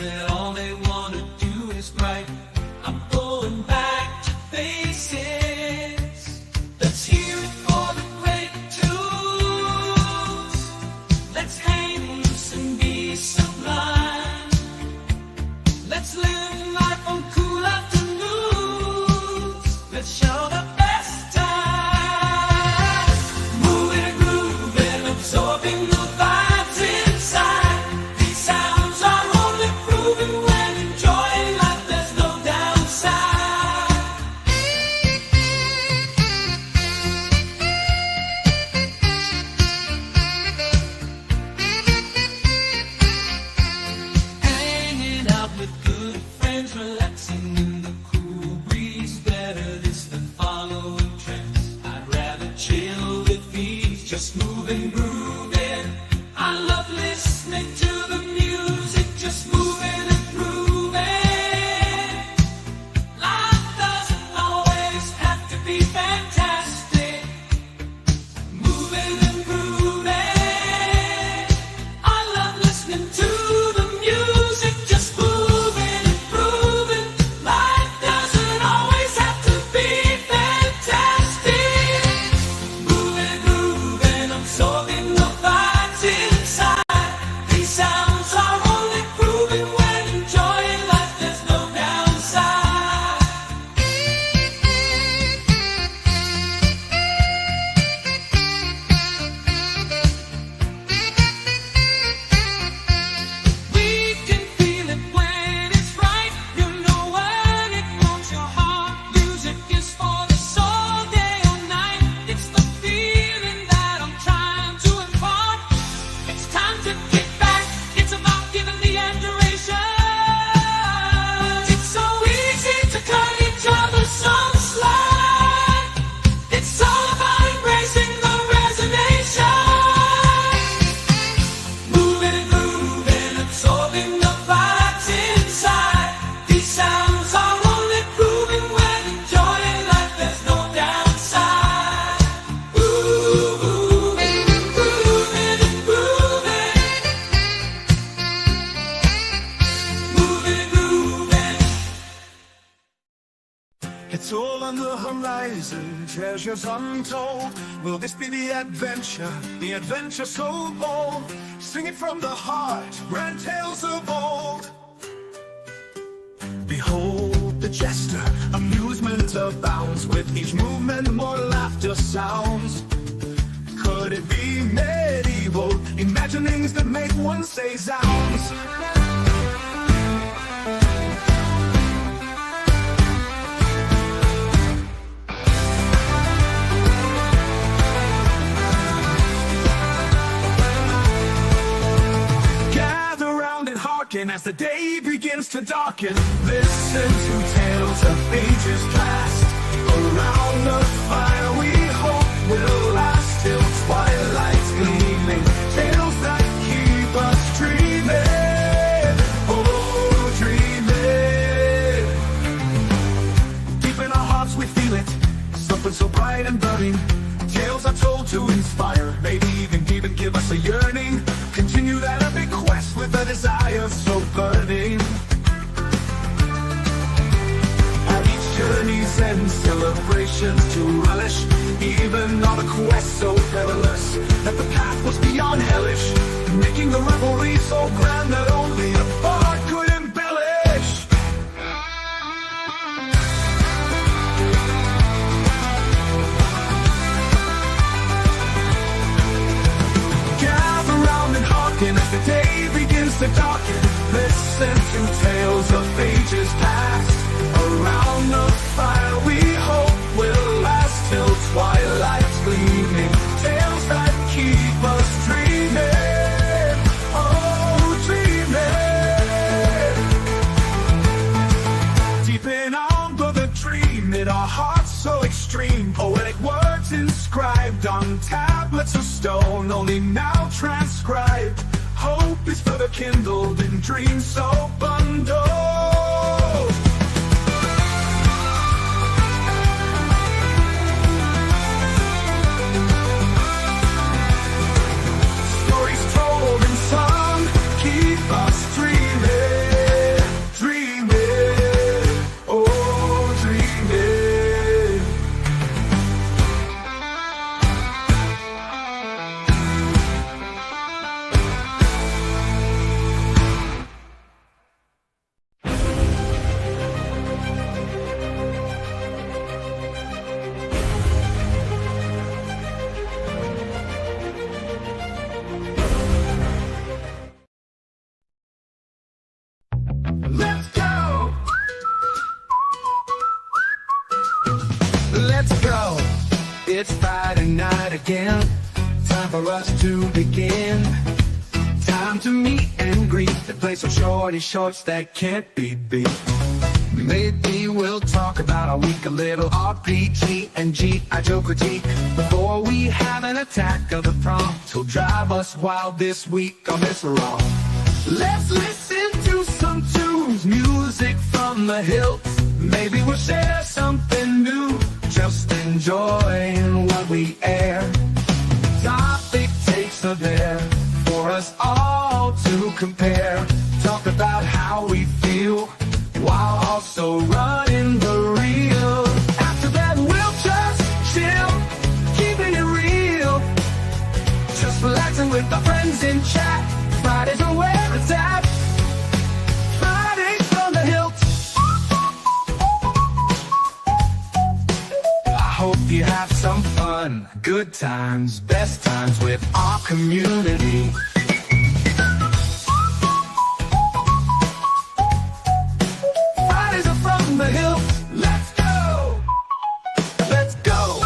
that all they want to do is write. I'm going back to basics. Let's hear it for the great tunes. Let's hang loose and be sublime. Let's live life on cool afternoons. Let's show the best time. Moving and grooving, absorbing the vibes inside. These sounds are only proven when enjoying life. There's no downside. Hanging out with good friends, relaxing in the cool breeze. Better this than following trends. I'd rather chill with these, just moving, grooving. I love listening to the music, just moving and grooving. Life doesn't always have to be fantastic. Moving and grooving. I love listening to the music, just moving and grooving. Life doesn't always have to be fantastic. Moving and grooving, absorbing the vibes inside. These sounds are only proven when enjoying life. There's no downside. We can feel it when it's right. You know when it warms your heart. Music is for the soul, day or night. It's the feeling that I'm trying to impart. It's time to kick back. It's about giving the adoration. It's so easy to cut each other some slack. It's all about embracing the resonation. Moving and grooving, absorbing the vibes inside. These sounds are only proven when enjoying life. There's no downside. Moving and grooving and grooving. Moving and grooving. It's all on the horizon, treasures untold. Will this be the adventure so bold? Singing from the heart, grand tales of old. Behold the jester, amusement abounds. With each movement more laughter sounds. Could it be medieval imaginings that make one say zounds? Gather round and hearken as the day begins to darken. Listen to tales of ages past. Around the fire we hope will last till twilight's gleaming. Tales that keep us dreaming, oh dreaming. Deep in our hearts we feel it, something so bright and burning. Tales are told to inspire, maybe even give us a yearning. Continue that epic quest with a desire so burning. At each journey's end, celebrations to relish. Even on a quest so perilous, that the path was beyond hellish. Making the revelry so grand that only a bard could embellish. Gather round and hearken as the day begins to darken. Listen to tales of ages past. Around the fire we hope will last till twilight's gleaming. Tales that keep us dreaming, oh dreaming. Deep in our brother dream, in our hearts so extreme. Poetic words inscribed on tablets of stone, only now transcribed. Hope is further kindled in dreams so bundled. Stories told in song keep us dreaming. Let's go. Let's go. It's Friday night again. Time for us to begin. Time to meet and greet. To play some shorty shorts that can't be beat. Maybe we'll talk about our week, a little RPG and G.I. Joe critique. Before we have an attack of the prompts, who'll drive us wild this week on this wrong. Let's listen to some tunes, music from the Hildt. Maybe we'll share something new, just enjoying what we air. Topic takes are there for us all to compare. Talk about how we feel while also running the reel. After that we'll just chill, keeping it real. Just relaxing with our friends in chat. Fridays are where it's at. Fridays from the Hildt. I hope you have some fun, good times, best times with our community. Fridays are from the Hildt. Let's go. Let's go.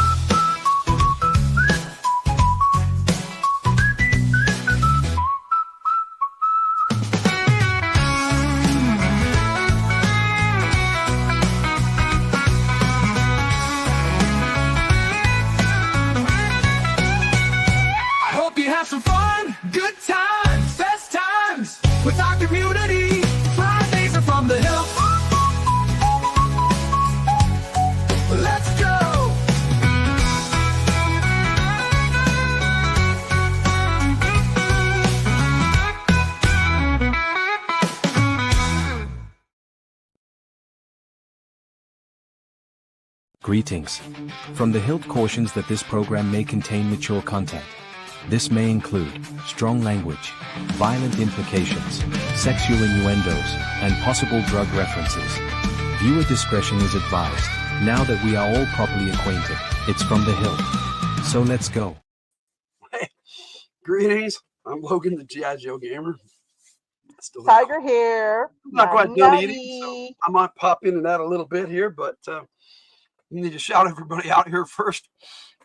Have some fun, good times, best times with our community. Fridays are from the Hildt. Let's go. Greetings. From the Hildt cautions that this program may contain mature content. This may include strong language, violent implications, sexual innuendos, and possible drug references. Viewer discretion is advised. Now that we are all properly acquainted, it's from the Hildt. So let's go. Hey, greetings. I'm Logan, the G.I. Joe gamer. Still Tiger here. not quite done eating, so I might pop in and out a little bit here, but we need to shout everybody out here first.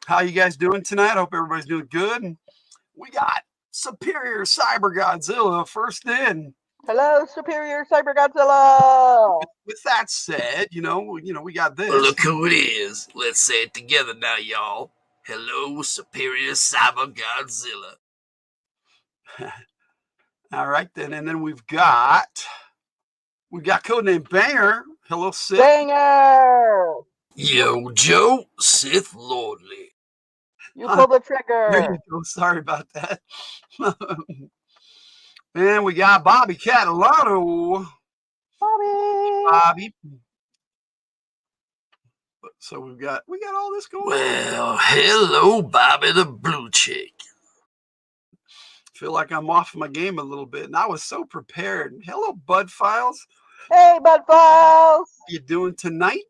How you guys doing tonight? I hope everybody's doing good. We got Superior Cyber Godzilla first in. Hello, Superior Cyber Godzilla. With that said, you know, we got this. Well, look who it is. Let's say it together now, y'all. Hello, Superior Cyber Godzilla. All right, then, and then we've got Codename Banger. Hello, Sith. Banger. Yo, Joe, Sith Lordly. You pulled the There trigger. you go. Sorry about that. And we got Bobby Catalano. Bobby. So we got all this going on. Well, hello, Bobby the Blue Chick. Feel like I'm off my game a little bit, and I was so prepared. Hello, Bud Files. Hey, Bud Files. How you doing tonight?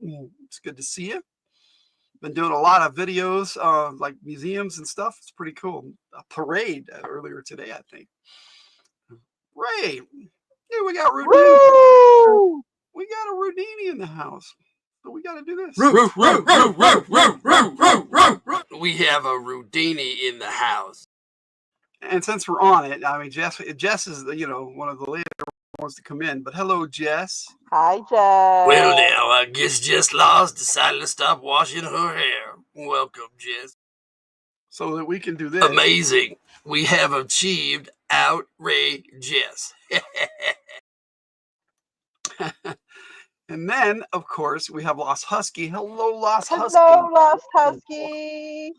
It's good to see you. Been doing a lot of videos, like museums and stuff. It's pretty cool. A parade earlier today, I think. Parade. Yeah, we got Rudini. Woo! We got a Rudini in the house. So we got to do this. We have a Rudini in the house. And since we're on it, I mean, Jess is, one of the later ones to come in. But hello, Jess. Hi, Jess. Well, now, I guess Jess Laws decided to stop washing her hair. Welcome, Jess. So that we can do this. Amazing. We have achieved outrageous. And then, of course, we have Lost Husky. Hello, Lost Husky. Hello, Lost Husky.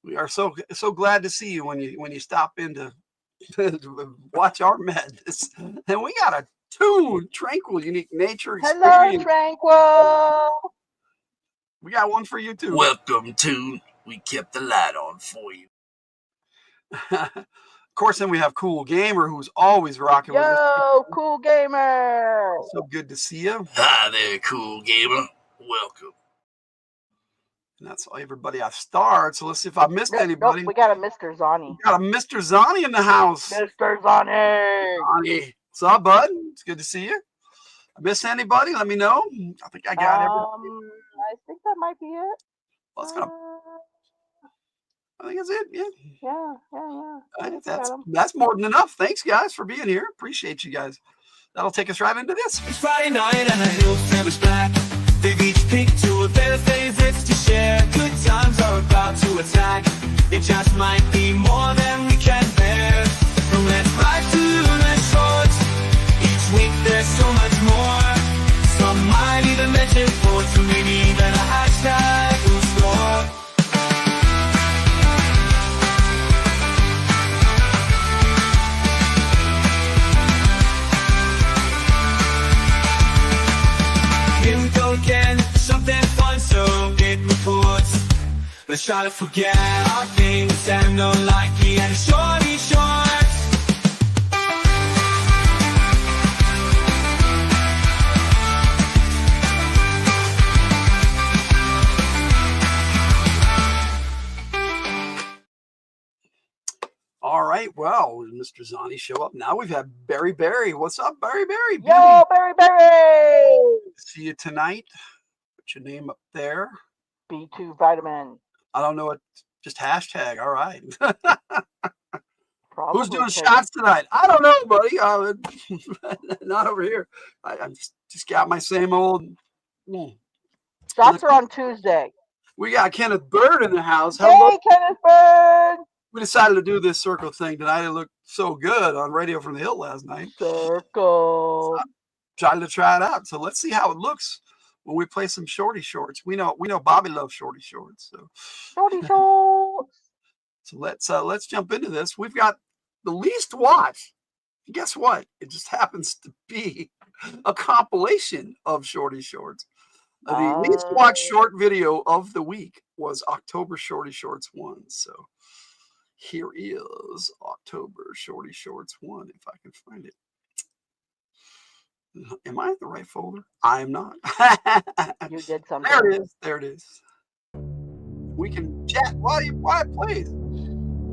We are so glad to see you when you stop in to watch our madness. And we got a tune, Tranquil Unique Nature Hello, Experience. Tranquil. We got one for you too. Welcome to We Kept the Light On For You. Of course, then we have Cool Gamer, who's always rocking with us. Yo, Cool Gamer. So good to see you. Hi there, Cool Gamer. Welcome. And that's everybody I've starred. So let's see if I missed anybody. Nope, we got a Mr. Zani. We got a Mr. Zani in the house. Mr. Zani. Zani. What's up, bud? It's good to see you. Miss anybody? Let me know. I think I got everything. I think that might be it. Well, I think that's it. Yeah. I think I got 'em. That's more than enough. Thanks, guys, for being here. Appreciate you guys. That'll take us right into this. It's Friday night and the Hildt family's back. They've each picked two of their favorites to share. Good times are about to attack. It just might be more than we can bear. From Let's Ride to Let's Short, each week there's so much more. Some might even mention sports, or maybe even a hashtag will score. Here we go again, something fun, so it reports. Let's try to forget our things and no likey and shorty shorts. All right. Well, Mr. Zani show up. Now we've had Barry. What's up, Barry? Yo, Barry! See you tonight. Put your name up there. B2 vitamin. I don't know what. Just hashtag. All right. Probably Who's doing shots tonight? I don't know, buddy. Not over here. I just got my same old. Shots are on Tuesday. We got Kenneth Bird in the house. Hey, Kenneth Bird! We decided to do this circle thing tonight. It looked so good on Radio from the Hillt last night. Circle. So tried to try it out. So let's see how it looks when we play some shorty shorts. We know Bobby loves shorty shorts. So Shorty shorts. So let's jump into this. We've got the least watched. Guess what? It just happens to be a compilation of shorty shorts. The least watched short video of the week was October Shorty Shorts 1. So here is October Shorty Shorts 1, if I can find it. Am I at the right folder? I am not. You did something. There it is. There it is. We can chat while it plays. I'm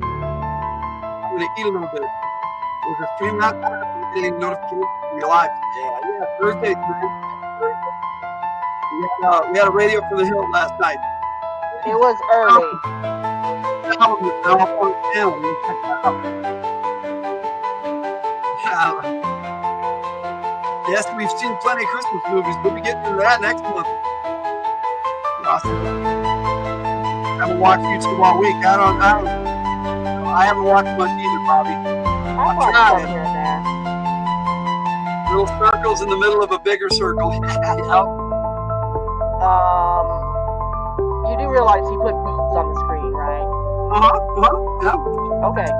going to eat a little bit. There's a stream out there. I'm getting notifications from your live. Yeah. Thursday, man. We had a radio for the Hillt last night. It was early. Album is now up on the channel. You can check that out. Yes, we've seen plenty of Christmas movies. We'll be getting to that next month. Awesome. I haven't watched YouTube all week. I haven't watched much either, Bobby. I watched some here and there. Little circles in the middle of a bigger circle. You do realize he put boobs on the screen, right? Yeah. Okay.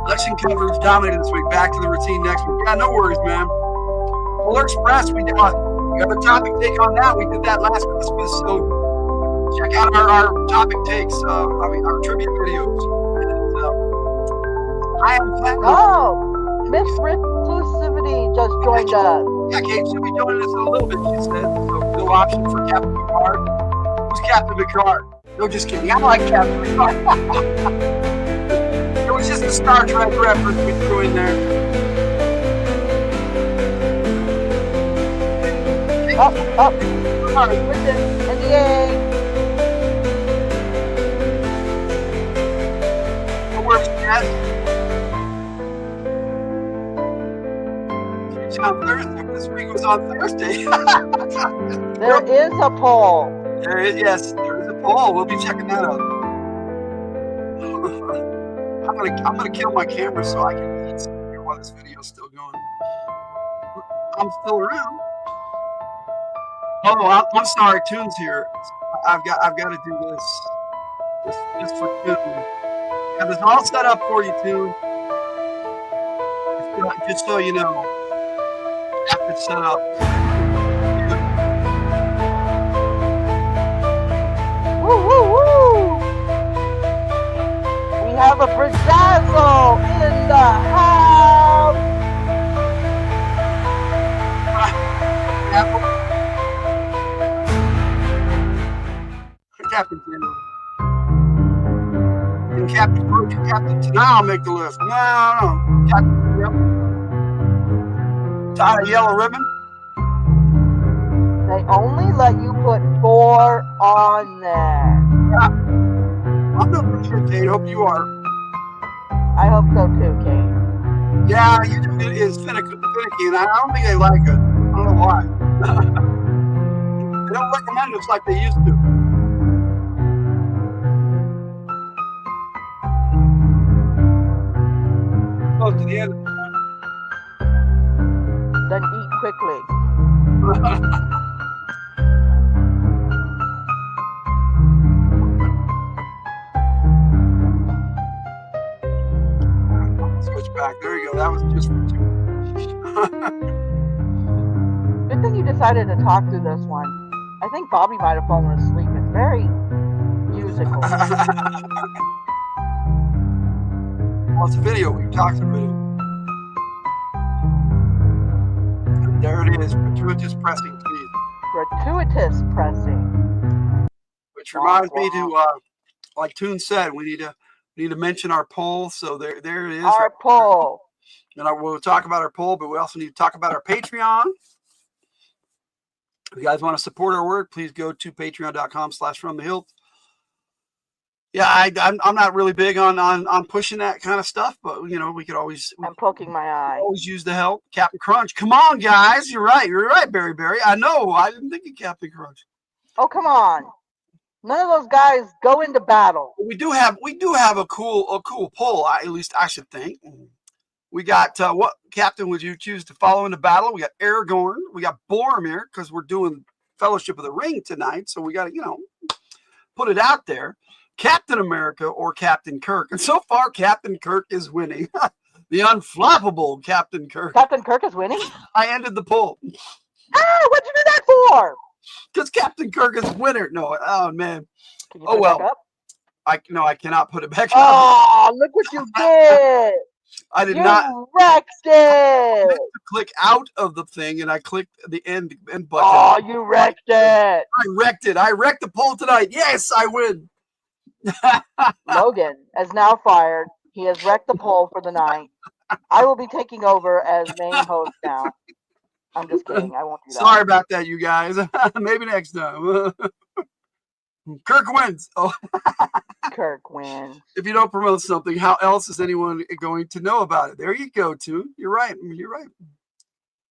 Election coverage dominated this week. Back to the routine next week. Yeah, no worries, man. Polar Express, we have a topic take on that. We did that last Christmas, so check out our topic takes, our trivia videos. And, I am planning. Oh, Miss Reclusivity just joined us. Yeah, Kate should be joining us in a little bit, she said. So no option for Captain Picard. Who's Captain Picard? No, just kidding. I like Captain Picard. It was just a Star Trek reference we threw in there. Up. Sorry, listen. NDA. Where's Jess? She's on Thursday. This week was on Thursday. There is a poll. There is, yes. There is a poll. We'll be checking that out. I'm gonna kill my camera so I can eat some here while this video is still going. I'm still around. Oh, I'm sorry. Tune's here. I've got to do this. Just for Tune. Got this all set up for you, Tune. Just so you know. After it's set up. Woo, woo, woo! We have a Brazzazzle in the house! Captain Tino. And Captain Brooke and Captain Tanal make the list. No. Captain, yep. Tie a yellow ribbon. They only let you put 4 on there. Yeah. I'm not pretty sure, Kate. Hope you are. I hope so too, Kate. Yeah, YouTube is finicky, and I don't think they like it. I don't know why. They don't recommend us like they used to. Close to the end. Then eat quickly. Switch back. There you go. That was just for 2. Good thing you decided to talk through this one. I think Bobby might have fallen asleep. It's very musical. Well, it's a video. We can talk through video. There it is. Gratuitous pressing, please. Gratuitous pressing. Which reminds me to, like Toon said, we need to mention our poll. So there it is. Our poll. And we'll talk about our poll, but we also need to talk about our Patreon. If you guys want to support our work, please go to patreon.com/fromthehildt. Yeah, I'm not really big on pushing that kind of stuff, but we could always. I'm poking my eye. Always use the help. Captain Crunch, come on, guys! You're right, Berry. I know. I didn't think of Captain Crunch. Oh, come on! None of those guys go into battle. We do have a cool poll. At least I should think. We got what captain would you choose to follow into battle? We got Aragorn. We got Boromir because we're doing Fellowship of the Ring tonight, so we got to put it out there. Captain America or Captain Kirk, and so far Captain Kirk is winning. The unflappable Captain Kirk. Captain Kirk is winning? I ended the poll. Ah, what'd you do that for? Because Captain Kirk is winner. No, oh man. Can you put it back up? I cannot put it back up. Oh, look what you did. I did you not. Wrecked it. I meant to click out of the thing and I clicked the end button. Oh, you wrecked it. I wrecked it. I wrecked the poll tonight. Yes, I win. Logan is now fired. He has wrecked the poll for the night. I will be taking over as main host now. I'm just kidding. I won't do that. Sorry about that, you guys. Maybe next time. Kirk wins. Oh. Kirk wins. If you don't promote something, how else is anyone going to know about it? There you go, Toon. You're right.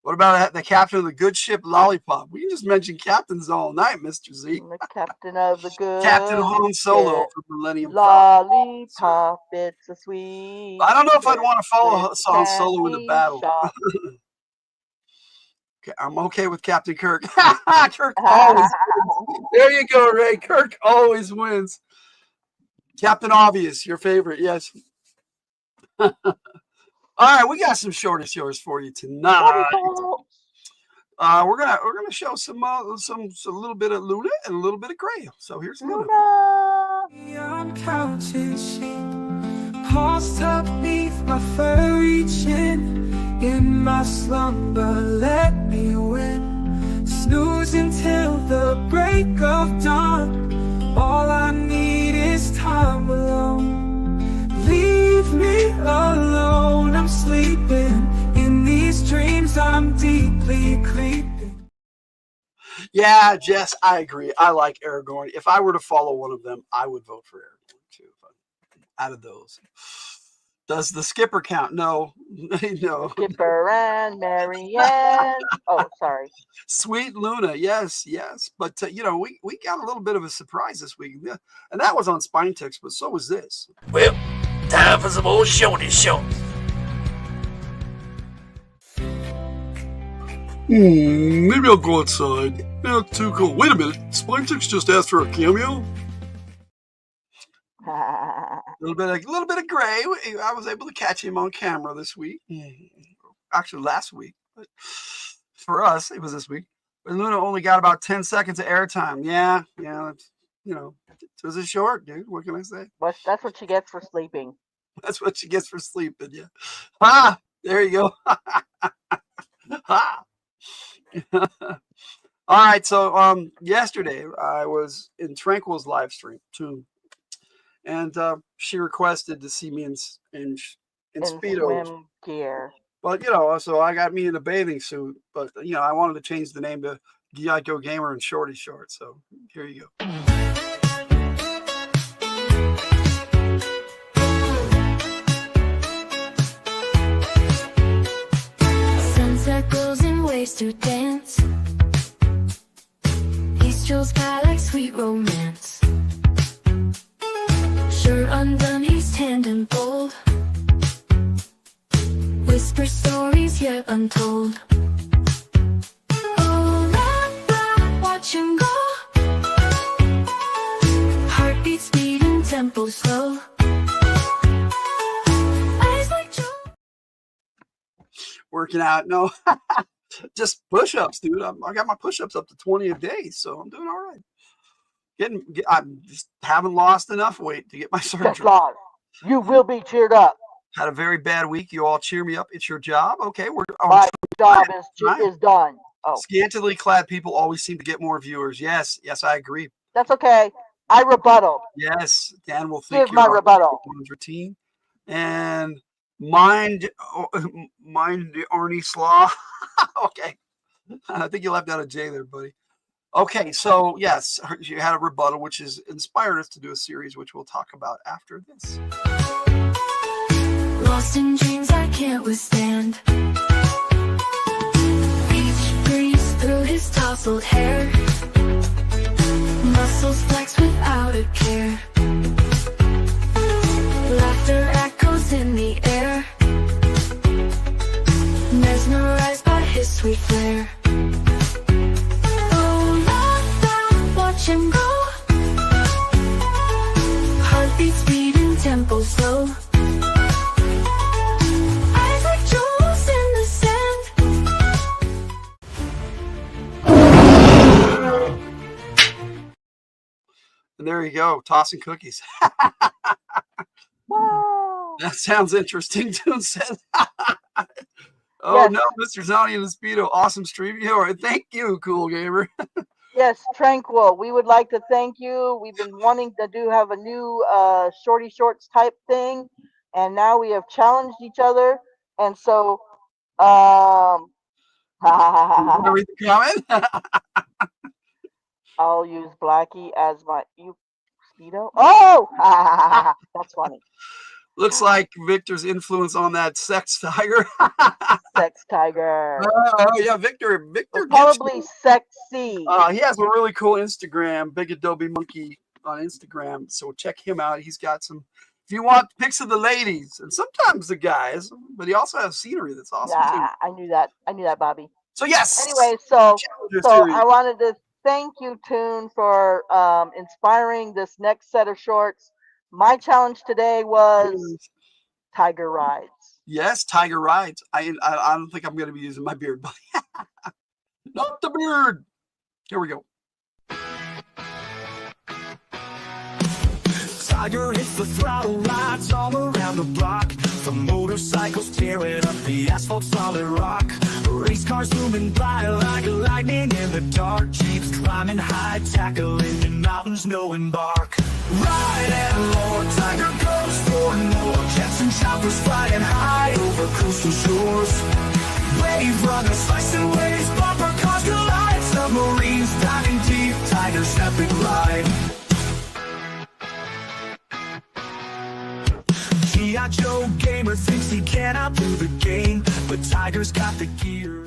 What about the captain of the good ship Lollipop? We can just mention captains all night, Mr. Z. The captain of the good Captain Han Solo ship. from Millennium Lollipop, it's a sweet. I don't know if I'd want to follow Han Solo into battle. Okay, I'm okay with Captain Kirk. Kirk always wins. There you go, Ray. Kirk always wins. Captain Obvious, your favorite, yes. All right, we got some shortest yours for you tonight. We're gonna show some a little bit of Luna and a little bit of Gray. So here's Luna. On couches, paused up beneath my furry chin. In my slumber, let me win. Snooze until the break of dawn. All I need is time alone. Leave me alone. I'm sleeping in these dreams. I'm deeply creeping. Yeah, Jess, I agree. I like Aragorn. If I were to follow one of them, I would vote for Aragorn too. Out of those. Does the skipper count? No. No. Skipper and Marianne. Oh, sorry. Sweet Luna. Yes. But, we got a little bit of a surprise this week. Yeah. And that was on Spine Text, but so was this. Well, time for some old shorty show. Maybe I'll go outside. Not too cool. Wait a minute. Spine Text just asked for a cameo? A little bit of Gray. I was able to catch him on camera this week. Actually, last week. But for us, it was this week. But Luna only got about 10 seconds of airtime. Yeah. It was a short, dude. What can I say? That's what she gets for sleeping. That's what she gets for sleeping. Yeah. Ah, there you go. Ah. All right. So yesterday I was in Tranquil's live stream too. And she requested to see me in Speedo swim gear. But you know, so I got me in a bathing suit. But you know, I wanted to change the name to G.I. Joe Gamer and Shorty Shorts. So here you go. Sunset goes in ways to dance. He strolls by like sweet romance. Shirt undone, he's tanned and bold. Whisper stories yet untold. Oh, la, watch him go. Heartbeat speed and tempo slow. Eyes like Joe. Working out, no, just push-ups, dude. I got my push-ups up to 20 a day, so I'm doing all right. I'm just haven't lost enough weight to get my surgery. Just lost. You will be cheered up. Had a very bad week. You all cheer me up. It's your job. Okay, My job is done. Oh, Scantily clad people always seem to get more viewers. Yes, I agree. that's okay. I rebutted. Yes, Dan will think Here's my rebuttal. routine. And mind Arnie Slaw. Okay, I think you left out a J there, buddy. Okay, so yes, you had a rebuttal, which has inspired us to do a series, which we'll talk about after this. Lost in dreams I can't withstand. Beach breeze through his tousled hair. Muscles flex without a care. Laughter echoes in the air. Mesmerized by his sweet flair. Oh, la, watch him go. Heartbeat speed and tempo slow. And there you go, tossing cookies. Wow. That sounds interesting, Toon said. Oh, Yes. no, Mr. Zonny and the Speedo, awesome stream. All right, thank you, cool gamer. Yes, Tranquil. We would like to thank you. We've been wanting to have a new Shorty Shorts type thing, and now we have challenged each other. And so, Wanna read the comment? I'll use Blackie as my Speedo. Oh, that's funny. Looks like Victor's influence on that sex tiger. Sex tiger. Oh yeah, Victor gets Probably sexy. he has a really cool Instagram, Big Adobe Monkey on Instagram. So check him out. He's got some, if you want pics of the ladies and sometimes the guys, but he also has scenery that's awesome too. Yeah, I knew that, Bobby. So yes. Anyway, so series. I wanted to thank you, Toon, for inspiring this next set of shorts. My challenge today was Tiger Rides. Yes, Tiger Rides. I don't think I'm going to be using my beard, buddy. Not the beard. Here we go. Tiger hits the throttle, rides all around the block. The motorcycles tearing up the asphalt, solid rock. Race cars zooming by like lightning in the dark. Jeeps climbing high, tackling in mountains, no embark. Ride and lower, Tiger goes for more. Jets and choppers flying high over coastal shores. Wave runners slicing waves, bumper cars collide. Submarines diving deep, Tiger's epic ride. G.I. Joe Gamer thinks he can outdo the game, but Tiger's got the gear.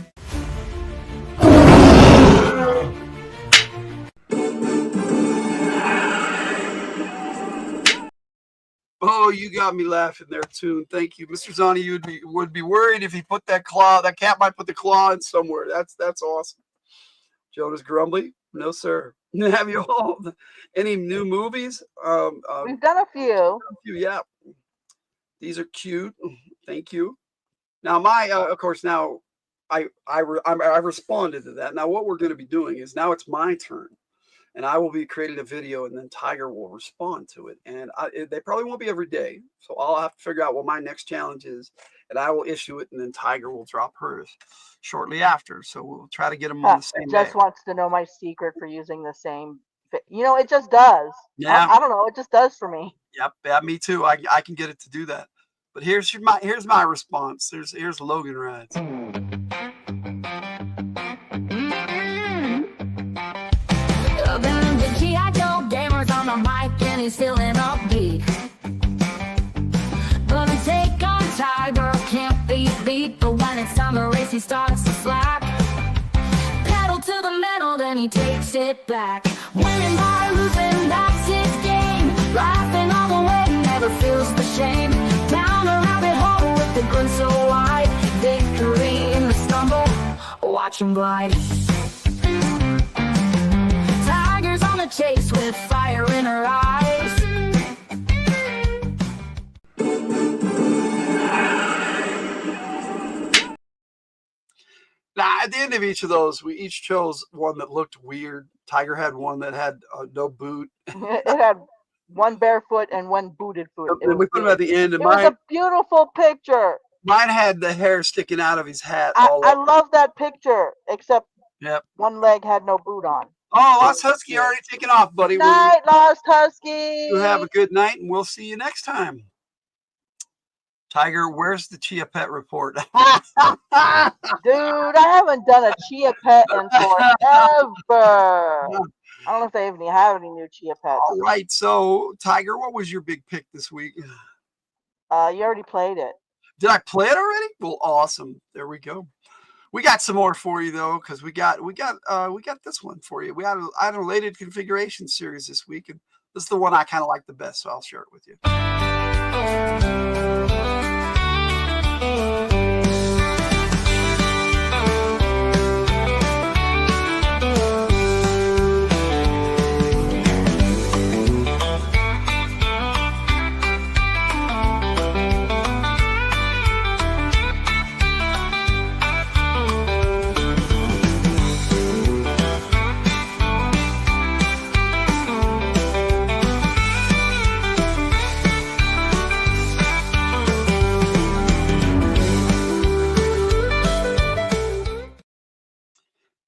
Oh, you got me laughing there, Toon. Thank you, Mr. Zonny. You would be worried if he put that claw. That cat might put the claw in somewhere. That's awesome. Jonas Grumbly, no sir. Have you all any new movies? We've done a few. Yeah. These are cute. Thank you. Now, of course, now I responded to that. Now, what we're going to be doing is now it's my turn, and I will be creating a video, and then Tiger will respond to it. And they probably won't be every day, so I'll have to figure out what my next challenge is, and I will issue it, and then Tiger will drop hers shortly after. So we'll try to get them on the same Just day. wants to know my secret for using the same. It just does. Yeah. I don't know. It just does for me. Yep. Yeah, me too. I can get it to do that. But here's my response. Here's Logan Rides. Gamers on the mic and he's feeling upbeat. Gonna take on Tiger, can't be beat. But when it's time to race, he starts to slack. Pedal to the metal, then he takes it back. Winning by losing, that's his game. Laughing all the way, never feels the shame. Down a rabbit hole with the grin so wide. Victory in the stumble, watch him glide. Tigers on the chase with fire in her eyes. Now, at the end of each of those, we each chose one that looked weird. Tiger had one that had no boot. It had one barefoot and one booted foot. And we put them at the end, and It was a beautiful picture. mine had the hair sticking out of his hat. I love that picture, except Yep. one leg had no boot on. Oh, Lost Husky already taken off, buddy. Night, Lost Husky. You have a good night, and we'll see you next time. Tiger, where's the Chia Pet report? Dude, I haven't done a Chia Pet in forever. I don't know if they even have any new Chia Pets. All right, so Tiger, what was your big pick this week? You already played it. Did I play it already? Well, awesome. There we go. We got some more for you though, because we got this one for you. We had a related configuration series this week, and this is the one I kind of like the best, so I'll share it with you.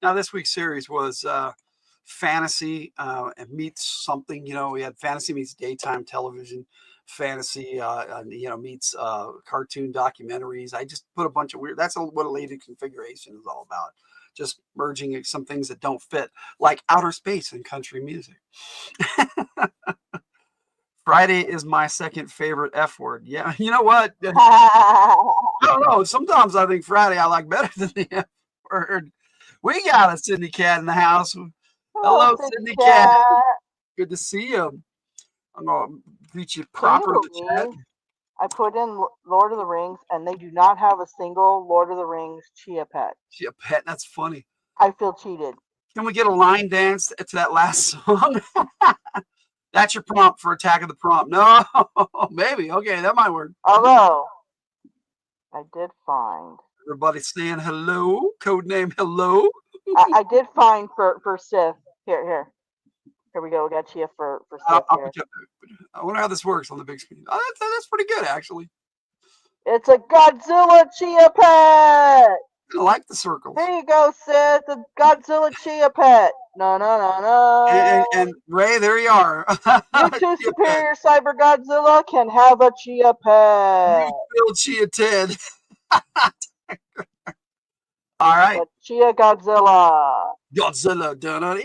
Now, this week's series was fantasy meets something. You know, we had fantasy meets daytime television, fantasy, meets cartoon documentaries. I just put a bunch of weird. That's what a lady configuration is all about. Just merging some things that don't fit, like outer space and country music. Friday is my second favorite F word. Yeah, you know what? I don't know. Sometimes I think Friday I like better than the F word. We got a Sydney Cat in the house. Hello, Sydney Cat. Good to see you. I'm going to greet you proper in the chat. I put in Lord of the Rings, and they do not have a single Lord of the Rings Chia Pet. Chia Pet, that's funny. I feel cheated. Can we get a line dance to that last song? That's your prompt for Attack of the Prompt. No, maybe. Okay, that might work. Although, I did find. Everybody saying hello. Codename hello. I did find for Sith. Here we go. We got Chia for Sith here. I wonder how this works on the big screen. Oh, that's pretty good, actually. It's a Godzilla Chia Pet. I like the circles. Here you go, Sith. The Godzilla Chia Pet. No. And Ray, there you are. You two superior cyber Godzilla can have a Chia Pet. Build Chia Ted. All right. But Chia Godzilla. Godzilla.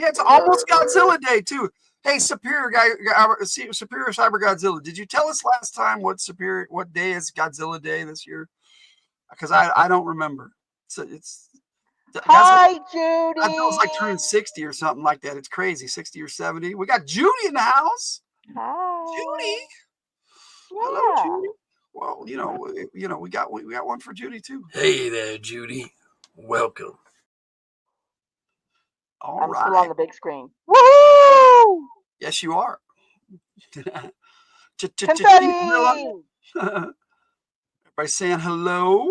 Yeah, it's almost Godzilla Day, too. Hey, Superior Cyber Godzilla, did you tell us last time what day is Godzilla Day this year? Because I don't remember. So it's Hi, Judy. I thought it was like turning 60 or something like that. It's crazy, 60 or 70. We got Judy in the house. Hi. Judy. Yeah. Hello, Judy. Well, we got one for Judy too. Hey there, Judy. Welcome. All I'm right. still on the big screen. Woohoo! Yes, you are. Confetti! Everybody saying hello.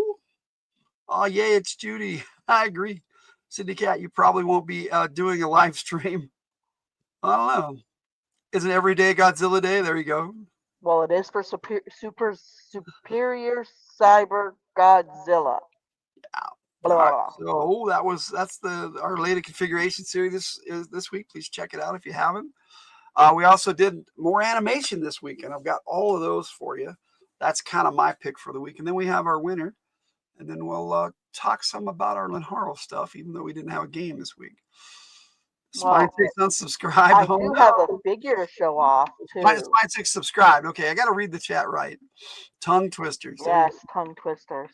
Oh, yeah, it's Judy. I agree. Sydney Cat, you probably won't be doing a live stream. I don't know. Isn't every day Godzilla Day? There you go. Well, it is for superior cyber Godzilla. Yeah. Blah, blah, Right. So that's our latest configuration series this week. Please check it out if you haven't. We also did more animation this week, and I've got all of those for you. that's kind of my pick for the week. And then we have our winner, and then we'll talk some about our Lynn Harrell stuff, even though we didn't have a game this week. Spine Well, 6 unsubscribed. I Oh, do no. have a figure to show off too. Spine 6 subscribed. Okay, I got to read the chat right. Tongue twisters. There Yes, tongue twisters.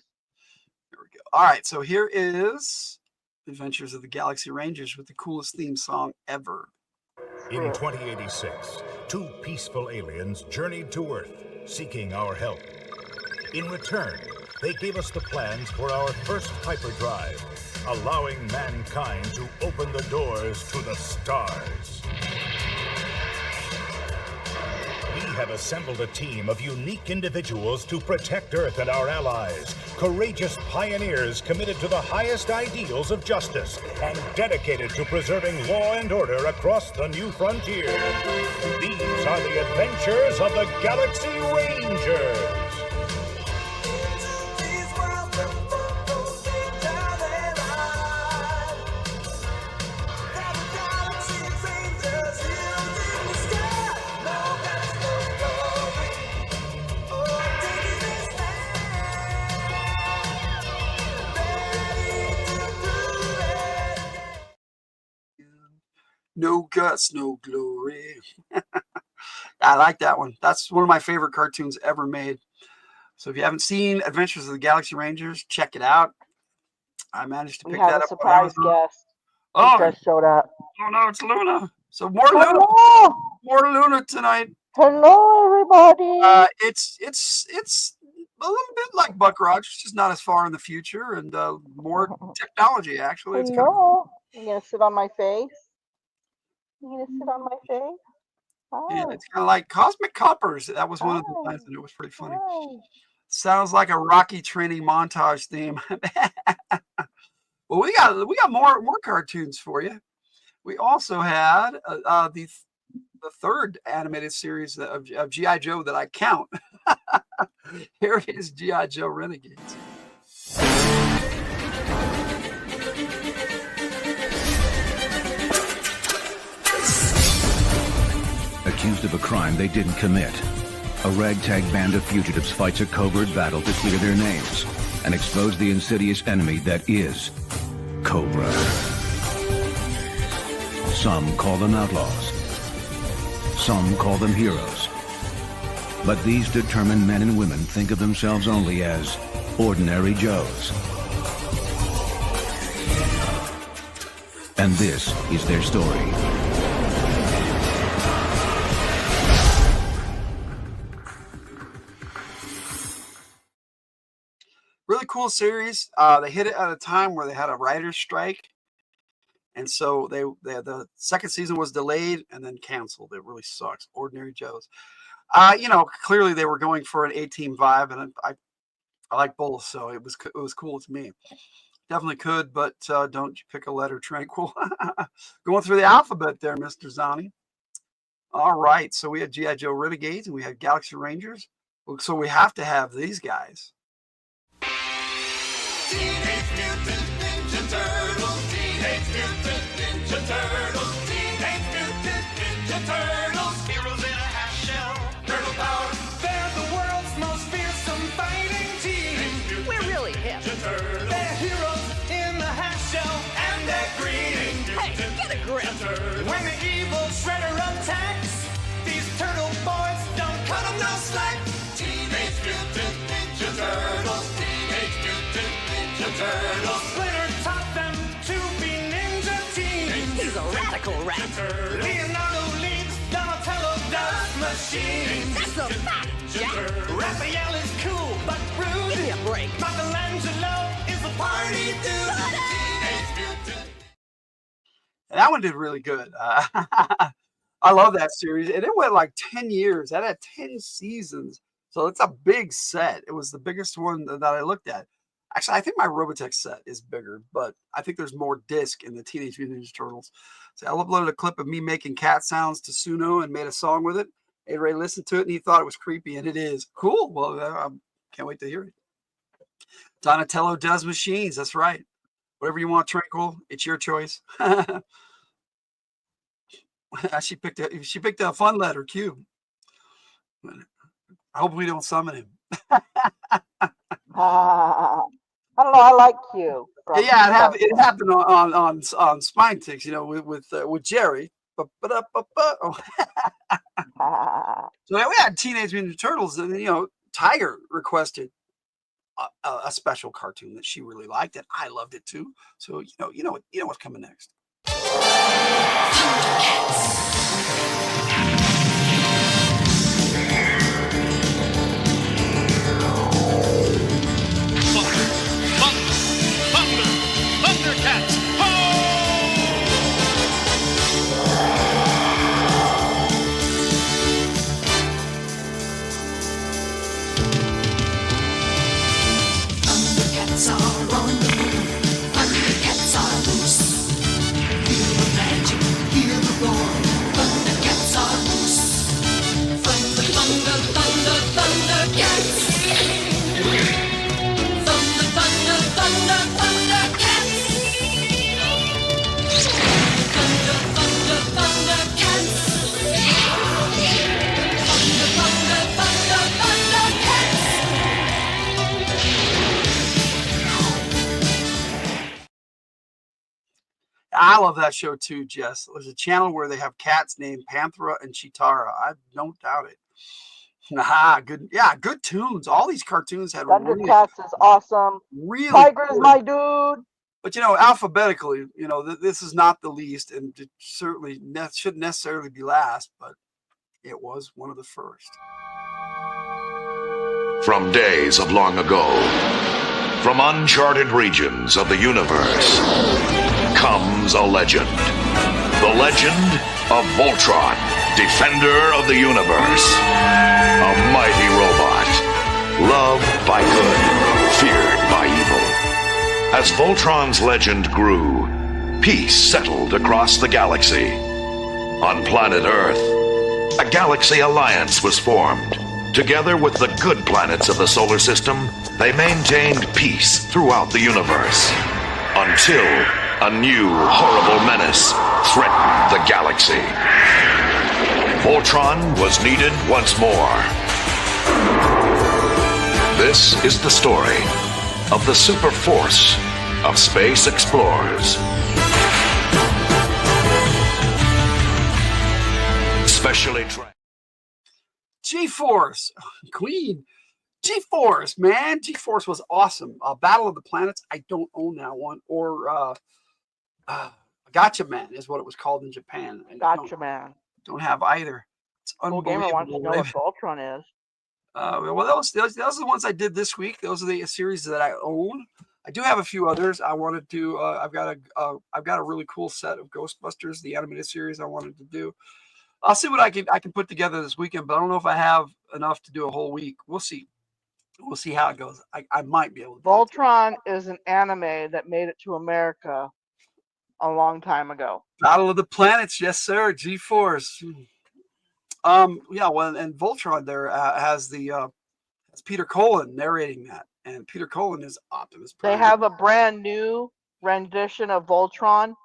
we go. All right, so here is Adventures of the Galaxy Rangers with the coolest theme song ever. In 2086, two peaceful aliens journeyed to Earth, seeking our help. In return, they gave us the plans for our first hyperdrive, allowing mankind to open the doors to the stars. We have assembled a team of unique individuals to protect Earth and our allies, courageous pioneers committed to the highest ideals of justice and dedicated to preserving law and order across the new frontier. These are the adventures of the Galaxy Rangers. No guts, no glory. I like that one. That's one of my favorite cartoons ever made. So if you haven't seen Adventures of the Galaxy Rangers, check it out. I managed to We pick have that a up. surprise guest. Who Oh, just showed up. oh no, it's Luna. So more Luna, Hello, more Luna tonight. hello, everybody. It's a little bit like Buck Rogers, just not as far in the future and more technology. Actually, it's kind of Hello. You gonna sit on my face? You gonna sit on my face? yeah, Hi. it's kind of like Cosmic Coppers. That was one of the lines, and it was pretty funny. Hi. Sounds like a Rocky training montage theme. Well, we got more cartoons for you. We also had the third animated series of G.I. Joe that I count. Here is G.I. Joe Renegades. Accused of a crime they didn't commit, a ragtag band of fugitives fights a covert battle to clear their names and expose the insidious enemy that is Cobra. Some call them outlaws. Some call them heroes. But these determined men and women think of themselves only as ordinary Joes. And this is their story. Really cool series. They hit it at a time where they had a writer's strike. And so the second season was delayed and then canceled. It really sucks. Ordinary Joes. Clearly they were going for an A-team vibe, and I like both, so it was cool to me. Definitely could, but don't you pick a letter, Tranquil. Going through the alphabet there, Mr. Zani. All right, so we had G.I. Joe Renegades and we had Galaxy Rangers. So we have to have these guys. Teenage Mutant Ninja Turtles. Teenage Mutant Ninja Turtles. Teenage Mutant Ninja Turtles. Heroes in a half shell. Turtle power. They're the world's most fearsome fighting team. We're really hip. Ninja Turtles. They're heroes in the half shell. And they're green. Hey, get a grip. When the evil Shredder attacks, these turtle boys don't cut them no slack. Teenage Mutant Ninja Turtles. Teenage Mutant Ninja Turtles. Splinter taught them to be ninja teens. He's a radical rat. Leonardo leads, Donatello does machines. That's a fact, Jack. Raphael is cool but rude. Give me a break. Michelangelo is a party dude. Teenage Mutant. That one did really good. I love that series. And it went like 10 years. That had 10 seasons. So it's a big set. It was the biggest one that I looked at. Actually, I think my Robotech set is bigger, but I think there's more disc in the Teenage Mutant Ninja Turtles. So I uploaded a clip of me making cat sounds to Suno and made a song with it. A-Ray listened to it and he thought it was creepy, and it is. Cool. Well, I can't wait to hear it. Donatello does machines. That's right. Whatever you want, Tranquil. It's your choice. She picked a fun letter, Q. I hope we don't summon him. I don't know. I like Q. From Yeah, it happened. Star It Trek. happened on Spine Ticks, you know, with Jerry. Oh. So yeah, we had Teenage Mutant Ninja Turtles, and you know, Tiger requested a special cartoon that she really liked, and I loved it too. So you know what's coming next. Thundercats! Thundercats are on the move. Thundercats are loose. Feel the magic, hear the roar. Thundercats are loose. Thunder, thunder, thunder, Thundercats. Thunder, thunder, thunder, Thundercats. Thunder, thunder, Thundercats. Thunder, thunder, thunder, Thundercats. I love that show too, Jess. There's a channel where they have cats named Panthera and Chitara. I don't doubt it. Good. Yeah, good tunes. All these cartoons had Thundercats is awesome. really Tiger's good. my dude. But you know, alphabetically, you know, this is not the least, and it certainly shouldn't necessarily be last, but it was one of the first. From days of long ago, from uncharted regions of the universe, comes a legend. The legend of Voltron, defender of the universe. A mighty robot, loved by good, feared by evil. As Voltron's legend grew, peace settled across the galaxy. On planet Earth, a galaxy alliance was formed. Together with the good planets of the solar system, they maintained peace throughout the universe. Until a new, horrible menace threatened the galaxy. Voltron was needed once more. This is the story of the super force of space explorers. Specially trained. G-Force, Queen, G-Force, man, G-Force was awesome. Battle of the Planets, I don't own that one, or Gotcha Man is what it was called in Japan. Gotcha Man. Don't have either. It's Cool Gamer wants to know what Voltron is. Well, those are the ones I did this week. Those are the series that I own. I do have a few others. I wanted to. I've got a really cool set of Ghostbusters, the animated series. I wanted to do. I'll see what I can put together this weekend, but I don't know if I have enough to do a whole week. We'll see. We'll see how it goes. I might be able to. Voltron is an anime that made it to America a long time ago. Battle of the Planets, yes, sir. G-Force. Yeah, well, and Voltron there has Peter Cullen narrating that, and Peter Cullen is Optimus Prime. They have a brand new rendition of Voltron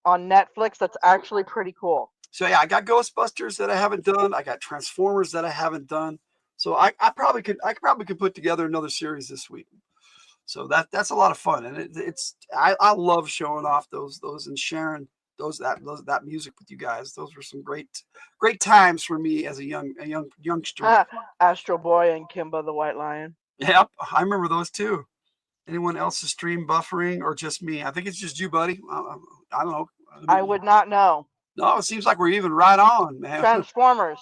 on Netflix that's actually pretty cool. So yeah, I got Ghostbusters that I haven't done. I got Transformers that I haven't done. So I probably could put together another series this week. So that's a lot of fun, and I love showing off those and sharing that music with you guys. Those were some great times for me as a youngster. Astro Boy and Kimba the White Lion. Yep, I remember those too. Anyone else's stream buffering or just me? I think it's just you, buddy. I don't know. I would not know. No, it seems like we're even right on, man. Transformers.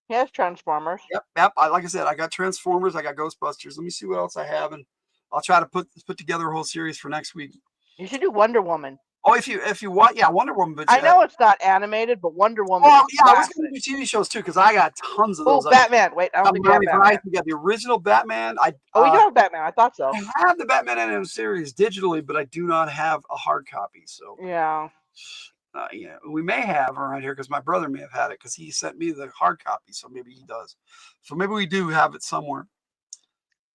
Yes, Transformers. Yep. Like I said, I got Transformers. I got Ghostbusters. Let me see what else I have, and I'll try to put together a whole series for next week. You should do Wonder Woman. Oh, if you want, yeah, Wonder Woman. But I know it's not animated, but Wonder Woman. Oh, yeah, I was going to do TV shows too because I got tons of those. Oh, Batman. Wait, I don't think we have Batman. We got the original Batman. We do have Batman. I thought so. I have the Batman animated series digitally, but I do not have a hard copy. So yeah. Yeah, we may have around here because my brother may have had it because he sent me the hard copy, so maybe he does. So maybe we do have it somewhere.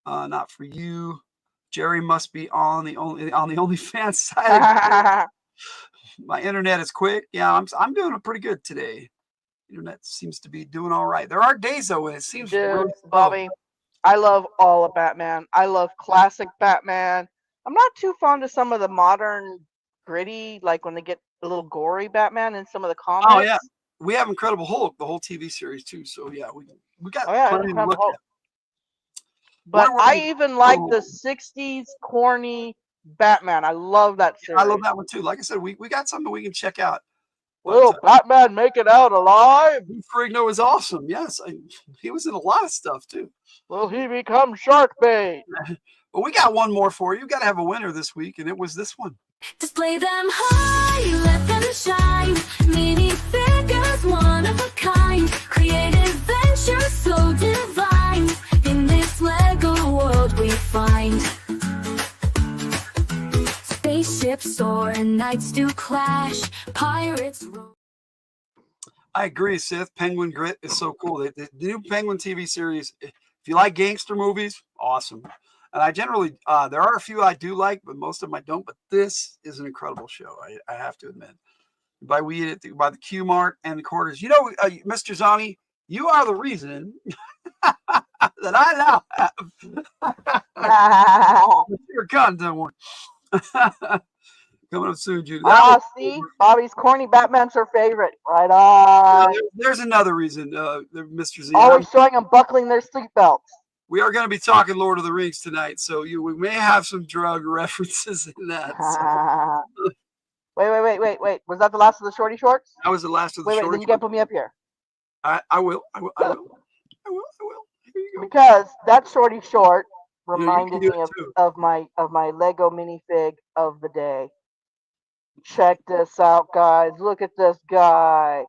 Not for you. Jerry must be on the OnlyFans side. My internet is quick. Yeah, I'm doing pretty good today. Internet seems to be doing all right. There are days though when it seems really Bobby. I love all of Batman. I love classic Batman. I'm not too fond of some of the modern gritty, like when they get a little gory Batman in some of the Oh yeah, comics. we have Incredible Hulk, the whole TV series too. So yeah, we got Oh yeah, plenty to Incredible look Hulk. at. But Wonder I Woman. even like the '60s corny Batman. I love that I love series. that one too. Like I said, we got something we can check out. But Will Batman make it out alive? Ferrigno is awesome. Yes, he was in a lot of stuff too. Will he become shark bait? But we got one more for you. You got to have a winner this week, and it was this one. Display them high, let them shine. Mini figures, one of a kind. Create adventures so divine. In this Lego world we find. Spaceships soar and knights do clash. Pirates roll. I agree, Sith. Penguin Grit is so cool. The new Penguin TV series, if you like gangster movies, awesome. And I generally, there are a few I do like, but most of them I don't. But this is an incredible show, I have to admit. By we eat it by the Q Mart and the Quarters. You know, Mr. Zani, you are the reason that I now have your content one. Coming up soon, Judy. See, Bobby's corny Batman's her favorite. Right on. There's another reason, Mr. Z. Always showing them buckling their seatbelts. We are going to be talking Lord of the Rings tonight, so we may have some drug references in that. So. Wait. Was that the last of the shorty shorts? That was the last of the shorty. Wait, then you gotta put me up here. I will. Here you go. Because that shorty short reminded me of my Lego minifig of the day. Check this out, guys. Look at this guy.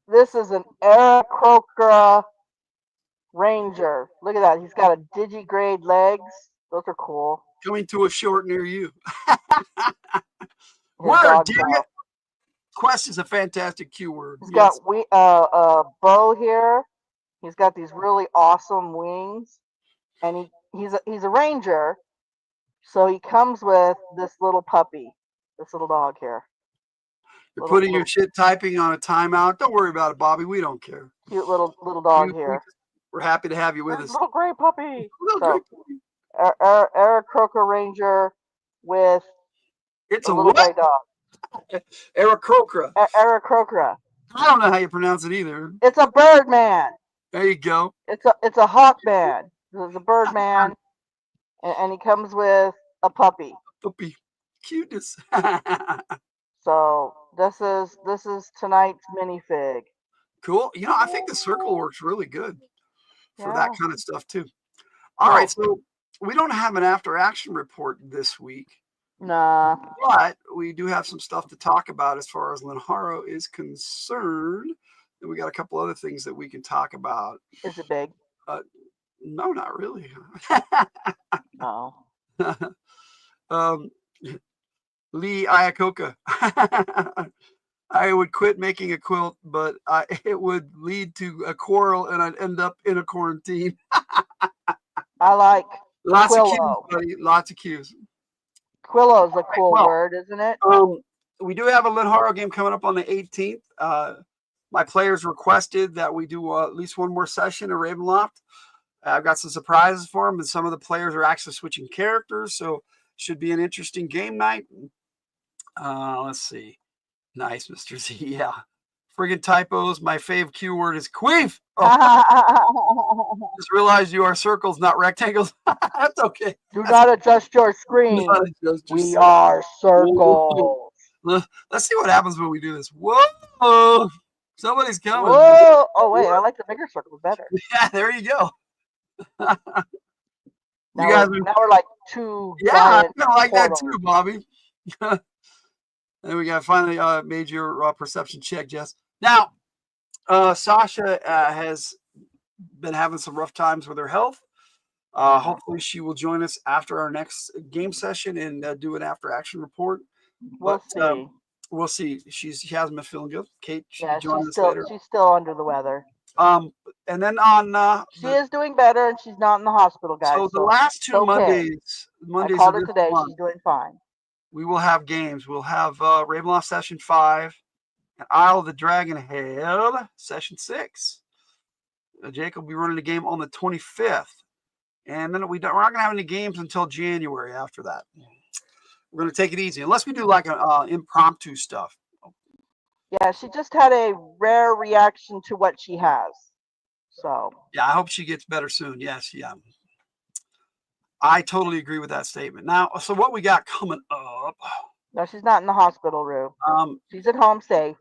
This is an Aarakocra Ranger. Look at that. He's got a digigrade legs. Those are cool. Coming to a short near you. Word, damn it. Quest is a fantastic keyword. He's got bow here. He's got these really awesome wings, and he's a ranger. So he comes with this little puppy, this little dog here. You're putting your shit typing on a timeout. Don't worry about it, Bobby. We don't care. Cute little dog here. We're happy to have you with us. Little gray puppy. Aarakocra Ranger with it's a little what? gray dog. Aarakocra. Aarakocra. I don't know how you pronounce it either. It's a bird man. There you go. It's a hawk man. It's a bird man, and he comes with a puppy. Puppy, cuteness. So this is tonight's minifig. Cool. You know, I think the circle works really good for that kind of stuff too. All right, so we don't have an after action report this week. Nah. But we do have some stuff to talk about as far as Linharo is concerned. And we got a couple other things that we can talk about. Is it big? No, not really. No. Lee Iacocca. I would quit making a quilt, but it would lead to a quarrel and I'd end up in a quarantine. I like lots Quillo. of cues, buddy. Lots of cues. Quillo's a cool word, isn't it? We do have a Linharo game coming up on the 18th. My players requested that we do at least one more session of Ravenloft. I've got some surprises for them, and some of the players are actually switching characters, so should be an interesting game night. Let's see. Nice, Mr. Z. Yeah. Friggin' typos. My fave Q word is queef. Oh. Just realized you are circles, not rectangles. That's okay. Do not adjust your screen. We are circles. Let's see what happens when we do this. Whoa. Somebody's coming. Whoa. Oh, wait. I like the bigger circles better. Yeah, there you go. Now we're like two. Yeah, I kind of like that too, Bobby. And we got finally made your perception check, Jess. Now, Sasha has been having some rough times with her health. Hopefully, she will join us after our next game session and do an after action report. We'll see. We'll see. She hasn't been feeling good. Kate, she's still under the weather. And then on she is doing better, and she's not in the hospital, guys. So the last two Mondays I called her today. She's doing fine. We will have games. We'll have Ravenloft Session 5 and Isle of the Dragon Head Session 6. Jake will be running the game on the 25th. And then we're not going to have any games until January after that. We're going to take it easy, unless we do like an impromptu stuff. Yeah, she just had a rare reaction to what she has. So. Yeah, I hope she gets better soon. Yes, yeah. I totally agree with that statement. Now, so what we got coming up? No, she's not in the hospital room. She's at home safe.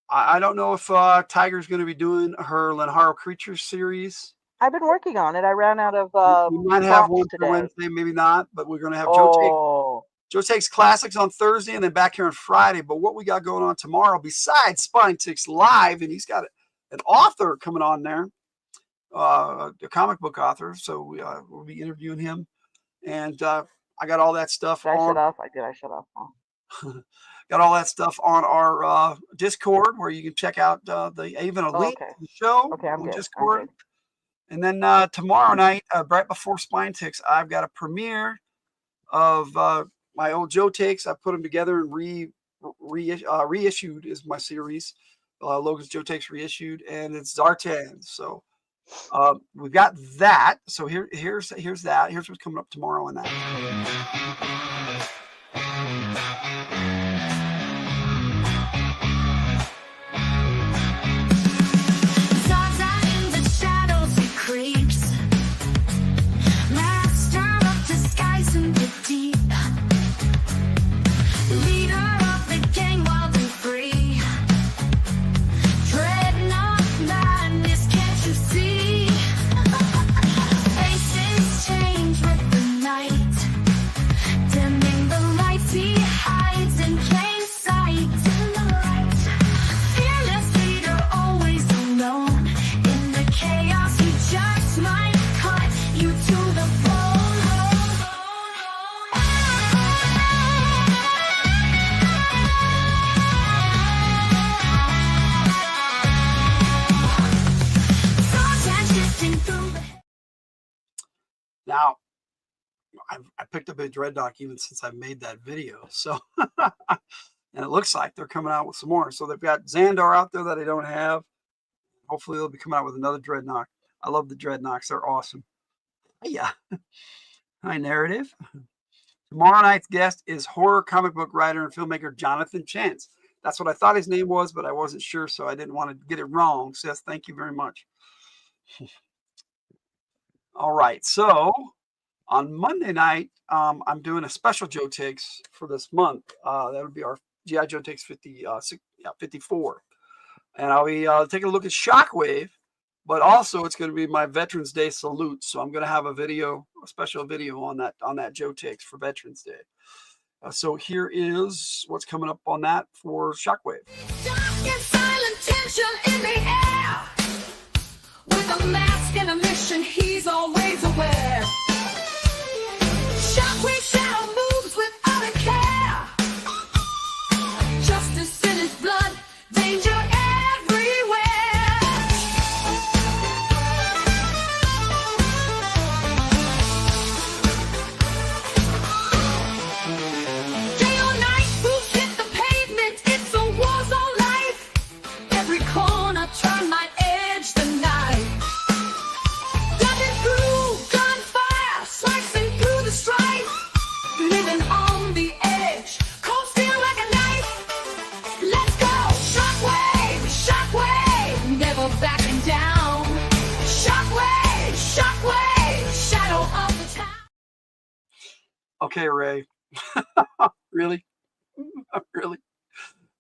I don't know if Tiger's going to be doing her Lenharo Creatures series. I've been working on it. I ran out of we might have one today. for Wednesday, maybe not, but we're going to have Joe Takes Classics on Thursday and then back here on Friday. But what we got going on tomorrow, besides Spine Ticks Live, and he's got an author coming on there, a comic book author. So we'll be interviewing him. And I got all that stuff Did I shut off? I did. I shut off. Got all that stuff on our Discord, where you can check out even a link to the show on Discord. And then tomorrow night, right before Spine Ticks, I've got a premiere of my old Joe Takes. I put them together and reissued is my series. Logan's Joe Takes reissued, and it's Zartan. So we've got that. So here's that. Here's what's coming up tomorrow on that. Now, I picked up a Dreadnought even since I made that video. So, and it looks like they're coming out with some more. So they've got Xandar out there that I don't have. Hopefully they'll be coming out with another Dreadnought. I love the Dreadnoughts. They're awesome. Yeah. Hi, Narrative. Tomorrow night's guest is horror comic book writer and filmmaker Jonathan Chance. That's what I thought his name was, but I wasn't sure, so I didn't want to get it wrong. Seth, thank you very much. All right, so on Monday night, I'm doing a special Joe Takes for this month. That would be our G.I. Joe Takes 54. And I'll be taking a look at Shockwave, but also it's going to be my Veterans Day salute. So I'm going to have a special video on that Joe Takes for Veterans Day. So here is what's coming up on that for Shockwave. Dark and silent tension in the air. With a mask and a mission, he's always aware. Shockwave shadow moves without a care. Justice in his blood, danger everywhere. Day or night, boots hit the pavement. It's a war zone life. Every corner turn might edge the knife. Cutting through gunfire, slicing through the strife. Living on the edge, cold steel like a knife. Let's go! Shockwave, shockwave, never backing down. Shockwave, shockwave, shadow of the town. Okay, Ray. Really? Really?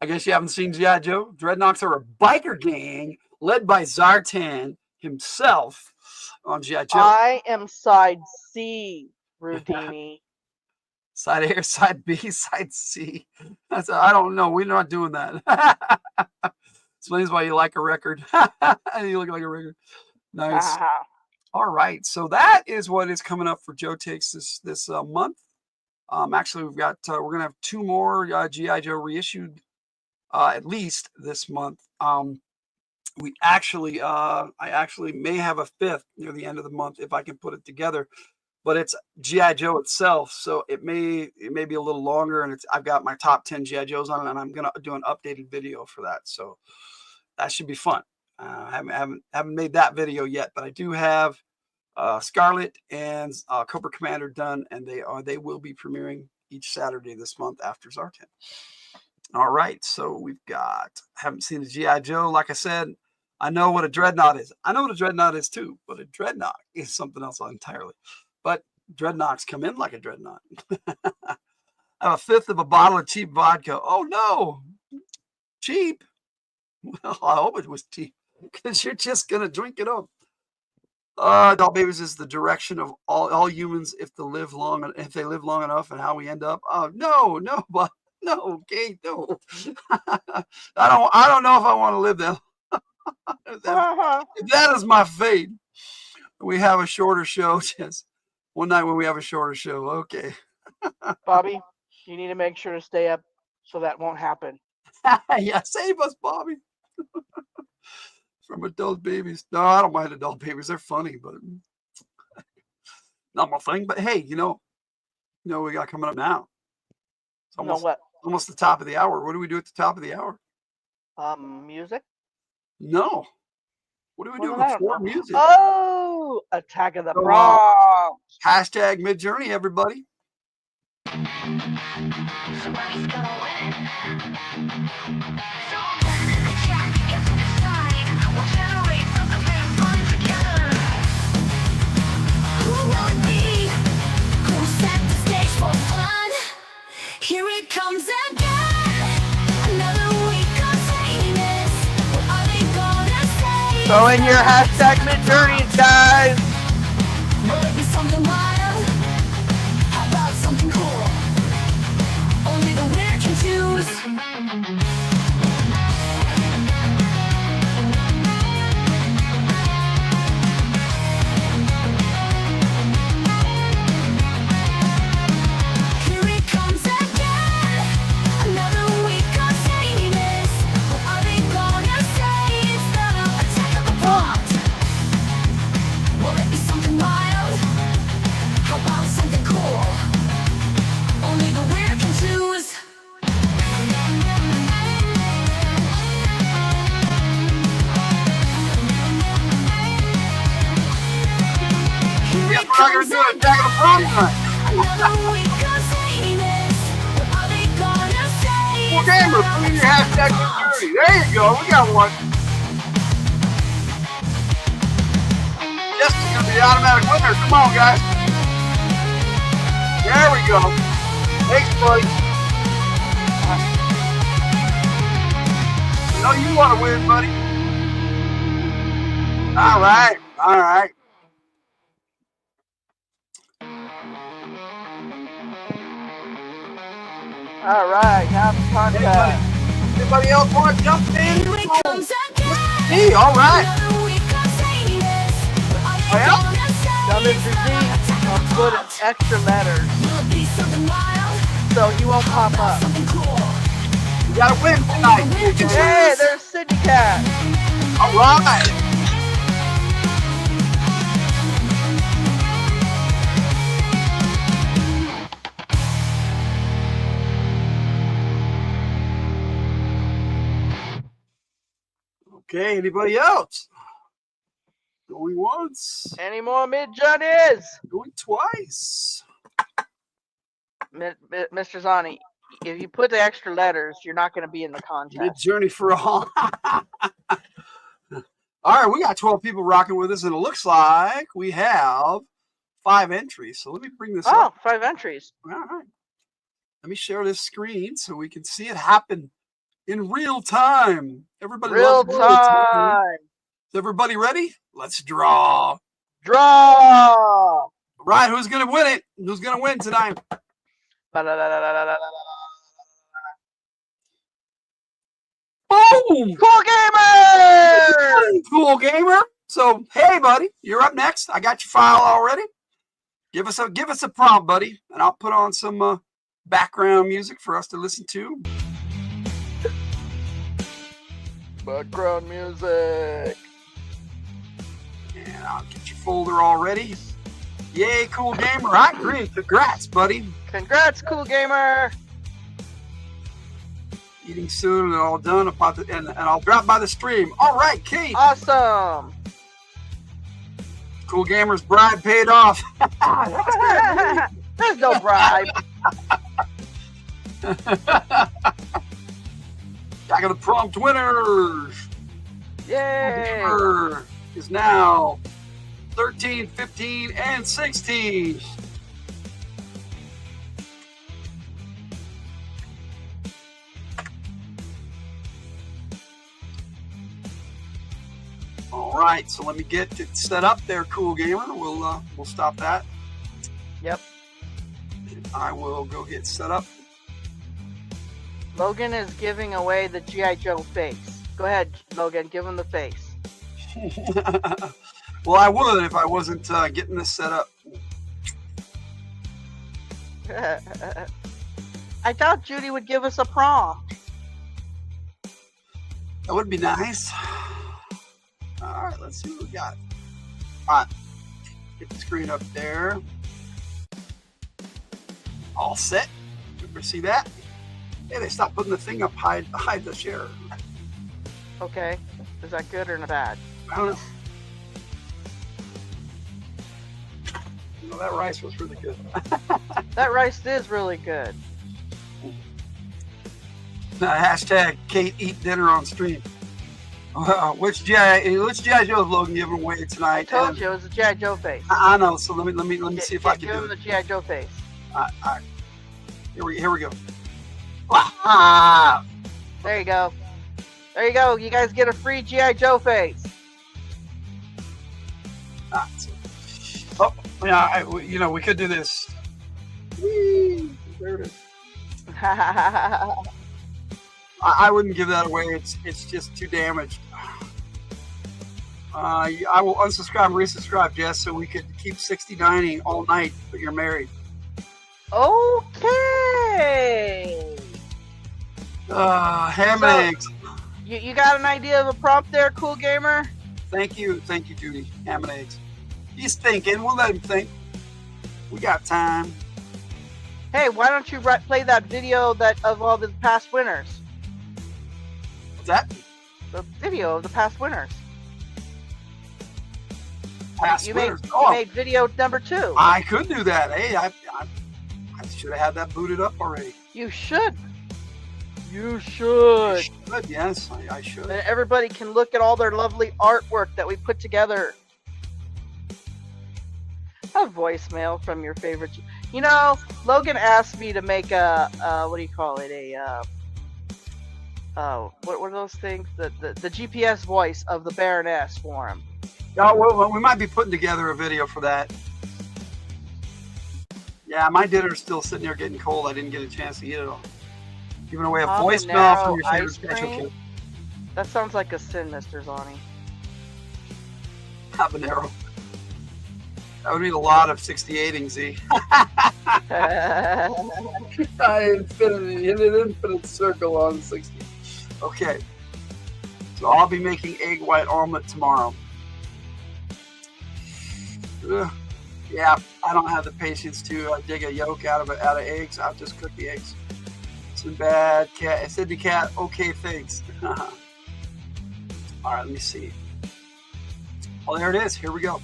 I guess you haven't seen G.I. Joe. Dreadnoughts are a biker gang led by Zartan himself on G.I. Joe. I am side C, Rudini. Side A or side B, side C. I don't know. We're not doing that. Explains why you like a record. You look like a record. Nice. All right. So that is what is coming up for Joe Takes this month. Actually, we've got we're gonna have 2 more G.I. Joe reissued at least this month. I actually may have a 5th near the end of the month if I can put it together. But it's G.I. Joe itself, so it may be a little longer, and I've got my top 10 G.I. Joes on it, and I'm gonna do an updated video for that. So that should be fun. Haven't made that video yet, but I do have Scarlet and Cobra Commander done, and they will be premiering each Saturday this month after Zartan. All right, so we've got, haven't seen a G.I. Joe. Like I said, I know what a dreadnought is. I know what a dreadnought is too, but a dreadnought is something else entirely. But dreadnoughts come in like a dreadnought. I have a fifth of a bottle of cheap vodka. Oh no, cheap. Well, I hope it was cheap, because you're just gonna drink it up. Adult babies is the direction of all humans if they live long enough, and how we end up. Oh no, but no, Kate, no. I don't know if I want to live that. If that is my fate. We have a shorter show. Just one night when we have a shorter show. Okay. Bobby, you need to make sure to stay up so that won't happen. Yeah, save us, Bobby. From adult babies. No, I don't mind adult babies. They're funny, but not my thing. But hey, you know we got coming up now. It's almost the top of the hour. What do we do at the top of the hour? Music? No. What do we do before music? Oh, Attack of the Bronx. Hashtag Midjourney, everybody. Somebody's gonna win. We'll generate something very fun together. Who will it be? Who'll set the stage for fun? Here it comes again. Another week of sameness. What are they gonna say? Throw in your hashtag Midjourneys, guys. Will it be something wild? How about something cool? Only the winner can choose. Here it comes again. Another week of sameness. What are they gonna say? It's the Attack of the Bronx. Will it be something wild? How about something cool? Only the winner can choose. Here it comes again. Another week of sameness. What are they gonna say? Well, Gamer, put in your hashtag Midjourney. There you go. We got one. Jessica's gonna be the automatic winner. Come on, guys. There we go. Thanks, buddy. You know you want to win, buddy. All right. All right. All right, now the contest. Anybody else want to jump in? Here it comes again. Hey, all right. Another week of sameness. What are they Well, gonna say? Now, Mr. Z, I'll put in extra letters Will it be something wild? so he won't pop up. Something cool. You got to win tonight. Hey, there's Sydney Cat. All right. Okay, anybody else? Going once, Any more Midjourneys? going twice. Mr. Zani, if you put the extra letters, you're not going to be in the contest. Midjourney for all. All right, we got 12 people rocking with us, and it looks like we have 5 entries. So let me bring this Oh, up. 5 entries. All right. Let me share this screen so we can see it happen in real time. Everybody Real loves time. Is everybody ready? Let's draw. Draw. Right, who's going to win it? Who's going to win tonight? Boom! Cool Gamer! Cool Gamer. So, hey, buddy, you're up next. I got your file already. Give us a prompt, buddy, and I'll put on some background music for us to listen to. Background music. And I'll get your folder all ready. Yay, Cool Gamer. I agree. Congrats, buddy. Congrats, Cool Gamer. Eating soon and all done. And I'll drop by the stream. All right, Kate. Awesome. Cool Gamer's bribe paid off. There's no bribe. Back of the prompt winners. Yay. Gamer is now 13, 15, and 16. All right, so let me get it set up there, Cool Gamer. We'll stop that. Yep. I will go get set up. Logan is giving away the G.I. Joe face. Go ahead, Logan, give him the face. Well, I would if I wasn't getting this set up. I thought Judy would give us a prompt. That would be nice. All right, let's see what we got. All right, get the screen up there. All set. Ever see that? Hey, they stopped putting the thing up, hide the share. Okay, is that good or not bad? I don't know. You know, that rice was really good. That rice is really good. Hashtag Kate eat dinner on stream. Which G.I. Joe is Logan giving away tonight? I told you it was a G.I. Joe face. I know. So let me see if I can give do him it. the G.I. Joe face. All right. Here we go. Ah! There you go. There you go. You guys get a free G.I. Joe face. Oh, yeah. We could do this. Whee! There it is. I wouldn't give that away. It's just too damaged. I will unsubscribe and resubscribe, Jess, so we could keep 69ing all night, but you're married. Okay. Ham and eggs. You got an idea of a prompt there, Cool Gamer? Thank you, Judy. Ham and eggs. He's thinking. We'll let him think. We got time. Hey, why don't you play that video of all the past winners? What's that? The video of the past winners. You made video number 2. I could do that. Hey, I should have had that booted up already. You should. You should. Yes, I should. And everybody can look at all their lovely artwork that we put together. A voicemail from your favorite. You know, Logan asked me to make a what do you call it? What were those things? The GPS voice of the Baroness for him. Yeah, well, we might be putting together a video for that. Yeah, my dinner's still sitting there getting cold. I didn't get a chance to eat it all. Giving away a voicemail from your favorite special kid. That sounds like a sin, Mr. Zonnie. Habanero. That would mean a lot of 68ing, Z. In an infinite circle on 60. Okay. So I'll be making egg white omelet tomorrow. Yeah, I don't have the patience to dig a yolk out of eggs. I'll just cook the eggs. It's a bad cat. I said to cat, okay, thanks. All right, let me see. Oh, there it is. Here we go.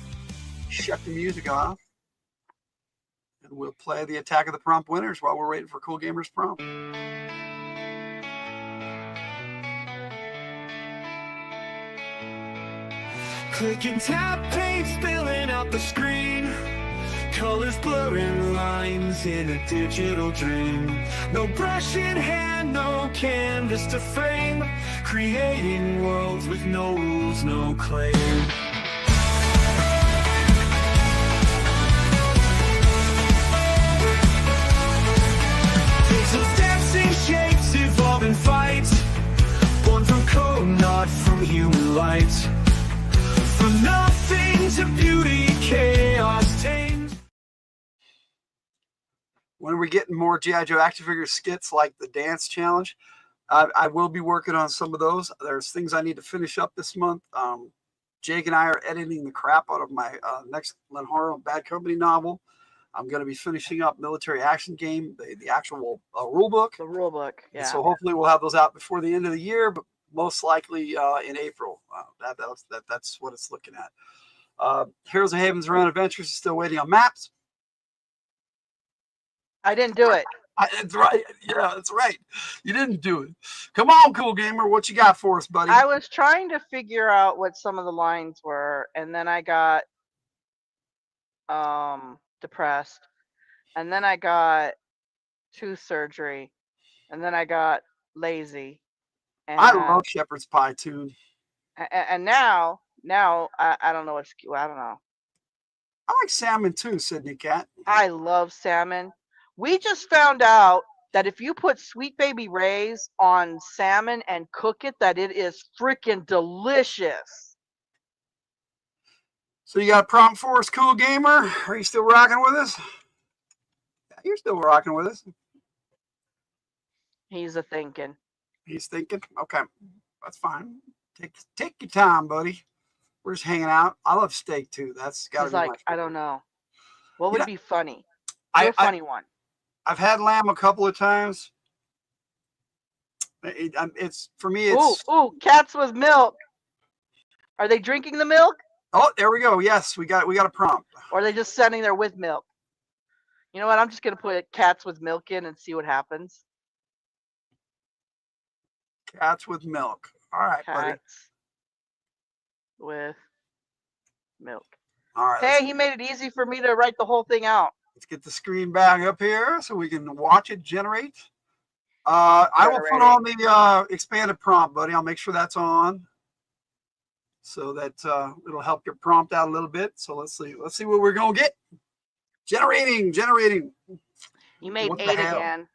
Shut the music off. And we'll play the Attack of the Prompt winners while we're waiting for Cool Gamer's prompt. Click and tap, paint spilling out the screen. Colors blurring lines in a digital dream. No brush in hand, no canvas to frame. Creating worlds with no rules, no claim. Pixels dancing shapes, evolving fights. Born from code, not from human light. From nothing to beauty, chaos tamed. When are we getting more G.I. Joe action figure skits like the dance challenge? I will be working on some of those. There's things I need to finish up this month. Jake and I are editing the crap out of my next Len Horo Bad Company novel. I'm going to be finishing up Military Action Game, the actual rule book. The rule book, yeah. And so hopefully we'll have those out before the end of the year, but most likely in April. That's what it's looking at. Heroes of Haven's Run Adventures is still waiting on maps. I didn't do it. That's right. Yeah, that's right. You didn't do it. Come on, Cool Gamer. What you got for us, buddy? I was trying to figure out what some of the lines were, and then I got depressed, and then I got tooth surgery, and then I got lazy. And, I love shepherd's pie too. And now I don't know what's, I don't know. I like salmon too, Sydney Cat. I love salmon. We just found out that if you put Sweet Baby Ray's on salmon and cook it, that it is freaking delicious. So you got a prompt for us, Cool Gamer? Are you still rocking with us? Yeah, you're still rocking with us. He's a thinking. He's thinking. Okay, that's fine. Take your time, buddy. We're just hanging out. I love steak too. That's got to be like, I don't know. What would be funny? A funny one. I've had lamb a couple of times. It's for me. It's ooh, cats with milk. Are they drinking the milk? Oh, there we go. Yes, we got a prompt. Or are they just standing there with milk? You know what? I'm just gonna put cats with milk in and see what happens. Cats with milk. All right, cats buddy. With milk. All right. Hey, he made it easy for me to write the whole thing out. Let's get the screen back up here so we can watch it generate. I will put on the expanded prompt, buddy. I'll make sure that's on so that it'll help your prompt out a little bit. So let's see what we're gonna get. Generating. You made 8 again.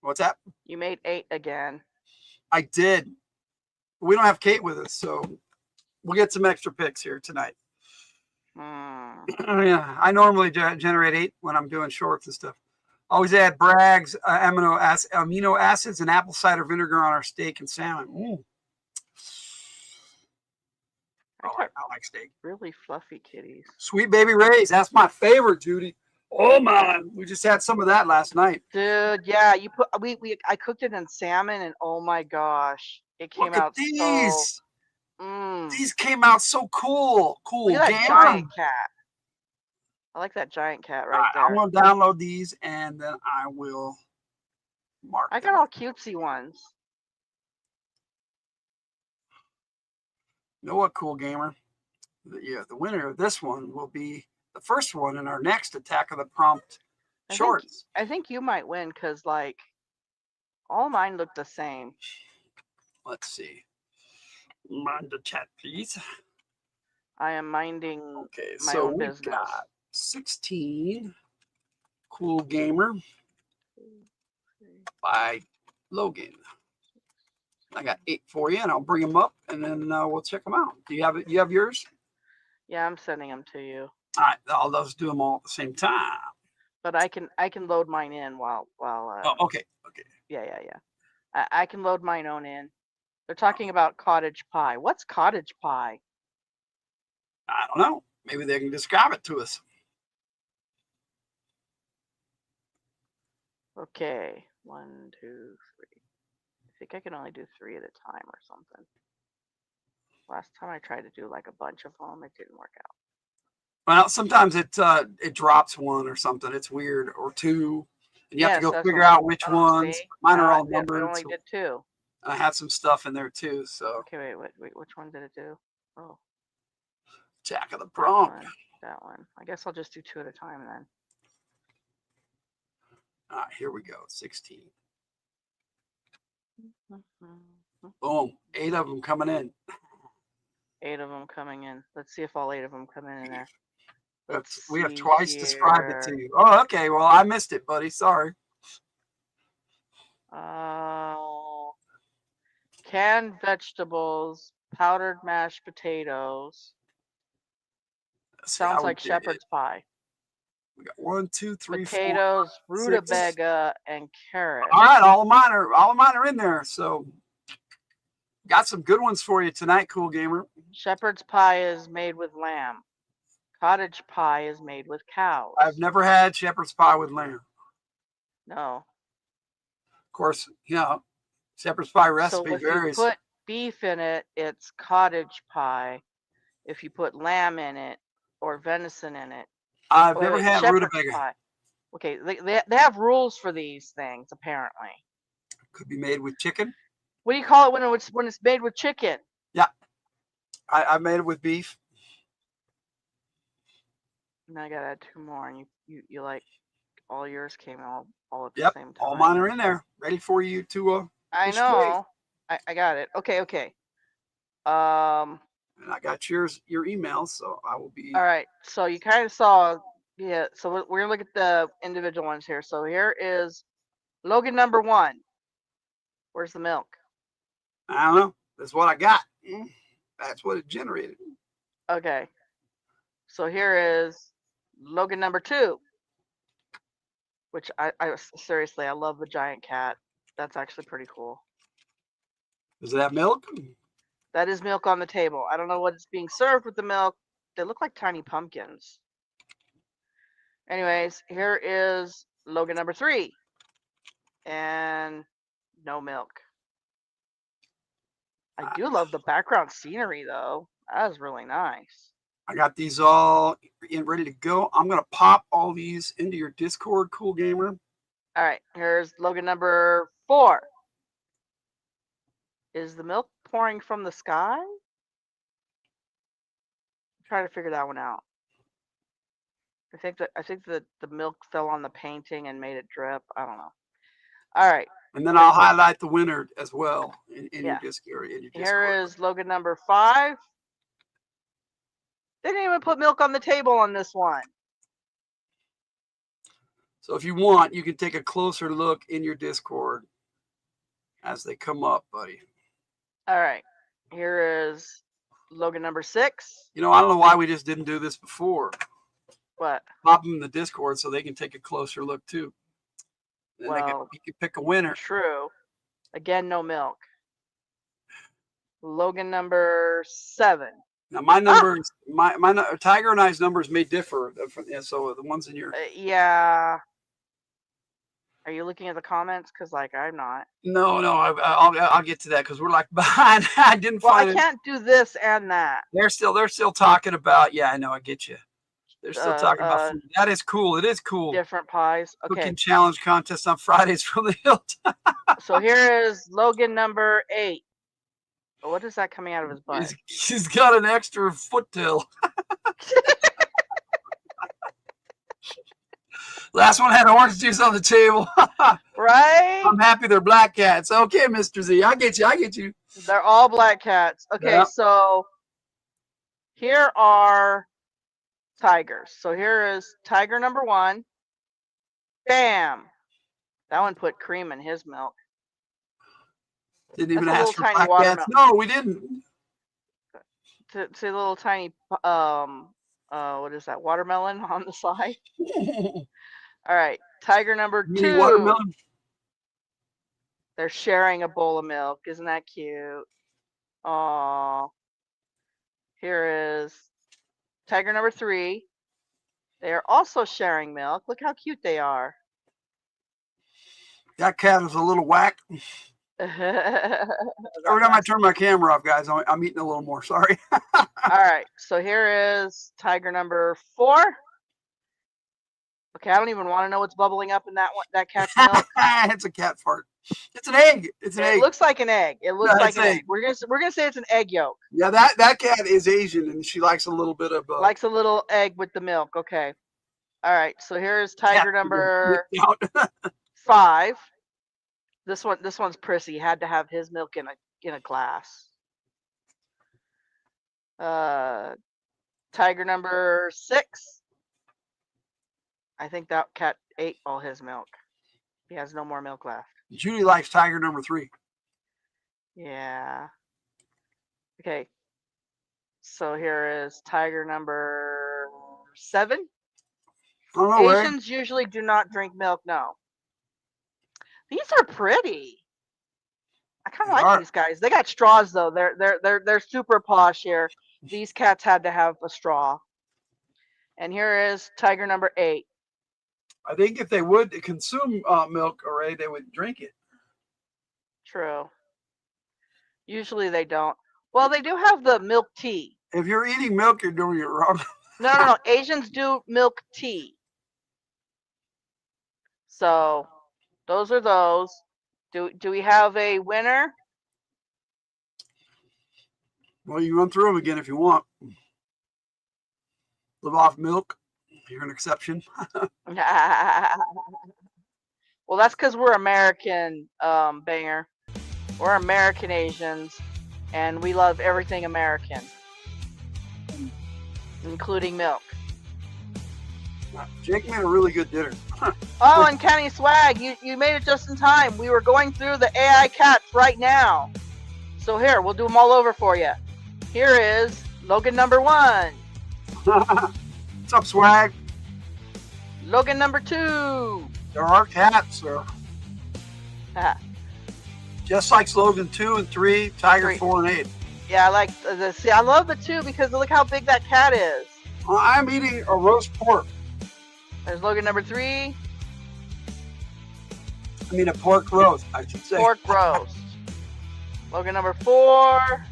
What's that? You made 8 again. I did. We don't have Kate with us, so we'll get some extra picks here tonight. Yeah, I normally generate 8 when I'm doing shorts and stuff. Always add Bragg's amino acids and apple cider vinegar on our steak and salmon. Ooh. I like steak. Really fluffy kitties. Sweet Baby Ray's. That's my favorite, Judy. Oh man, we just had some of that last night. Dude, yeah, you put I cooked it in salmon, and oh my gosh, it came out these. So. These came out so cool. Cool. Look at that giant cat. I like that giant cat right there. I'm gonna download these and then I will mark. I got all cutesy ones. You know what, Cool Gamer? The winner of this one will be the first one in our next Attack of the Prompt shorts. I think you might win because like all mine look the same. Let's see. Mind the chat, please. I am minding my so own business. Got 16 Cool Gamer by Logan. I got 8 for you, and I'll bring them up, and then we'll check them out. Do you have it? You have yours? Yeah, I'm sending them to you. All right, I'll just do them all at the same time. But I can load mine in while. Oh, okay. Yeah. I can load mine own in. They're talking about cottage pie. What's cottage pie? I don't know. Maybe they can describe it to us. Okay, 1, 2, 3. I think I can only do 3 at a time or something. Last time I tried to do like a bunch of them, it didn't work out. Well, sometimes it drops one or something. It's weird, or 2, and you have to go figure out which ones. See? Mine are all numbered. I only did 2. I have some stuff in there too. So okay, wait, which one did it do? Oh, Jack of the Prompt. That one. I guess I'll just do 2 at a time then. All right, here we go. 16. Boom. 8 of them coming in. 8 of them coming in. Let's see if all 8 of them come in there. We have twice described it to you. Oh, okay. Well, I missed it, buddy. Sorry. Canned vegetables, powdered mashed potatoes. Sounds like shepherd's pie. We got 1, 2, 3, potatoes, 4, rutabaga, and carrots. All right, all of mine are in there. So got some good ones for you tonight, Cool Gamer. Shepherd's pie is made with lamb. Cottage pie is made with cows. I've never had shepherd's pie with lamb. No. Of course, you know, shepherd's pie recipe So if varies. you put beef in it, it's cottage pie. If you put lamb in it or venison in it, I've never had shepherd's rutabaga. pie. Okay, they have rules for these things apparently. Could be made with chicken. What do you call it when it's made with chicken? Yeah, I made it with beef. And I gotta add 2 more, and you like all yours came all at the Yep, same time. all mine are in there, ready for you to. I know. I got it. Okay. And I got your email, so I will be. All right. So you kind of saw, yeah. So we're gonna look at the individual ones here. So here is Logan number 1. Where's the milk? I don't know. That's what I got. That's what it generated. Okay. So here is Logan number 2, which I seriously, I love the giant cat. That's actually pretty cool. Does it have milk? That is milk on the table. I don't know what is being served with the milk. They look like tiny pumpkins. Anyways, here is Logan number 3. And no milk. I do love the background scenery though. That was really nice. I got these all ready to go. I'm going to pop all these into your Discord, Cool Gamer. All right, here's Logan number 4. Is the milk pouring from the sky? I'm trying to figure that one out. I think that the milk fell on the painting and made it drip. I don't know. All right. And then I'll highlight the winner as well in your Discord. Here is Logan number 5. They didn't even put milk on the table on this one. So if you want, you can take a closer look in your Discord as they come up, buddy. All right. Here is Logan number 6. You know, I don't know why we just didn't do this before. What? Pop them in the Discord so they can take a closer look too. Then you can pick a winner. True. Again, no milk. Logan number 7. Now my numbers, my Tiger and I's numbers may differ. So the ones in your yeah. Are you looking at the comments? Because like I'm not. No, I'll get to that because we're like behind. I didn't find. I can't do this and that. They're still talking about. Yeah, I know. I get you. They're still talking about food. That is cool. It is cool. Different pies. Okay. Cooking challenge contest on Fridays from the Hildt. So here is Logan number 8. What is that coming out of his butt? He's got an extra foot tail. Last one had orange juice on the table. Right? I'm happy they're black cats. Okay, Mr. Z. I get you. They're all black cats. Okay, So here are tigers. So here is tiger number 1. Bam. That one put cream in his milk. Didn't even ask for black cats. No, we didn't. To a little tiny what is that? Watermelon on the side. All right, tiger number 2. Watermelon. They're sharing a bowl of milk. Isn't that cute? Aww. Here is tiger number 3. They are also sharing milk. Look how cute they are. That cat is a little whack. Every time I turn my camera off, guys, I'm eating a little more. Sorry. All right. So here is tiger number 4. Okay, I don't even want to know what's bubbling up in that cat's milk. It's a cat fart. It's an egg. It looks like an egg. It looks like an egg. We're gonna say it's an egg yolk. Yeah, that cat is Asian and she likes a little bit of likes a little egg with the milk. Okay. All right. So here's tiger number 5. This one's prissy. He had to have his milk in a glass. Tiger number 6. I think that cat ate all his milk. He has no more milk left. Judy likes tiger number 3. Yeah. Okay. So here is tiger number 7. Asians usually do not drink milk. No. These are pretty. I kind of like these guys. They got straws though. They're super posh here. These cats had to have a straw. And here is tiger number 8. I think if they would consume milk, Ray, they would drink it. True. Usually they don't. Well, they do have the milk tea. If you're eating milk, you're doing it wrong. No. Asians do milk tea. So those are those. Do we have a winner? Well, you run through them again if you want. Live off milk. You're an exception. Well, that's because we're American, Banger. We're American Asians, and we love everything American, including milk. Jake made a really good dinner. Oh, and Kenny Swag, you made it just in time. We were going through the AI cats right now. So here, we'll do them all over for you. Here is Logan number 1. What's up, Swag? Logan number 2. There are cats, sir. Just like Logan 2 and 3, Tiger 4 and 8. Yeah, I like see. I love the 2 because look how big that cat is. I'm eating a roast pork. There's Logan number 3. I mean a pork roast, I should say. Pork roast. Logan number 4.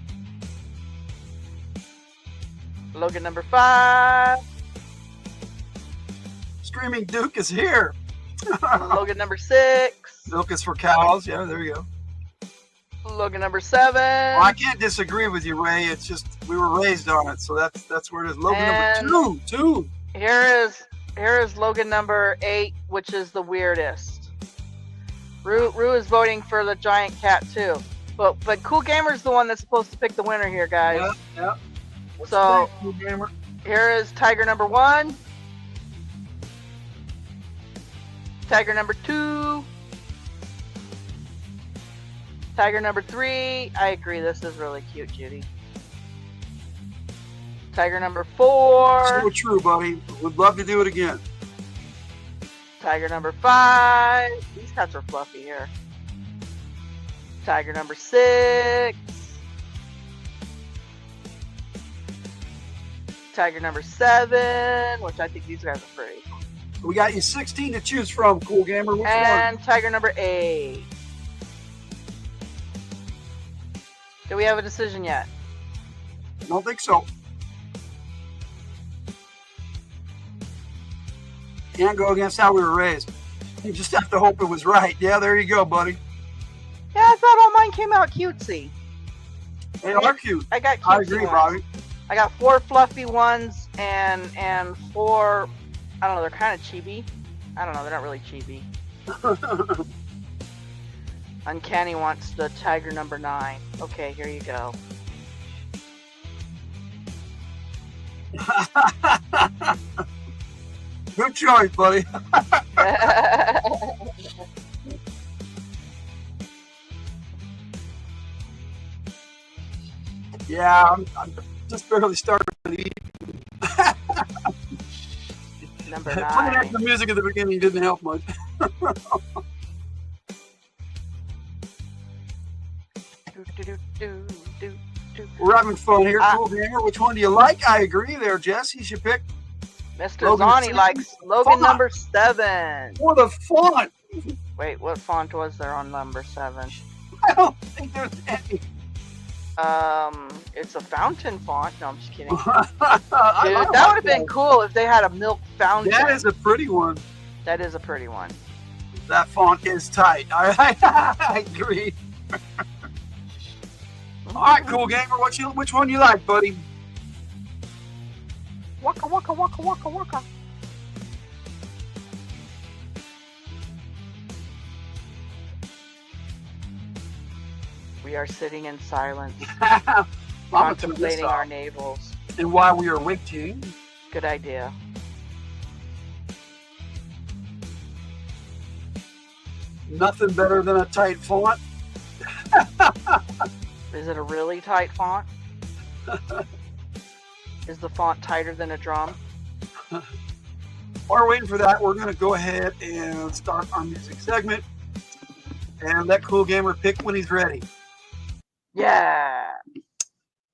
Logan number 5. Screaming Duke is here. Logan number 6. Milk is for cows. Yeah, there you go. Logan number 7. Well, I can't disagree with you, Ray. It's just we were raised on it, so that's where it is. Logan And number 2. Here is Logan number 8, which is the weirdest. Rue is voting for the giant cat too, but Cool Gamer's the one that's supposed to pick the winner here, guys. Yeah. So Cool Gamer? Here is tiger number 1. Tiger number 2. Tiger number 3. I agree, this is really cute, Judy. Tiger number 4. So true, buddy. Would love to do it again. Tiger number 5. These cats are fluffy here. Tiger number 6. Tiger number 7, which I think these guys are pretty. We got you 16 to choose from, Cool Gamer. Which And one? tiger number 8. Do we have a decision yet? I don't think so. Can't go against how we were raised. You just have to hope it was right. Yeah, there you go, buddy. Yeah, I thought all mine came out cutesy. They are cute. I got cutesy I agree, ones. Bobby. I got 4 fluffy ones and 4, I don't know, they're kind of chibi. I don't know, they're not really chibi. Uncanny wants the tiger number 9. Okay, here you go. Good choice, buddy. Yeah, I'm just barely starting to eat. Number Playing 9. the music at the beginning didn't help much. We're having fun here, Cool Gamer. Which one do you like? I agree there, Jess. You should pick Mr. Logan Zani 7. likes Logan Font. number 7. For the font. Wait, what font was there on number 7? I don't think there's any. It's a fountain font. No, I'm just kidding. Dude, I that would have been one. cool if they had a milk fountain. That is a pretty one. That is a pretty one. That font is tight. I agree. All right, Cool Gamer. Which one you like, buddy? Waka waka waka waka waka. We are sitting in silence, I'm gonna turn this contemplating off. our navels. And while we are waiting, Good idea. nothing better than a tight font. Is it a really tight font? Is the font tighter than a drum? While we're waiting for that, we're going to go ahead and start our music segment and let Cool Gamer pick when he's ready. Yeah.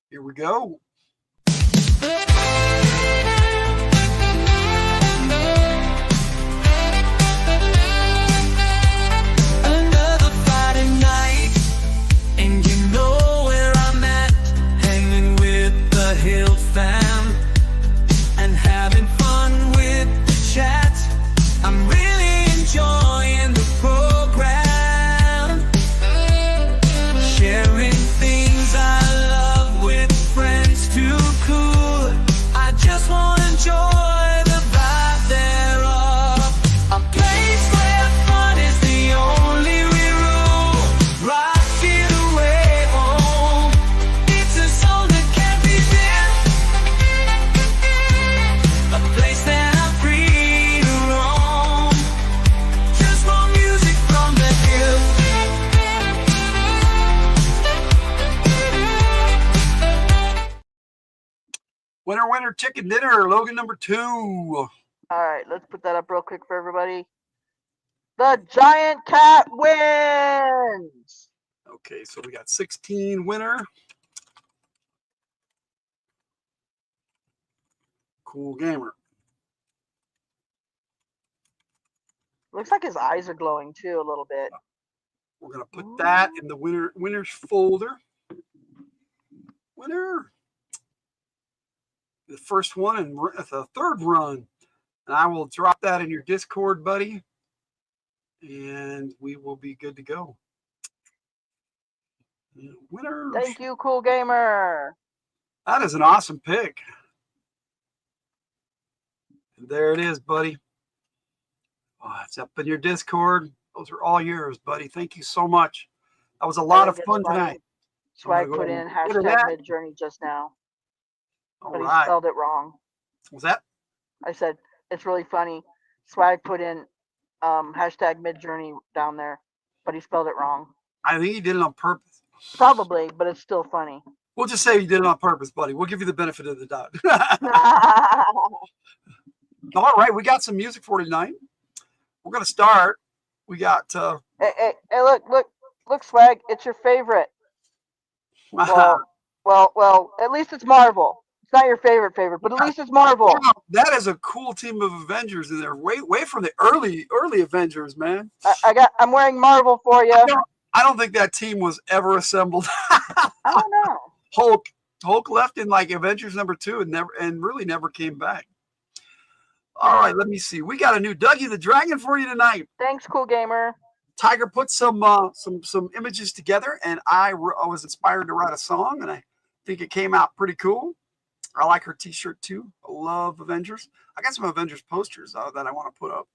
Here we go. Winner, chicken dinner, Logan number 2. All right, let's put that up real quick for everybody. The giant cat wins. Okay, so we got 16 winner. Cool gamer. Looks like his eyes are glowing too a little bit. We're gonna put that in the winners folder. Winner. The first one and the third run. And I will drop that in your Discord, buddy. And we will be good to go. Winner. Thank you, Cool Gamer. That is an awesome pick. And there it is, buddy. Oh, it's up in your Discord. Those are all yours, buddy. Thank you so much. That was a lot of fun tonight. Swag put in hashtag mid-journey just now. But he spelled it wrong. What's that? I said, it's really funny. Swag put in hashtag mid-journey down there, but he spelled it wrong. I think he did it on purpose. Probably, but it's still funny. We'll just say he did it on purpose, buddy. We'll give you the benefit of the doubt. All right, we got some music for tonight. We're going to start. We got... Hey, look, Swag. It's your favorite. Well, at least it's Marvel. It's not your favorite, but at least it's Marvel. That is a cool team of Avengers in there. Way from the early Avengers, man. I'm wearing Marvel for you. I don't think that team was ever assembled. I don't know. Hulk left in like Avengers number 2 and really never came back. All right, let me see. We got a new Dougie the Dragon for you tonight. Thanks, Cool Gamer. Tiger put some images together, and I was inspired to write a song, and I think it came out pretty cool. I like her T-shirt too. I love Avengers. I got some Avengers posters that I want to put up.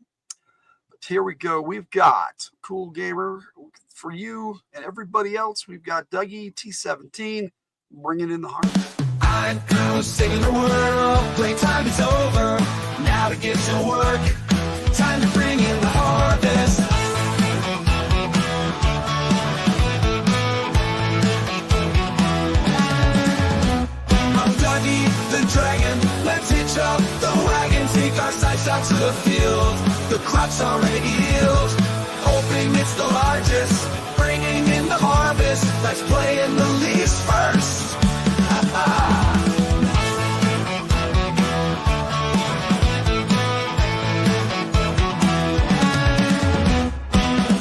But here we go. We've got Cool Gamer for you and everybody else. We've got Dougie T17 bringing in the heart. I'm out saving the world. Playtime is over. Now to get to work. Time to bring in the harvest. I'm Dougie the Dragon. Let's hitch up the wagon. Take our sights out to the field. The crop's already healed. Hoping it's the largest. Bringing in the harvest. Let's play in the leaves first.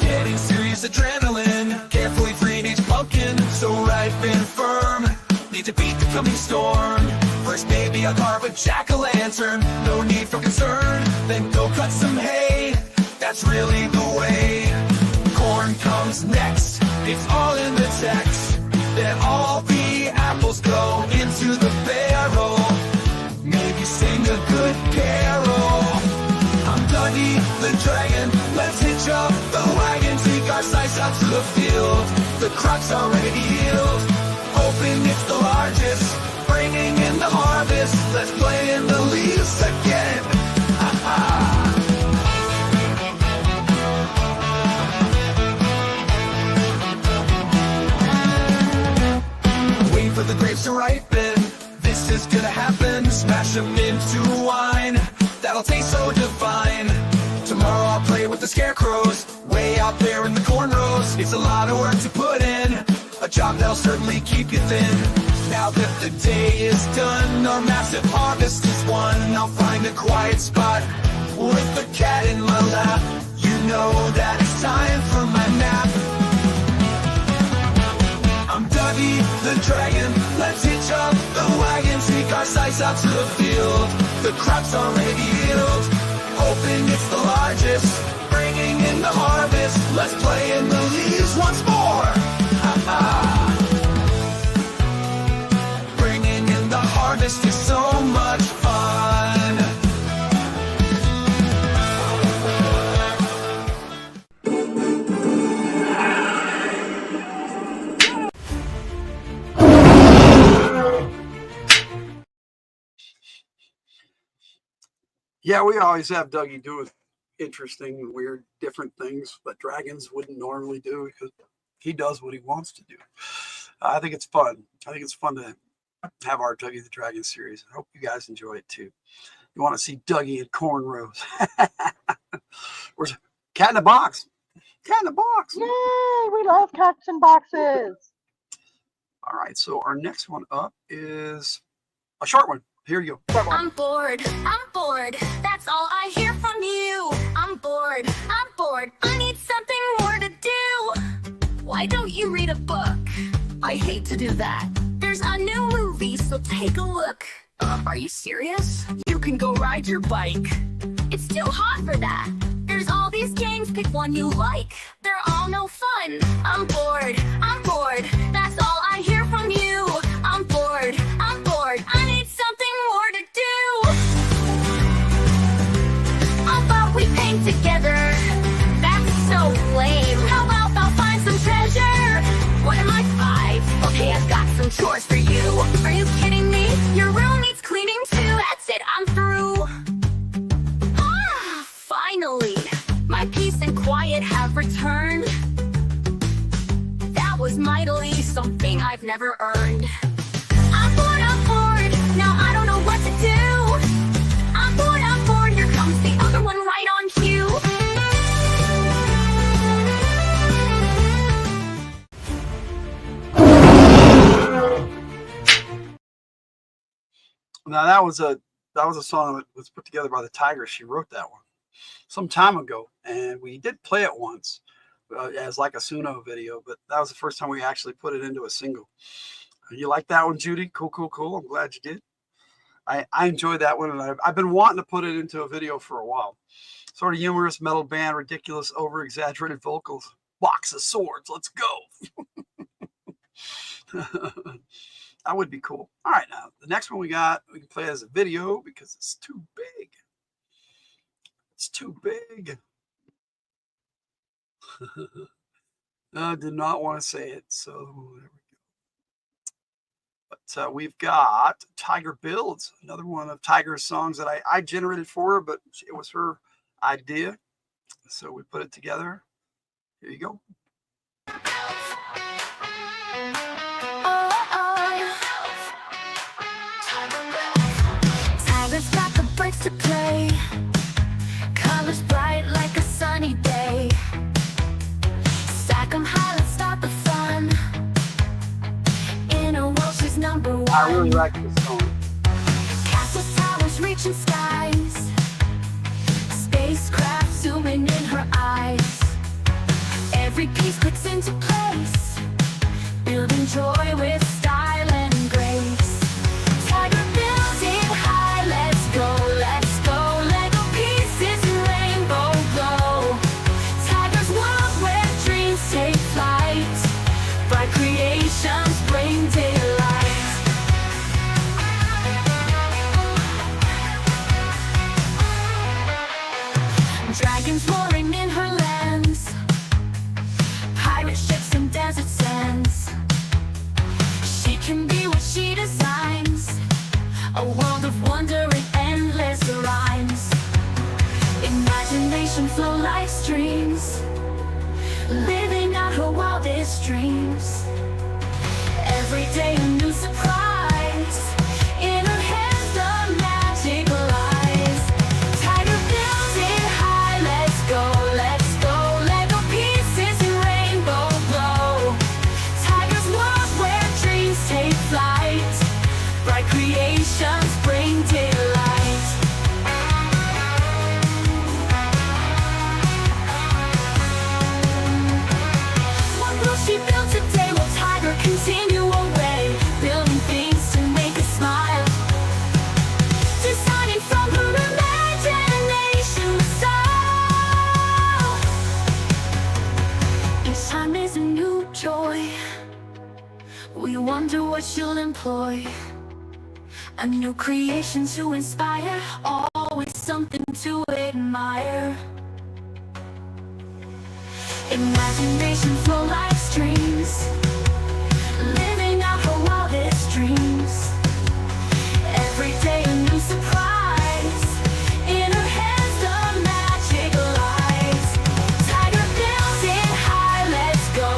Getting serious adrenaline, carefully freeing each pumpkin, so ripe and firm. Need to beat the coming storm. First, maybe I'll carve a jack-o'-lantern. No need for concern. Then go cut some hay. That's really the way. Corn comes next. It's all in the text. Then all the apples go into the barrel. Maybe sing a good carol. I'm Dougie the Dragon. Let's hitch up the wagon. Take our sights out to the field. The crop's already healed. Hoping it's the largest. Bringing in the harvest. Let's play in the leaves again. Wait for the grapes to ripen. This is gonna happen. Smash them into wine. That'll taste so divine. Tomorrow I'll play with the scarecrows. Way out there in the corn rows. It's a lot of work to put in. A job that'll certainly keep you thin. Now that the day is done, our massive harvest is won. I'll find a quiet spot with the cat in my lap. You know that it's time for my nap. I'm Dougie the Dragon. Let's hitch up the wagon. Take our sights out to the field. The crop's already healed. Hoping it's the largest. Bringing in the harvest. Let's play in the leaves once more. Bringing in the harvest is so much fun. Yeah, we always have Dougie doing interesting, weird, different things that dragons wouldn't normally do because he does what he wants to do. I think it's fun. I think it's fun to have our Dougie the Dragon series. I hope you guys enjoy it too. You want to see Dougie and cornrows. Where's Cat in the Box? Cat in the Box. Yay, we love cats in boxes. All right, so our next one up is a short one. Here you go. I'm bored. That's all I hear from you. I'm bored. I need something more to do. Why don't you read a book? I hate to do that. There's a new movie, so take a look. Are you serious? You can go ride your bike. It's too hot for that. There's all these games, pick one you like. They're all no fun. I'm bored. That's all I hear from you. I'm bored. I need something more to do. How about we paint together? That's so lame. How about I'll find some treasure? What am I, 5? Okay, I've got some chores for you. Are you kidding me? Your room needs cleaning too. That's it, I'm through. Finally, my peace and quiet have returned. That was mightily something I've never earned. I'm bored, now I don't know what to do. I'm bored, here comes the other one right on cue. Now that was a song that was put together by the Tigers. She wrote that one some time ago, and we did play it once as like a Suno video, but that was the first time we actually put it into a single. You like that one, Judy? Cool. I'm glad you did. I enjoyed that one, and I've been wanting to put it into a video for a while. Sort of humorous metal band, ridiculous, over-exaggerated vocals, box of swords. Let's go. That would be cool. All right, now the next one we can play as a video because it's too big. It's too big. I did not want to say it, so there we go. But we've got Tiger Builds, another one of Tiger's songs that I generated for her, but it was her idea. So we put it together. Here you go. Tiger's got the breaks to play. Colors bright like a sunny day. Stack 'em high, let's start the fun. In a world, she's number one. I really like this song. Castles, towers, reaching skies. Spacecraft zooming in her eyes. Every piece clicks into place. Building joy with style and grace. Tiger builds it high, let's go. Lego pieces in rainbow glow. Tiger's world where dreams take flight. Bright creations bring daylight. Dragons roaring in her lands. Pirate ships and desert sands. She can be what she designs. A world of wonder and endless rhymes. Imagination flow like streams. Living out her wildest dreams. Every day a new surprise. In her hands the magic lies. Tiger builds it high, let's go. Lego pieces in rainbow glow. Tiger's world where dreams take flight. Bright creations bring daylight. What will she build today? Will Tiger continue away? Building things to make us smile. Designing from her imagination style. Each time is a new joy. We wonder what she'll employ. A new creation to inspire. Always something to admire. Imagination flow like streams. Living out her wildest dreams. Every day a new surprise. In her hands the magic lies. Tiger builds it high, let's go.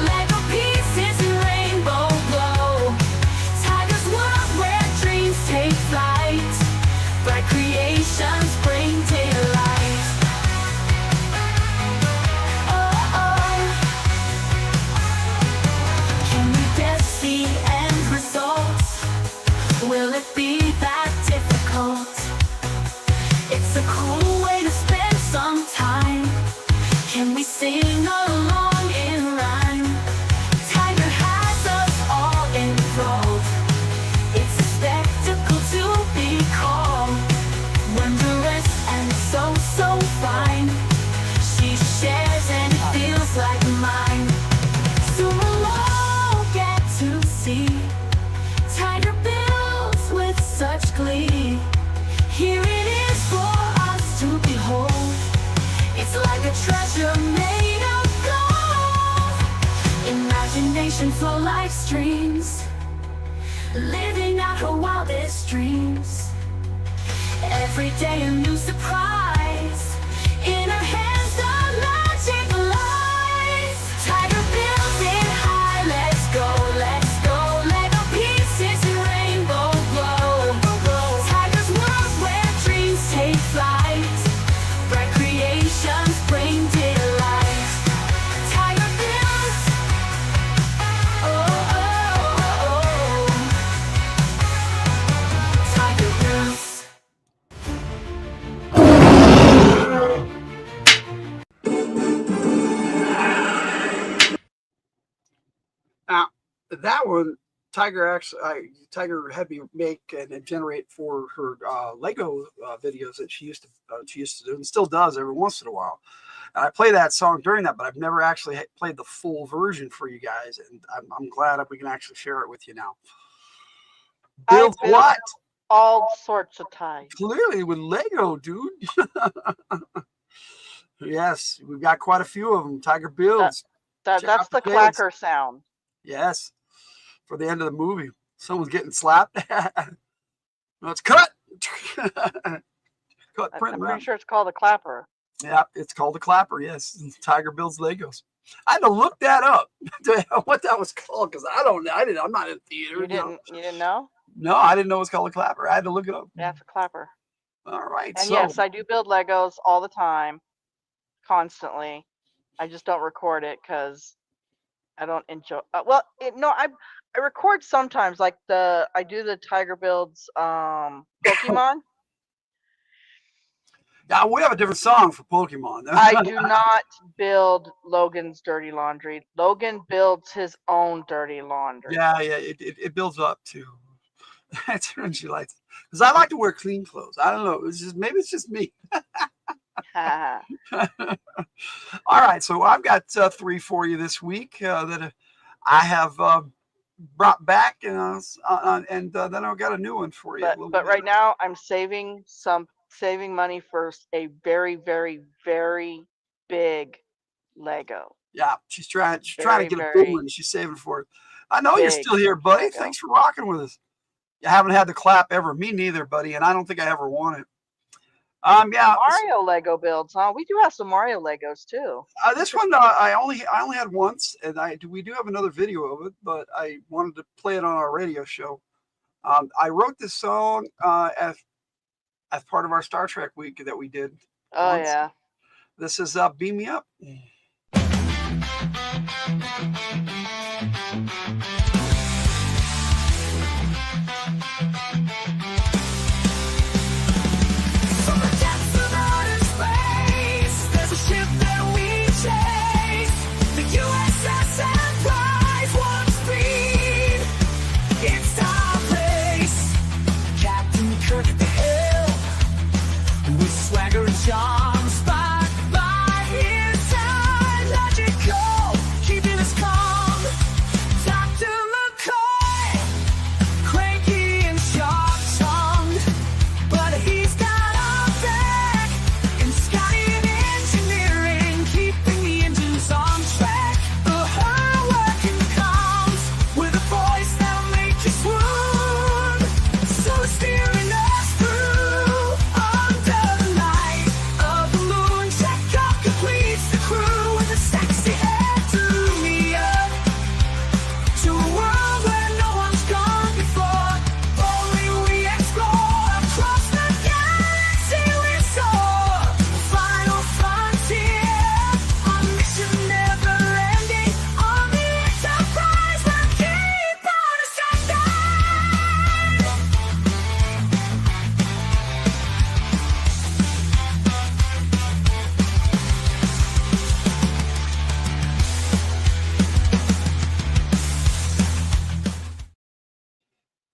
Lego pieces in rainbow glow. imagination for life streams, living out her wildest dreams. Every day a new surprise, in her hands the magic lies. Tiger building high, let's go, Lego pieces in rainbow glow. Tiger's world where dreams take flight, bright creations bring delight. Tiger builds, oh, oh, oh, oh. Tiger builds. Now, that one, Tiger had me make and generate for her Lego videos that she used to do and still does every once in a while. And I play that song during that, but I've never actually played the full version for you guys, and I'm glad that we can actually share it with you now. Build what? All sorts of ties. Clearly with Lego, dude. Yes, we've got quite a few of them. Tiger builds. That's the clacker sound. Yes, for the end of the movie. Someone's getting slapped. Let's cut. Cut. I'm pretty sure it's called a clapper. Yeah, it's called a clapper. Yes, Tiger builds Legos. I had to look that up what that was called because I'm not in theater. You didn't know? No, I didn't know it was called a clapper. I had to look it up. Yeah, it's a clapper. All right. And yes, I do build Legos all the time, constantly. I just don't record it because I don't enjoy. I record sometimes. Like I do the Tiger builds Pokemon. Yeah, we have a different song for Pokemon. I do not build Logan's dirty laundry. Logan builds his own dirty laundry. Yeah, it builds up too. That's when she likes it. Because I like to wear clean clothes. I don't know. Maybe it's just me. All right, so I've got 3 for you this week that I have brought back, and then I've got a new one for you. But right now, I'm saving money for a very, very, very big Lego. Yeah, she's trying to get a big one. She's saving for it. I know you're still here, buddy. Lego. Thanks for rocking with us. You haven't had the clap ever. Me neither, buddy, and I don't think I ever want it. Yeah, Mario Lego builds, huh? We do have some Mario Legos too. This one I only had once, and we do have another video of it, but I wanted to play it on our radio show. I wrote this song as part of our Star Trek week that we did. Oh once. Yeah. This is "Beam Me Up." Swagger and charm, sparked by his side, logical, keeping us calm. Dr. McCoy, cranky and sharp-tongued, but he's got our back. And Scotty in engineering, keeping the engines on track. The hard working comes with a voice that'll make you swoon. So steering us through.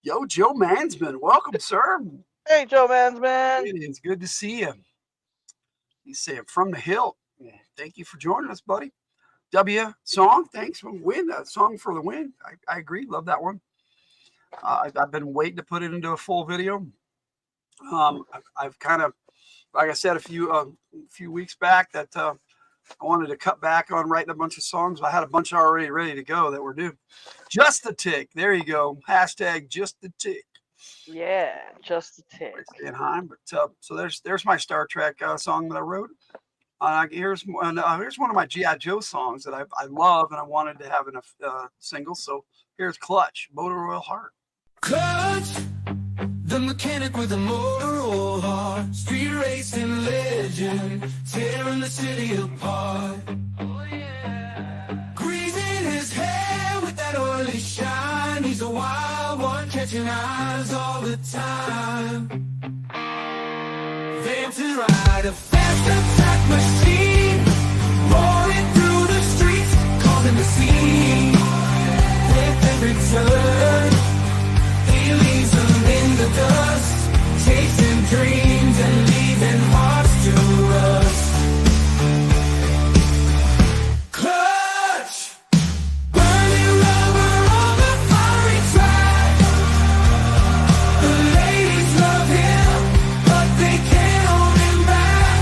Yo, Joe Mansman, welcome, sir. Hey, Joe Mansman. It's good to see you. He's saying from the Hildt. Thank you for joining us, buddy. W song, thanks for the win. Song for the win. I agree. Love that one. I've been waiting to put it into a full video. I've kind of, like I said a few weeks back, that I wanted to cut back on writing a bunch of songs. I had a bunch already ready to go that were due. Just a tick. There you go. Hashtag just a tick. Yeah, just a tick. Staying high. But so there's my Star Trek song that I wrote. Here's one of my G.I. Joe songs that I love and I wanted to have in a single. So here's Clutch, Motor Oil Heart. Clutch, the mechanic with the motor oil heart, street racing legend, tearing the city apart. Oh yeah. Greasing his hair with that oily shine, he's a wild one, catching eyes all the time. Vamp to ride a fast attack machine, roaring through the streets, causing the scene. With every turn, he leaves them in the dust, chasing dreams and leaving hearts to rust. Clutch, burning rubber on the fiery track. The ladies love him, but they can't hold him back.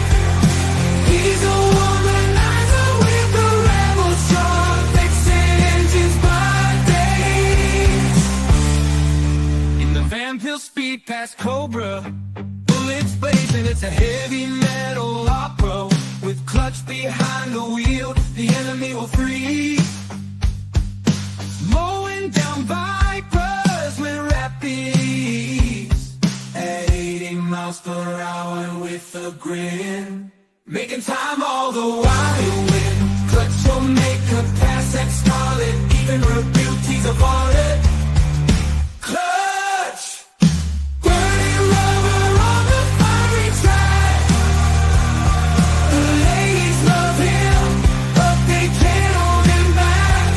He's a womanizer with the rebel charm, fixing engines by days. In the Van Pill speed past Cobra, bullets blazing, it's a heavy metal opera. With Clutch behind the wheel, the enemy will freeze. Mowing down vipers with rapid ease. At 80 miles per hour with a grin, making time all the while you win. Clutch will make a pass at Scarlet, even rebuke, he's a varlet. Clutch, burning rubber on the fiery track. The ladies love him, but they can't hold him back.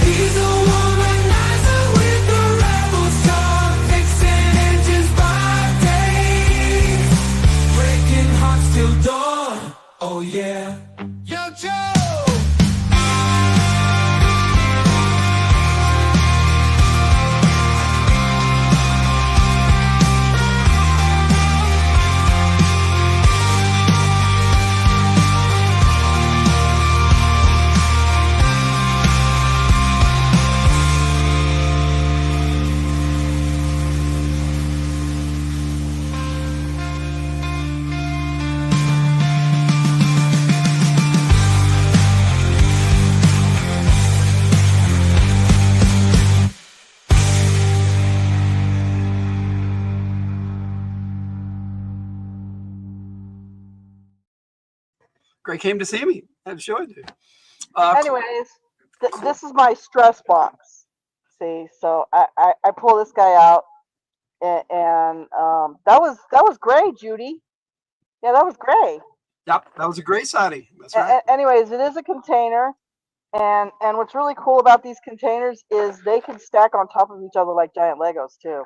He's a womanizer with the rebel charm, fixing engines by days, breaking hearts till dawn. Oh yeah, Yo Joe. Greg came to see me. I had to show it to you. Anyways, this is my stress box. See, so I pull this guy out, and that was gray, Judy. Yeah, that was gray. Yep, that was a gray siding. That's right. Anyways, it is a container, and what's really cool about these containers is they can stack on top of each other like giant Legos too.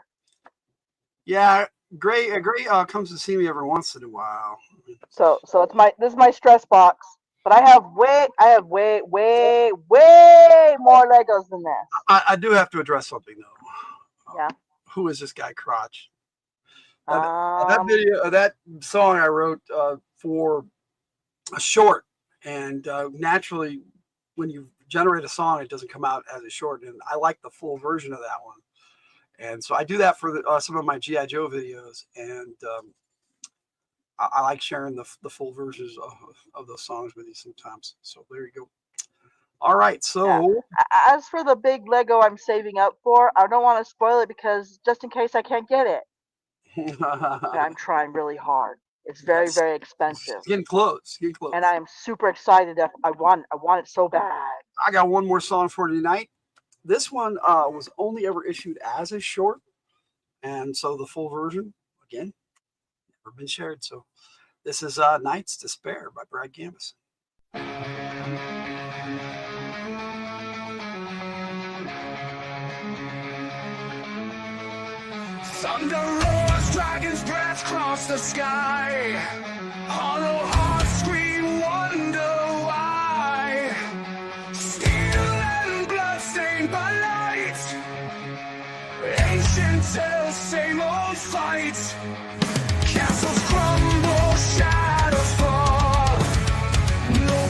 Yeah, Gray comes to see me every once in a while. So this is my stress box, but I have way more Legos than this. I do have to address something though. Yeah. Who is this guy Crotch? That video, that song I wrote for a short, and naturally, when you generate a song, it doesn't come out as a short, and I like the full version of that one. And so I do that for some of my G.I. Joe videos, and I like sharing the full versions of those songs with you sometimes. So there you go. All right, so yeah. As for the big Lego I'm saving up for, I don't want to spoil it because just in case I can't get it. I'm trying really hard. It's very expensive. Getting close. And I'm super excited. I want it so bad. I got one more song for tonight. This one was only ever issued as a short, and so the full version, again, never been shared. So this is Night's Despair by Brad Gambus. Thunder roars, dragon's breath cross the sky. Hollow hearts scream, wonder why. Steel and blood stained by light. Ancient tales, same old fight. Castles crumble, shadows fall. No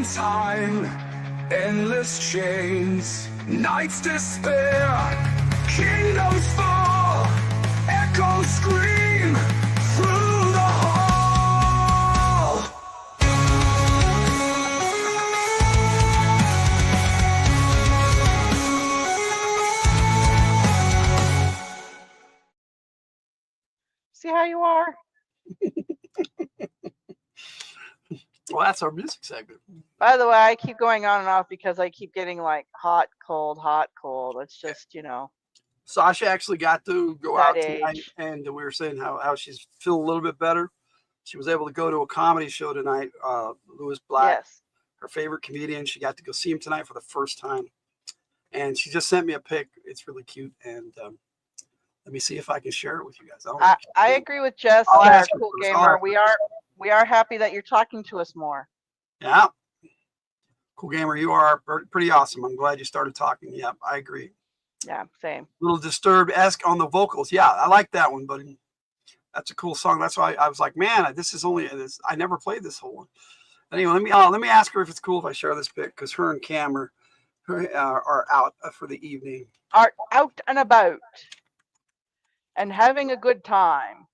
in time, endless chains, nights despair, kingdoms fall, echoes scream through the hall. See how you are? Well, that's our music segment. By the way, I keep going on and off because I keep getting like hot, cold, hot, cold. It's just, you know. Sasha actually got to go That out tonight, age. and we were saying how she's feeling a little bit better. She was able to go to a comedy show tonight. Lewis Black, Yes. her favorite comedian. She got to go see him tonight for the first time, and she just sent me a pic. It's really cute, and let me see if I can share it with you guys. I agree with Jess, I'll our ask her cool first. gamer. We are happy that you're talking to us more. Yeah. Cool gamer, you are pretty awesome. I'm glad you started talking. Yep, I agree. Yeah, same. Little Disturbed-esque on the vocals. Yeah, I like that one, buddy. That's a cool song. That's why I was like, man, this is only this. I never played this whole one. Anyway, let me ask her if it's cool if I share this pic, because her and Cam are out for the evening. Are out and about and having a good time.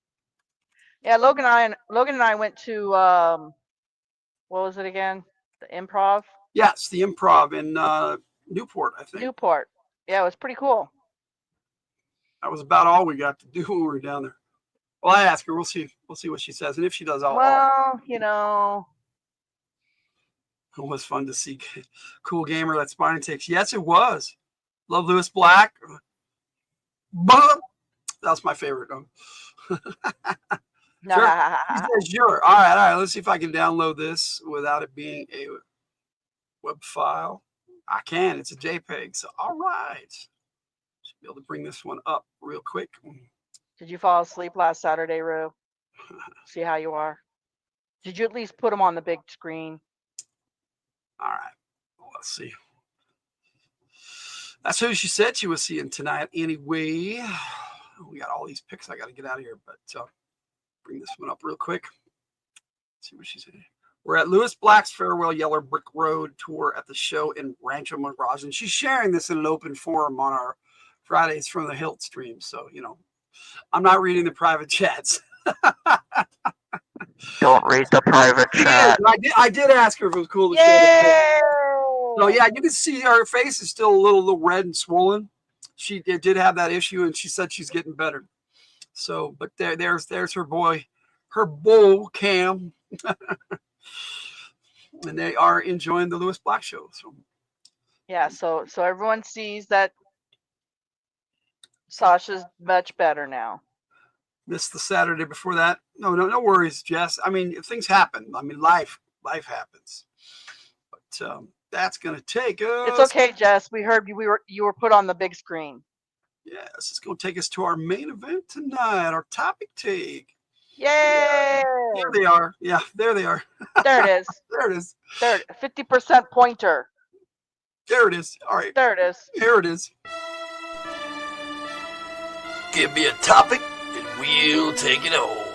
Yeah, Logan and I went to what was it again? The Improv? Yes, the Improv in Newport, I think. Newport. Yeah, it was pretty cool. That was about all we got to do when we were down there. Well, I asked her. We'll see what she says, and if she does, you know, it was fun to see. Cool gamer, that spine takes. Yes, it was. Love Lewis Black. That's my favorite. Sure. He says, sure. All right. Let's see if I can download this without it being a web file. I can. It's a JPEG. So, all right. Should be able to bring this one up real quick. Did you fall asleep last Saturday, Rue? See how you are? Did you at least put them on the big screen? All right. Well, let's see. That's who she said she was seeing tonight. Anyway, we got all these pics. I got to get out of here, but bring this one up real quick. Let's see what she said. We're at Lewis Black's Farewell Yellow Brick Road tour at the show in Rancho Mirage, and she's sharing this in an open forum on our Fridays from the Hildt stream. So, you know, I'm not reading the private chats. Don't read the private chat. I did ask her if it was cool to share. So yeah, you can see her face is still a little red and swollen. She did have that issue, and she said she's getting better. So, but there's her boy, her bull Cam, and they are enjoying the Lewis Black show. So yeah, so everyone sees that Sasha's much better now. Missed the Saturday before that. No worries, Jess. I mean, things happen. I mean, life happens. But that's gonna take us. It's okay, Jess. We heard you were put on the big screen. Yes, it's gonna take us to our main event tonight. Our topic take. Yay! There they are. Yeah, there they are. There it is. There it is. There, 50% pointer. There it is. All right. There it is. Here it is. Give me a topic and we'll take it on.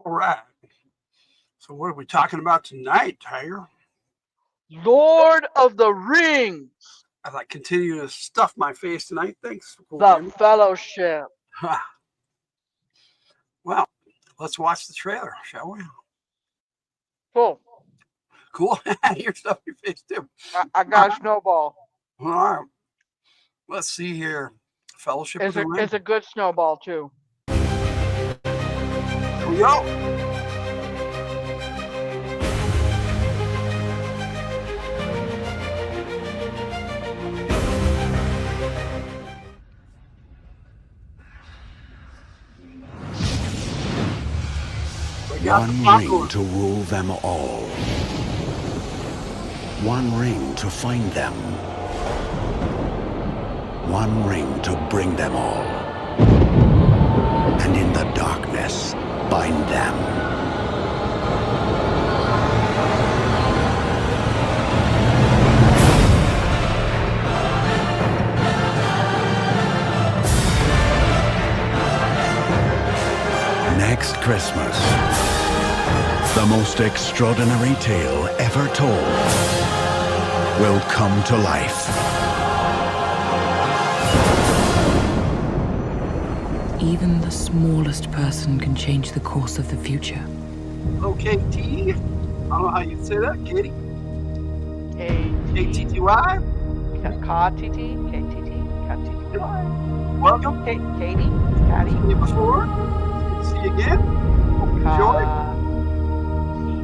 All right. So what are we talking about tonight, Tiger? Lord of the Rings. As I continue to stuff my face tonight. Thanks. The Fellowship. Well, let's watch the trailer, shall we? Cool. Cool. You're stuffing your face too. I got a snowball. All right. Let's see here. Fellowship of the Ring. It's a good snowball too. Here we go. One ring to rule them all. One ring to find them. One ring to bring them all. And in the darkness, bind them. Next Christmas, the most extraordinary tale ever told will come to life. Even the smallest person can change the course of the future. Okay, T. I don't know how you say that, Katie. K-T-T-Y. K-T-T. K-T-T-Y. Welcome. Katie. Patty. Seen you before. See you again. Enjoy.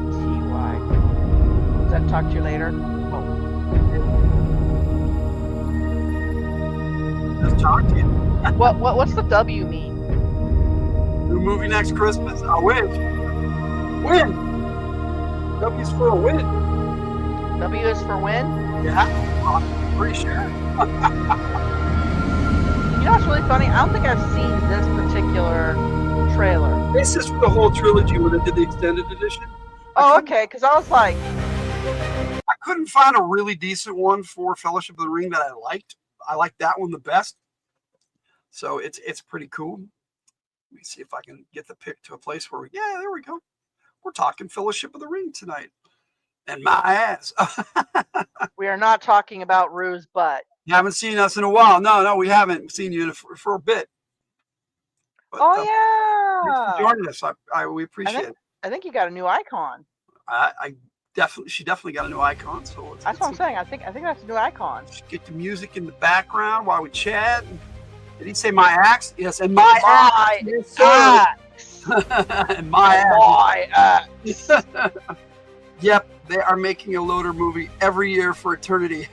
T-T-Y. Does that talk to you later? Just talk to you. What's the W mean? New movie next Christmas. I wish. Win. W's for a win. W is for win? Yeah. I'm pretty sure. You know what's really funny? I don't think I've seen this particular trailer. This is for the whole trilogy when they did the extended edition. Oh, okay. Because I was like, I couldn't find a really decent one for Fellowship of the Ring that I liked. I liked that one the best. So it's pretty cool. Let me see if I can get the pick to a place where yeah, there we go. We're talking Fellowship of the Ring tonight. And my ass. we are not talking about Rue's butt. You haven't seen us in a while. No, we haven't seen you for a bit. But, yeah. Thanks for joining us. We appreciate it. I think you got a new icon. She definitely got a new icon. So that's what I'm saying. I think that's a new icon. Just get the music in the background while we chat. Did he say my axe? Yes, and my axe. Yes, and my axe. Yep, they are making a LOTR movie every year for eternity.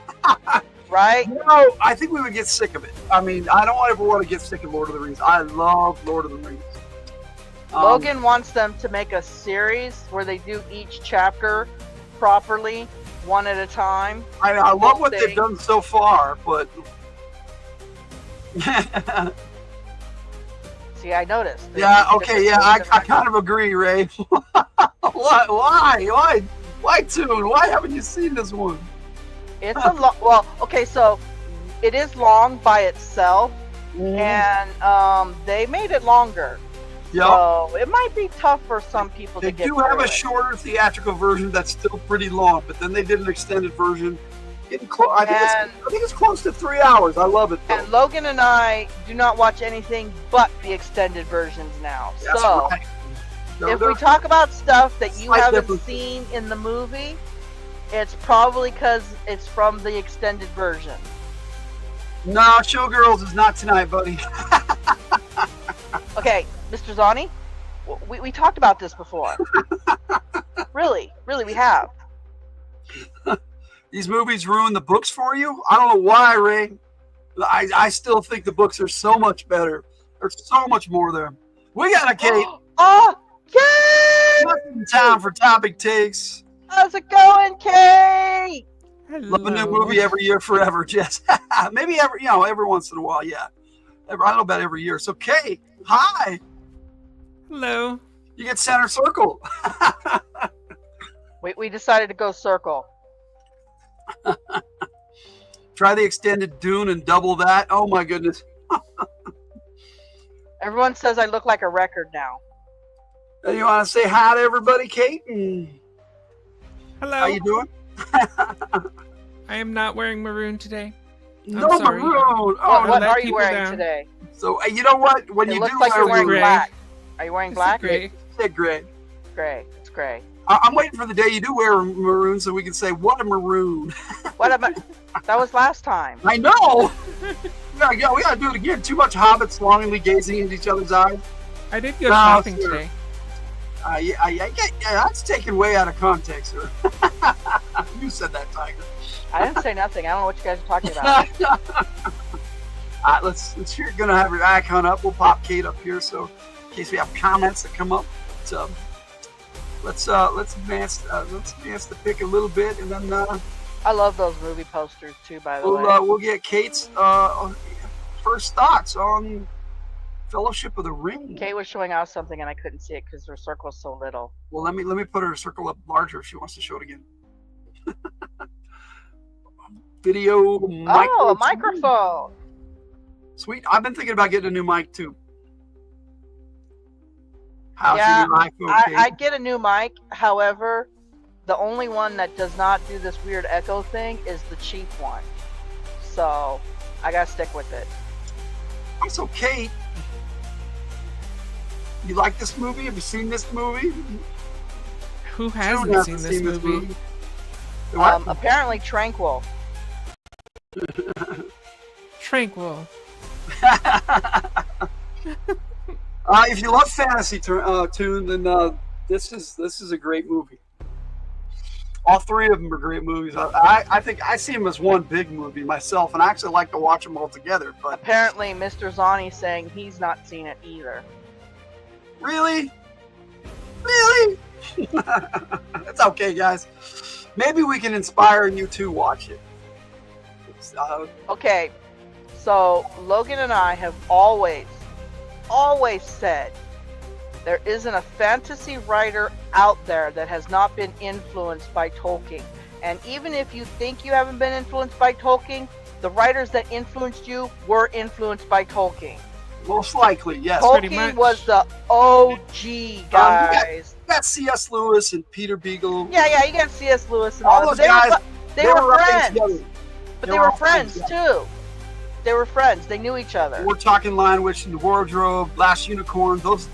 Right? No, I think we would get sick of it. I mean, I don't ever want to get sick of Lord of the Rings. I love Lord of the Rings. Logan wants them to make a series where they do each chapter properly, one at a time. I love what they've done so far, but see, I noticed. Yeah, okay, yeah, I kind of agree, Ray. Why, Toon? Why haven't you seen this one? It's a long. Well, okay, so it is long by itself, and they made it longer. Yep. So it might be tough for some people to get through. They do have a shorter theatrical version that's still pretty long, but then they did an extended version. I think it's close to 3 hours. I love it, though. And Logan and I do not watch anything but the extended versions now. That's so right. if we talk about stuff that you haven't seen in the movie, it's probably because it's from the extended version. No, Showgirls is not tonight, buddy. Okay, Mr. Zani, we talked about this before. Really, we have. These movies ruin the books for you? I don't know why, Ray. I still think the books are so much better. There's so much more there. We got a Kate. Oh, Kate! In town for topic takes. How's it going, Kate? Love a new movie every year forever, Jess. Maybe every once in a while, yeah. I don't know about every year. So, Kate, hi. Hello. You get center circle. we decided to go circle. Try the extended Dune and double that. Oh my goodness. Everyone says I look like a record now. You want to say hi to everybody, Kate? Hello. How you doing? I am not wearing maroon today. No sorry. maroon. Oh, what are you wearing today? So you know what? When you looks do like wear you're wearing maroon, black. Are you wearing black? Gray. Say gray. Gray. It's gray. I'm waiting for the day you do wear maroon so we can say, what a maroon. What am I? That was last time. I know. We gotta do it again. Too much hobbits longingly gazing into each other's eyes. I did go shopping today. That's taken way out of context, sir. You said that, Tiger. I didn't say nothing. I don't know what you guys are talking about. Let's you're gonna have your icon up. We'll pop Kate up here, so in case we have comments that come up. So let's advance the pick a little bit, and then I love those movie posters too. By the way, we'll get Kate's first thoughts on Fellowship of the Ring. Kate was showing out something, and I couldn't see it because her circle's so little. Well, let me put her circle up larger if she wants to show it again. Video. Oh, a microphone. Sweet. I've been thinking about getting a new mic too. How's your new mic? Okay? I get a new mic. However, the only one that does not do this weird echo thing is the cheap one. So I gotta stick with it. It's okay. You like this movie? Have you seen this movie? Who hasn't seen this movie? Apparently Tranquil. Tranquil. If you love fantasy tune, then this is a great movie. All three of them are great movies. I think I see them as one big movie myself, and I actually like to watch them all together. But apparently, Mr. Zani saying he's not seen it either. Really? That's okay, guys. Maybe we can inspire you to watch it. Okay, so Logan and I have always said there isn't a fantasy writer out there that has not been influenced by Tolkien. And even if you think you haven't been influenced by Tolkien, the writers that influenced you were influenced by Tolkien. Most likely, yes. Tolkien was the OG, guys. You got C.S. Lewis and Peter Beagle. Yeah, you got C.S. Lewis and all those guys. They were friends. But they were friends too. They were friends. They knew each other. We're talking Lion Witch and the Wardrobe, Last Unicorn. Those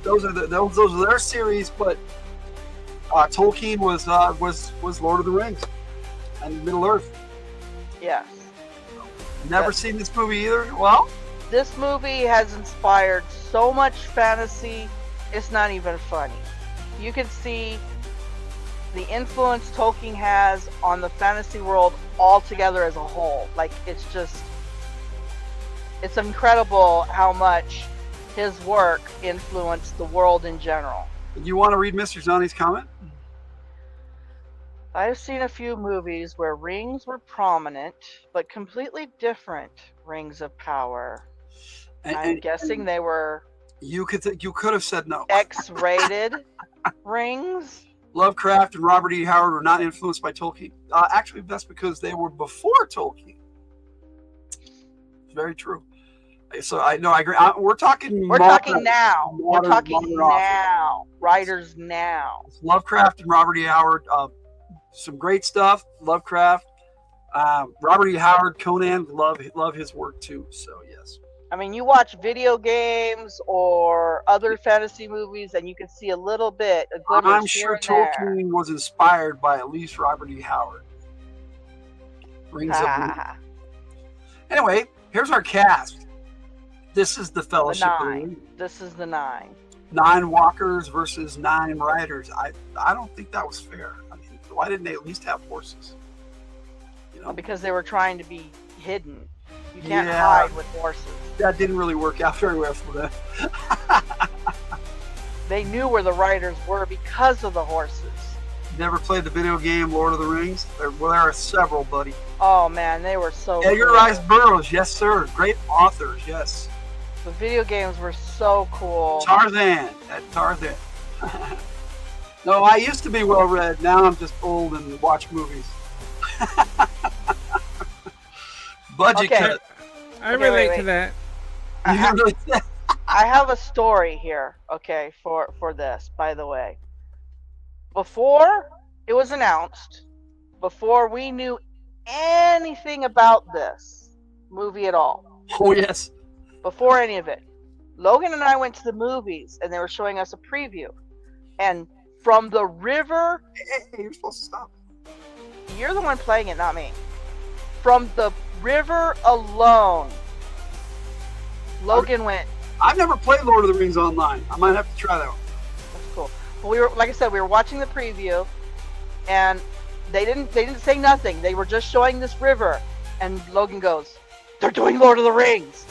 are their series. But Tolkien was Lord of the Rings and Middle Earth. Yes. Never seen this movie either. Well, this movie has inspired so much fantasy. It's not even funny. You can see the influence Tolkien has on the fantasy world altogether as a whole. Like, it's incredible how much his work influenced the world in general. You want to read Mr. Zani's comment? I've seen a few movies where rings were prominent, but completely different rings of power. I'm guessing they were... You could have said no. X-rated rings? Lovecraft and Robert E. Howard were not influenced by Tolkien. Actually, that's because they were before Tolkien. Very true. So I agree. We're talking now. We're talking now. Writers now. Lovecraft and Robert E. Howard. Some great stuff. Lovecraft. Robert E. Howard, Conan. Love his work too. So yes. I mean, you watch video games or other fantasy movies, and you can see a little bit. I'm sure Tolkien was inspired by at least Robert E. Howard. Rings of Power. Anyway, here's our cast. This is the Fellowship of the Ring. This is the 9. 9 walkers versus 9 riders. I don't think that was fair. I mean, why didn't they at least have horses? You know, because they were trying to be hidden. You can't hide with horses. That didn't really work out very well for them. They knew where the riders were because of the horses. Never played the video game Lord of the Rings? There are several, buddy. Oh man, they were so Edgar Rice Burroughs, yes sir. Great authors, yes. The video games were so cool. Tarzan. No, I used to be well read. Now I'm just old and watch movies. Budget cut. I relate to that. I have a story here, okay, for this, by the way. Before it was announced, before we knew anything about this movie at all. Oh, yes. Before any of it. Logan and I went to the movies, and they were showing us a preview. And from the river... Hey, you're supposed to stop. You're the one playing it, not me. From the river alone, Logan went. I've never played Lord of the Rings online. I might have to try that one. That's cool. But we were, like I said, we were watching the preview, and they didn't say nothing. They were just showing this river, and Logan goes, "They're doing Lord of the Rings."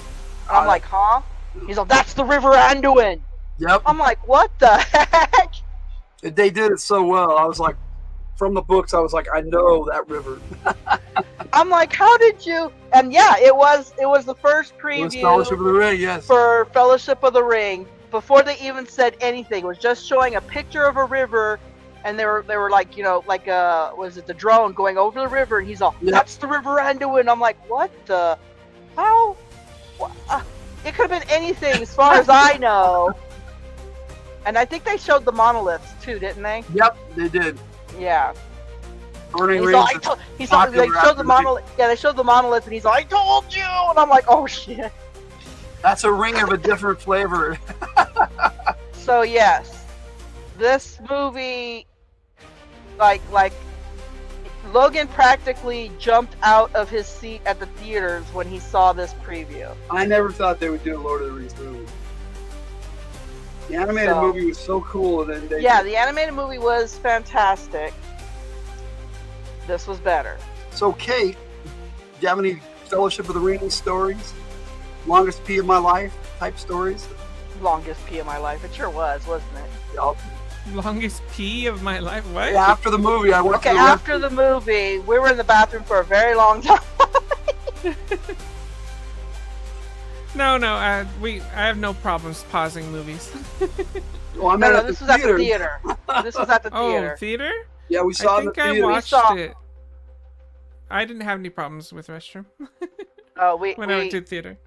And I'm like, "Huh?" He's like, "That's the River Anduin." Yep. I'm like, "What the heck?" They did it so well. I was like, from the books, I was like, I know that river. I'm like, "How did you?" And yeah, it was the first preview Fellowship of the Ring, yes. for Fellowship of the Ring. Before they even said anything, it was just showing a picture of a river, and they were like, was it the drone going over the river? And he's all, "That's the River Anduin." I'm like, "What the? How?" It could have been anything, as far as I know. And I think they showed the monoliths too, didn't they? Yep, they did. Yeah. Burning They Rings. showed the monolith. Yeah, they showed the monolith, and he's like, "I told you," and I'm like, "Oh shit." That's a ring of a different flavor. So yes, this movie, like Logan practically jumped out of his seat at the theaters when he saw this preview. I never thought they would do a Lord of the Rings movie. The animated movie was so cool, and then the animated movie was fantastic. This was better. So, Kate, do you have any Fellowship of the Ring stories? Longest pee of my life type stories? Longest pee of my life. It sure was, wasn't it? Yep. Longest pee of my life? What? Yeah, after the movie, I went to the after the movie, we were in the bathroom for a very long time. No, I have no problems pausing movies. Well, this was at the theater. This was at the theater. Oh, theater? Yeah, we saw it in the theater. I watched it. I didn't have any problems with restroom. When I went to the theater.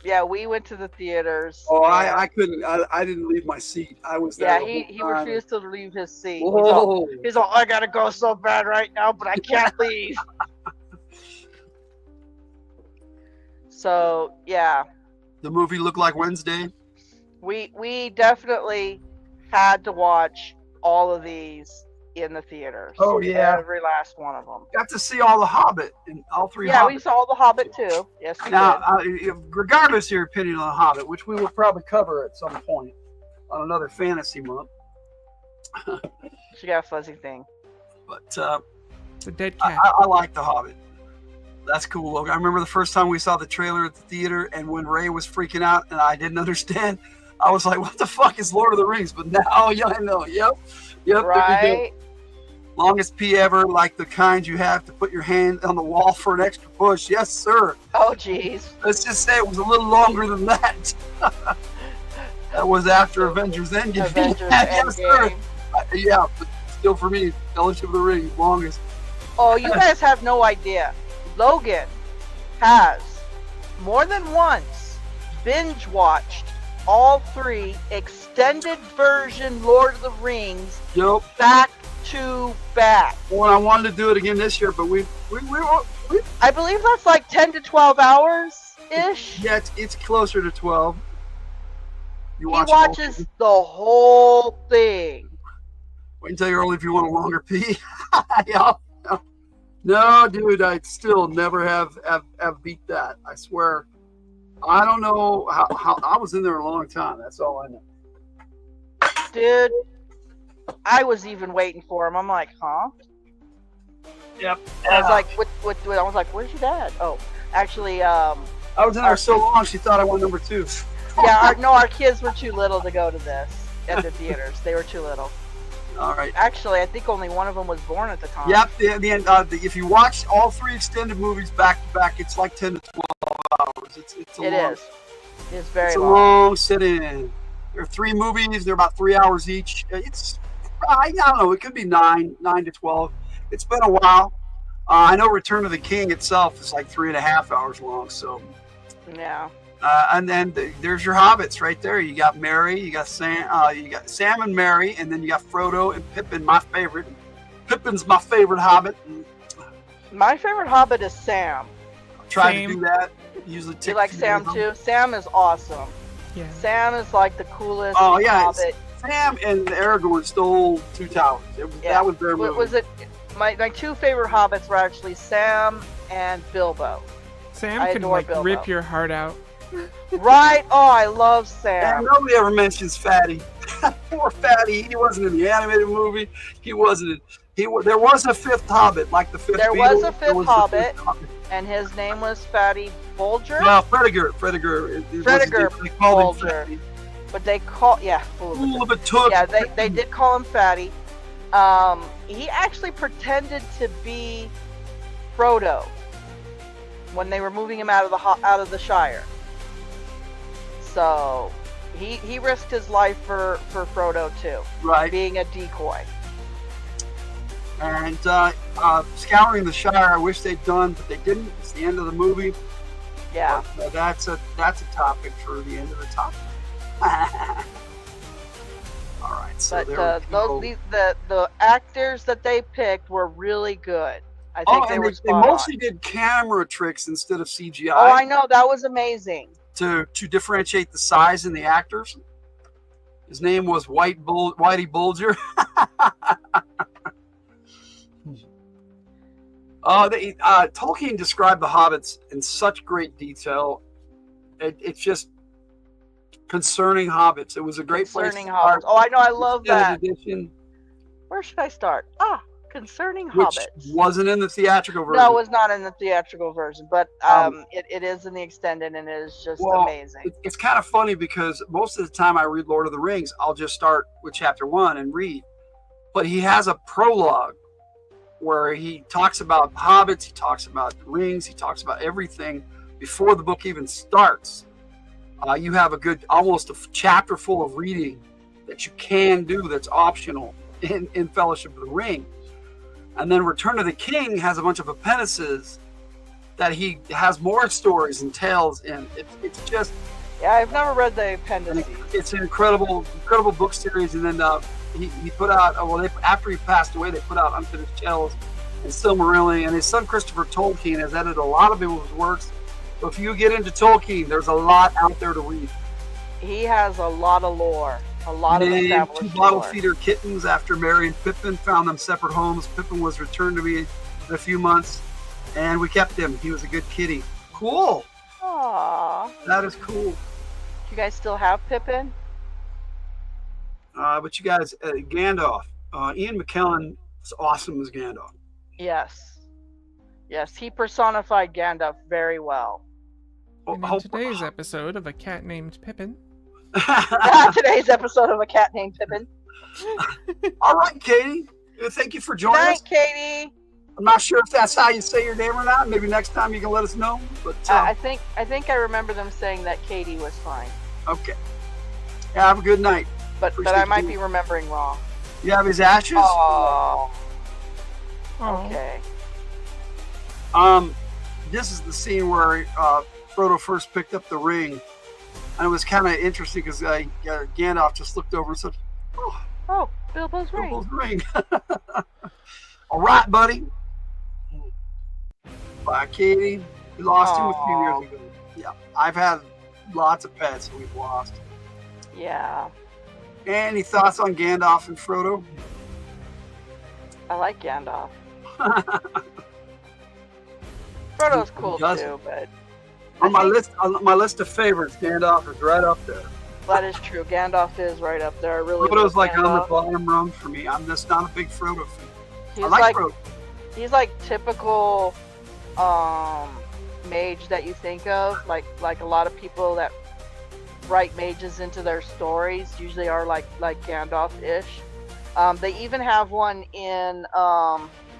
Yeah, we went to the theaters. Oh, I couldn't. I didn't leave my seat. I was there. Yeah, he refused to leave his seat. Whoa. He's all, "I gotta go so bad right now, but I can't leave." So yeah. The movie looked like Wednesday. We definitely had to watch all of these in the theaters. Oh yeah, every last one of them. Got to see all the Hobbit and all three. Yeah, Hobbit. we saw the Hobbit too. Yes, we did. Regardless of your opinion on the Hobbit, which we will probably cover at some point on another fantasy month. She got a fuzzy thing. But the dead cat. I like the Hobbit. That's cool. I remember the first time we saw the trailer at the theater, and when Ray was freaking out and I didn't understand, I was like, "What the fuck is Lord of the Rings?" But now, yeah, I know. Yep. Right. Longest pee ever, like the kind you have to put your hand on the wall for an extra push. Yes, sir. Oh, jeez. Let's just say it was a little longer than that. That was after Avengers Endgame. Yes, sir. Yeah, but still for me, Fellowship of the Ring, longest. Oh, you guys have no idea. Logan has more than once binge watched all three extended version Lord of the Rings back to back. Well, I wanted to do it again this year, but we I believe that's like 10 to 12 hours ish. Yeah, it's closer to 12. He watches the whole thing. Wait until you're old if you want a longer pee. Yeah. No, dude, I still never have beat that. I swear. I don't know how I was in there a long time. That's all I know. Dude, I was even waiting for him. I'm like, huh? Yep. I was like, I was like, where's your dad? Oh, actually, I was in there so long she thought I went number 2. Yeah, our kids were too little to go to this at the theaters. They were too little. All right. Actually, I think only one of them was born at the time. Yep. If you watch all 3 extended movies back to back, it's like 10 to 12 hours. It's It's very it's a long. long sit-in. There are 3 movies. They're about 3 hours each. I don't know. It could be 9 to 12. It's been a while. I know Return of the King itself is like 3.5 hours long. So. Yeah. And then there's your hobbits right there. You got Merry, you got Sam and Merry, and then you got Frodo and Pippin, my favorite. Pippin's my favorite hobbit. My favorite hobbit is Sam. Try to do that. Usually you like Sam too? Sam is awesome. Yeah. Sam is like the coolest hobbit. Sam and Aragorn stole 2 towers. That was their movie. Was it? My 2 favorite hobbits were actually Sam and Bilbo. Sam can rip your heart out. Right? Oh, I love Sam. And nobody ever mentions Fatty. Poor Fatty. He wasn't in the animated movie. He wasn't in. There was a fifth Hobbit, like the fifth. There Beatle. was a fifth Hobbit, and his name was Fatty Bolger. No, Frediger. Frediger Bolger. But they call they did call him Fatty. He actually pretended to be Frodo when they were moving him out of the Shire. So he risked his life for Frodo too, right? Being a decoy. And scouring the Shire, I wish they'd done, but they didn't. It's the end of the movie. Yeah, but, that's a topic for the end of the topic. All right, so but the actors that they picked were really good. I think they mostly did camera tricks instead of CGI. Oh, I know, that was amazing. To differentiate the size in the actors. His name was Whitey Bulger. Tolkien described the hobbits in such great detail. It's just concerning hobbits. It was a great place to start. Oh, I know, I love that. Edition. Where should I start? Concerning Which hobbits. Wasn't in the theatrical version. No, it was not in the theatrical version, but it is in the extended, and it is just amazing. It's kind of funny because most of the time I read Lord of the Rings, I'll just start with chapter 1 and read. But he has a prologue where he talks about hobbits, he talks about the rings, he talks about everything before the book even starts. You have almost a chapter full of reading that you can do that's optional in Fellowship of the Ring. And then Return of the King has a bunch of appendices that he has more stories and tales in. It's just... Yeah, I've never read the appendices. It's an incredible book series. And then he put out, after he passed away, they put out Unfinished Tales and Silmarillion. And his son Christopher Tolkien has edited a lot of people's works. So if you get into Tolkien, there's a lot out there to read. He has a lot of lore. A lot of established two bottle feeder kittens after Merry and Pippin, found them separate homes. Pippin was returned to me in a few months, and we kept him. He was a good kitty. Cool. Aww. That is cool. Do you guys still have Pippin? But you guys, Gandalf. Ian McKellen is awesome as Gandalf. Yes. Yes, he personified Gandalf very well. And in today's episode of A Cat Named Pippin. Today's episode of A Cat Named Pippin. All right, Katie. Thank you for joining us. Katie. I'm not sure if that's how you say your name or not. Maybe next time you can let us know. But I think I remember them saying that Katie was fine. Okay. Yeah, have a good night. But I might be remembering wrong. You have his ashes? Oh. Okay. This is the scene where Frodo first picked up the ring. And it was kind of interesting because Gandalf just looked over and said, "Oh, Bilbo's ring." All right, buddy. Bye, Katie. We lost him a few years ago. Yeah, I've had lots of pets that we've lost. Yeah. Any thoughts on Gandalf and Frodo? I like Gandalf. Frodo's cool too, but on my list of favorites, Gandalf is right up there. That is true. Gandalf is right up there. I really Frodo's like Gandalf. on the bottom rung for me. I'm just not a big Frodo fan. He's I like Frodo. He's like typical mage that you think of, like a lot of people that write mages into their stories usually are like Gandalf-ish. They even have one in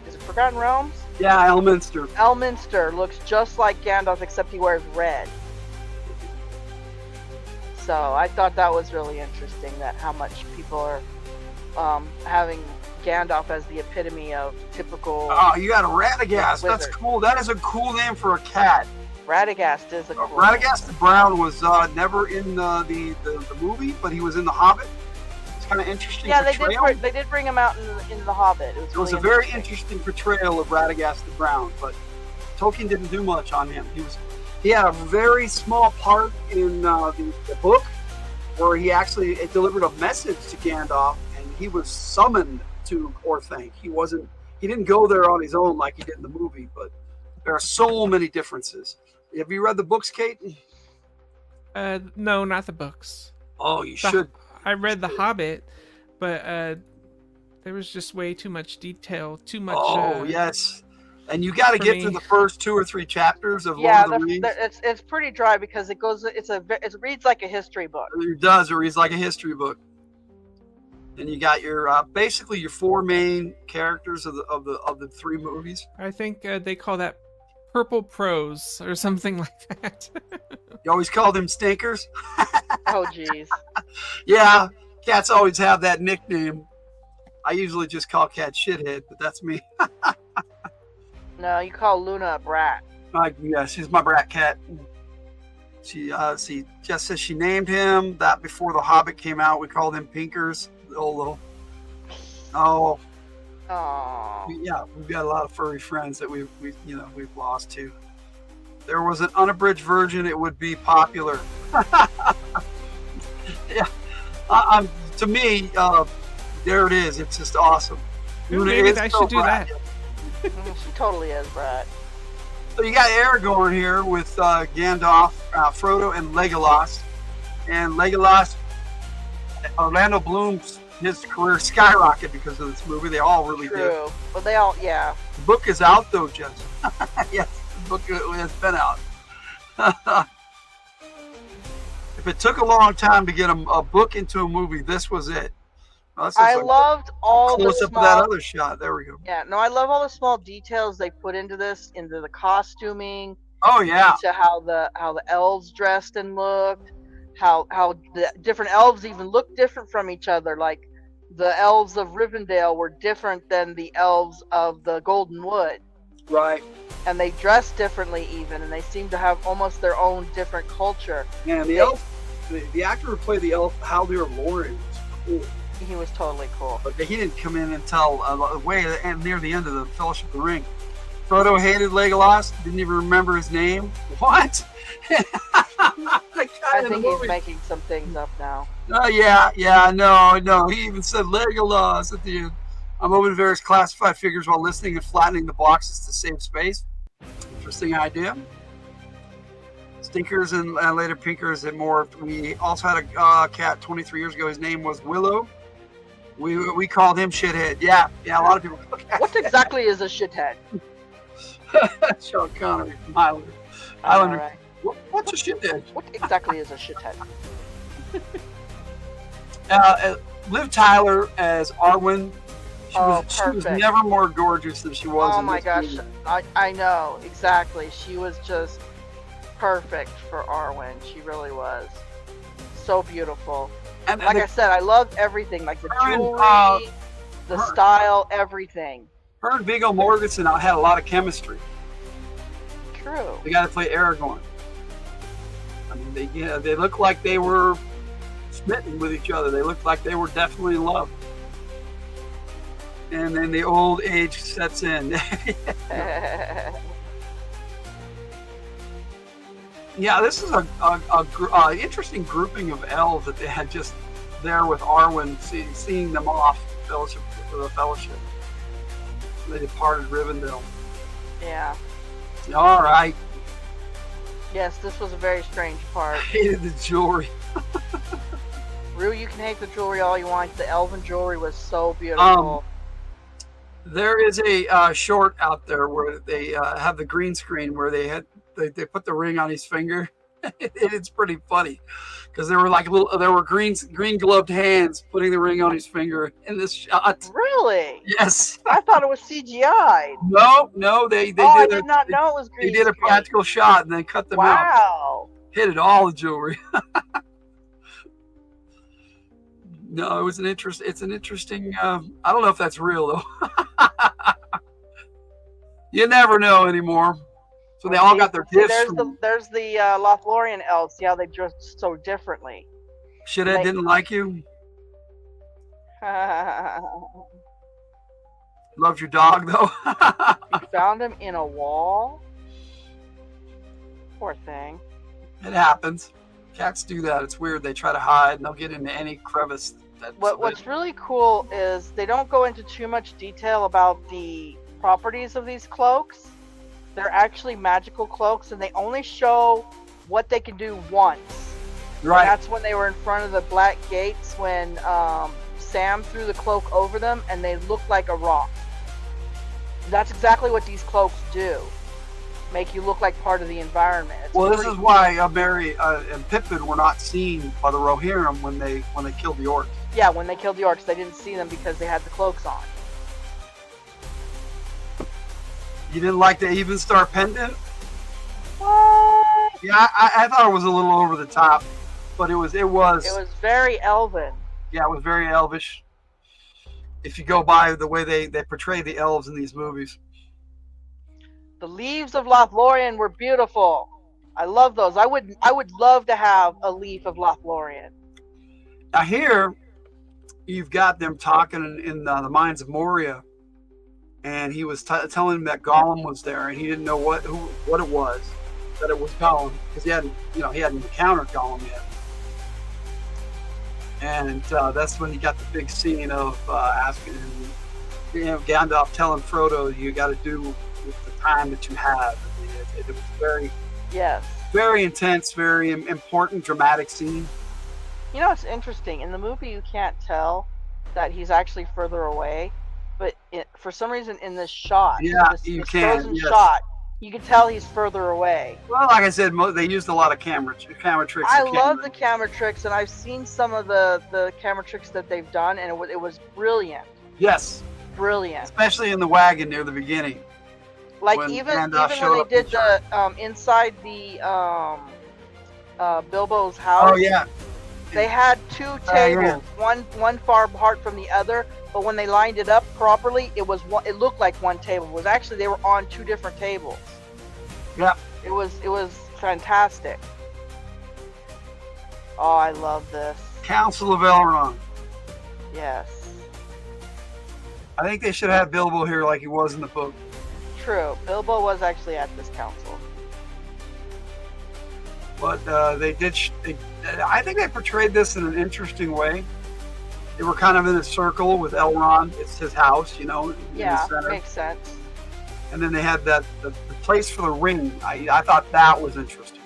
is it Forgotten Realms? Yeah, Elminster. Elminster looks just like Gandalf except he wears red. So I thought that was really interesting, that how much people are having Gandalf as the epitome of typical. Oh, you got a Radagast. wizard. That's cool. That is a cool name for a cat. Radagast is a cool Radagast the Brown was never in the movie, but he was in The Hobbit. It's kind of interesting. Yeah, portrayal. they did bring him out in the Hobbit. It was a very interesting portrayal of Radagast the Brown, but Tolkien didn't do much on him. He had a very small part in the book where he actually delivered a message to Gandalf, and he was summoned to Orthanc. He didn't go there on his own like he did in the movie, but there are so many differences. Have you read the books, Kate? No, not the books. Oh, you should. I read The Hobbit, but there was just way too much detail, too much. Oh, yes. And you got to get through the first 2 or 3 chapters of Lord of the Rings. It's pretty dry because it reads like a history book. It does. It reads like a history book. And you got your basically your 4 main characters of the 3 movies. I think they call that purple prose or something like that. You always call them stinkers. Oh, jeez. Yeah, cats always have that nickname. I usually just call Cat Shithead, but that's me. No, you call Luna a brat. Yeah, she's my brat cat. She just says she named him that before The Hobbit came out. We called him Pinkers. Oh. Oh. Yeah, we've got a lot of furry friends that we've lost to. There was an unabridged version. It would be popular. Yeah, to me, there it is. It's just awesome. Maybe I should do that. She totally is, Brad. So you got Aragorn here with Gandalf, Frodo, and Legolas. And Legolas, Orlando Bloom's his career skyrocketed because of this movie. They all really did. True, but they all, yeah. The book is out though, Jess. Yes, the book has been out. If it took a long time to get a book into a movie, this was it. I loved all the close up of that other shot. There we go. Yeah, no, I love all the small details they put into this, into the costuming. Oh yeah. Into how the elves dressed and looked, how the different elves even looked different from each other. Like the elves of Rivendell were different than the elves of the Golden Wood. Right. And they dressed differently even, and they seemed to have almost their own different culture. Yeah, the elf, the actor who played the elf, Haldir Loren, was cool. He was totally cool. But he didn't come in until way near the end of the Fellowship of the Ring. Frodo hated Legolas, didn't even remember his name. What? I think he's making some things up now. No. He even said Legolas at the end. I'm opening various classified figures while listening and flattening the boxes to save space. Interesting idea. Stinkers and later Pinkers and more. We also had a cat 23 years ago. His name was Willow. We called him Shithead. Yeah. A lot of people. What exactly is a shithead? Sean Connery from Highlander. Right. What's a shithead? What exactly is a shithead? Liv Tyler as Arwen. She was never more gorgeous than she was. Oh in my this gosh, movie. I know exactly. She was just perfect for Arwen. She really was so beautiful. And like I said, I loved everything, like the jewelry, the style, everything. Her and Viggo Mortensen had a lot of chemistry. True. They got to play Aragorn. I mean, they looked like they were smitten with each other. They looked like they were definitely in love. And then the old age sets in. Yeah, this is a interesting grouping of elves that they had just there with Arwen, seeing them off for the Fellowship. They departed Rivendell. Yeah. All right. Yes, this was a very strange part. I hated the jewelry. Rue, you can hate the jewelry all you want. The elven jewelry was so beautiful. There is a short out there where they have the green screen where they put the ring on his finger. It's pretty funny because there were green gloved hands putting the ring on his finger in this shot. Really? Yes. I thought it was CGI. No, they I did not know it was green. They did a practical shot and then cut them out. Wow. Hit all the jewelry. No, it was it's an interesting. I don't know if that's real though. You never know anymore. So they all got their gifts. There's the Lothlorien elves. See how they dress so differently. Shithead didn't like you. Loved your dog though. You found him in a wall. Poor thing. It happens. Cats do that. It's weird. They try to hide and they'll get into any crevice. What's really cool is they don't go into too much detail about the properties of these cloaks. They're actually magical cloaks, and they only show what they can do once. Right. And that's when they were in front of the black gates when Sam threw the cloak over them and they looked like a rock. That's exactly what these cloaks do. Make you look like part of the environment. Well, this is why Merry and Pippin were not seen by the Rohirrim when they killed the orcs. Yeah, when they killed the orcs, they didn't see them because they had the cloaks on. You didn't like the even star pendant? What? Yeah, I thought it was a little over the top, but it was. It was very elven. Yeah, it was very elvish. If you go by the way they portray the elves in these movies. The leaves of Lothlorien were beautiful. I love those. I would love to have a leaf of Lothlorien. Now here, you've got them talking in the Mines of Moria, and he was telling him that Gollum was there, and he didn't know what it was, that it was Gollum, because he hadn't encountered Gollum yet. And that's when you got the big scene of asking him, Gandalf telling Frodo, you got to do with the time that you have. It was very intense, very important, dramatic scene. You know, it's interesting. In the movie, you can't tell that he's actually further away, but for some reason, in this shot, you this can. frozen shot, you can tell he's further away. Well, like I said, they used a lot of camera tricks. I love the camera tricks, and I've seen some of the camera tricks that they've done, and it was brilliant. Yes. Brilliant. Especially in the wagon near the beginning. Like even when they did the inside the Bilbo's house. Oh yeah. They had two tables, one far apart from the other, but when they lined it up properly, it looked like one table. It was actually they were on two different tables. Yeah. It was fantastic. Oh, I love this. Council of Elrond. Yes. I think they should have Bilbo here like he was in the book. True. Bilbo was actually at this council. But they did. I think they portrayed this in an interesting way. They were kind of in a circle with Elrond. It's his house, you know. Yeah, makes sense. And then they had the place for the ring. I thought that was interesting.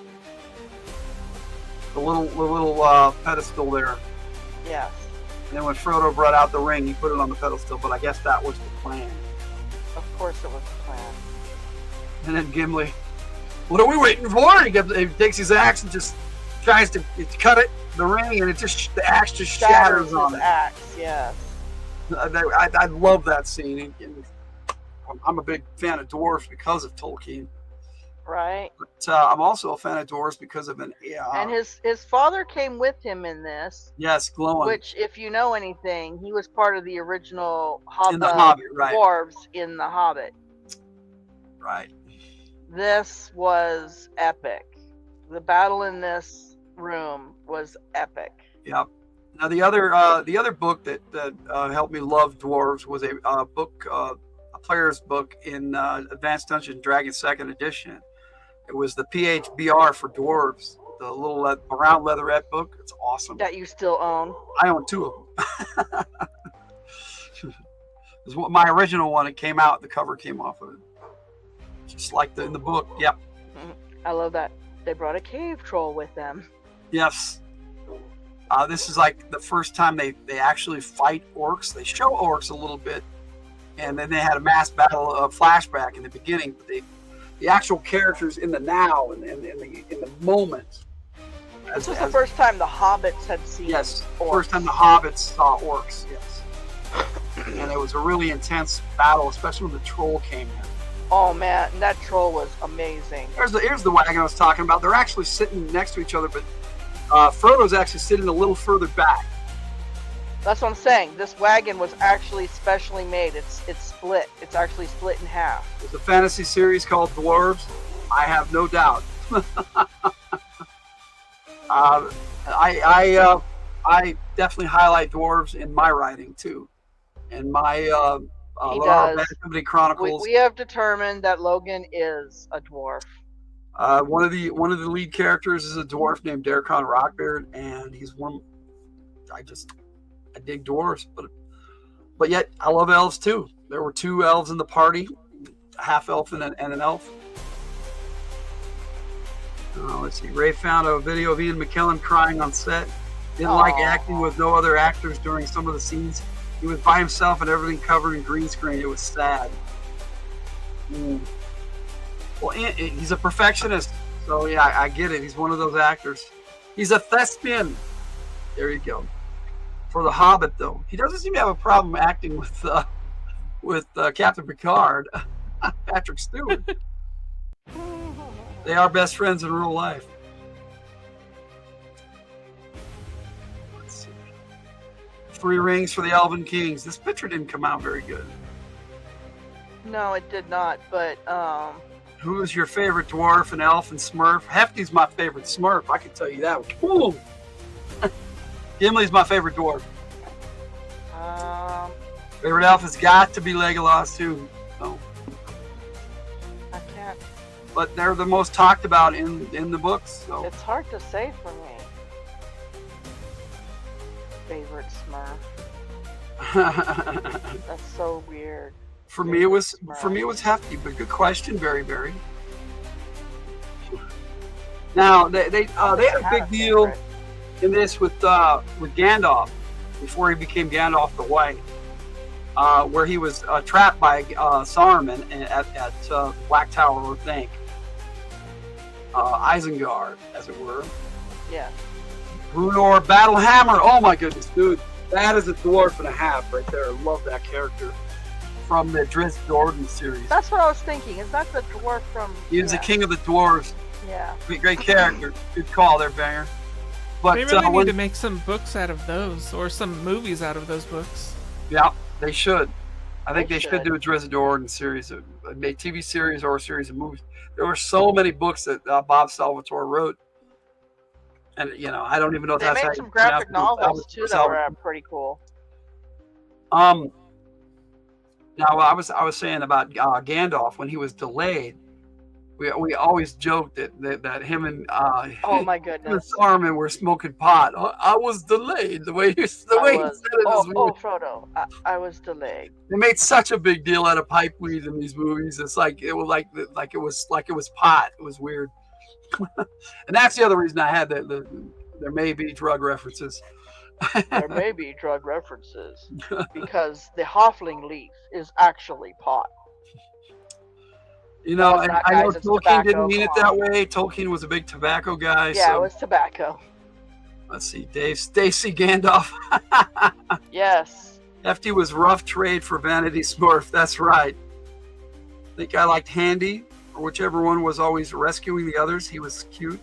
The little pedestal there. Yes. And then when Frodo brought out the ring, he put it on the pedestal. But I guess that was the plan. Of course, it was the plan. And then Gimli, what are we waiting for? He takes his axe and just tries to cut it, the ring, and the axe just shatters on it. Axe, yes. I love that scene. I'm a big fan of dwarves because of Tolkien. Right. But I'm also a fan of dwarves because of and his father came with him in this. Yes, Glowing. Which, if you know anything, he was part of the original in the Hobbit, right. dwarves in the Hobbit. Right. This was epic. The battle in this room was epic. Yep. Now the other book that helped me love dwarves was a book, a player's book in Advanced Dungeons and Dragons 2nd edition. It was the PHBR for dwarves, the little brown leatherette book. It's awesome. That you still own? I own two of them. It was my original one. It came out. The cover came off of it, just like in the book. Yep. I love that. They brought a cave troll with them. Yes. This is like the first time they actually fight orcs. They show orcs a little bit, and then they had a mass battle flashback in the beginning. The actual characters in the now and in the moment. This was the first time the hobbits had seen. Yes. Orcs. First time the hobbits saw orcs. Yes. And it was a really intense battle, especially when the troll came in. Oh man, that troll was amazing. Here's the wagon I was talking about. They're actually sitting next to each other, but Frodo's actually sitting a little further back. That's what I'm saying. This wagon was actually specially made. It's split. It's actually split in half. It's a fantasy series called Dwarves. I have no doubt. I definitely highlight dwarves in my writing too, in my LOTR Activity Chronicles. We have determined that Logan is a dwarf. One of the lead characters is a dwarf named Darkon Rockbeard, and he's one. I dig dwarves, but yet I love elves too. There were two elves in the party, a half elf and an elf. Let's see. Ray found a video of Ian McKellen crying on set. Didn't like acting with no other actors during some of the scenes. He was by himself and everything covered in green screen. It was sad. Well, he's a perfectionist. So, yeah, I get it. He's one of those actors. He's a thespian. There you go. For The Hobbit, though. He doesn't seem to have a problem acting with Captain Picard. Patrick Stewart. They are best friends in real life. Let's see. 3 Rings for the Elven Kings. This picture didn't come out very good. No, it did not, but who is your favorite dwarf and elf and Smurf? Hefty's my favorite Smurf, I can tell you that. Boom! Gimli's my favorite dwarf. Favorite elf has got to be Legolas too. So. I can't. But they're the most talked about in the books. So. It's hard to say for me. Favorite Smurf. That's so weird. For me it was Hefty, but good question, Berry. Now they had a big deal in this with Gandalf before he became Gandalf the White, where he was trapped by Saruman at Black Tower, or Think Isengard, as it were. Yeah. Brunor Battlehammer. Oh my goodness, dude, that is a dwarf and a half right there. I love that character. From the Drizzt Do'Urden series. That's what I was thinking. Is that the dwarf from... He was the king of the dwarves. Yeah. Great character. Good call there, Banger. But they really need to make some books out of those, or some movies out of those books. Yeah, they should. I think they should do a Drizzt Do'Urden series, a TV series or a series of movies. There were so many books that Bob Salvatore wrote. And, you know, I don't even know if that's... They made some graphic novels, too, that were pretty cool. Now, I was saying about Gandalf when he was delayed. We always joked that him and oh my goodness, Saruman were smoking pot. I was delayed. The way he said it. Frodo, I was delayed. They made such a big deal out of pipe weed in these movies. It's like it was like it was pot. It was weird. And that's the other reason I had that. There may be drug references. There may be drug references because the Hoffling leaf is actually pot. You know, and I know Tolkien didn't mean it that way. Tolkien was a big tobacco guy. Yeah, so. It was tobacco. Let's see, Dave Stacy Gandalf. Yes. Hefty was rough trade for Vanity Smurf. That's right. I think I liked Handy, or whichever one was always rescuing the others. He was cute.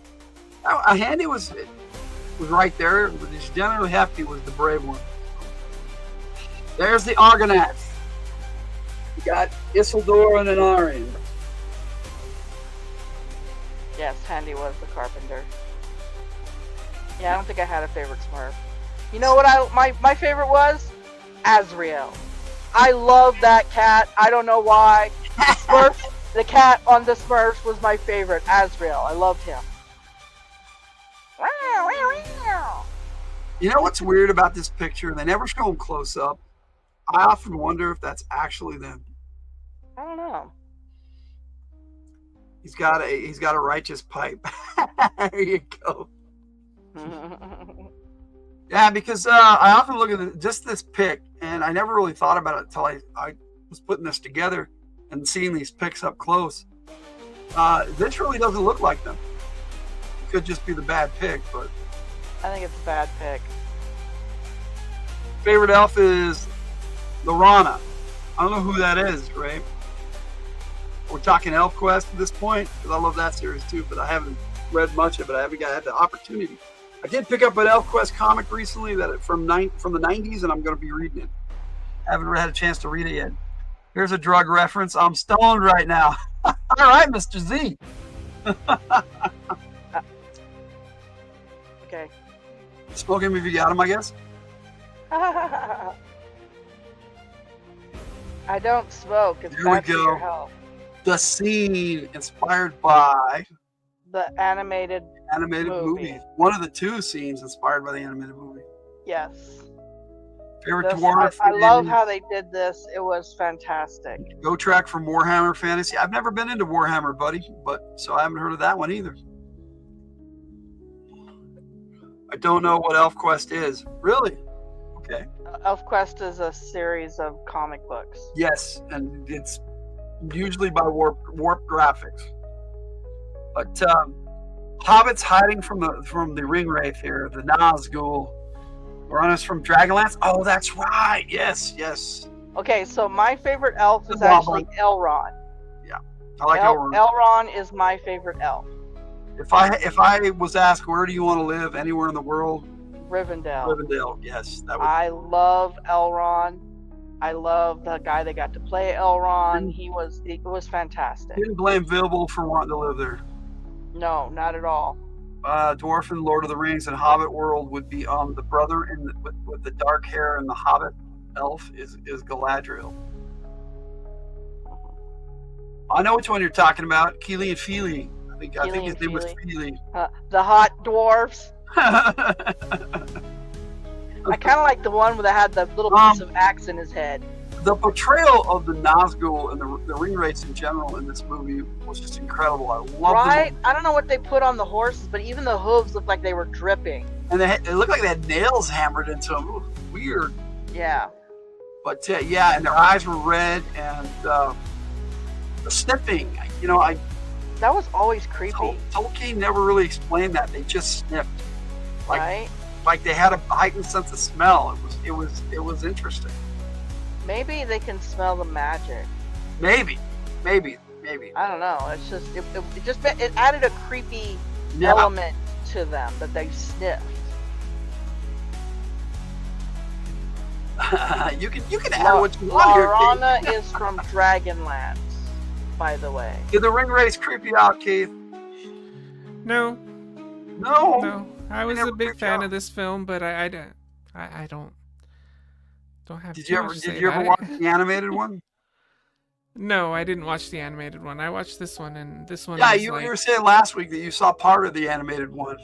Handy was right there, but generally Hefty was the brave one. There's the Argonauts. You got Isildur and Anarion. Yes, Handy was the carpenter. Yeah, I don't think I had a favorite Smurf. You know what my favorite was? Azrael. I love that cat. I don't know why. Smurf, the cat on the Smurfs was my favorite. Azrael. I loved him. You know what's weird about this picture? They never show him close up. I often wonder if that's actually them. I don't know. He's got a righteous pipe. There you go. Yeah, because I often look at just this pic, and I never really thought about it until I was putting this together and seeing these pics up close. This really doesn't look like them. It could just be the bad pic, but I think it's a bad pic. Favorite elf is Lorana. I don't know who that is, right? We're talking ElfQuest at this point, because I love that series too, but I haven't read much of it. I haven't had the opportunity. I did pick up an ElfQuest comic recently from the 90s, and I'm going to be reading it. I haven't had a chance to read it yet. Here's a drug reference. I'm stoned right now. All right, Mr. Z. Okay. Smoke him if you got him, I guess. I don't smoke. It's Here we bad for your go. health. The scene inspired by the animated movie. One of the 2 scenes inspired by the animated movie. Yes. Favorite dwarf. I love how they did this. It was fantastic. Go track from Warhammer Fantasy. I've never been into Warhammer, buddy, so I haven't heard of that one either. I don't know what ElfQuest is. Really? Okay. ElfQuest is a series of comic books. Yes, and it's usually by Warp Graphics. But Hobbits hiding from the Ring Wraith here, the Nazgul. Runners from Dragonlance. Oh, that's right. Yes, yes. Okay, so my favorite elf is actually Elrond. Yeah, I like Elrond. Elrond is my favorite elf. If I was asked where do you want to live anywhere in the world, Rivendell. Rivendell, yes, that would. I love Elrond. I love the guy that got to play Elrond. It was fantastic. Didn't blame Bilbo for wanting to live there. No, not at all. Dwarf in Lord of the Rings and Hobbit world would be the brother with the dark hair and the Hobbit elf is Galadriel. I know which one you're talking about. Keely and Feely. I think his name was Feely. The hot dwarfs. I kind of like the one that had the little piece of axe in his head. The portrayal of the Nazgul and the Ring Wraiths in general in this movie was just incredible. I love them. I don't know what they put on the horses, but even the hooves looked like they were dripping. And it looked like they had nails hammered into them. It was weird. Yeah. But yeah, and their eyes were red, and the sniffing. That was always creepy. Tolkien never really explained that. They just sniffed. Right. Like they had a heightened sense of smell. It was interesting. Maybe they can smell the magic. Maybe. I don't know. It's just it added a creepy element to them that they sniffed. you can add what you want here. Laurana is from Dragonlance, by the way. Did the Ring Wraiths creep you out, Keith? No. No. I was a big fan of this film, but I don't have. Did you ever watch the animated one? No, I didn't watch the animated one. I watched this one, and this one. Yeah, you were saying last week that you saw part of the animated one.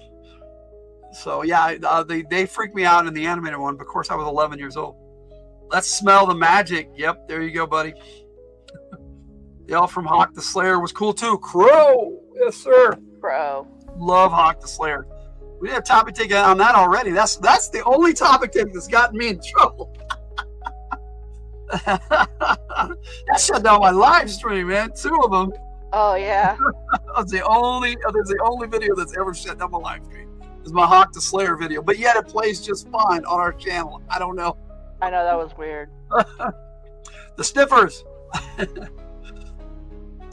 So yeah, they freaked me out in the animated one. But of course, I was 11 years old. Let's smell the magic. Yep, there you go, buddy. The elf from Hawk the Slayer was cool too. Crow, yes sir. Crow. Love Hawk the Slayer. We did a topic take on that already. That's the only topic take that's gotten me in trouble. That shut down my live stream, man. 2 of them. Oh yeah. There's the only video that's ever shut down my live stream. Is my Hawk the Slayer video, but yet it plays just fine on our channel. I don't know. I know, that was weird. The sniffers.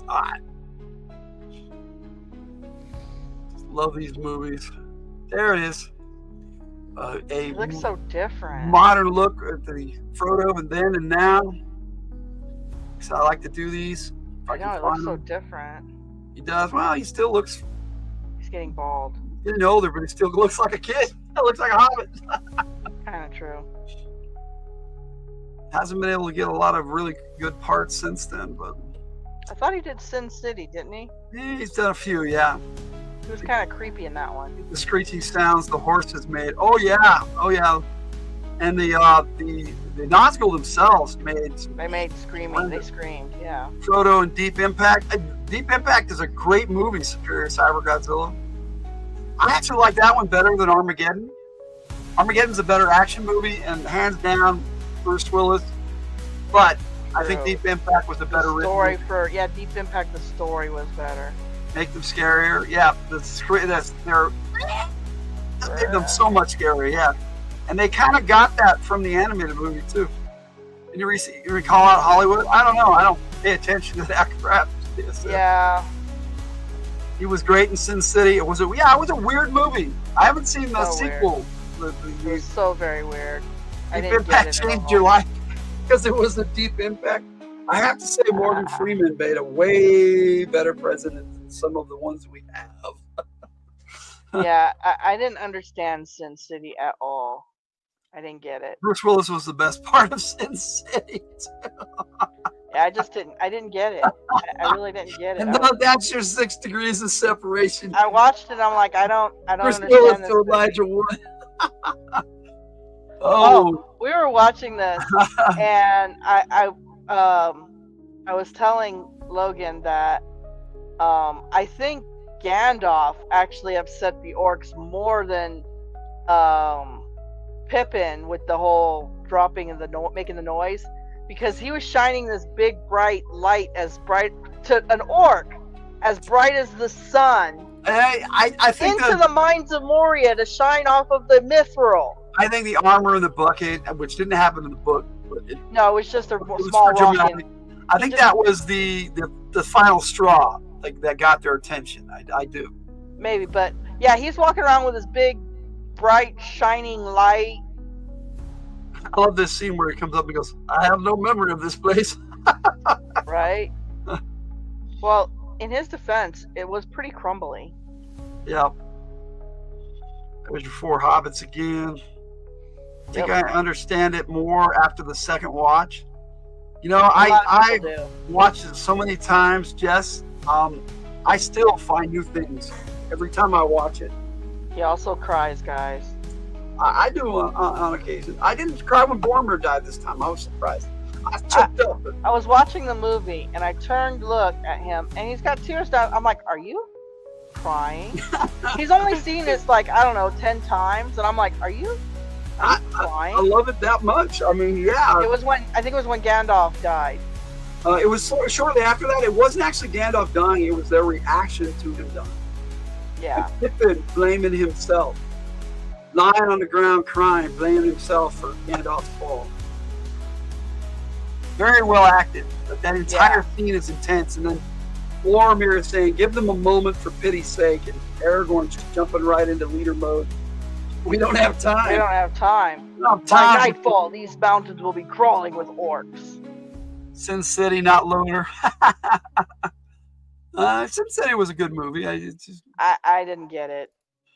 Alright. Love these movies. There it is. It looks so different. Modern look at the Frodo and then and now. So I like to do these. I know, it looks so different. He does. Well, he still looks. He's getting bald. He's getting older, but he still looks like a kid. He looks like a hobbit. Kind of true. Hasn't been able to get a lot of really good parts since then, but. I thought he did Sin City, didn't he? Yeah, he's done a few, yeah. He was kind of creepy in that one. The screechy sounds the horses made. Oh yeah. And the Nazgul themselves made. They made screaming. They screamed. Yeah. Frodo and Deep Impact. Deep Impact is a great movie. Superior Cyber Godzilla. I actually like that one better than Armageddon. Armageddon's a better action movie, and hands down, Bruce Willis. But I think Deep Impact was a better story for Deep Impact. The story was better. Make them scarier. Yeah, they're made them so much scarier. Yeah, and they kind of got that from the animated movie too. And you recall out Hollywood? I don't know. I don't pay attention to that crap. Yeah. He was great in Sin City. It was a weird movie. I haven't seen the sequel. It was so very weird. Deep Impact changed your life because it was a Deep Impact. I have to say, Morgan Freeman made a way better president than some of the ones we have. Yeah, I didn't understand Sin City at all. I didn't get it. Bruce Willis was the best part of Sin City. Yeah, I didn't get it. I really didn't get it. And that's your 6 degrees of separation. I watched it. I'm like, I don't Bruce understand Willis this. to Elijah Wood. We were watching this, and I was telling Logan that I think Gandalf actually upset the orcs more than Pippin with the whole dropping of making the noise, because he was shining this big bright light to an orc as bright as the sun. I think into the mines of Moria to shine off of the mithril. I think the armor in the bucket, which didn't happen in the book, no, it was just a small rock. I think that was the final straw that got their attention. I do. Maybe, but yeah, he's walking around with this big, bright, shining light. I love this scene where he comes up and goes, "I have no memory of this place." Right. Well, in his defense, it was pretty crumbly. Yeah. There's your 4 hobbits again. I think I understand it more after the second watch. You know, I watched it so many times, Jess. I still find new things every time I watch it. He also cries, guys. I do on occasion. I didn't cry when Boromir died this time. I was surprised. I choked up. I was watching the movie and I turned to look at him and he's got tears down. I'm like, are you crying? He's only seen this like, I don't know, 10 times. And I'm like, are you crying? I love it that much. I mean, yeah. I think it was when Gandalf died. It was shortly after that. It wasn't actually Gandalf dying. It was their reaction to him dying. Yeah. And Pippin blaming himself. Lying on the ground crying, blaming himself for Gandalf's fall. Very well acted. But that entire scene is intense. And then Boromir is saying, give them a moment for pity's sake. And Aragorn just jumping right into leader mode. We don't have time. We don't have time. We don't have time. By nightfall, these mountains will be crawling with orcs. Sin City, not LOTR. Sin City was a good movie. I didn't get it.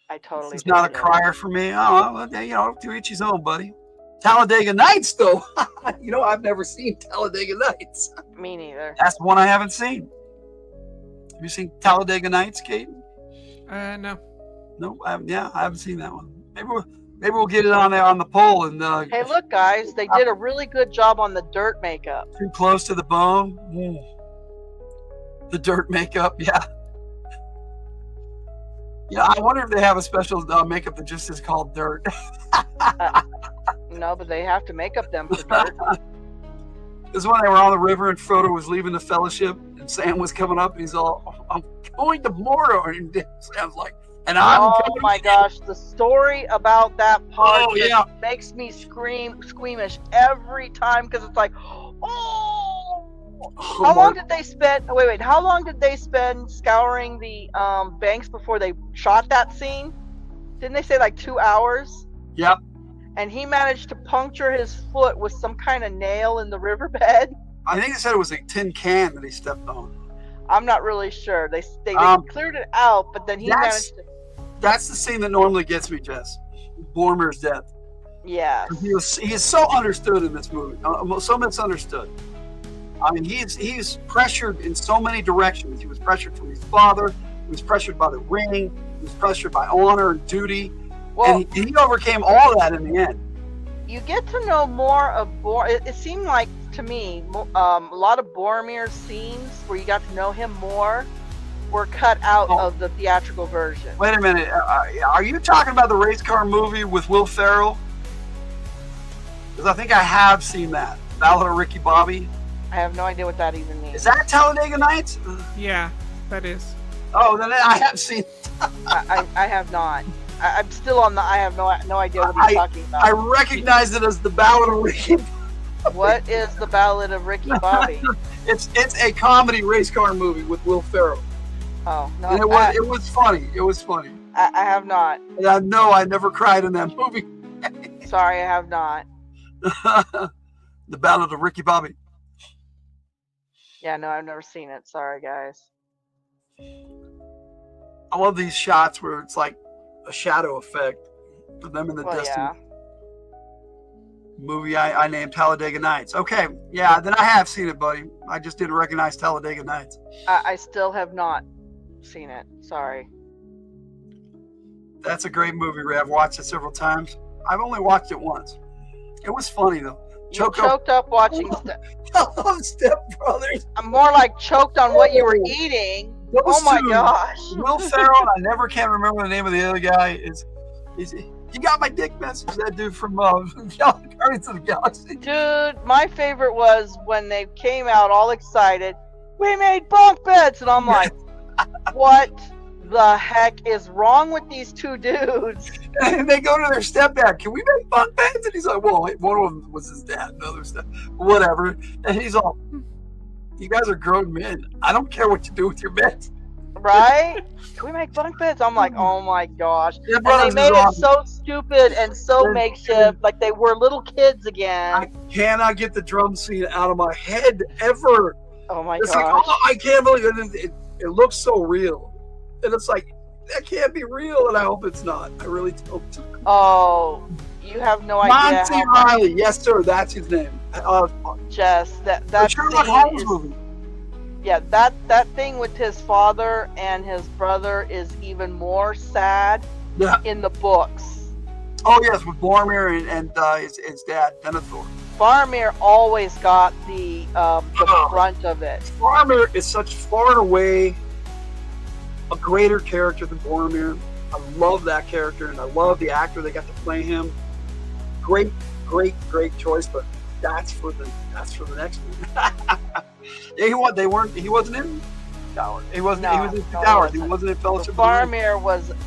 I totally. It's not a crier for me. Oh, well, you know, to each his own, buddy. Talladega Nights, though. You know, I've never seen Talladega Nights. Me neither. That's one I haven't seen. Have you seen Talladega Nights, Kate? No. No, I haven't seen that one. Maybe we'll get it on there on the poll. And hey, look, guys, they did a really good job on the dirt makeup. Too close to the bone. The dirt makeup, yeah. Yeah, I wonder if they have a special makeup that just is called dirt. No, but they have to make up them for dirt. This is when they were on the river and Frodo was leaving the Fellowship and Sam was coming up and he's all, I'm going to Mordor. And Sam's like, and I'm oh my gosh, the story about that part makes me squeamish every time because it's like, how long did they spend? Wait. How long did they spend scouring the banks before they shot that scene? Didn't they say like 2 hours? Yep. And he managed to puncture his foot with some kind of nail in the riverbed. I think they said it was a tin can that he stepped on. I'm not really sure. They cleared it out, but then he managed to. That's the scene that normally gets me, Jess. Boromir's death. Yeah. He is so understood in this movie, so misunderstood. I mean, he's pressured in so many directions. He was pressured from his father. He was pressured by the ring. He was pressured by honor and duty. Well, and he overcame all that in the end. You get to know more of it seemed like to me a lot of Boromir's scenes where you got to know him more were cut out of the theatrical version. Wait a minute. Are you talking about the race car movie with Will Ferrell? Because I think I have seen that. Ballad of Ricky Bobby. I have no idea what that even means. Is that Talladega Nights? Yeah, that is. Oh, then I have seen. I have not. I'm still on the. I have no idea what he's talking about. I recognize it as the Ballad of Ricky Bobby. What is the Ballad of Ricky Bobby? It's a comedy race car movie with Will Ferrell. Oh no! And it was funny. It was funny. I have not. And I never cried in that movie. Sorry, I have not. The Ballad of Ricky Bobby. Yeah, no, I've never seen it. Sorry, guys. I love these shots where it's like a shadow effect of them in the distance. Yeah. Movie I named Talladega Nights. Okay, yeah, then I have seen it, buddy. I just didn't recognize Talladega Nights. I still have not seen it. Sorry. That's a great movie, Ray. I've watched it several times. I've only watched it once. It was funny though. Choked up watching Step Brothers. I'm more like choked on what you were eating. Oh my gosh. Will Ferrell, I never can remember the name of the other guy. You got my dick message, that dude from Guardians of the Galaxy. Dude, my favorite was when they came out all excited. We made bunk beds, and I'm like, what the heck is wrong with these two dudes? And they go to their stepdad. Can we make bunk beds? And he's like, well, one of them was his dad, another step, whatever. And he's all, you guys are grown men. I don't care what you do with your beds. Right? Can we make bunk beds? I'm like, oh my gosh. Yeah, and they made it so stupid and so makeshift, like they were little kids again. I cannot get the drum scene out of my head ever. Oh my gosh. gosh. Like, oh, I can't believe it. It looks so real. And it's like, that can't be real, and I hope it's not. I really hope to. Oh, you have no idea. Monty Riley, yes sir, that's his name. Jess, that Sherlock Holmes movie. Yeah, that thing with his father and his brother is even more sad in the books. Oh yes, with Boromir and his dad, Denethor. Boromir always got the brunt of it. Boromir is such far and away a greater character than Boromir. I love that character, and I love the actor that got to play him. Great choice, but that's for the next one. Yeah, he wasn't in Tower. He wasn't in Tower. He wasn't in Fellowship. Boromir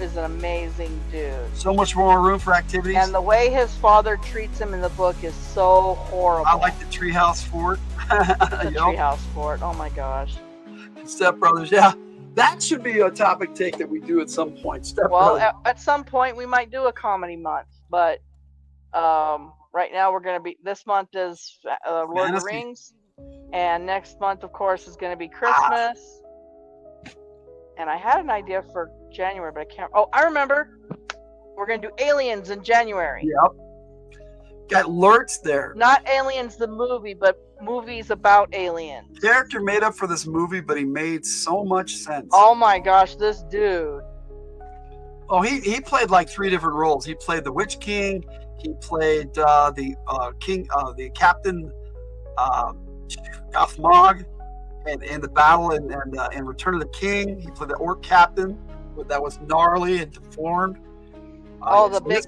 is an amazing dude. So much more room for activities. And the way his father treats him in the book is so horrible. I like the Treehouse Fort. The Treehouse Fort. Oh my gosh. Step Brothers. Yeah, that should be a topic take that we do at some point. Step Brothers. Well, at some point we might do a comedy month, but right now we're going to be. This month is Lord of the Rings. And next month, of course, is going to be Christmas. And I had an idea for January, but I can't. Oh, I remember. We're going to do Aliens in January. Yep. Got Lurtz there. Not Aliens the movie, but movies about aliens. Character made up for this movie, but he made so much sense. Oh my gosh, this dude. Oh, he played like 3 different roles. He played the Witch King. He played the King, the Captain. Gothmog, and in the battle and Return of the King, he played the Orc Captain, that was gnarly and deformed. The big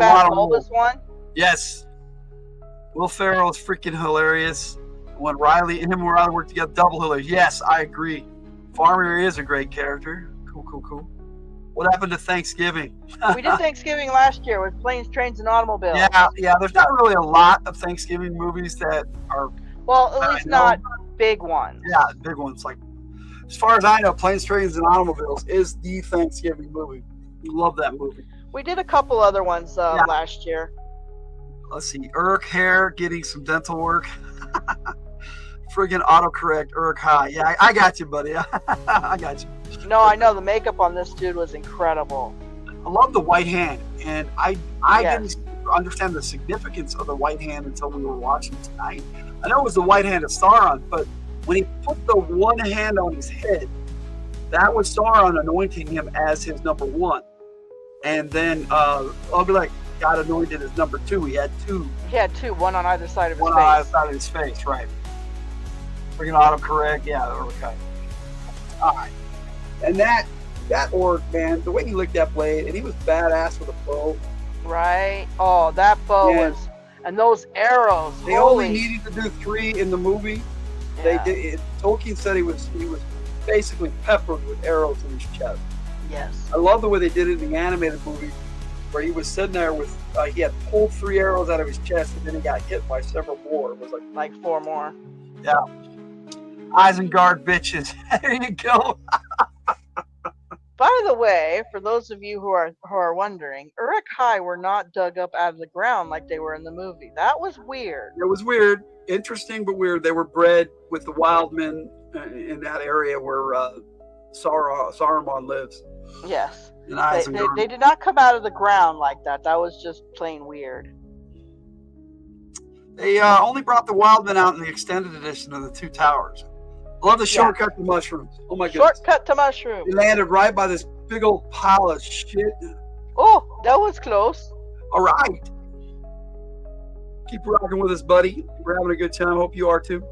fat bulbous one. Yes, Will Ferrell is freaking hilarious. When Riley and Riley work together, double hilarious. Yes, I agree. Farmer is a great character. Cool. What happened to Thanksgiving? We did Thanksgiving last year with Planes, Trains, and Automobiles. Yeah. There's not really a lot of Thanksgiving movies that are. Well, at least not big ones. Yeah, big ones. Like, as far as I know, Planes, Trains, and Automobiles is the Thanksgiving movie. Love that movie. We did a couple other ones last year. Let's see. Urk Hair getting some dental work. Friggin' autocorrect, Urk High. Yeah, I got you, buddy. I got you. No, I know. The makeup on this dude was incredible. I love the white hand. And I didn't understand the significance of the white hand until we were watching tonight. I know it was the white hand of Sauron, but when he put the one hand on his head, that was Sauron anointing him as his number 1. And then I'll be like, got anointed as number 2. He had 2. He had 2, one on either side of his face. One on either side of his face, right. Freaking autocorrect, yeah, okay. All right. And that orc, man, the way he licked that blade, and he was badass with a bow. Right. Oh, that bow was... And those arrows. They only needed to do 3 in the movie. Yeah. They did. Tolkien said he was basically peppered with arrows in his chest. Yes. I love the way they did it in the animated movie, where he was sitting there with he had pulled 3 arrows out of his chest, and then he got hit by several more. It was like 4 more. Yeah. Isengard bitches. There you go. By the way, for those of you who are wondering, Uruk-hai were not dug up out of the ground like they were in the movie. That was weird. It was weird. Interesting, but weird. They were bred with the wild men in that area where Saruman lives. Yes. They did not come out of the ground like that. That was just plain weird. They only brought the wild men out in the extended edition of the 2 Towers. Love the shortcut to mushrooms. Oh my goodness. Shortcut to mushrooms. He landed right by this big old pile of shit. Oh, that was close. All right. Keep rocking with us, buddy. We're having a good time. Hope you are too.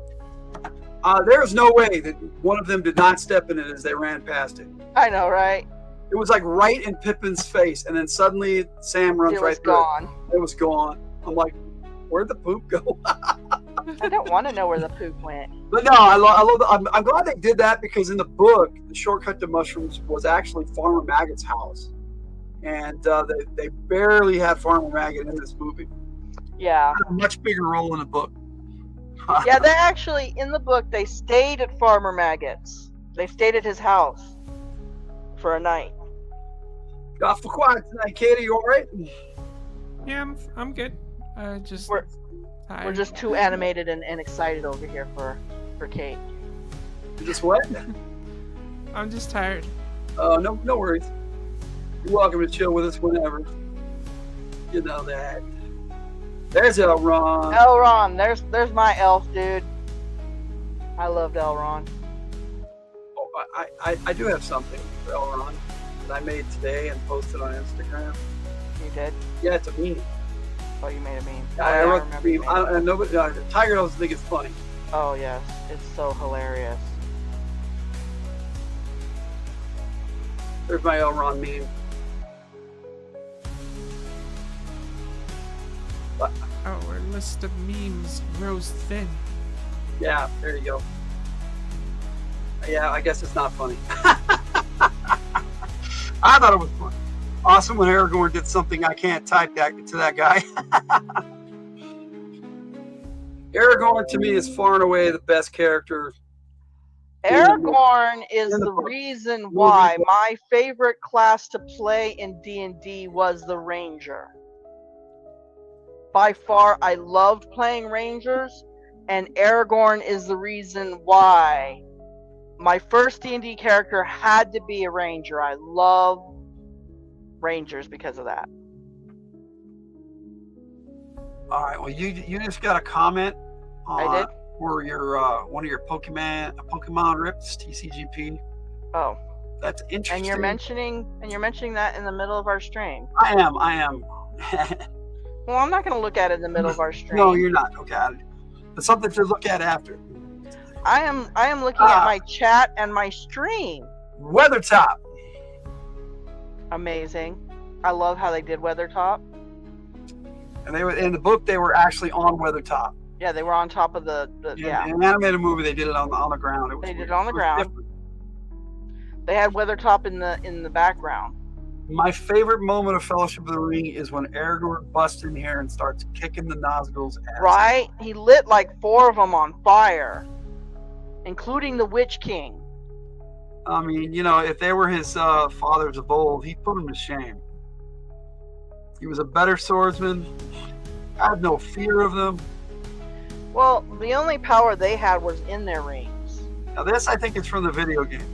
There's no way that one of them did not step in it as they ran past it. I know, right? It was like right in Pippin's face, and then suddenly Sam runs right through gone. It was gone. I'm like, where'd the poop go? I don't want to know where the poop went. But no, I love. I'm glad they did that, because in the book, the shortcut to mushrooms was actually Farmer Maggot's house, and they barely had Farmer Maggot in this movie. Yeah, Had a much bigger role in the book. Yeah, they actually, in the book, they stayed at Farmer Maggot's. They stayed at his house for a night. Got for quiet tonight, Katie. You all right? Yeah, I'm good. Just we're just too animated and excited over here for Kate. You just what? I'm just tired. No worries. You're welcome to chill with us whenever. You know that. There's Elron. Elron, there's my elf, dude. I loved Elron. Oh, I do have something for Elron that I made today and posted on Instagram. You did? Yeah, it's a meme. Oh, you made a meme. I wrote the meme. I know, but Tiger doesn't think it's funny. Oh yes, it's so hilarious. There's my Elron meme. Our list of memes grows thin. Yeah, there you go. Yeah, I guess it's not funny. I thought it was fun. Awesome when Aragorn did something I can't type to that guy. Aragorn to me is far and away the best character. Aragorn is the reason why my favorite class to play in D&D was the Ranger. By far, I loved playing Rangers, and Aragorn is the reason why my first D&D character had to be a Ranger. I love Rangers because of that. All right. Well, you just got a comment I did? for your one of your Pokemon rips TCGP. Oh, that's interesting. And you're mentioning that in the middle of our stream. I am. Well, I'm not going to look at it in the middle of our stream. No, you're not. Okay, but something to look at after. I am looking at my chat and my stream. Weathertop. Amazing. I love how they did Weathertop. And they were in the book. They were actually on Weathertop. Yeah, they were on top of the yeah. In an animated movie, they did it on the ground. They did it on the ground. They had Weathertop in the background. My favorite moment of Fellowship of the Ring is when Aragorn busts in here and starts kicking the Nazgul's ass. Right? He lit like 4 of them on fire, including the Witch King. I mean, you know, if they were his fathers of old, he'd put them to shame. He was a better swordsman. I had no fear of them. Well, the only power they had was in their rings. Now this, I think, is from the video game.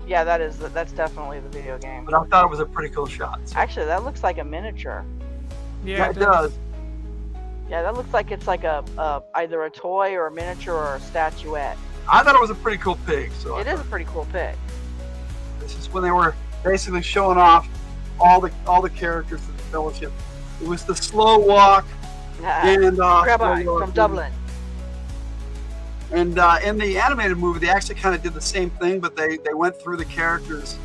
Yeah, that's definitely the video game. But I thought it was a pretty cool shot. So. Actually, that looks like a miniature. Yeah, it does. Yeah, that looks like it's like a either a toy or a miniature or a statuette. I thought it was a pretty cool pig. So it is a pretty cool pig. This is when they were basically showing off all the characters of the Fellowship. It was the slow walk and Rabbi from Dublin. And in the animated movie, they actually kind of did the same thing, but they went through the characters.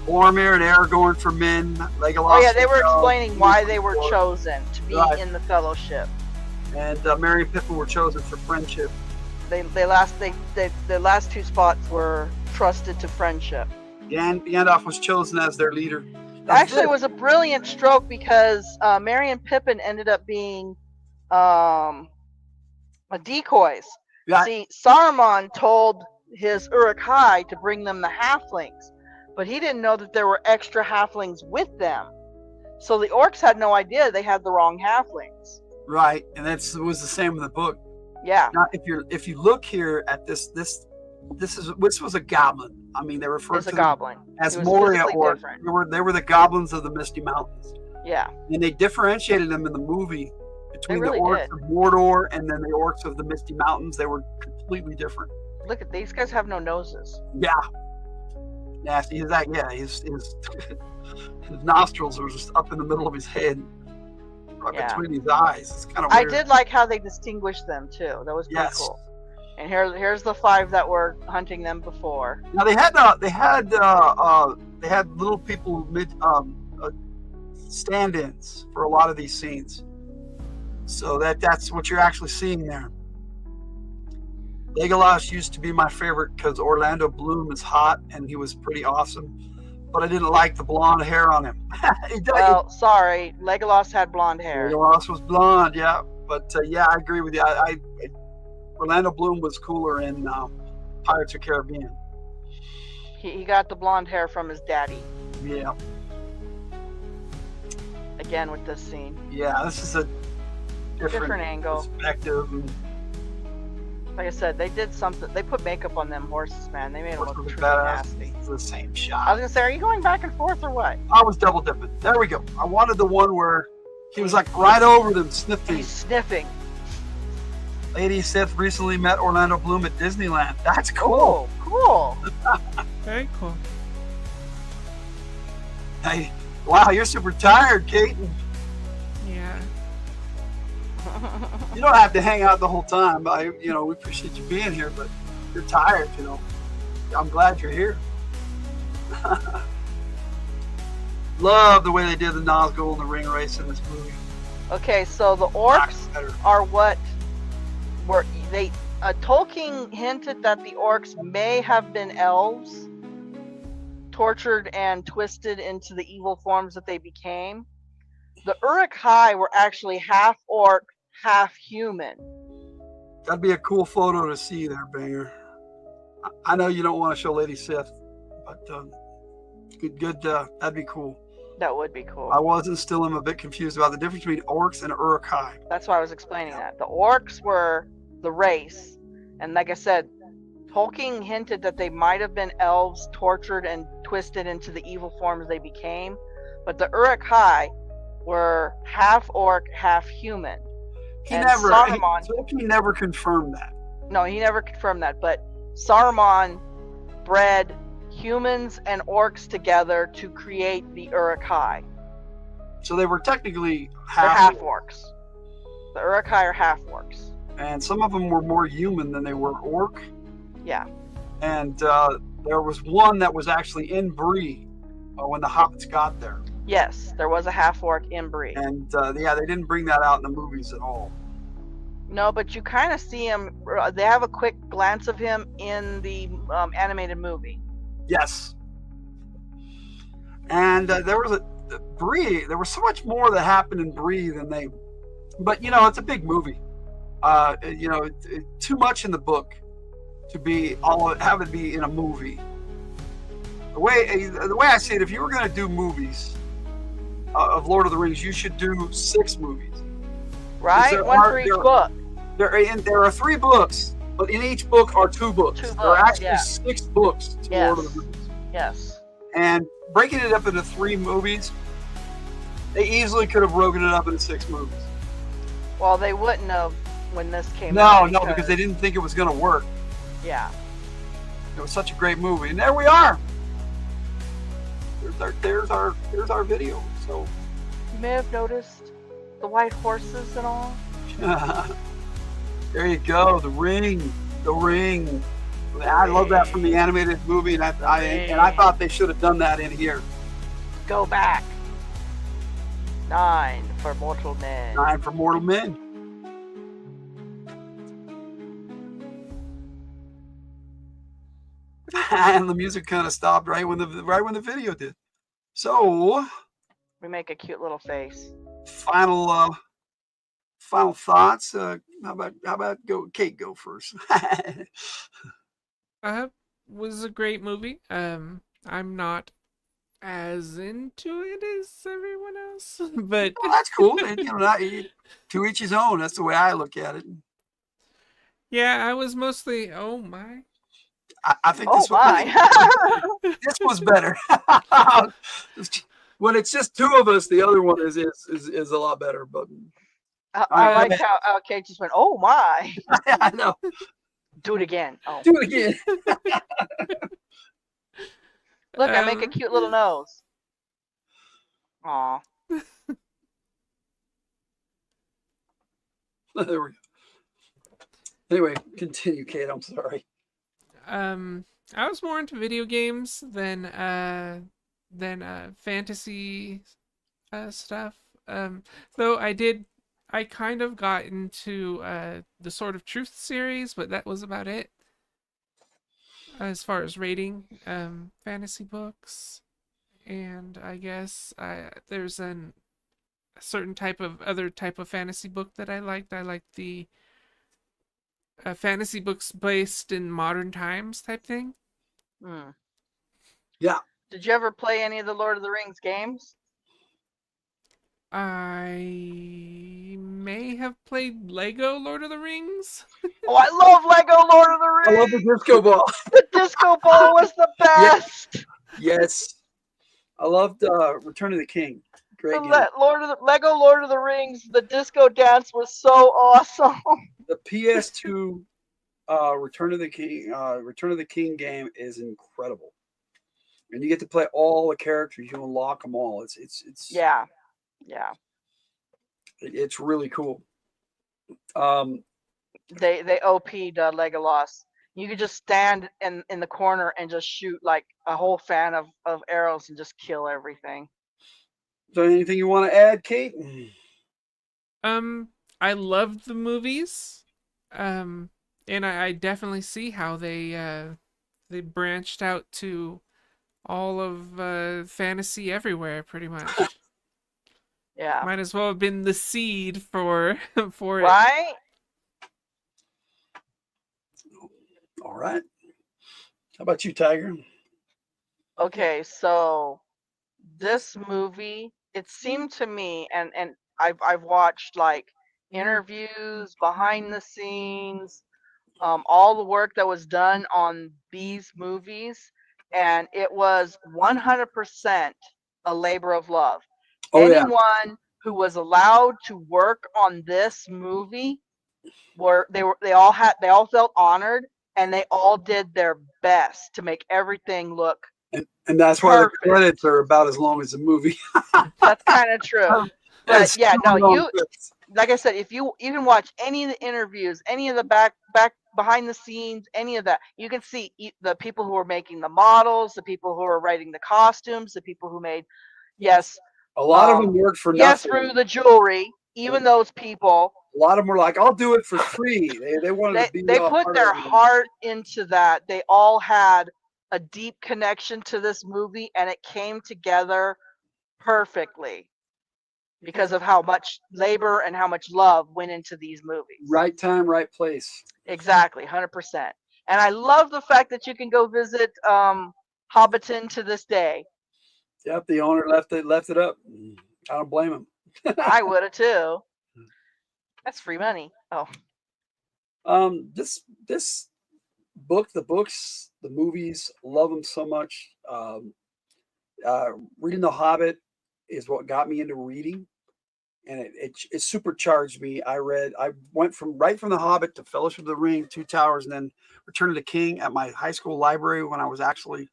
Boromir and Aragorn for men, Legolas. Oh yeah, they were explaining why they were chosen to be in the Fellowship. And Merry and Pippin were chosen for friendship. The last 2 spots were trusted to friendship. Gandalf was chosen as their leader. Actually, it was a brilliant stroke because Merry and Pippin ended up being decoys. Yeah. See, Saruman told his Uruk-hai to bring them the halflings, but he didn't know that there were extra halflings with them. So the orcs had no idea they had the wrong halflings. Right, and that was the same in the book. Yeah. Now, if you look here at this was a goblin. I mean, they referred to goblin as Moria orcs. They were the goblins of the Misty Mountains. Yeah. And they differentiated them in the movie between really the orcs did. of Mordor and then the orcs of the Misty Mountains. They were completely different. Look at these guys have no noses. Yeah. Nasty. His nostrils were just up in the middle of his head, right between his eyes. It's kind of weird. I did like how they distinguished them too. That was pretty cool. And here's the 5 that were hunting them before. Now they had they had little people stand-ins for a lot of these scenes. So that's what you're actually seeing there. Legolas used to be my favorite because Orlando Bloom is hot and he was pretty awesome, but I didn't like the blonde hair on him. Well, sorry, Legolas had blonde hair. Legolas was blonde, yeah. But yeah, I agree with you. Orlando Bloom was cooler in Pirates of the Caribbean. He got the blonde hair from his daddy. Yeah. Again with this scene. Yeah, this is a different angle. Perspective. Like I said, they did something. They put makeup on them horses, man. They made them look pretty badass. nasty. It's the same shot. I was gonna say, are you going back and forth or what? I was double dipping. There we go. I wanted the one where he was like right over them sniffing. He's sniffing. Lady Sith recently met Orlando Bloom at Disneyland. That's cool. Cool. Very cool. Hey, wow, you're super tired, Kate. Yeah. You don't have to hang out the whole time. We appreciate you being here, but you're tired, I'm glad you're here. Love the way they did the Nazgul and the ring race in this movie. Okay, so the orcs are what were they? Tolkien hinted that the orcs may have been elves, tortured and twisted into the evil forms that they became. The Uruk-hai were actually half orc, half human. That'd be a cool photo to see there, Banger. I know you don't want to show Lady Sith, but good. That'd be cool. That would be cool. I'm a bit confused about the difference between orcs and Uruk-hai. That's why I was explaining that. The orcs were the race, and like I said, Tolkien hinted that they might have been elves tortured and twisted into the evil forms they became, but the Uruk-hai were half orc, half human. Tolkien never confirmed that. No, he never confirmed that, but Saruman bred humans and orcs together to create the Uruk-hai. So they were technically half orcs. The Uruk-hai are half orcs. And some of them were more human than they were orc. Yeah. And there was one that was actually in Bree when the hobbits got there. Yes, there was a half orc in Bree. And they didn't bring that out in the movies at all. No, but you kind of see him. They have a quick glance of him in the animated movie. Yes. And there was Bree. There was so much more that happened in Bree than they. But it's a big movie. Too much in the book to have it be in a movie. The way I see it, if you were going to do movies of Lord of the Rings, you should do 6 movies. Right, one for each book. There are 3 books, but in each book are 2 books. There are actually 6 books to Lord of the Rings. Yes. And breaking it up into 3 movies, they easily could have broken it up into 6 movies. Well, they wouldn't have when this came out. No, because they didn't think it was going to work. Yeah. It was such a great movie, and there we are. There's our video. So you may have noticed the white horses and all. There you go. The ring. I love that from the animated movie, and I thought they should have done that in here. Go back. 9 for mortal men. 9 for mortal men. And the music kind of stopped right when the video did. So we make a cute little face. Final thoughts. How about Kate go first? Was a great movie. I'm not as into it as everyone else, but that's cool. To each his own. That's the way I look at it. Yeah, I was mostly. Oh my. I think this was better. When it's just 2 of us, the other one is a lot better. But I like how Kate just went, "Oh my!" I know. Do it again. Oh. Do it again. Look, I make a cute little nose. Aw. There we go. Anyway, continue, Kate. I'm sorry. I was more into video games than than fantasy stuff. Though I kind of got into the Sword of Truth series, but that was about it as far as rating fantasy books. And I guess there's a certain other type of fantasy book that I liked. I liked the fantasy books based in modern times type thing. Yeah. Did you ever play any of the Lord of the Rings games? I may have played Lego Lord of the Rings. Oh, I love Lego Lord of the Rings. I love the disco ball. The disco ball was the best. Yes. I loved Return of the King. Great game. Lego Lord of the Rings, the disco dance was so awesome. The PS2 Return of the King game is incredible. And you get to play all the characters. You unlock them all. It's yeah. It's really cool. They OP'd Legolas. You could just stand in the corner and just shoot like a whole fan of arrows and just kill everything. So anything you want to add, Kate? I loved the movies. And I definitely see how they branched out to all of fantasy everywhere, pretty much. Yeah. Might as well have been the seed for it. Right? All right. How about you, Tiger? Okay, so this movie, it seemed to me, and I've watched like interviews, behind the scenes, all the work that was done on these movies, and it was 100% a labor of love. Oh, yeah. Anyone who was allowed to work on this movie they all felt honored, and they all did their best to make everything look and that's why the credits are about as long as the movie. That's kind of true. But yeah, no, like I said, if you can watch any of the interviews, any of the back behind the scenes, any of that, you can see the people who are making the models, the people who are writing the costumes, the people who made a lot of them worked for nothing. Yes, through the jewelry, even those people. A lot of them were like, "I'll do it for free." They wanted to be. They put their heart into that. They all had a deep connection to this movie, and it came together perfectly because of how much labor and how much love went into these movies. Right time, right place. Exactly, 100%. And I love the fact that you can go visit Hobbiton to this day. Yep, the owner left it up. I don't blame him. I would have too. That's free money. Oh. This book, the books, the movies, love them so much. Reading The Hobbit is what got me into reading, and it supercharged me. I went from The Hobbit to Fellowship of the Ring, Two Towers, and then Return of the King at my high school library when I was actually.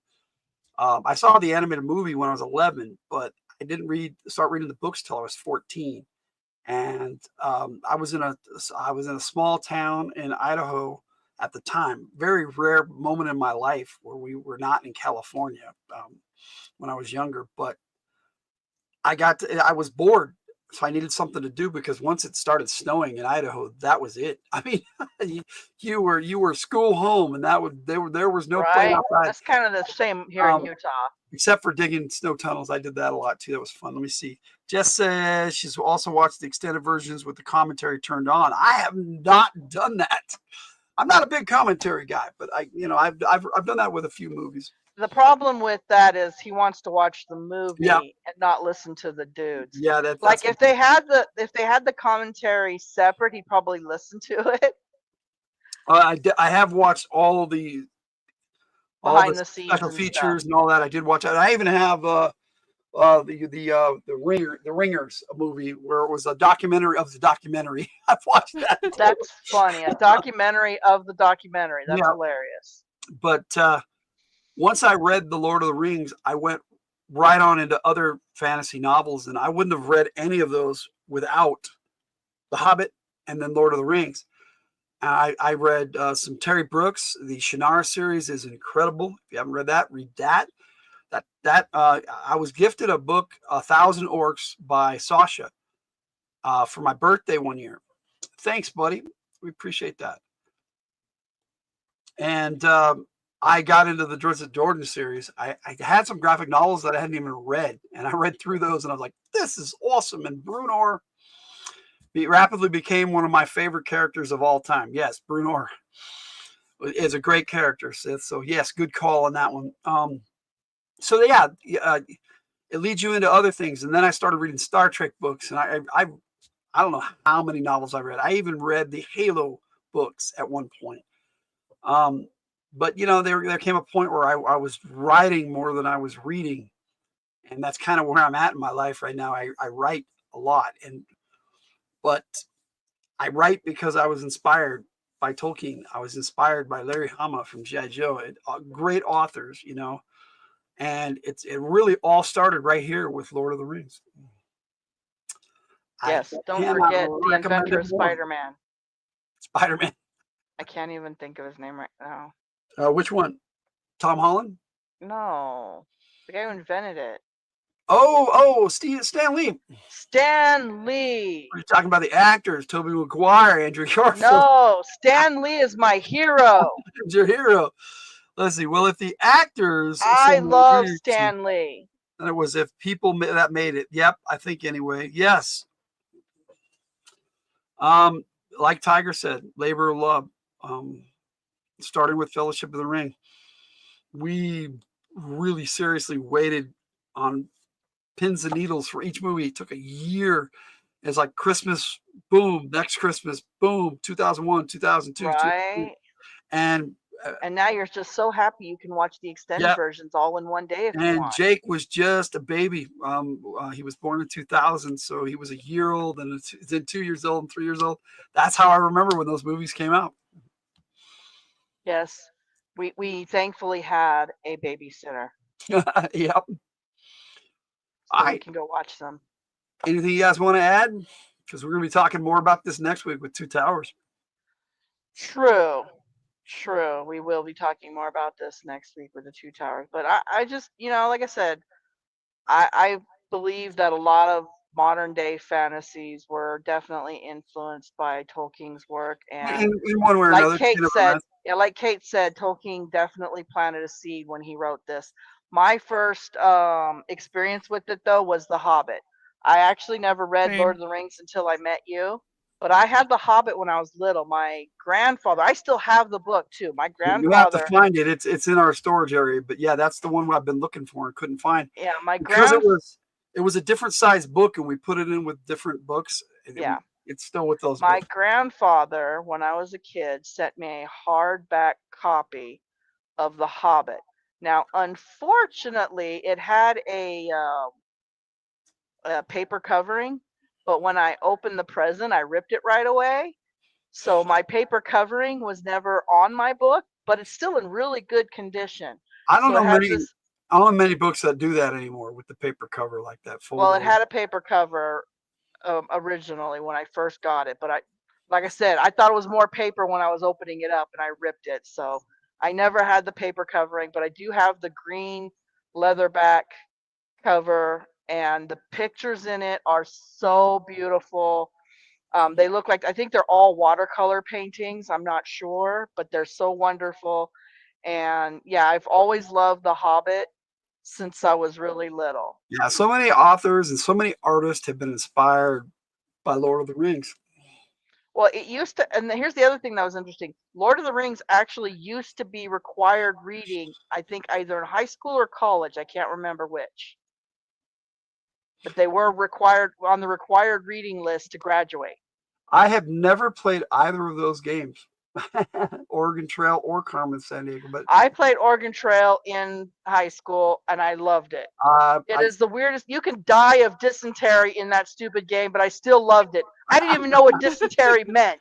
I saw the animated movie when I was 11, but I didn't start reading the books till I was 14. And I was in a small town in Idaho at the time. Very rare moment in my life where we were not in California when I was younger. But I was bored, so I needed something to do because once it started snowing in Idaho, that was it. I mean, you were school home, and there was no play outside. That's kind of the same here in Utah. Except for digging snow tunnels. I did that a lot too. That was fun. Let me see. Jess says she's also watched the extended versions with the commentary turned on. I have not done that. I'm not a big commentary guy, but I've done that with a few movies. The problem with that is he wants to watch the movie and not listen to the dudes. Yeah, that's like if they had the commentary separate, he'd probably listen to it. I have watched all the behind the scenes special features and all that. I did watch that. I even have the Ringers movie where it was a documentary of the documentary. I've watched that. That's funny. A documentary of the documentary. That's hilarious. But once I read The Lord of the Rings, I went right on into other fantasy novels, and I wouldn't have read any of those without The Hobbit and then Lord of the Rings. I read some Terry Brooks. The Shannara series is incredible. If you haven't read that, read that. I was gifted a book, 1,000 Orcs by Sasha, for my birthday one year. Thanks, buddy. We appreciate that. And I got into the Drizzt Jordan series. I had some graphic novels that I hadn't even read, and I read through those, and I was like, "This is awesome!" And Brunor rapidly became one of my favorite characters of all time. Yes, Brunor is a great character, Sith. So yes, good call on that one. So yeah, it leads you into other things, and then I started reading Star Trek books, and I don't know how many novels I read. I even read the Halo books at one point. But there came a point where I was writing more than I was reading, and that's kind of where I'm at in my life right now. I write a lot, but I write because I was inspired by Tolkien. I was inspired by Larry Hama from G.I. Joe. Great authors, and it really all started right here with Lord of the Rings. Yes, don't forget the inventor of Spider-Man. Spider-Man. I can't even think of his name right now. Which one? Tom Holland? No, the guy who invented it. Oh, Stan Lee. Stan Lee. You're talking about the actors, Tobey Maguire, Andrew Garfield. No, Stan Lee is my hero. He's your hero. Let's see. Well, if the actors, I love Stan Lee. And it was if people that made it. Yep, I think anyway. Yes. Like Tiger said, labor of love. Starting with Fellowship of the Ring, we really seriously waited on pins and needles for each movie. It took a year. It's like Christmas, boom, next Christmas, boom, 2001, 2002. Right. And now you're just so happy you can watch the extended versions all in one day if you want. And Jake was just a baby. He was born in 2000, so he was a year old, and then 2 years old and 3 years old. That's how I remember when those movies came out. Yes, we thankfully had a babysitter. Yep. So we can go watch them. Anything you guys want to add? Because we're going to be talking more about this next week with Two Towers. True. We will be talking more about this next week with the Two Towers. But I just, like I said, I believe that a lot of modern day fantasies were definitely influenced by Tolkien's work. And in one way or another. Like Kate said, Tolkien definitely planted a seed when he wrote this. My first experience with it, though, was The Hobbit. I actually never read Lord of the Rings until I met you. But I had The Hobbit when I was little. My grandfather, I still have the book too. My grandfather. You have to find it. It's in our storage area. But yeah, that's the one I've been looking for and couldn't find. Yeah, because it was a different size book, and we put it in with different books. Yeah, it's still with those. My grandfather, when I was a kid, sent me a hardback copy of The Hobbit. Now, unfortunately, it had a paper covering. But when I opened the present, I ripped it right away. So my paper covering was never on my book, but it's still in really good condition. I don't know many books that do that anymore with the paper cover like that. Well, it had a paper cover originally when I first got it, but like I said, I thought it was more paper when I was opening it up, and I ripped it. So I never had the paper covering, but I do have the green leatherback cover. And the pictures in it are so beautiful. They look like, I think they're all watercolor paintings. I'm not sure, but they're so wonderful. And yeah, I've always loved The Hobbit since I was really little. Yeah, so many authors and so many artists have been inspired by Lord of the Rings. Well, it used to, and here's the other thing that was interesting. Lord of the Rings actually used to be required reading, I think either in high school or college. I can't remember which. But they were required on the required reading list to graduate. I have never played either of those games, Oregon Trail or Carmen Sandiego. But I played Oregon Trail in high school, and I loved it. It is the weirdest. You can die of dysentery in that stupid game, but I still loved it. I didn't even know what dysentery meant.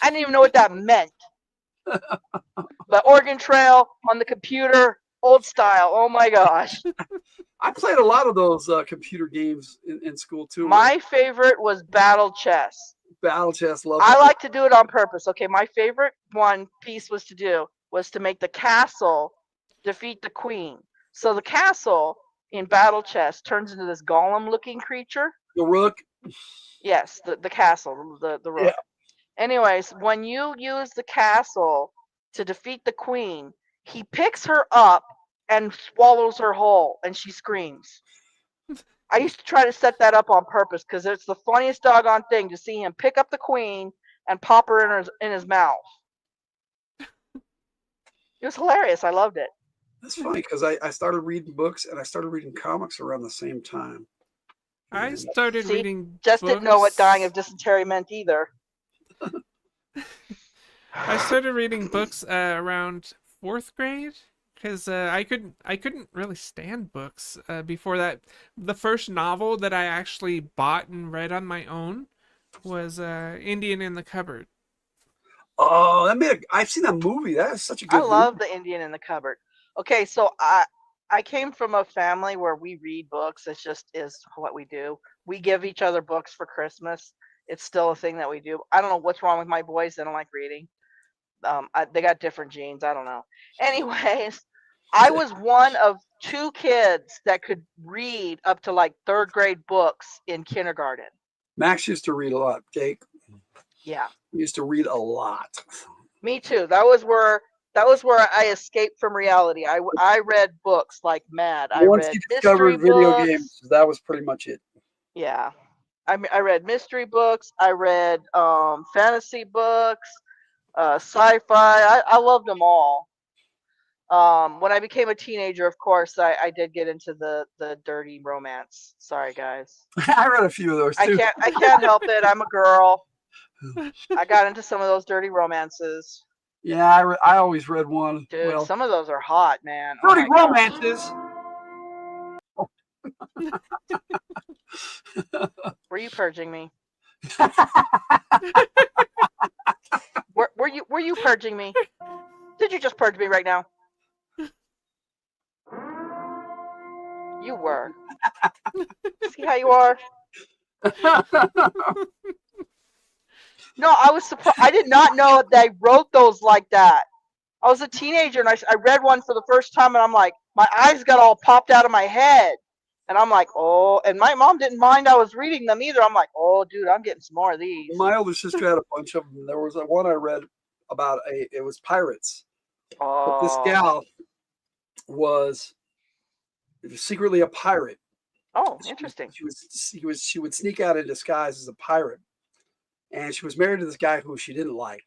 I didn't even know what that meant. But Oregon Trail on the computer, old style. Oh my gosh. I played a lot of those computer games in school too. My favorite was Battle Chess. Battle Chess, love. I like to do it on purpose. Okay, my favorite piece was to make the castle defeat the queen. So the castle in Battle Chest turns into this golem-looking creature. The rook. Yes, the castle, the rook. Yeah. Anyways, when you use the castle to defeat the queen, he picks her up and swallows her whole, and she screams. I used to try to set that up on purpose because it's the funniest doggone thing to see him pick up the queen and pop her in his mouth. It was hilarious. I loved it. That's funny because I started reading books and I started reading comics around the same time. I started reading just books. didn't know what dying of dysentery meant either. I started reading books around 4th grade because I couldn't really stand books before that. The first novel that I actually bought and read on my own was Indian in the Cupboard. Oh, I've seen that movie. That is such a good movie. I love the Indian in the Cupboard. Okay, so I came from a family where we read books. It just is what we do. We give each other books for Christmas. It's still a thing that we do. I don't know what's wrong with my boys. They don't like reading. They got different genes. I don't know. Anyways, I was one of 2 kids that could read up to like 3rd grade books in kindergarten. Max used to read a lot, Jake. Yeah. He used to read a lot. Me too. That was where I escaped from reality. I read books like mad. Once read you discovered video games, that was pretty much it. Yeah. I read mystery books. I read fantasy books, sci-fi. I loved them all. When I became a teenager, of course, I did get into the dirty romance. Sorry, guys. I read a few of those too. I can't help it. I'm a girl. I got into some of those dirty romances. Yeah, I always read one. Dude, well, some of those are hot, man. dirty romances. Were you purging me? Were you purging me? Did you just purge me right now? You were. See how you are? No, I was surprised. I did not know they wrote those like that. I was a teenager and I read one for the first time and I'm like, my eyes got all popped out of my head. And I'm like, oh, and my mom didn't mind I was reading them either. I'm like, oh, dude, I'm getting some more of these. My older sister had a bunch of them. There was one I read about it was pirates. Oh. But this gal was secretly a pirate. Oh, interesting. She would sneak out in disguise as a pirate. And she was married to this guy who she didn't like.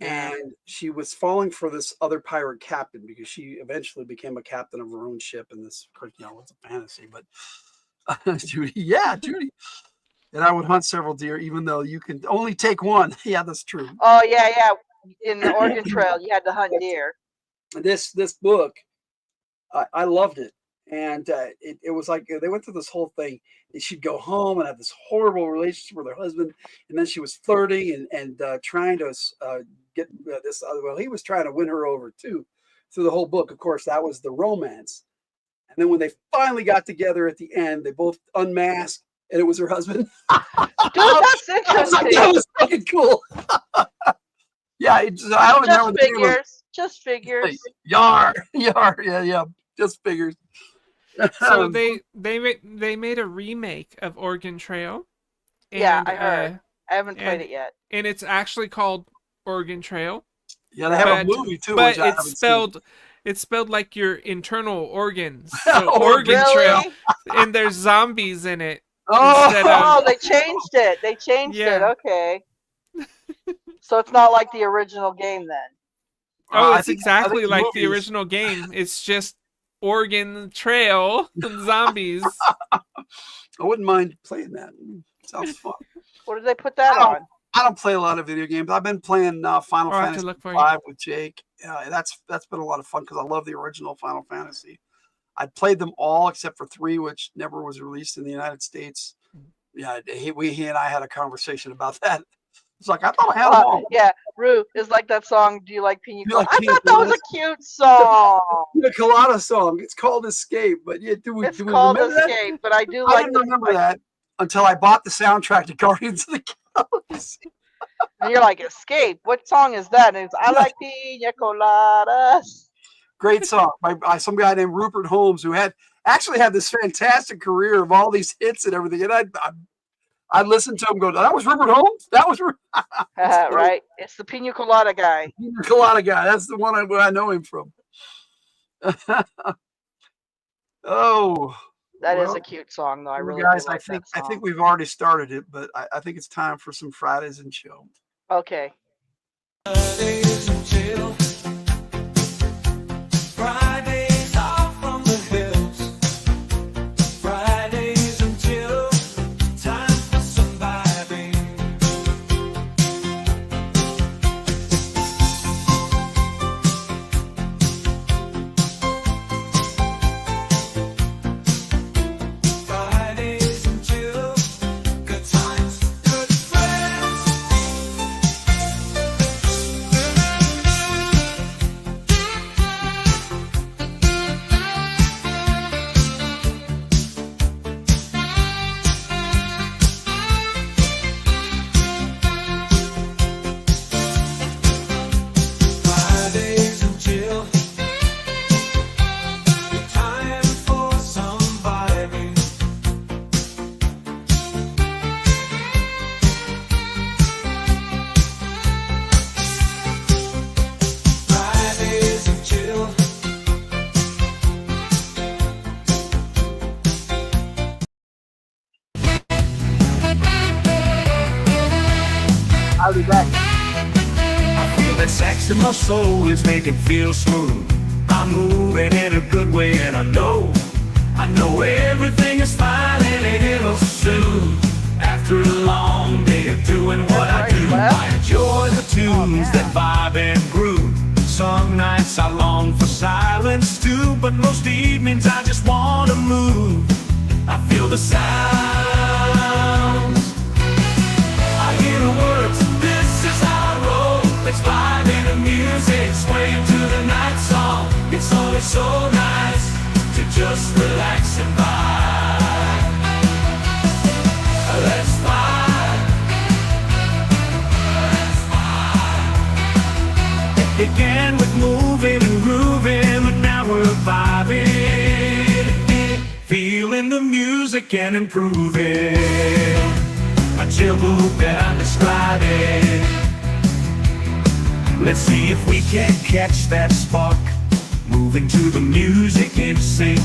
And she was falling for this other pirate captain because she eventually became a captain of her own ship. And this, of course, it's a fantasy, but Judy, yeah, Judy. And I would hunt several deer, even though you can only take one. Yeah, that's true. Oh, yeah. In the Oregon Trail, you had to hunt deer. This book, I loved it. And it was like they went through this whole thing. She'd go home and have this horrible relationship with her husband. And then she was flirting and trying to get this other. Well, he was trying to win her over too through the whole book. Of course, that was the romance. And then when they finally got together at the end, they both unmasked and it was her husband. Dude, that's interesting. That was fucking cool. Yeah, I don't remember the name of Just figures. Yar. Yeah. Just figures. So they made a remake of Oregon Trail. And, yeah, I heard. I haven't played it yet. And it's actually called Oregon Trail. Yeah, they have a movie too. But which it's spelled like your internal organs. So Oregon Trail, and there's zombies in it. Oh, they changed it. They changed it. Okay. So it's not like the original game then. Oh, it's exactly like the original game. It's just Oregon Trail and zombies. I wouldn't mind playing that. Sounds fun. What did they put that on? I don't play a lot of video games. I've been playing Final Fantasy V with Jake. That's been a lot of fun because I love the original Final Fantasy. I played them all except for 3, which never was released in the United States. Yeah, he and I had a conversation about that. It's like, I thought I had them all. Yeah, Rue, it's like that song, Do You Like Pina Colada? I thought that was a cute song. The Colada song. It's called Escape. But yeah, do we remember Escape, that? But I do I didn't remember that until I bought the soundtrack to Guardians of the Galaxy. And you're like, Escape? What song is that? And it's I Like Pina Coladas. Great song by some guy named Rupert Holmes, who actually had this fantastic career of all these hits and everything. And I'd listen to him go, that was Rupert Holmes? That was right. It's the Pina Colada guy. Pina Colada guy. That's the one I know him from. Oh. That is a cute song, though. I really guys, like that I song. think we've already started it, but I think it's time for some Fridays and Chill. Okay. Fridays and Chill. Fridays off from the hills. Fridays and Chill. Time for some vibing. Fridays and Chill. Good times, good friends. Fridays and Chill. Time for some vibing. Fridays and Chill. I'll be back. I feel that sex in my soul is making feel smooth. I'm moving in a good way, and I know everything is fine and it'll soon. After a long day of doing what I do, I enjoy the tunes that vibe and groove. Some nights I long for silence too, but most evenings I just want to move. I feel the sounds, I hear the words, this is how I roll. Let's vibe in the music, swaying to the night song. It's always so nice to just relax and vibe. Let's vibe. Let's vibe. It began with moving and grooving, but now we're vibing. Feeling the music and improving. A chill move that I'm describing. Let's see if we can catch that spark. Moving to the music in sync.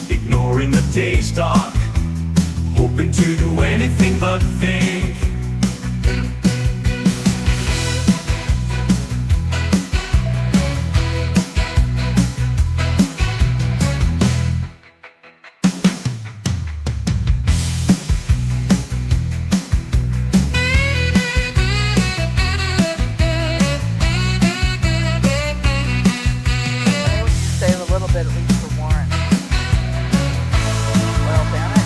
Ignoring the day's dark. Hoping to do anything but think. Save a little bit at least for Warren. Well, Bennett.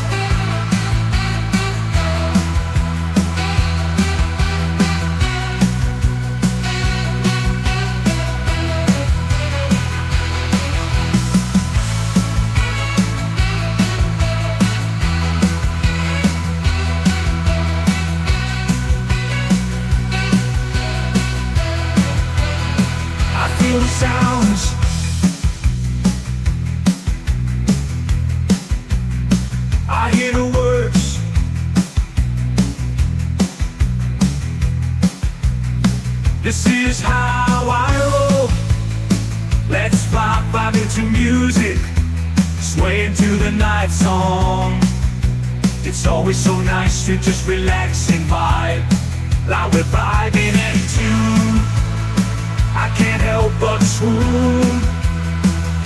I feel the sounds. I hear the words. This is how I roll. Let's vibe into music, swaying to the night song. It's always so nice to just relax and vibe, like we're vibing in tune. I can't help but swoon.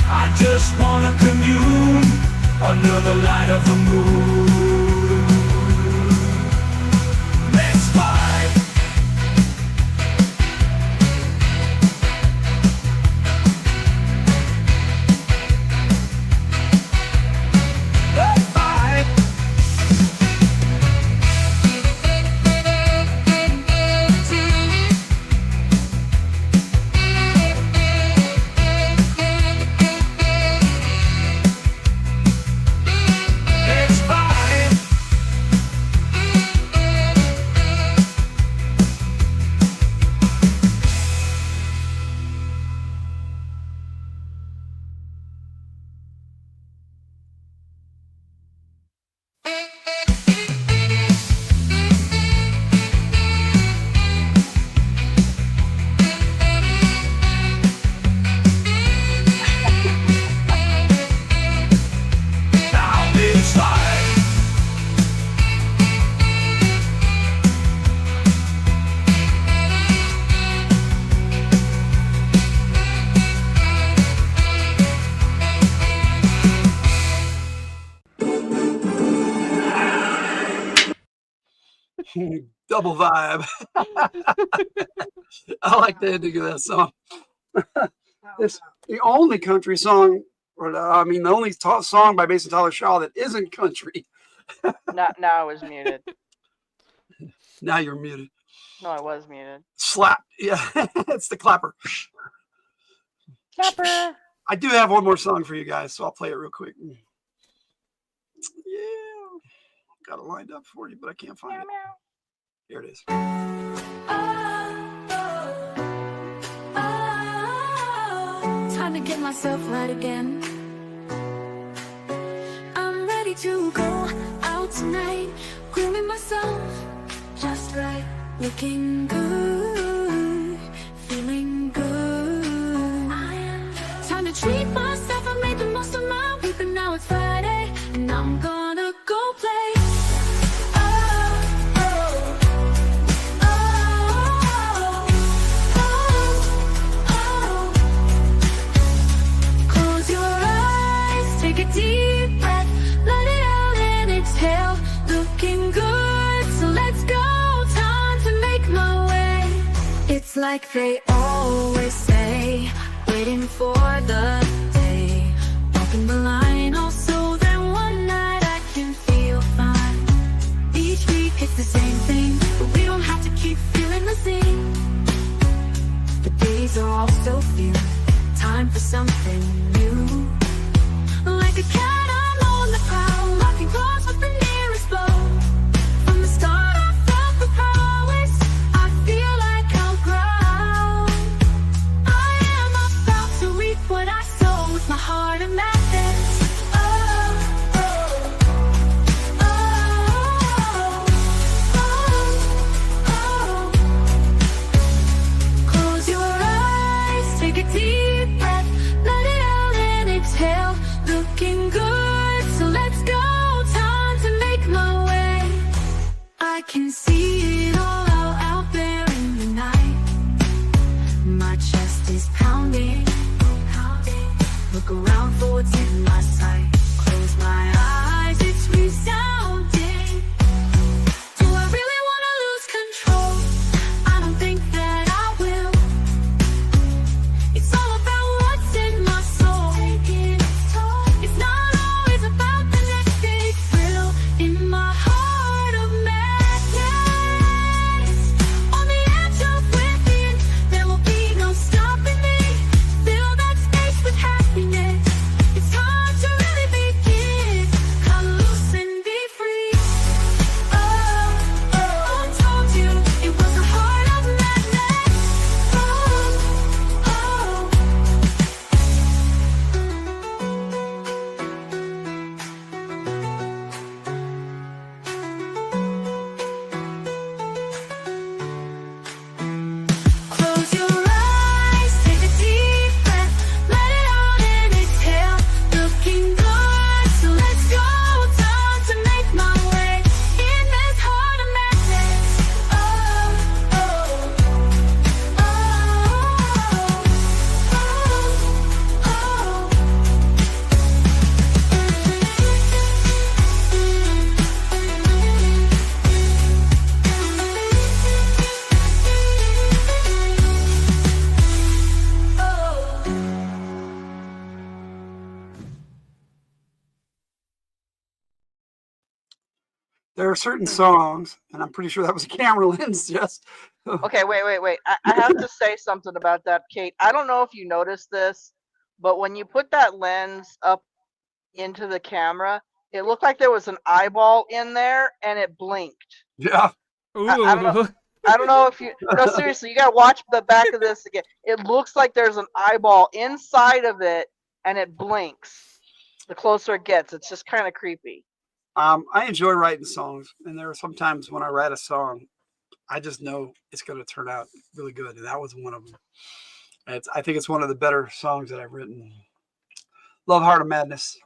I just wanna commune under the light of the moon. Let's vibe. Let's vibe. Let's vibe. Double vibe. I like the ending of that song. It's the only country song, or I mean, the only song by Mason Tyler Shaw that isn't country. Now I was muted. Now you're muted. No, I was muted. Slap. Yeah, it's the clapper. Clapper. I do have one more song for you guys, so I'll play it real quick. Yeah, got it lined up for you, but I can't find it. Here it is. Time to get myself right again. I'm ready to go out tonight, grooming myself just right, looking good, feeling good. Time to treat myself. I made the most of my week, and now it's Friday, and I'm gonna go play. Deep breath, let it out and exhale. Looking good, so let's go. Time to make my way. It's like they always say, waiting for the day. Walking the line, also then one night I can feel fine. Each week it's the same thing, but we don't have to keep feeling the same. The days are all so few, time for something new. Like a cat, I'm on the prowl, locking claws with the nearest blow. From the start, I felt the prowess. I feel like I'll growl. I am about to reap what I sow with my heart of madness. Oh, oh, oh, oh, oh. Close your eyes, take a deep breath, let it out and exhale. Looking good, so let's go. Time to make my way. I can see it all out there in the night. My chest is pounding. Look around for what's in my sight. Close my eyes, it's resounding. Do I really want to lose control? I don't think that I will. It's all about what's in my soul. Taking its toll. It's not always about the next big thrill. In my heart of madness, on the edge of within, there will be no stopping me. Fill that space with happiness. It's time to really begin. Cut loose and be free. Oh, oh, I told you it was a heart of madness. Oh, oh. Close your eyes, take a deep breath, let it out and exhale. Looking good, so let's go. Time to make my way in this heart of madness. Oh, oh, oh, There are certain songs, and I'm pretty sure that was a camera lens, just. Okay, wait. I have to say something about that, Kate. I don't know if you noticed this, but when you put that lens up into the camera, it looked like there was an eyeball in there and it blinked. Yeah. I don't know if you. No, seriously, you gotta watch the back of this again. It looks like there's an eyeball inside of it and it blinks. The closer it gets, it's just kind of creepy. I enjoy writing songs, and there are sometimes when I write a song, I just know it's going to turn out really good, and that was one of them. I think it's one of the better songs that I've written. Love Heart of Madness.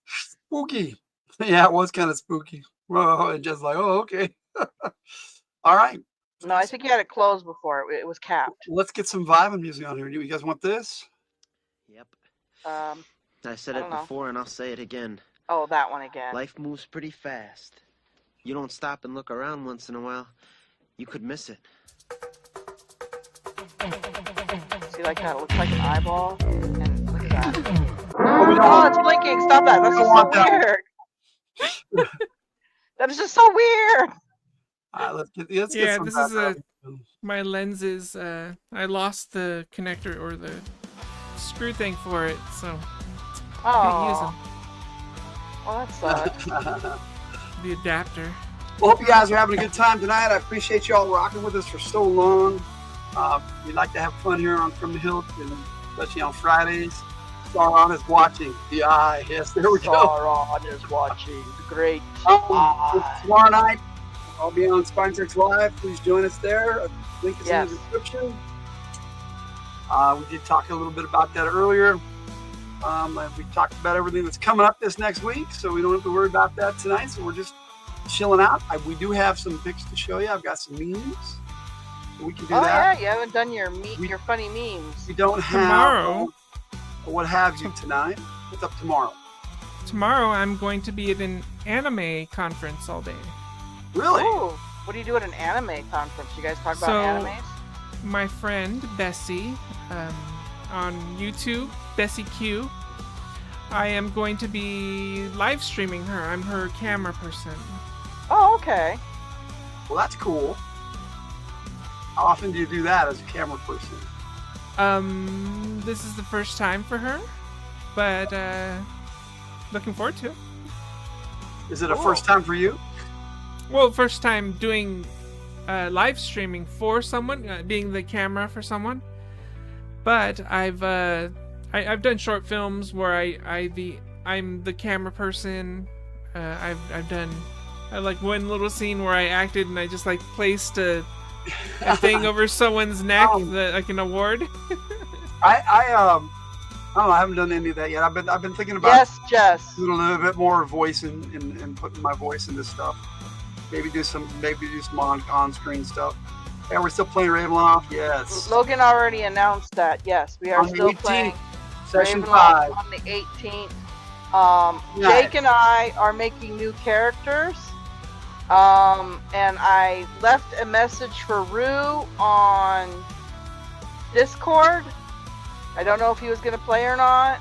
Spooky. Yeah, it was kind of spooky. Whoa, and just like, oh, okay. All right. No, I think you had it closed before. It was capped. Let's get some vibing music on here. Do you guys want this? Yep. I said it before and I'll say it again. Oh, that one again. Life moves pretty fast. you don't stop and look around once in a while, you could miss it. See, like that? It looks like an eyeball. And look at that. Oh, it's blinking. Stop that. That's just so weird. That is just so weird. Let's get some this is my lenses. I lost the connector or the screw thing for it, so can't use them. Oh, that sucks. The adapter. Well, hope you guys are having a good time tonight. I appreciate you all rocking with us for so long. We like to have fun here on From the Hildt, and especially on Fridays. Sauron is watching. The eye. Yes, there we go. Sauron is watching. The great tomorrow night, I'll be on Spine Search Live. Please join us there. Link is in the description. We did talk a little bit about that earlier. We talked about everything that's coming up this next week, so we don't have to worry about that tonight. So we're just chilling out. We do have some pics to show you. I've got some memes. So we can do that. Yeah, you haven't done your funny memes. We don't have tomorrow. What have you tonight? What's up tomorrow? Tomorrow I'm going to be at an anime conference all day. Really? Ooh, what do you do at an anime conference? You guys talk about animes? My friend Bessie, on YouTube, Bessie Q, I am going to be live streaming her. I'm her camera person. Oh, okay. Well, that's cool. How often do you do that as a camera person? This is the first time for her, but looking forward to it. Is it a first time for you? Well, first time doing live streaming for someone, being the camera for someone. But I've done short films where I'm the camera person. I've done like one little scene where I acted and I just like placed a thing over someone's neck, like an award. I don't know. I haven't done any of that yet. I've been thinking about Jess. doing a little bit more voice and putting my voice into stuff. Maybe do some on-screen stuff. Yeah, we're still playing Ravenloft. Yes. Logan already announced that. Yes, we are on still 18th, playing Session Ravenloft 5 on the 18th. Nice. Jake and I are making new characters. And I left a message for Rue on Discord. I don't know if he was going to play or not.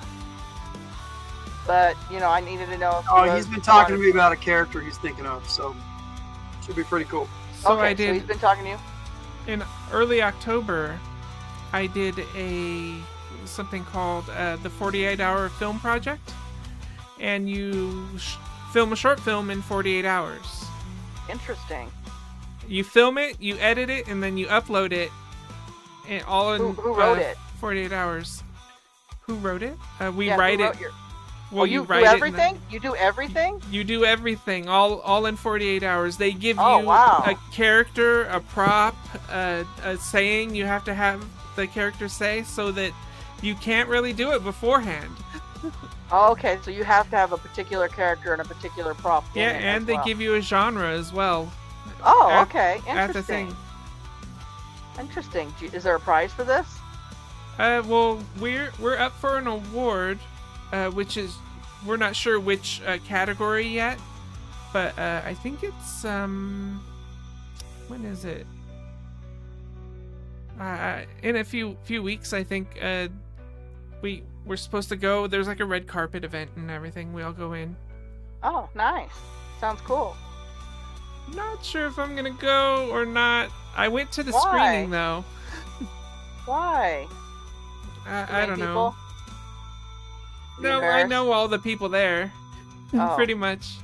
But, I needed to know if he's been talking to me about a character he's thinking of, so should be pretty cool. So okay, so he's been talking to you? In early October, I did something called the 48-hour film project, and you film a short film in 48 hours. Interesting. You film it, you edit it, and then you upload it, and all in who wrote it? 48 hours. Who wrote it? We yeah, write it. Well, you do everything? You do everything? You do everything, all in 48 hours. They give you wow. a character, a prop, a saying you have to have the character say, so that you can't really do it beforehand. Okay, so you have to have a particular character and a particular prop. Yeah, and they give you a genre as well. Oh, okay. Interesting. At the thing. Interesting. Is there a prize for this? Well, we're up for an award, which is, we're not sure which category yet, but I think it's when is it? In a few weeks, I think. We're supposed to go. There's like a red carpet event and everything. We all go in. Oh, nice. Sounds cool. Not sure if I'm gonna go or not. I went to the Why? screening though. Why? I don't know. No, I know all the people there, pretty much.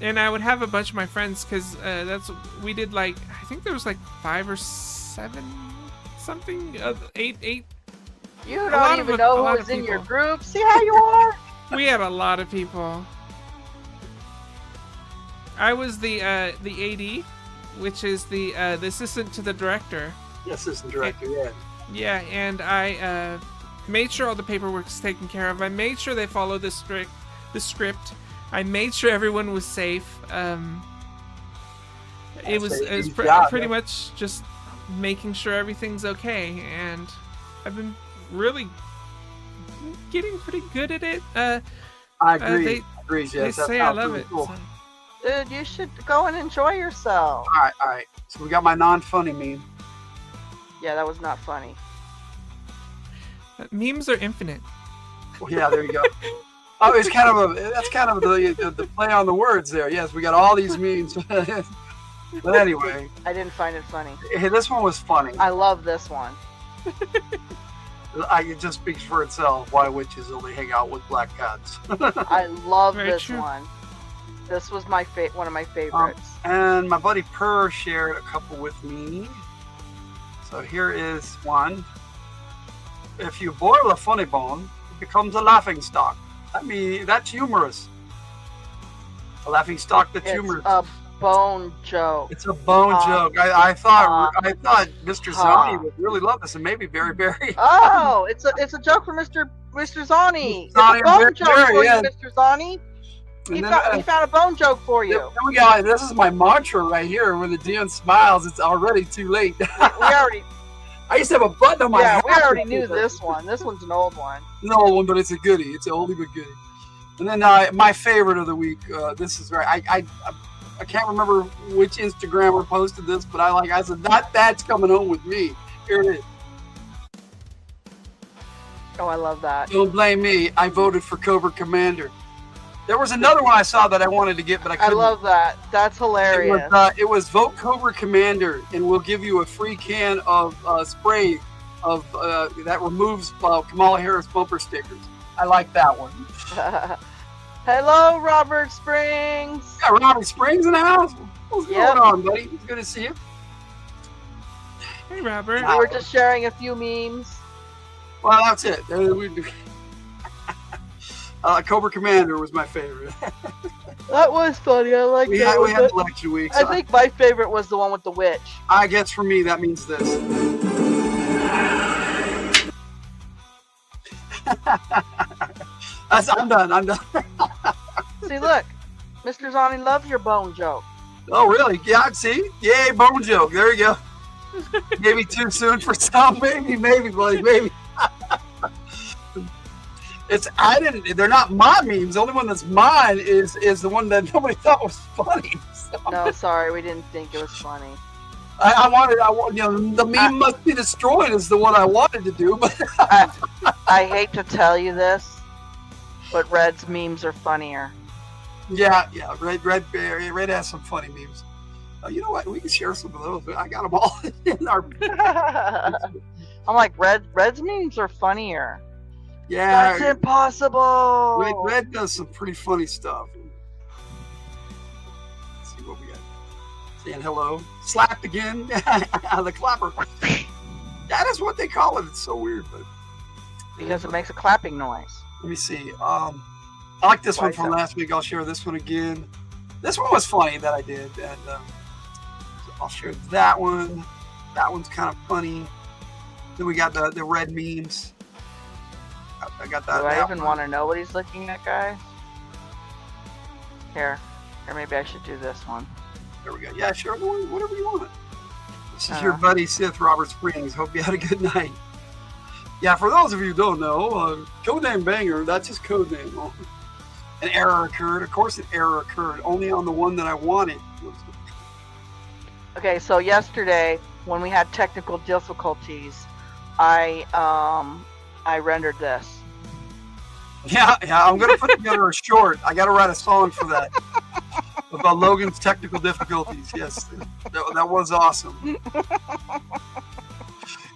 And I would have a bunch of my friends because we did like, I think there was like 5 or 7 something, 8. You don't even know who was in your group. See how you are? We had a lot of people. I was the AD, which is the assistant to the director. The assistant director, yeah. Yeah, and I made sure all the paperwork's taken care of. I made sure they followed the script. I made sure everyone was safe. It was pretty much just making sure everything's okay, and I've been really getting pretty good at it. I agree. They say I love it. Cool. So. Dude, you should go and enjoy yourself. All right. So we got my non-funny meme. Yeah, that was not funny. Memes are infinite. Well, yeah, there you go. Oh, it's kind of that's kind of the play on the words there. Yes, we got all these memes. But anyway, I didn't find it funny. Hey, this one was funny. I love this one. It just speaks for itself. Why witches only hang out with black cats. I love Very this true. one. This was my one of my favorites. And my buddy Purr shared a couple with me. So here is one. If you boil a funny bone, it becomes a laughing stock. I mean, that's humorous. A laughing stock that's humorous. A bone joke. It's a bone joke. I thought Mr. Zani would really love this, and maybe Barry Barry. Oh, it's a joke for Mr. Zani. It's Zani a bone and joke Barry, for yeah. you, Mr. Zani. He found a bone joke for you. Then we got, this is my mantra right here. When the Dion smiles, it's already too late. We already. I used to have a button on my hat. We already knew this one. This one's an old one. An old one, but it's a goodie. It's an oldie but goodie. And then my favorite of the week. This is right. I can't remember which Instagrammer posted this, but I said that's coming home with me. Here it is. Oh, I love that. Don't blame me. I voted for Cobra Commander. There was another one I saw that I wanted to get, but I couldn't. I love that. That's hilarious. It was vote Cobra Commander, and we'll give you a free can of spray of that removes Kamala Harris bumper stickers. I like that one. Hello, Robert Springs. Yeah, Robert Springs in the house. What's going on, buddy? It's good to see you. Hey, Robert. We were just sharing a few memes. Well, that's it. Cobra Commander was my favorite. That was funny. I like that. We had election week. I think my favorite was the one with the witch. I guess for me that means this. I'm done. See, look, Mr. Zani, love your bone joke. Oh, really? Yeah, see? Yay, bone joke. There you go. Maybe too soon for some. Maybe, buddy, maybe. They're not my memes. The only one that's mine is the one that nobody thought was funny. So. No, sorry, we didn't think it was funny. The meme must be destroyed is the one I wanted to do, but I hate to tell you this, but Red's memes are funnier. Yeah, Red has some funny memes. You know what? We can share some of those. I got them all in our. I'm like, Red's memes are funnier. Yeah, that's impossible. Red does some pretty funny stuff. Let's see what we got. Saying hello, slapped again. The clapper. That is what they call it. It's so weird, but because it makes a clapping noise. Let me see. I like this one from last week. I'll share this one again. This one was funny that I did, and I'll share that one. That one's kind of funny. Then we got the red memes. I got that. Do I even want to know what he's looking at, guys? Here, maybe I should do this one. There we go. Yeah, sure. Whatever you want. This is your buddy Sith, Robert Springs. Hope you had a good night. Yeah, for those of you who don't know, codename Banger, that's his codename. An error occurred. Of course, an error occurred. Only on the one that I wanted. Okay, so yesterday when we had technical difficulties, I rendered this. Yeah, I'm gonna put together a short. I gotta write a song for that about Logan's technical difficulties. Yes, that was awesome.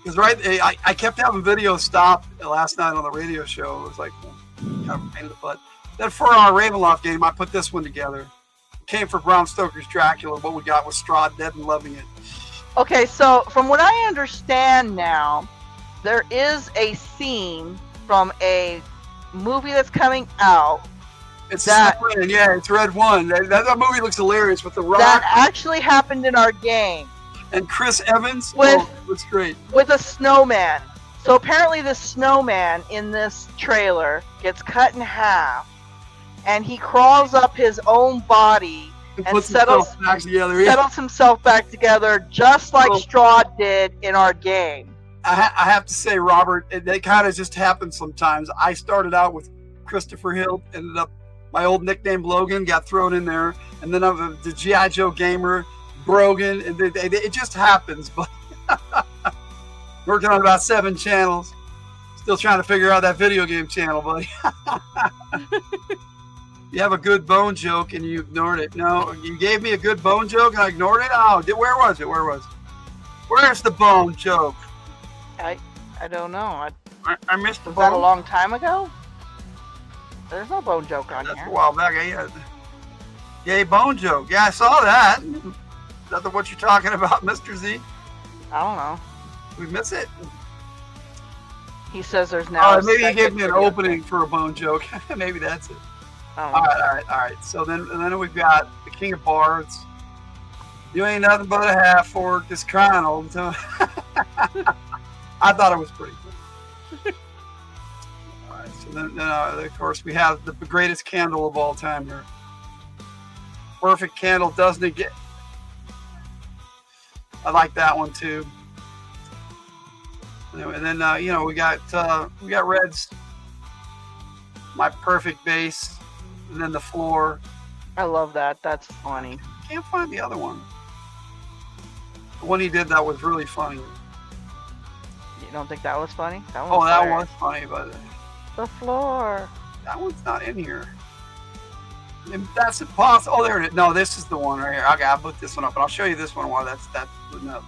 Because I kept having video stop last night on the radio show. It was like kind of a pain in the butt. Then for our Ravenloft game, I put this one together. It came for Bram Stoker's Dracula. What we got was Strahd dead and loving it. Okay, so from what I understand now, there is a scene from a movie that's coming out. It's it's Red One. That movie looks hilarious with the Rock. That actually happened in our game. And Chris Evans looks great. With a snowman. So apparently the snowman in this trailer gets cut in half, and he crawls up his own body and settles himself back together, just like Strahd did in our game. I have to say, Robert, it kind of just happens sometimes. I started out with Christopher Hildt, ended up My old nickname Logan got thrown in there, and then I'm the G.I. Joe gamer, Brogan, and it just happens. But working on about 7 channels, still trying to figure out that video game channel, buddy. You have a good bone joke and you ignored it. No, you gave me a good bone joke and I ignored it. Oh, where was it? Where's the bone joke? I don't know. I missed the Was bone. that a long time ago? There's no bone joke on That's here. a while back. Yay, bone joke. Yeah, I saw that. Is that what you're talking about, Mr. Z? I don't know. We miss it. He says there's now. Maybe you gave me an opening for a bone joke. Maybe that's it. Oh. All right. So then we've got the King of Bards. You ain't nothing but a half orc just crying all the time. I thought it was pretty good. All right. So then of course, we have the greatest candle of all time here. Perfect candle, doesn't it get? I like that one too. And then we got Red's my perfect base, and then the floor. I love that. That's funny. Can't find the other one. The one he did that was really funny. You don't think that was funny? That was funny, but the floor. That one's not in here. And that's impossible. Oh, there it is. No, this is the one right here. Okay, I'll put this one up, and I'll show you this one while that's no.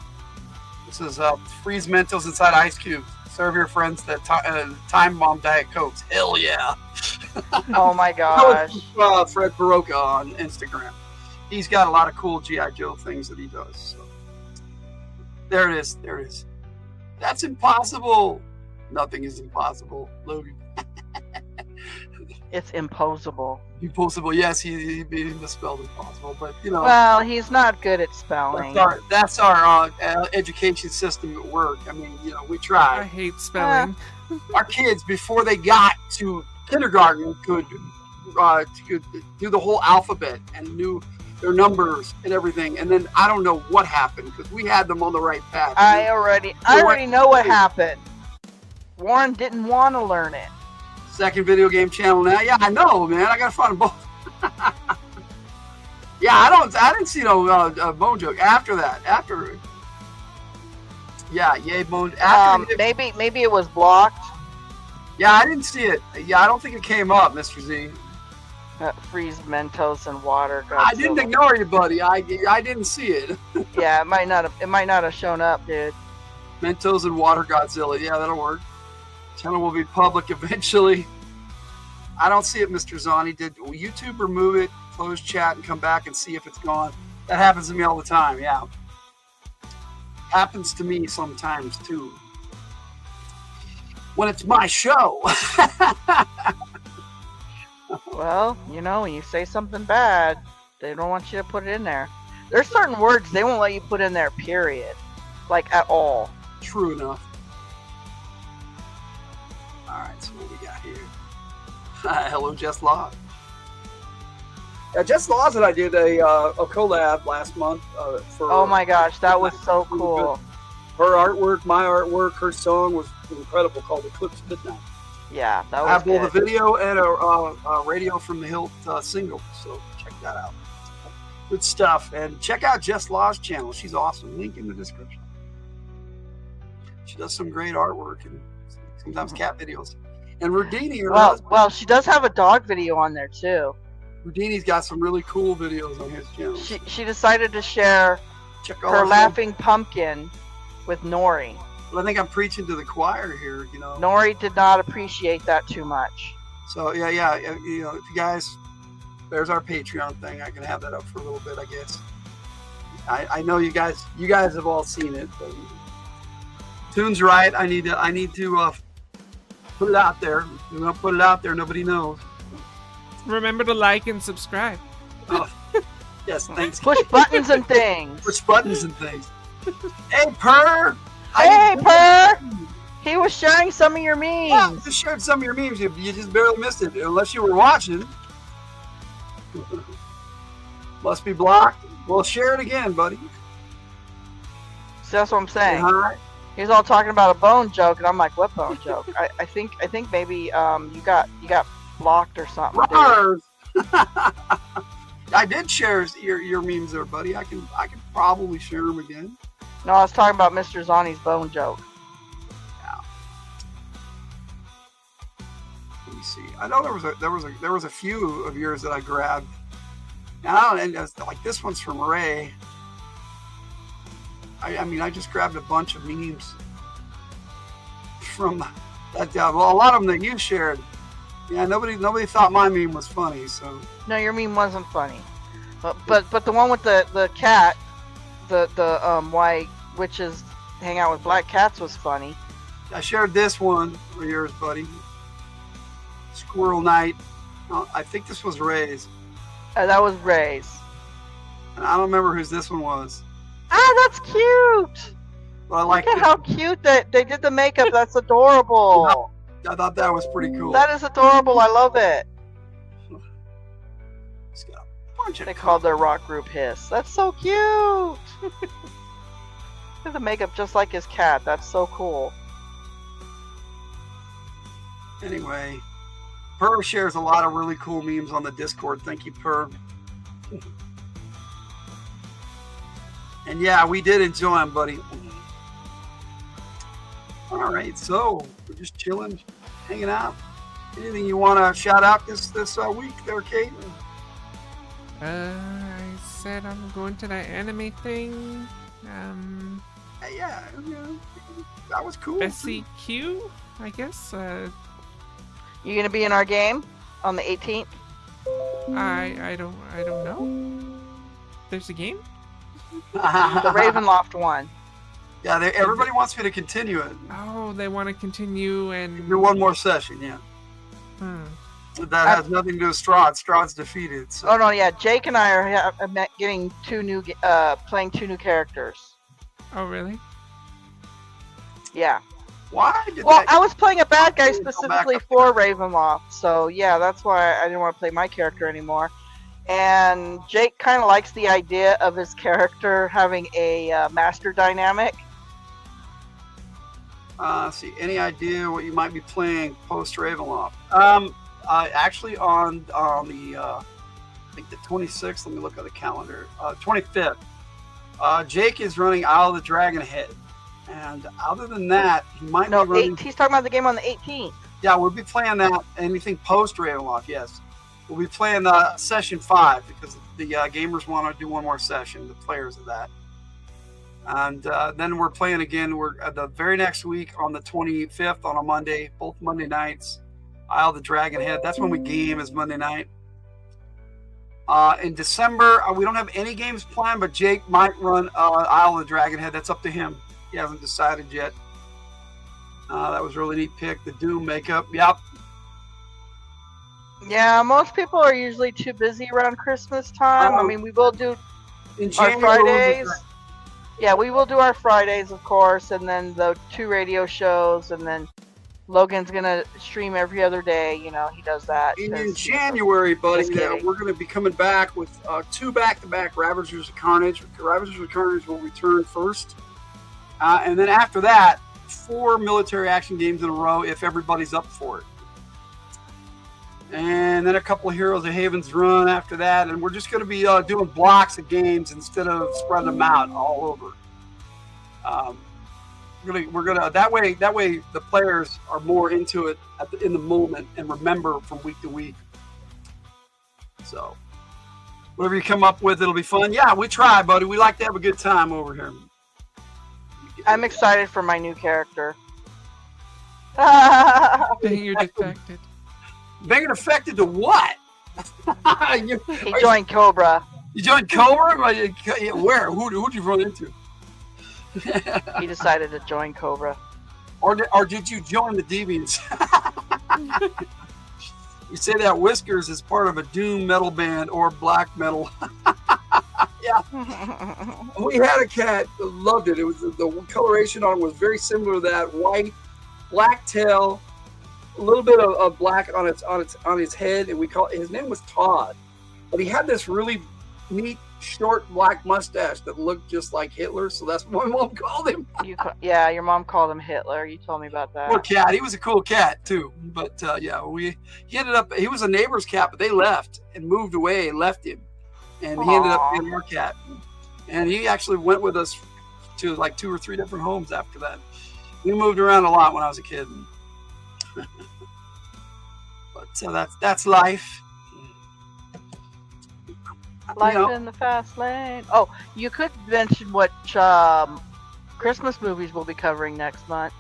This is freeze Mentos inside ice cubes. Serve your friends that time bomb Diet Cokes. Hell yeah! Oh my gosh! Fred Baroka on Instagram. He's got a lot of cool G.I. Joe things that he does. So. There it is. That's impossible. Nothing is impossible, Logan. It's imposable. Impossible. Yes, he misspelled impossible, but Well, he's not good at spelling. That's our education system at work. I mean, we try. I hate spelling. Our kids, before they got to kindergarten, could do the whole alphabet and knew their numbers and everything. And then I don't know what happened because we had them on the right path. I already know what happened. Warren didn't want to learn it. Second video game channel now. Yeah, I know, man. I gotta find them both. Yeah, I didn't see no bone joke after that. Yay bone. Maybe it was blocked. Yeah, I didn't see it. Yeah, I don't think it came up, Mr. Z. Freeze Mentos and water. Godzilla. I didn't ignore you, buddy. I didn't see it. Yeah, it might not have shown up, dude. Mentos and water Godzilla. Yeah, that'll work. Channel will be public eventually. I don't see it, Mr. Zani. Did YouTube remove it, close chat, and come back and see if it's gone? That happens to me all the time, yeah. Happens to me sometimes, too. When it's my show. Well, when you say something bad, they don't want you to put it in there. There's certain words they won't let you put in there, period. Like, at all. True enough. Alright, so what we got here? Hello, Jess Law. Jess Laws and I did a collab last month for. Oh my gosh, that was so cool. Her artwork, my artwork, her song was incredible, called Eclipse Midnight. Yeah, that was I have good. both a video and a radio from the Hildt single, so check that out. Good stuff. And check out Jess Law's channel. She's awesome. Link in the description. She does some great artwork and sometimes cat videos. And Rudini, well, she does have a dog video on there too. Rudini's got some really cool videos on his channel. She decided to share her laughing pumpkin with Nori. Well, I think I'm preaching to the choir here, Nori did not appreciate that too much. So yeah, if you guys, there's our Patreon thing. I can have that up for a little bit, I guess. I know you guys have all seen it. But Tune's right. I need to put it out there. We're gonna put it out there. Nobody knows. Remember to like and subscribe. Oh, yes, thanks. Push buttons and things. Push buttons and things. Hey, Purr. Hey, Purr. He was sharing some of your memes. Yeah, just shared some of your memes. You just barely missed it, unless you were watching. Must be blocked. Well, share it again, buddy. So that's what I'm saying. He's all talking about a bone joke, and I'm like, what bone joke? I think maybe you got blocked or something. I did share your memes there, buddy. I can probably share them again. No, I was talking about Mr. Zani's bone joke. Yeah. Let me see. I know there was a few of yours that I grabbed. Now, and like this one's from Ray. I mean, I just grabbed a bunch of memes from that. Well, a lot of them that you shared. Yeah, nobody thought my meme was funny. So no, your meme wasn't funny, but the one with the cat, the why witches hang out with black cats was funny. I shared this one of yours, buddy. Squirrel Night. I think this was Ray's. That was Ray's. And I don't remember whose this one was. Ah, that's cute. Well, I like Look at how cute that they did the makeup. That's adorable. I thought that was pretty cool. That is adorable. I love it. It's got a bunch of they called their rock group Hiss. That's so cute. Did the makeup just like his cat. That's so cool. Anyway, Purr shares a lot of really cool memes on the Discord. Thank you, Purr. And yeah, we did enjoy them, buddy. All right, so we're just chilling, hanging out. Anything you want to shout out this week there, Kate? I said I'm going to that anime thing. Yeah, that was cool. SEQ, I guess. You gonna be in our game on the 18th? I don't know. There's a game? The Ravenloft one. Yeah, everybody wants me to continue it. Oh, they want to continue and do one more session, yeah. That has nothing to do with Strahd. Strahd's defeated. So. Oh no, yeah. Jake and I are getting playing two new characters. Oh really? Yeah. Why? I was playing a bad guy specifically for Ravenloft, so yeah, that's why I didn't want to play my character anymore. And Jake kind of likes the idea of his character having a master dynamic. See, any idea what you might be playing post Ravenloft? Actually, on the I think the 26th. Let me look at the calendar. 25th. Jake is running Isle of the Dragonhead, and other than that, he might be running. He's talking about the game on the 18th. Yeah, we'll be playing that. Anything post Ravenloft, yes. We'll be playing session 5 because the gamers want to do one more session. The players of that. And then we're playing again. We're the very next week on the 25th on a Monday, both Monday nights. Isle of the Dragonhead. That's when we game is Monday night. In December, we don't have any games planned, but Jake might run Isle of the Dragonhead. That's up to him. He hasn't decided yet. That was a really neat pick. The Doom makeup. Yep. Yeah, most people are usually too busy around Christmas time. I mean, we will do our Fridays. Yeah, we will do our Fridays, of course, and then the 2 radio shows, and then Logan's gonna stream every other day. You know, he does that. In January, buddy, we're gonna be coming back with 2 back-to-back Ravagers of Carnage. Ravagers of Carnage will return first, and then after that, 4 military action games in a row if everybody's up for it. And then a couple of Heroes of Haven's Run after that, and we're just going to be doing blocks of games instead of spreading them out all over. We're gonna that way the players are more into it in the moment and remember from week to week. So whatever you come up with, it'll be fun. Yeah, we try, buddy. We like to have a good time over here. I'm excited for my new character. You're defected. Being affected to what? He joined Cobra. You joined Cobra? Where? Who'd you run into? He decided to join Cobra. Or did you join the Deviants? You say that Whiskers is part of a doom metal band or black metal. Yeah. We had a cat that loved it. It was the coloration on it was very similar to that. White, black tail, a little bit of black on his head, and his name was Todd. But he had this really neat short black mustache that looked just like Hitler. So that's what my mom called him. Yeah, your mom called him Hitler. You told me about that. Poor cat. He was a cool cat too. But yeah, he ended up. He was a neighbor's cat, but they left and moved away and left him, and he ended up being our cat. And he actually went with us to like 2 or 3 different homes after that. We moved around a lot when I was a kid. But that's life. Life in the fast lane. Oh, you could mention what Christmas movies we'll be covering next month.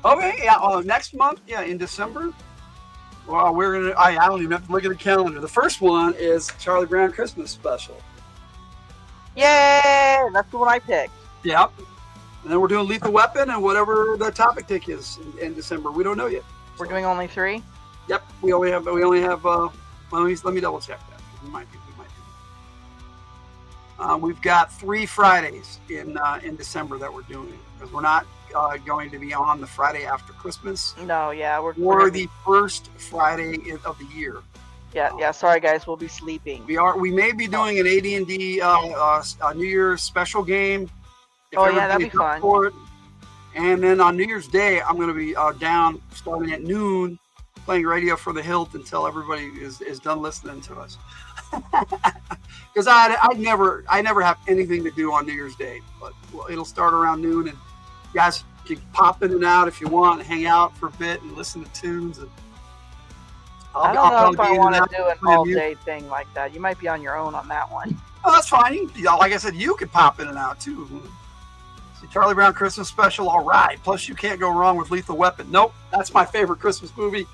Okay, yeah. Next month, yeah, in December. Well, we're gonna. I don't even have to look at the calendar. The first one is Charlie Brown Christmas Special. Yay! That's the one I picked. Yep. And then we're doing Lethal Weapon and whatever the topic tick is in December. We don't know yet. We're doing only 3. Yep. We only have. Well, let me double check that. We might be. We've got 3 Fridays in December that we're doing, because we're not going to be on the Friday after Christmas. No, yeah, we're the first Friday of the year. Yeah. Sorry, guys, we'll be sleeping. We may be doing an AD&D New Year's special game. Oh yeah, that'd be fun. For it. And then on New Year's Day, I'm going to be down starting at noon, playing radio for the Hildt until everybody is done listening to us. Because I never have anything to do on New Year's Day, but it'll start around noon, and you guys can pop in and out if you want, and hang out for a bit and listen to tunes. And I don't know if I want to do an all-day thing like that. You might be on your own on that one. Oh, that's fine. Like I said, you could pop in and out too. See, Charlie Brown Christmas Special, all right. Plus, you can't go wrong with Lethal Weapon. Nope, that's my favorite Christmas movie.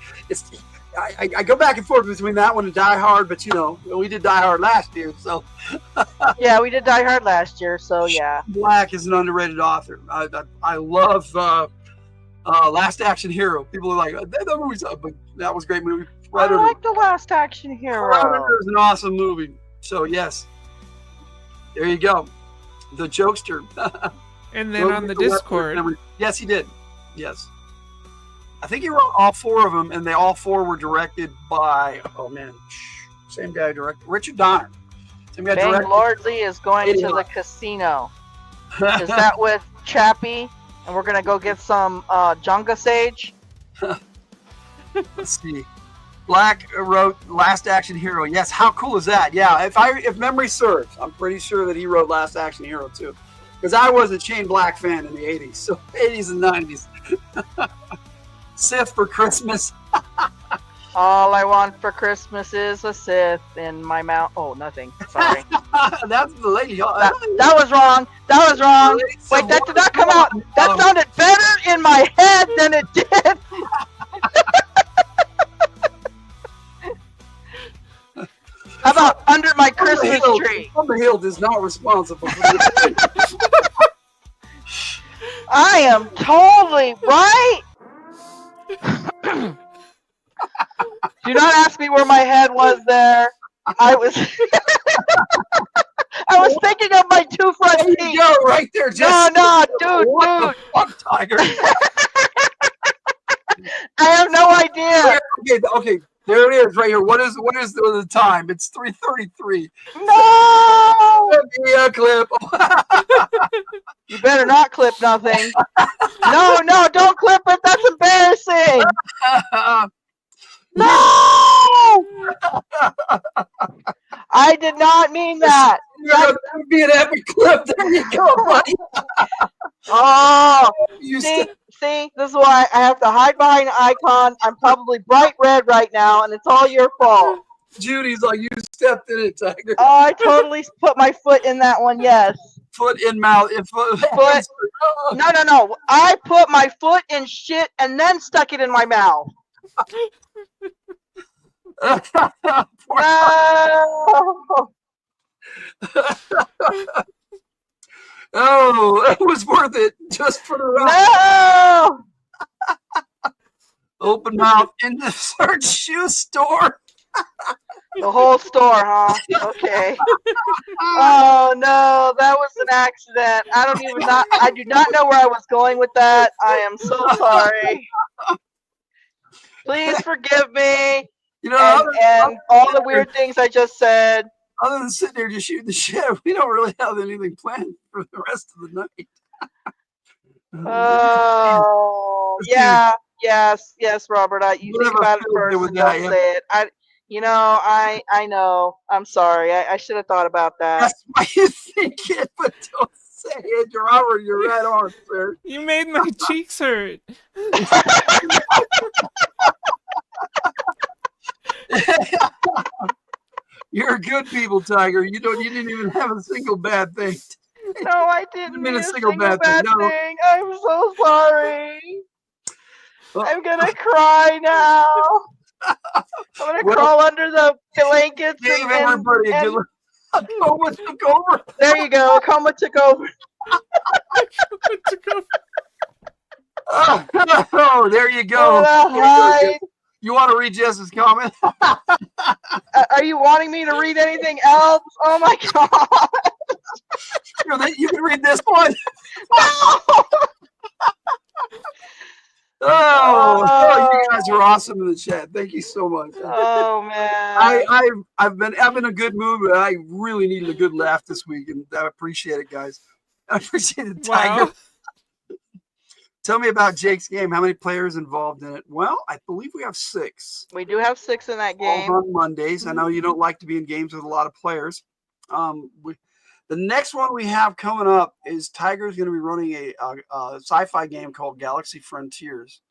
I go back and forth between that one and Die Hard, but we did Die Hard last year, so. Yeah, we did Die Hard last year, so yeah. Black is an underrated author. I love Last Action Hero. People are like, that movie's up, but that was a great movie. Predator. I like The Last Action Hero. Predator is an awesome movie. So yes, there you go, the jokester. And then on the Discord, yes, he did. Yes. I think he wrote all 4 of them, and all 4 were directed by, same guy directed, Richard Donner. Same guy directed. Lordley is going to the casino. Is that with Chappie? And we're going to go get some Junga Sage? Let's see. Black wrote Last Action Hero. Yes, how cool is that? Yeah, if memory serves, I'm pretty sure that he wrote Last Action Hero too. Because I was a Shane Black fan in the 80s, so 80s and 90s. Sith for Christmas. All I want for Christmas is a Sith in my mouth. Oh, nothing. Sorry. That's the lady. That was wrong. That was wrong. Wait, that did not come out. That sounded better in my head than it did. How about under my Christmas tree? The Hildt is not responsible for this. I am totally right. Do not ask me where my head was there. I was thinking of my 2 front teeth. There you go, right there. No, dude. Fuck, Tiger. I have no idea. Okay, there it is, right here. What is the time? It's 3:33. No. Give me a clip. You better not clip nothing. No, don't clip it. That's embarrassing. No! I did not mean that. That would be an epic clip. There you go, buddy. Oh, see, this is why I have to hide behind an icon. I'm probably bright red right now, and it's all your fault. Judy's like, you stepped in it, Tiger. Oh, I totally put my foot in that one, yes. Foot in mouth. Foot. No. I put my foot in shit and then stuck it in my mouth. No. Oh, it was worth it just for the ride. No. Open mouth in the search shoe store. The whole store, huh? Okay. Oh no, that was an accident. I do not know where I was going with that. I am so sorry. Please forgive me. And all the weird things I just said. other than sitting there just shooting the shit, we don't really have anything planned for the rest of the night. Oh, yeah, yes, Robert. You think about it first and don't say it. I know. I'm sorry. I should have thought about that. That's why you think it, but don't say it. Robert, you're right on, sir. You made my cheeks hurt. You're a good people, Tiger. You didn't even have a single bad thing. No, I didn't mean a single bad thing. I'm so sorry. I'm gonna cry now. I'm gonna crawl under the blankets and everybody a coma took over. There you go. A coma took over. Oh, there you go. You want to read Jess's comment? Are you wanting me to read anything else? Oh my god. You can read this one. No. Oh, you guys are awesome in the chat. Thank you so much. Oh man. I've been having a good mood, but I really needed a good laugh this week, and I appreciate it, guys. I appreciate it, Tiger. Wow. Tell me about Jake's game. How many players involved in it? Well, I believe we have 6. We do have 6 in that game. All on Mondays. I know you don't like to be in games with a lot of players. The next one we have coming up is Tiger's going to be running a sci-fi game called Galaxy Frontiers.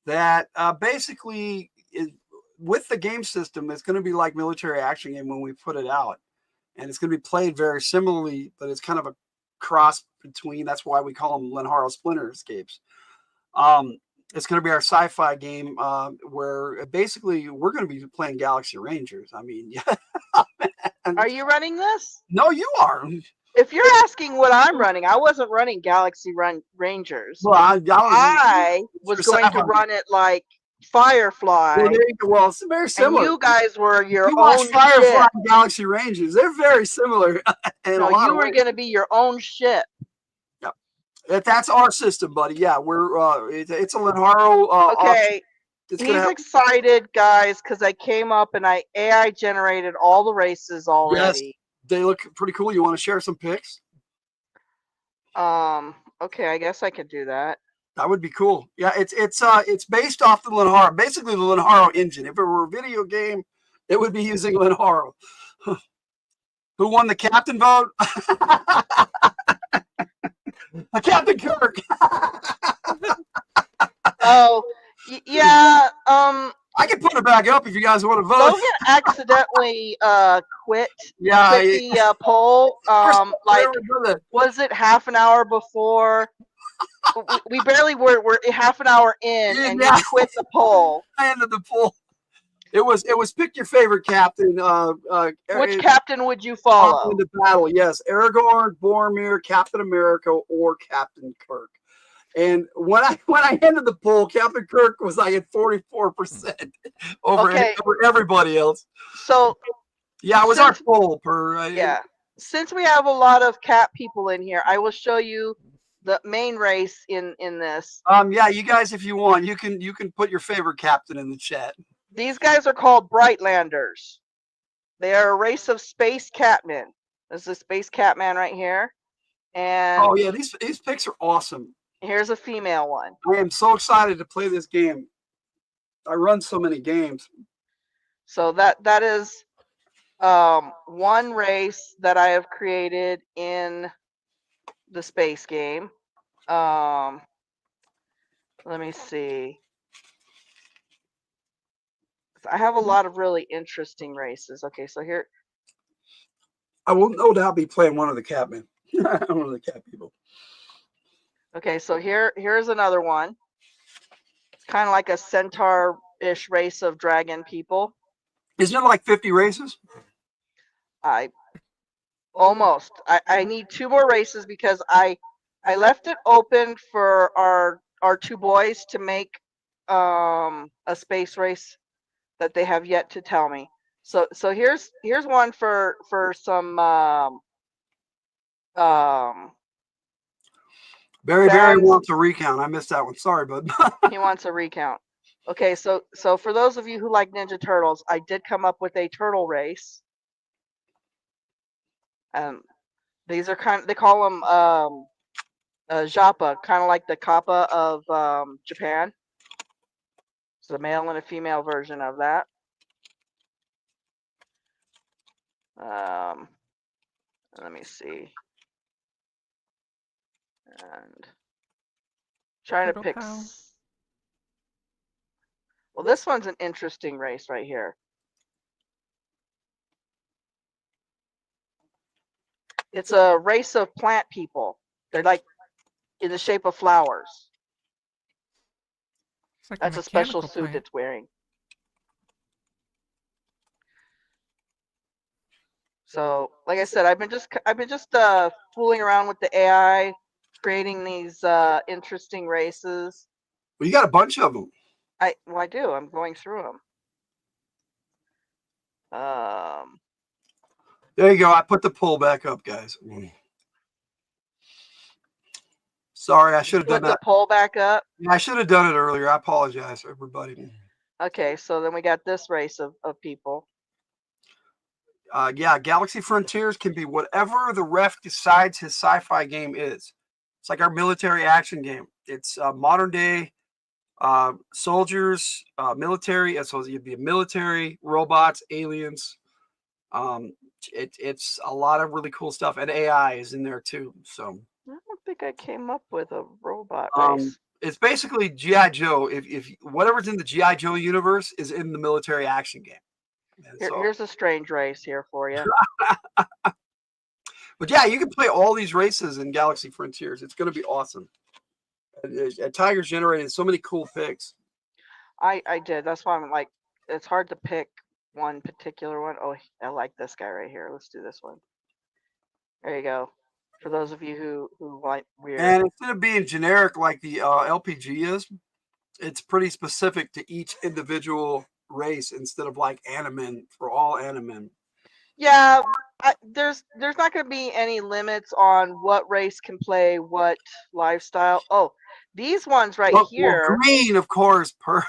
That basically is, with the game system, it's going to be like military action game when we put it out, and it's going to be played very similarly, but it's kind of a cross between. That's why we call them Lenharo Splinter Escapes. It's going to be our sci-fi game where basically we're going to be playing Galaxy Rangers. I mean, yeah. Are you running this? No, you are. If you're asking what I'm running, I wasn't running Galaxy Rangers. Well, I was going to run it like Firefly. Well, it's very similar. And you guys were your you own watch Firefly ship. and Galaxy Rangers. They're very similar. No, you were going to be your own ship. Yep. That's our system, buddy. Yeah, we're it's a Lenharo. Okay. He's excited, guys, because I came up and I AI generated all the races already. Yes, they look pretty cool. You want to share some pics? Okay, I guess I could do that. That would be cool. Yeah, it's based off the Lenharo, basically the Lenharo engine. If it were a video game, it would be using Lenharo. Who won the captain vote? Captain Kirk. Oh, yeah. I can put it back up if you guys want to vote. Logan accidentally quit. Yeah, quit the poll. Like, was it half an hour before? We barely were half an hour in, and you quit the poll. I ended the poll. It was pick your favorite captain. Which captain would you follow? In the battle, yes, Aragorn, Boromir, Captain America, or Captain Kirk. And when I ended the poll, Captain Kirk was like at 44% over everybody else. So yeah, it was our poll per. Yeah, since we have a lot of Cap people in here, I will show you the main race in this. Yeah, you guys, if you want, you can put your favorite captain in the chat. These guys are called Brightlanders. They are a race of space catmen. This is a space catman right here. And oh yeah, these pics are awesome. Here's a female one. I am so excited to play this game. I run so many games. So that is one race that I have created in the space game. Let me see. I have a lot of really interesting races. Okay, so here. I will no doubt be playing one of the Catmen. One of the cat people. Okay, so here's another one. It's kind of like a centaur-ish race of dragon people. Isn't it like 50 races? Almost. I need 2 more races because I left it open for our 2 boys to make a space race that they have yet to tell me. So here's one for some Barry wants a recount. I missed that one. Sorry, bud. He wants a recount. Okay, so for those of you who like Ninja Turtles, I did come up with a turtle race. These are they call them Japa, kind of like the Kappa of Japan. It's a male and a female version of that. Let me see. And trying to pick. Well, this one's an interesting race right here. It's a race of plant people. They're like in the shape of flowers. Like that's a special suit it's wearing. So, like I said, I've been just fooling around with the AI, creating these interesting races. Well, you got a bunch of them. I do. I'm going through them. There you go. I put the poll back up, guys. Sorry, I should have done that. Put the poll back up? Yeah, I should have done it earlier. I apologize, everybody. Okay, so then we got this race of people. Yeah, Galaxy Frontiers can be whatever the ref decides his sci-fi game is. It's like our military action game. It's modern day soldiers, military. So you'd be military, robots, aliens. It's a lot of really cool stuff, and AI is in there too. So I don't think I came up with a robot race. It's basically GI Joe. If whatever's in the GI Joe universe is in the military action game. Here's a strange race here for you. But yeah, you can play all these races in Galaxy Frontiers. It's going to be awesome. And Tiger's generated so many cool picks. I did. That's why I'm like, it's hard to pick one particular one. Oh, I like this guy right here. Let's do this one. There you go. For those of you who like weird. And instead of being generic like the LPG is, it's pretty specific to each individual race instead of like Animen for all Animen. Yeah, there's not going to be any limits on what race can play what lifestyle. Oh, these ones right here. Well, green, of course, per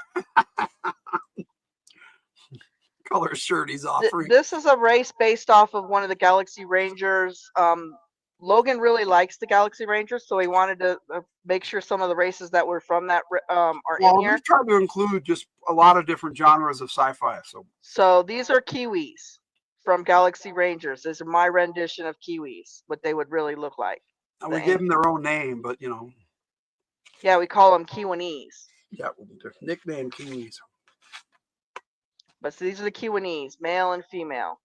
color shirt he's offering. This is a race based off of one of the Galaxy Rangers. Logan really likes the Galaxy Rangers, so he wanted to make sure some of the races that were from that are in here. We tried to include just a lot of different genres of sci-fi. So these are Kiwis from Galaxy Rangers. This is my rendition of Kiwis, what they would really look like. And we gave them their own name, but you know. Yeah, we call them Kiwanese. Yeah, their nickname Kiwis. But so these are the Kiwanese, male and female.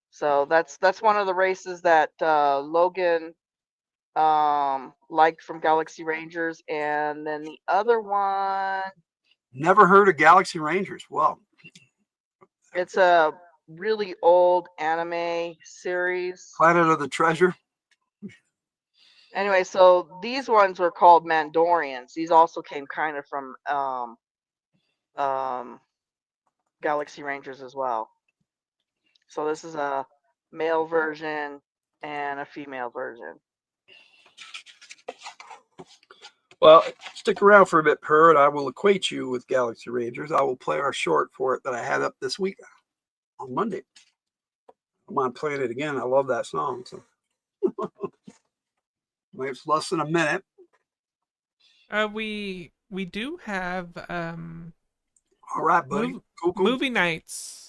So that's one of the races that Logan liked from Galaxy Rangers, and then the other one. Never heard of Galaxy Rangers. Well, it's a really old anime series. Planet of the Treasure. Anyway, so these ones were called Mandorians. These also came kind of from Galaxy Rangers as well. So this is a male version and a female version. Well, stick around for a bit, Per, and I will acquaint you with Galaxy Rangers. I will play our short for it that I had up this week on Monday. I'm on playing it again. I love that song. So it's less than a minute. We do have all right, buddy. Cool. Movie nights.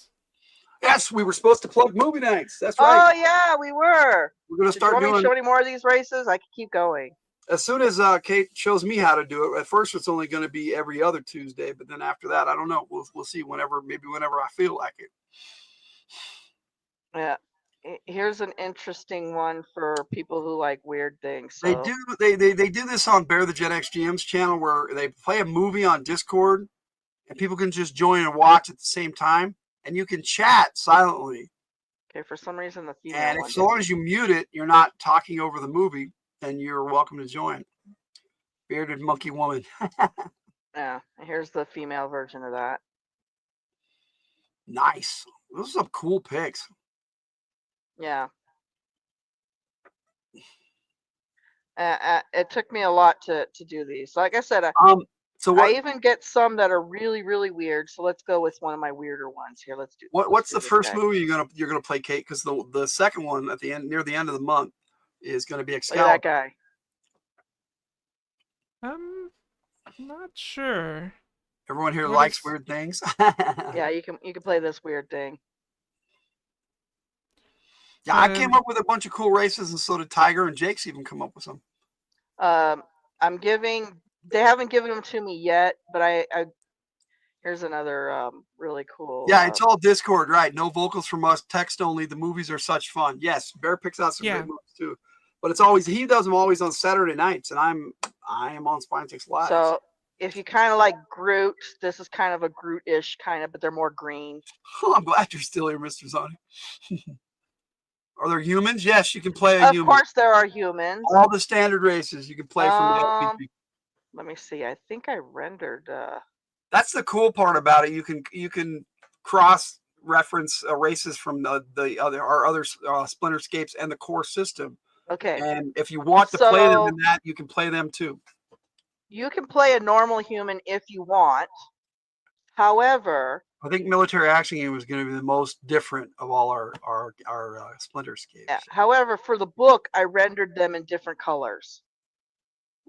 Yes, we were supposed to plug movie nights. That's right. Oh yeah, we were. We're gonna start doing. Do you want me to show any more of these races? I can keep going. As soon as Kate shows me how to do it. At first, it's only going to be every other Tuesday, but then after that, I don't know. We'll see. Whenever I feel like it. Yeah. Here's an interesting one for people who like weird things. So. They do this on Bear the Jet XGM's channel where they play a movie on Discord, and people can just join and watch at the same time. And you can chat silently. Okay, for some reason the female. And as long as you mute it, you're not talking over the movie, then you're welcome to join. Bearded monkey woman. Yeah, here's the female version of that. Nice. Those are some cool pics. Yeah. It took me a lot to do these. Like I said, So what? I even get some that are really, really weird. So let's go with one of my weirder ones here. Let's do. What's the first guy. movie you're gonna play, Kate? Because the second one at the end, near the end of the month, is gonna be Excalibur. Look at that guy. Not sure. Everyone here likes weird things. Yeah, you can play this weird thing. Yeah, I came up with a bunch of cool races, and so did Tiger, and Jake's even come up with some. I'm giving. They haven't given them to me yet, but I here's another really cool. Yeah, it's all Discord, right? No vocals from us, text only. The movies are such fun. Yes, Bear picks out some great movies too, but it's always he does them always on Saturday nights, and I am on Spine6 Live. So if you kind of like Groot, this is kind of a Groot-ish kind of, but they're more green. Oh, I'm glad you're still here, Mr. Zoni. Are there humans? Yes, you can play a human. Of course, there are humans. All the standard races you can play from the LPG. Let me see. I think I rendered. That's the cool part about it. You can cross reference races from our other Splinterscapes and the core system. Okay. And if you want to play them in that, you can play them too. You can play a normal human if you want. However, I think Military Action Game was going to be the most different of all our Splinterscapes. Yeah. However, for the book, I rendered them in different colors.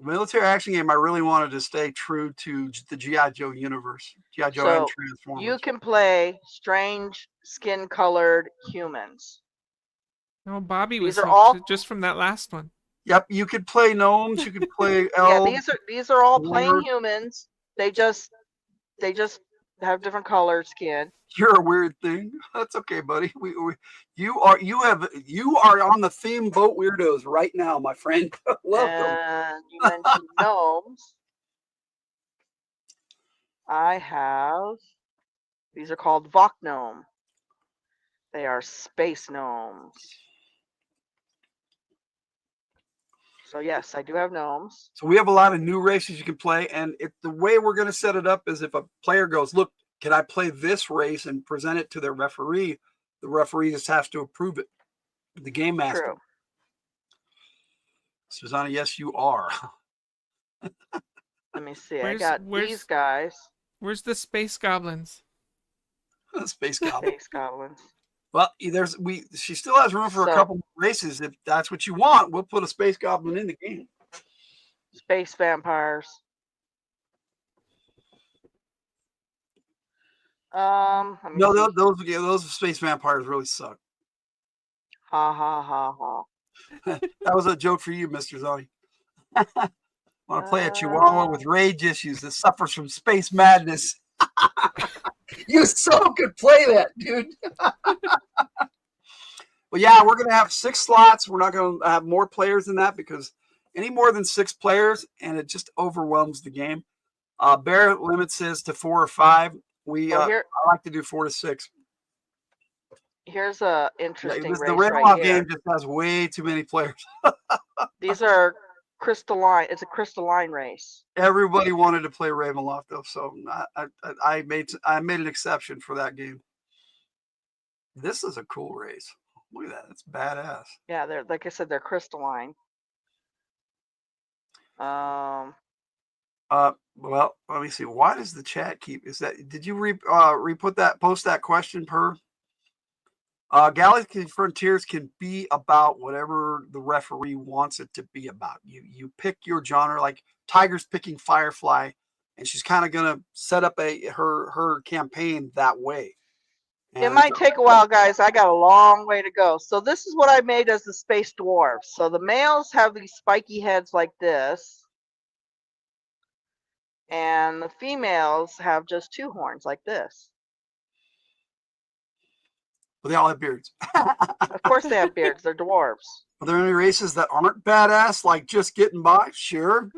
Military Action Game, I really wanted to stay true to the G.I. Joe universe. G.I. Joe and Transformers. You can play strange skin-colored humans. Oh, Bobby was just from that last one. Yep, you could play gnomes. You could play elves. Yeah, these are all plain humans. They just have different color skin. You're a weird thing. That's okay, buddy. You are on the theme boat weirdos right now, my friend. Welcome. And you mentioned gnomes. I have. These are called Vok gnome. They are space gnomes. So yes, I do have gnomes. So we have a lot of new races you can play, and the way we're going to set it up is if a player goes, look, can I play this race and present it to their referee? The referee just has to approve it. The game master. True. Susanna, yes, you are. Let me see. I got these guys. Where's the space goblins? Space goblins. Space goblins. Well, she still has room for a couple more races. If that's what you want, we'll put a space goblin in the game. Space vampires. No, those space vampires really suck. Ha ha ha ha. That was a joke for you, Mr. Zoni. Want to play a Chihuahua with rage issues that suffers from space madness? You so could play that, dude. Well, yeah, we're gonna have 6 slots. We're not gonna have more players than that because any more than 6 players, and it just overwhelms the game. Bear limits his to 4 or 5. I like to do 4 to 6. Here's a interesting race the Ravenloft game just has way too many players. These are crystalline. It's a crystalline race. Everybody wanted to play Ravenloft though, so I made an exception for that game. This is a cool race. Look at that. It's badass. Yeah, they're like I said, they're crystalline. Well, let me see. Why does the chat keep? Did you post that question per? Galaxy Frontiers can be about whatever the referee wants it to be about. You pick your genre, like Tiger's picking Firefly, and she's kind of gonna set up her campaign that way. And it might take a while, guys. I got a long way to go. So this is what I made as the space dwarves. So the males have these spiky heads like this. And the females have just 2 horns like this. But they all have beards. Of course they have beards. They're dwarves. Are there any races that aren't badass, like just getting by? Sure.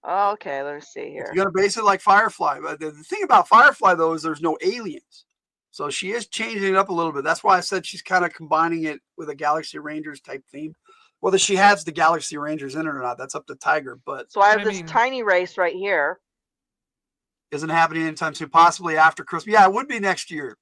Okay, let me see here. You're going to base it like Firefly. But the thing about Firefly, though, is there's no aliens. So she is changing it up a little bit. That's why I said she's kind of combining it with a Galaxy Rangers type theme. Whether she has the Galaxy Rangers in it or not, that's up to Tiger. But so I have this tiny race right here. Isn't happening anytime soon, possibly after Christmas. Yeah, it would be next year.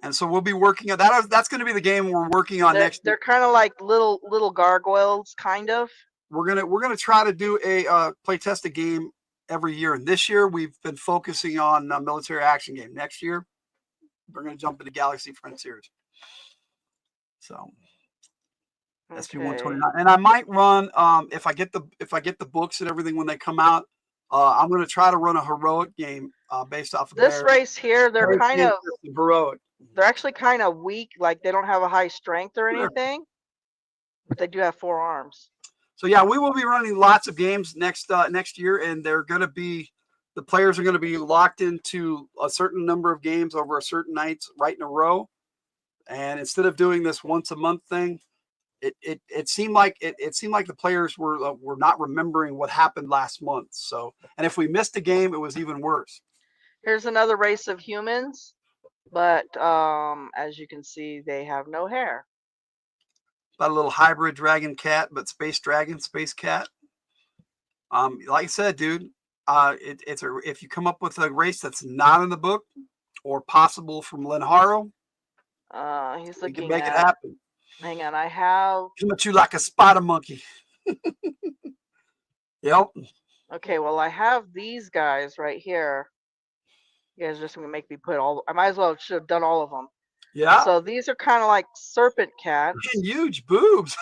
And so we'll be working on that. That's going to be the game we're working on next year. They're kind of like little gargoyles, kind of. we're gonna try to do a play test a game every year. And this year we've been focusing on military action game. Next year we're gonna jump into Galaxy Frontiers. So SP-129, and I might run if I get the books and everything when they come out. I'm going to try to run a heroic game based off of this race here. They're kind of heroic. They're actually kind of weak. Like they don't have a high strength or anything, but they do have 4 arms. So yeah, we will be running lots of games next year, and they're going to be the players are going to be locked into a certain number of games over a certain nights right in a row. And instead of doing this once a month thing, it seemed like the players were not remembering what happened last month. So, and if we missed a game, it was even worse. Here's another race of humans, but as you can see, they have no hair. About a little hybrid dragon cat, but space dragon, space cat. Like I said, dude, if you come up with a race that's not in the book or possible from Lenharo, he's we looking can make it happen. Hang on, I have. Come at you like a spider monkey. Yep. Okay, well, I have these guys right here. You guys are just gonna make me put all. I might as well should have done all of them. Yeah. So these are kind of like serpent cats. And huge boobs.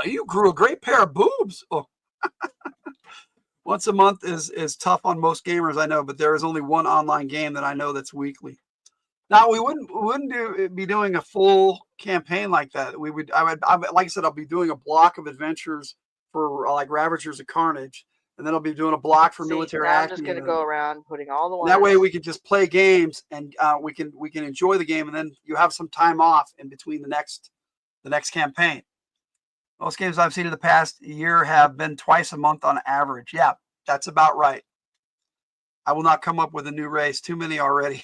You grew a great pair of boobs. Oh. Once a month is tough on most gamers, I know, but there is only one online game that I know that's weekly. Now we wouldn't be doing a full campaign like that. I would like I said, I'll be doing a block of adventures for like Ravagers of Carnage, and then I'll be doing a block for military action. I'm just gonna go around putting all the ones. That way we can just play games and we can enjoy the game, and then you have some time off in between the next campaign. Most games I've seen in the past year have been twice a month on average. Yeah, that's about right. I will not come up with a new race. Too many already.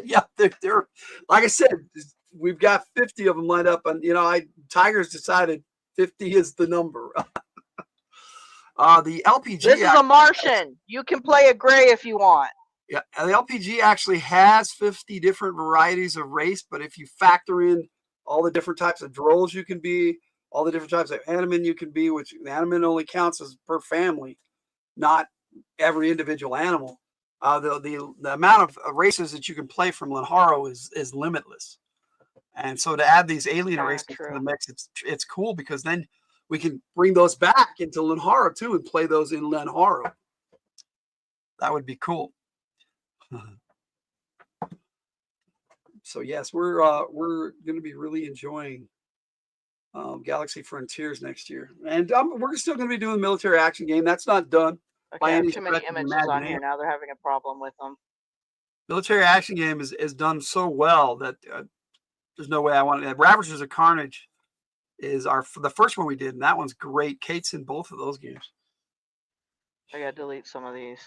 Yeah, they're like I said, we've got 50 of them lined up, and Tigers decided 50 is the number. The LPG. This is a Martian. You can play a gray if you want. Yeah, the LPG actually has 50 different varieties of race, but if you factor in all the different types of drolls you can be, all the different types of animan you can be, which the animan only counts as per family, not every individual animal. The amount of races that you can play from Lenharo is limitless, and so to add these alien races to the mix, it's cool because then we can bring those back into Lenharo too and play those in Lenharo. That would be cool. So yes, we're going to be really enjoying Galaxy Frontiers next year, and we're still going to be doing the military action game. That's not done. Okay, I have too many images on here now. They're having a problem with them. Military action game is done so well that there's no way I want it. Ravagers of Carnage is the first one we did, and that one's great. Kate's in both of those games. I gotta delete some of these.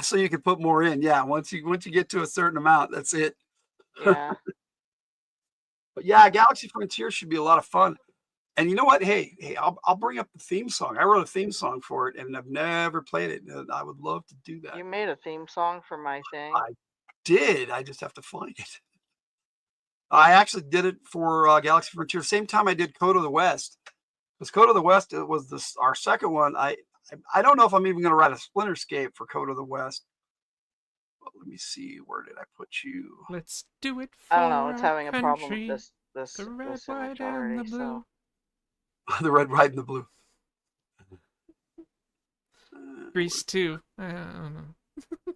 So you can put more in. Yeah, once you get to a certain amount, that's it. Yeah. But yeah, Galaxy Frontier should be a lot of fun. And you know what? Hey, I'll bring up the theme song. I wrote a theme song for it, and I've never played it. And I would love to do that. You made a theme song for my thing? I did. I just have to find it. I actually did it for Galaxy Frontier. Same time I did Code of the West. Because Code of the West was our second one. I don't know if I'm even going to write a Splinterscape for Code of the West. But let me see. Where did I put you? Let's do it for I don't know. It's having a country. problem with this The red, this white, already, and the blue. so. The red, white, and the blue. Grease too. I don't know.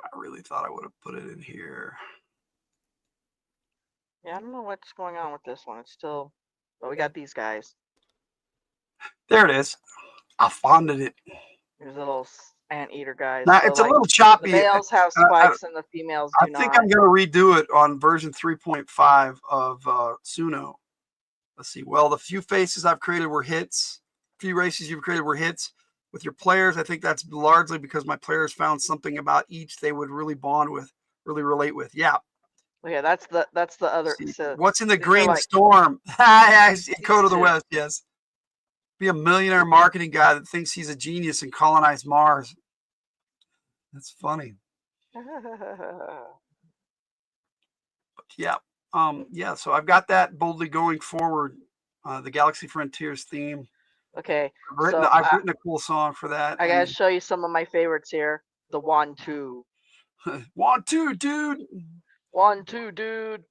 I really thought I would have put it in here. Yeah, I don't know what's going on with this one. It's still, but we got these guys. There it is. I found it. There's little anteater guys. Now so it's a little choppy. The males have spikes and the females do I think not. I'm going to redo it on version 3.5 of Suno. Let's see. Well, the few faces I've created were hits. Few races you've created were hits. With your players, I think that's largely because my players found something about each they would really bond with, really relate with. Yeah. Yeah, that's the other. So what's in the green storm? Code of the West. Yes. Be a millionaire marketing guy that thinks he's a genius and colonize Mars. That's funny. But yeah. Yeah. So I've got that boldly going forward the Galaxy Frontiers theme. Okay, I've written a cool song for that. I gotta show you some of my favorites here. The 1-2. 1-2, dude. 1-2, dude.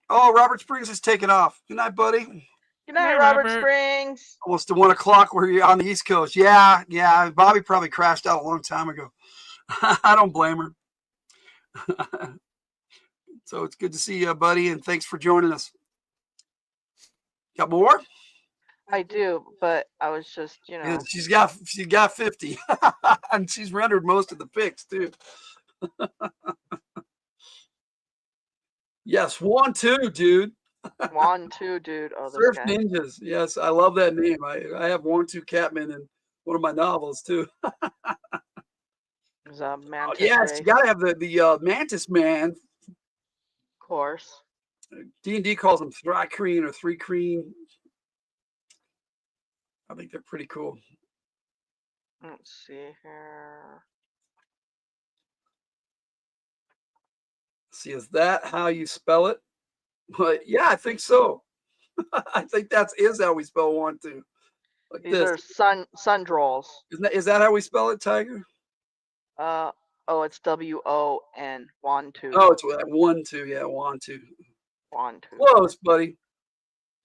Oh, Robert Springs is taking off. Good night, buddy. Good night, Robert Springs. Almost to 1 o'clock where you're on the East Coast. Yeah. Bobby probably crashed out a long time ago. I don't blame her. So it's good to see you, buddy, and thanks for joining us. Got more? I do, but I was just, Yeah, she's got 50, and she's rendered most of the pics too. Yes, 1-2, dude. 1-2, dude. Oh, this Surf guy. Ninjas. Yes, I love that name. I have 1-2 Catman in one of my novels too. There's a mantis. Yes, you gotta have the Mantis Man. Of course. D&D calls them Thri-Kreen or 3-Kreen. I think they're pretty cool. Let's see here. See, is that how you spell it? But yeah, I think so. I think is how we spell 1-2. Like These are sundrolls. Is that how we spell it, Tiger? Oh, it's W-O-N. 1-2. Oh, it's 1-2. Yeah, 1-2. 1-2. Close, buddy.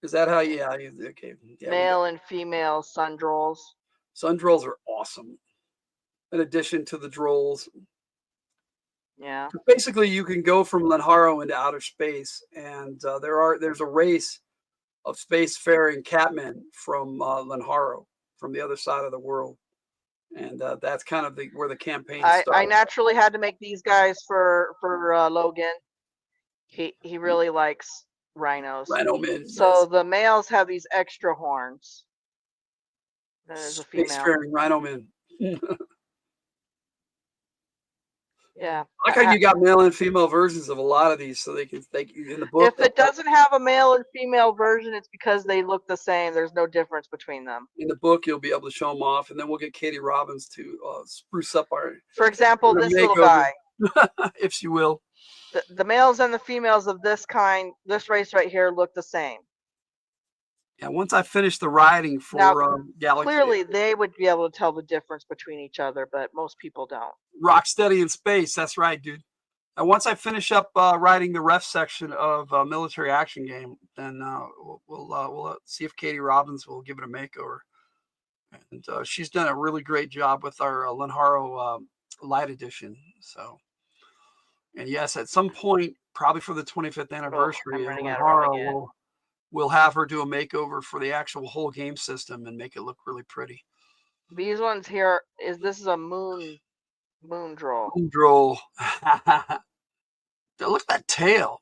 Is that how? Yeah. Okay. Yeah, male and female sundrolls. Sundrolls are awesome. In addition to the drolls. Yeah. Basically, you can go from Lenharo into outer space, and there's a race of spacefaring catmen from Lenharo, from the other side of the world, and that's kind of where the campaign starts. I naturally had to make these guys for Logan. He really likes rhinos. Rhino men. So yes. the males have these extra horns. There's a female. Spacefaring rhino men. Yeah. I like how you got male and female versions of a lot of these, so they can in the book. If it doesn't have a male and female version, it's because they look the same. There's no difference between them. In the book, you'll be able to show them off, and then we'll get Katie Robbins to spruce up our. For example, this little guy. If she will. The males and the females of this race right here look the same. Yeah, once I finish the writing for Galaxy. Clearly, they would be able to tell the difference between each other, but most people don't. Rocksteady in space. That's right, dude. And once I finish up writing the ref section of Military Action Game, then we'll see if Katie Robbins will give it a makeover. And she's done a really great job with our Lenharo Light Edition. So, and yes, at some point, probably for the 25th anniversary, Lenharo we'll have her do a makeover for the actual whole game system and make it look really pretty. These ones here this is a moon droll. Moon droll. Look at that tail.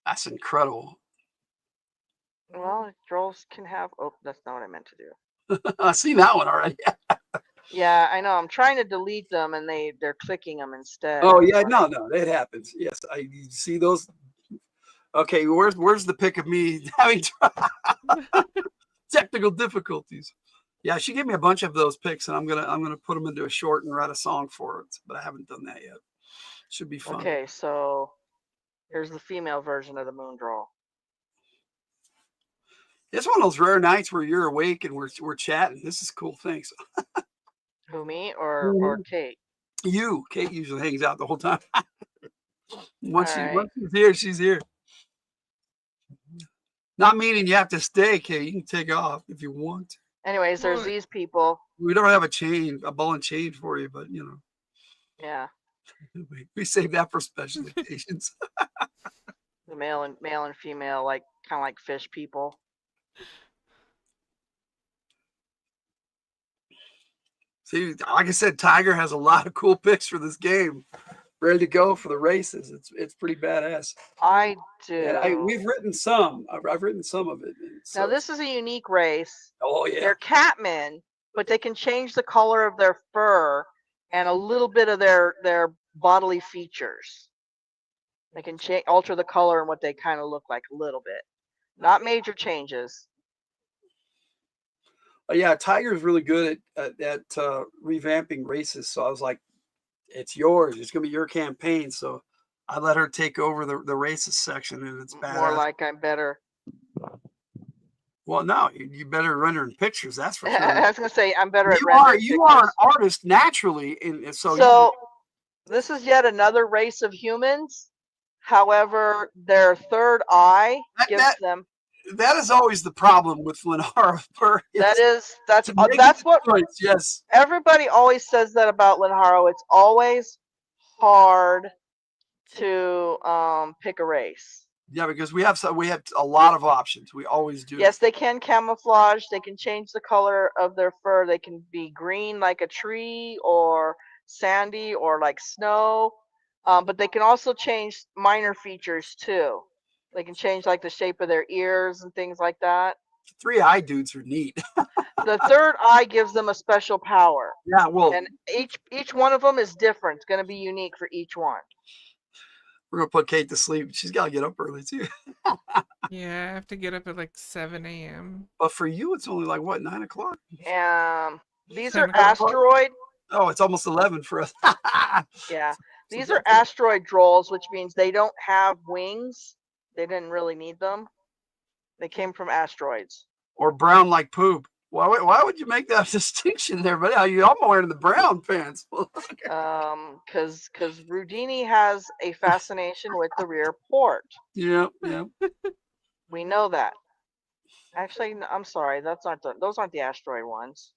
That's incredible. Well, drolls can have. Oh, that's not what I meant to do. I've seen that one already. Yeah, I know. I'm trying to delete them, and they're clicking them instead. Oh yeah, no, it happens. Yes, you see those. Okay, where's the pic of me having technical difficulties? Yeah, she gave me a bunch of those pics, and I'm gonna put them into a short and write a song for it. But I haven't done that yet. Should be fun. Okay, so here's the female version of the moon droll. It's one of those rare nights where you're awake and we're chatting. This is cool. Thanks. Who, me or Kate? You. Kate usually hangs out the whole time. Once she's here, she's here. Not meaning you have to stay, Kate. You can take off if you want. Anyways, there's these people. We don't have a ball and chain for you, but Yeah. We save that for special occasions. The male and female, kind of like fish people. See, like I said, Tiger has a lot of cool pics for this game, ready to go for the races. It's pretty badass. I do. We've written some. I've written some of it. So, now this is a unique race. Oh yeah. They're catmen, but they can change the color of their fur and a little bit of their bodily features. They can alter the color and what they kind of look like a little bit. Not major changes. Yeah, Tiger's really good at revamping races. So I was like, it's yours. It's going to be your campaign. So I let her take over the races section, and it's badass. More like I'm better Well, no, you better rendering pictures. That's for sure. I was gonna say I'm better at rendering. You are an artist naturally, and so this is yet another race of humans. However, their third eye gives them. That is always the problem with Linhara. That's what choice, yes. Everybody always says that about Linharo. It's always hard to pick a race. Yeah, because we have a lot of options. We always do. Yes, they can camouflage. They can change the color of their fur. They can be green like a tree, or sandy, or like snow. But they can also change minor features too. They can change like the shape of their ears and things like that. 3-eye dudes are neat. The third eye gives them a special power. Yeah, well, and each one of them is different. It's going to be unique for each one. We're gonna put Kate to sleep. She's got to get up early too. Yeah, I have to get up at like 7 a.m. But for you, it's only like what, 9 o'clock? These are asteroid. Oh, it's almost 11 for us. Yeah, these are asteroid drolls, which means they don't have wings. They didn't really need them. They came from asteroids. Or brown like poop. Why would you make that distinction there? But I'm wearing the brown pants. Because Rudini has a fascination with the rear port. Yeah. We know that. Actually, I'm sorry. Those aren't the asteroid ones.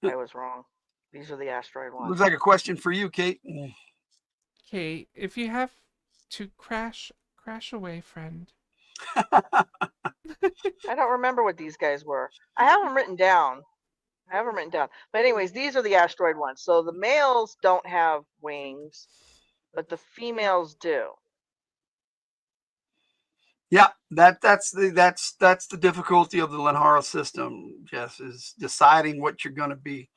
I was wrong. These are the asteroid ones. Looks like a question for you, Kate. Kate, if you have to crash away, friend. I don't remember what these guys were. I have them written down. But anyways, these are the asteroid ones. So the males don't have wings, but the females do. Yeah, that's the difficulty of the Linhara system, Jess, is deciding what you're going to be.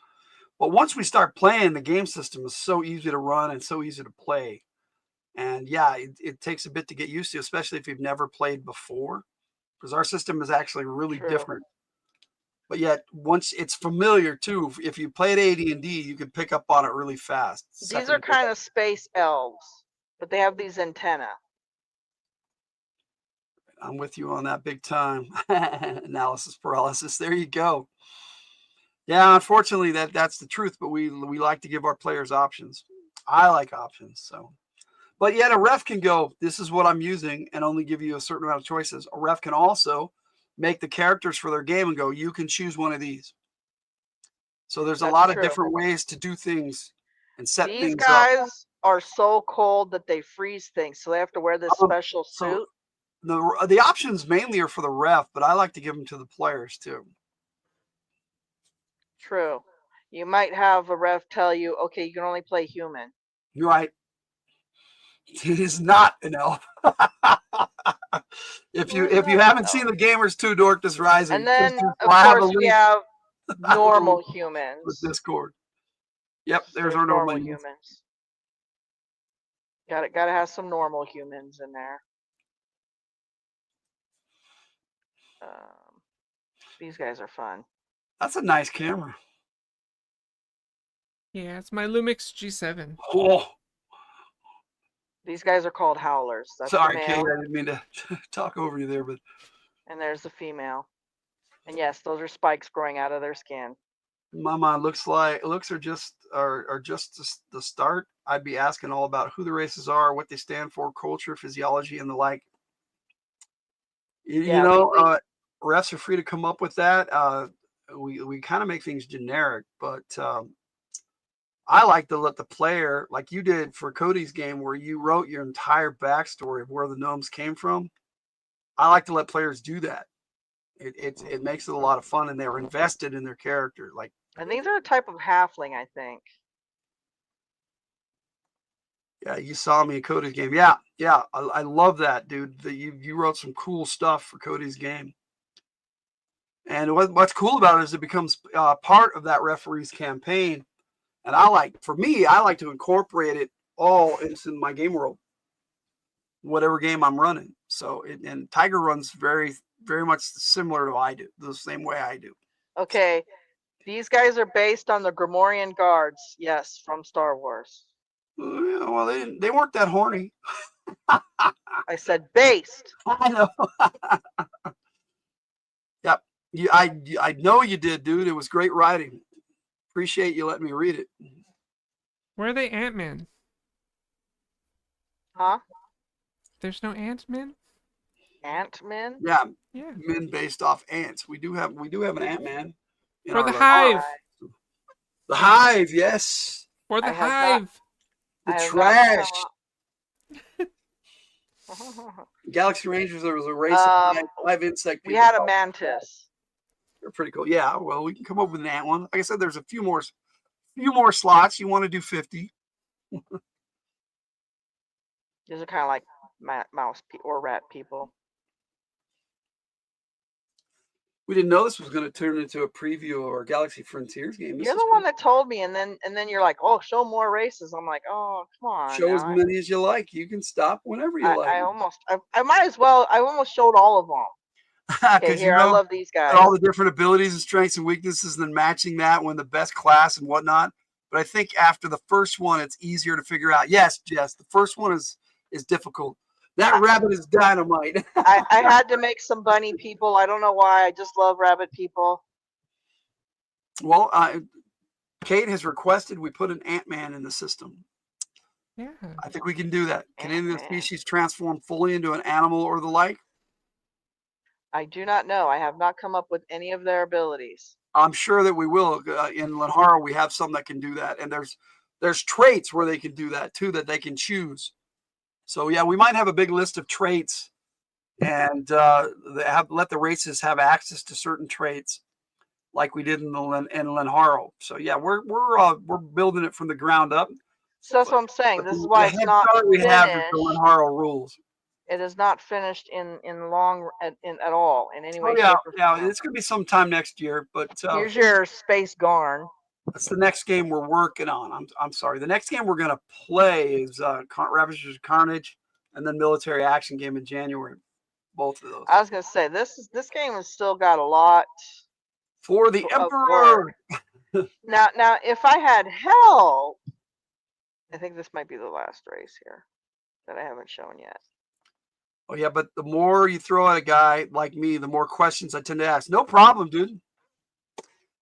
But once we start playing, the game system is so easy to run and so easy to play. And yeah, it takes a bit to get used to, especially if you've never played before, because our system is actually really different. But yet, once it's familiar too, if you played AD&D, you can pick up on it really fast. These are kind of space elves, but they have these antennae. I'm with you on that big time. Analysis paralysis. There you go. Yeah, unfortunately, that's the truth. But we like to give our players options. I like options. So, but yet a ref can go, this is what I'm using, and only give you a certain amount of choices. A ref can also make the characters for their game and go, you can choose one of these. So there's a lot of different ways to do things and set things up. These guys are so cold that they freeze things, so they have to wear this special suit. The options mainly are for the ref, but I like to give them to the players too. True. You might have a ref tell you, okay, you can only play human. You're right. It is not an elf. If you haven't seen the Gamers 2 Dorcas Rising, and then of course we have normal humans with Discord. Yep, there's our normal humans. Gotta have some normal humans in there. These guys are fun. That's a nice camera. Yeah, it's my Lumix G7. Oh. These guys are called howlers. That's sorry, Kate, I didn't mean to talk over you there, but. And there's the female. And yes, those are spikes growing out of their skin. Mama, looks are just the start. I'd be asking all about who the races are, what they stand for, culture, physiology, and the like. You know, refs are free to come up with that. We kind of make things generic, but I like to let the player, like you did for Cody's game, where you wrote your entire backstory of where the gnomes came from. I like to let players do that. It makes it a lot of fun, and they're invested in their character. Like, and these are a type of halfling, I think. Yeah, you saw me in Cody's game. Yeah, I love that, dude. That you wrote some cool stuff for Cody's game. And what's cool about it is it becomes part of that referee's campaign. And I like to incorporate it all into my game world, whatever game I'm running. So, and Tiger runs very, very much similar to I do, the same way I do. Okay, these guys are based on the Gromorian guards, yes, from Star Wars. Well, they weren't that horny. I said based. I know. I know you did, dude. It was great writing. Appreciate you letting me read it. Where are they Ant-Man? Huh? There's no Ant-Man? Ant-Man? Yeah. Yeah. Men based off ants. We do have an Ant-Man. For the Hive. The Hive, yes. For the Hive. The trash. Galaxy Rangers, there was a race of five insect people. We had a mantis. They're pretty cool. Yeah, well, we can come up with an ant one. Like I said, there's a few more slots. You want to do 50. These are kind of like mouse or rat people. We didn't know this was going to turn into a preview of our Galaxy Frontiers game. You're the one that told me, and then you're like, "Oh, show more races." I'm like, "Oh, come on." Show as many as you like. You can stop whenever you like. I might as well. I almost showed all of them. Okay, here, I love these guys. All the different abilities and strengths and weaknesses, and then matching that when the best class and whatnot. But I think after the first one, it's easier to figure out. Yes, Jess, the first one is difficult. That rabbit is dynamite. I had to make some bunny people. I don't know why. I just love rabbit people. Well, Kate has requested we put an Ant-Man in the system. Yeah. I think we can do that. Can any of the species transform fully into an animal or the like? I do not know. I have not come up with any of their abilities. I'm sure that we will. In Lanhara, we have some that can do that. And there's traits where they can do that too, that they can choose. So yeah, we might have a big list of traits, and let the races have access to certain traits, like we did in Lanhara. So yeah, we're building it from the ground up. So that's what I'm saying. This is why it's not we finished. have the Lanhara rules. It is not finished at all in any way. Oh, yeah, it's gonna be sometime next year. But here's your Space Garn. That's the next game we're working on. I'm sorry. The next game we're gonna play is Ravagers of Carnage, and then Military Action Game in January. Both of those. I was gonna say this game has still got a lot for the Emperor. Now, if I had Hell, I think this might be the last race here that I haven't shown yet. Oh yeah, but the more you throw at a guy like me, the more questions I tend to ask. No problem, dude.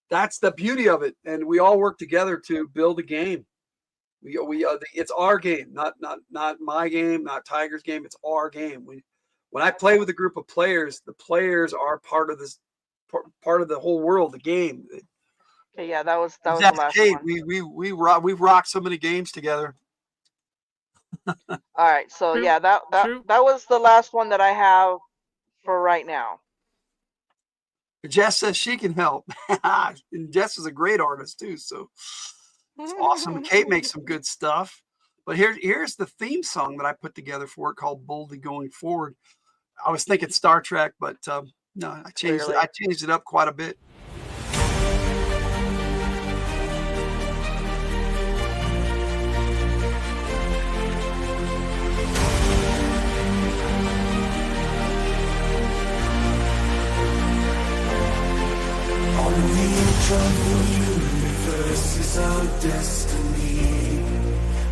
That's the beauty of it, and we all work together to build a game. It's our game, not my game, not Tiger's game. It's our game. When I play with a group of players, the players are part of the whole world, the game. Okay, yeah, that was the last one. We've rocked so many games together. All right, so yeah, that was the last one that I have for right now. Jess says she can help. And Jess is a great artist too, so it's awesome. Kate makes some good stuff. But here's the theme song that I put together for it, called "Boldly Going Forward." I was thinking Star Trek, but no, I changed it. I changed it up quite a bit. The universe is our destiny.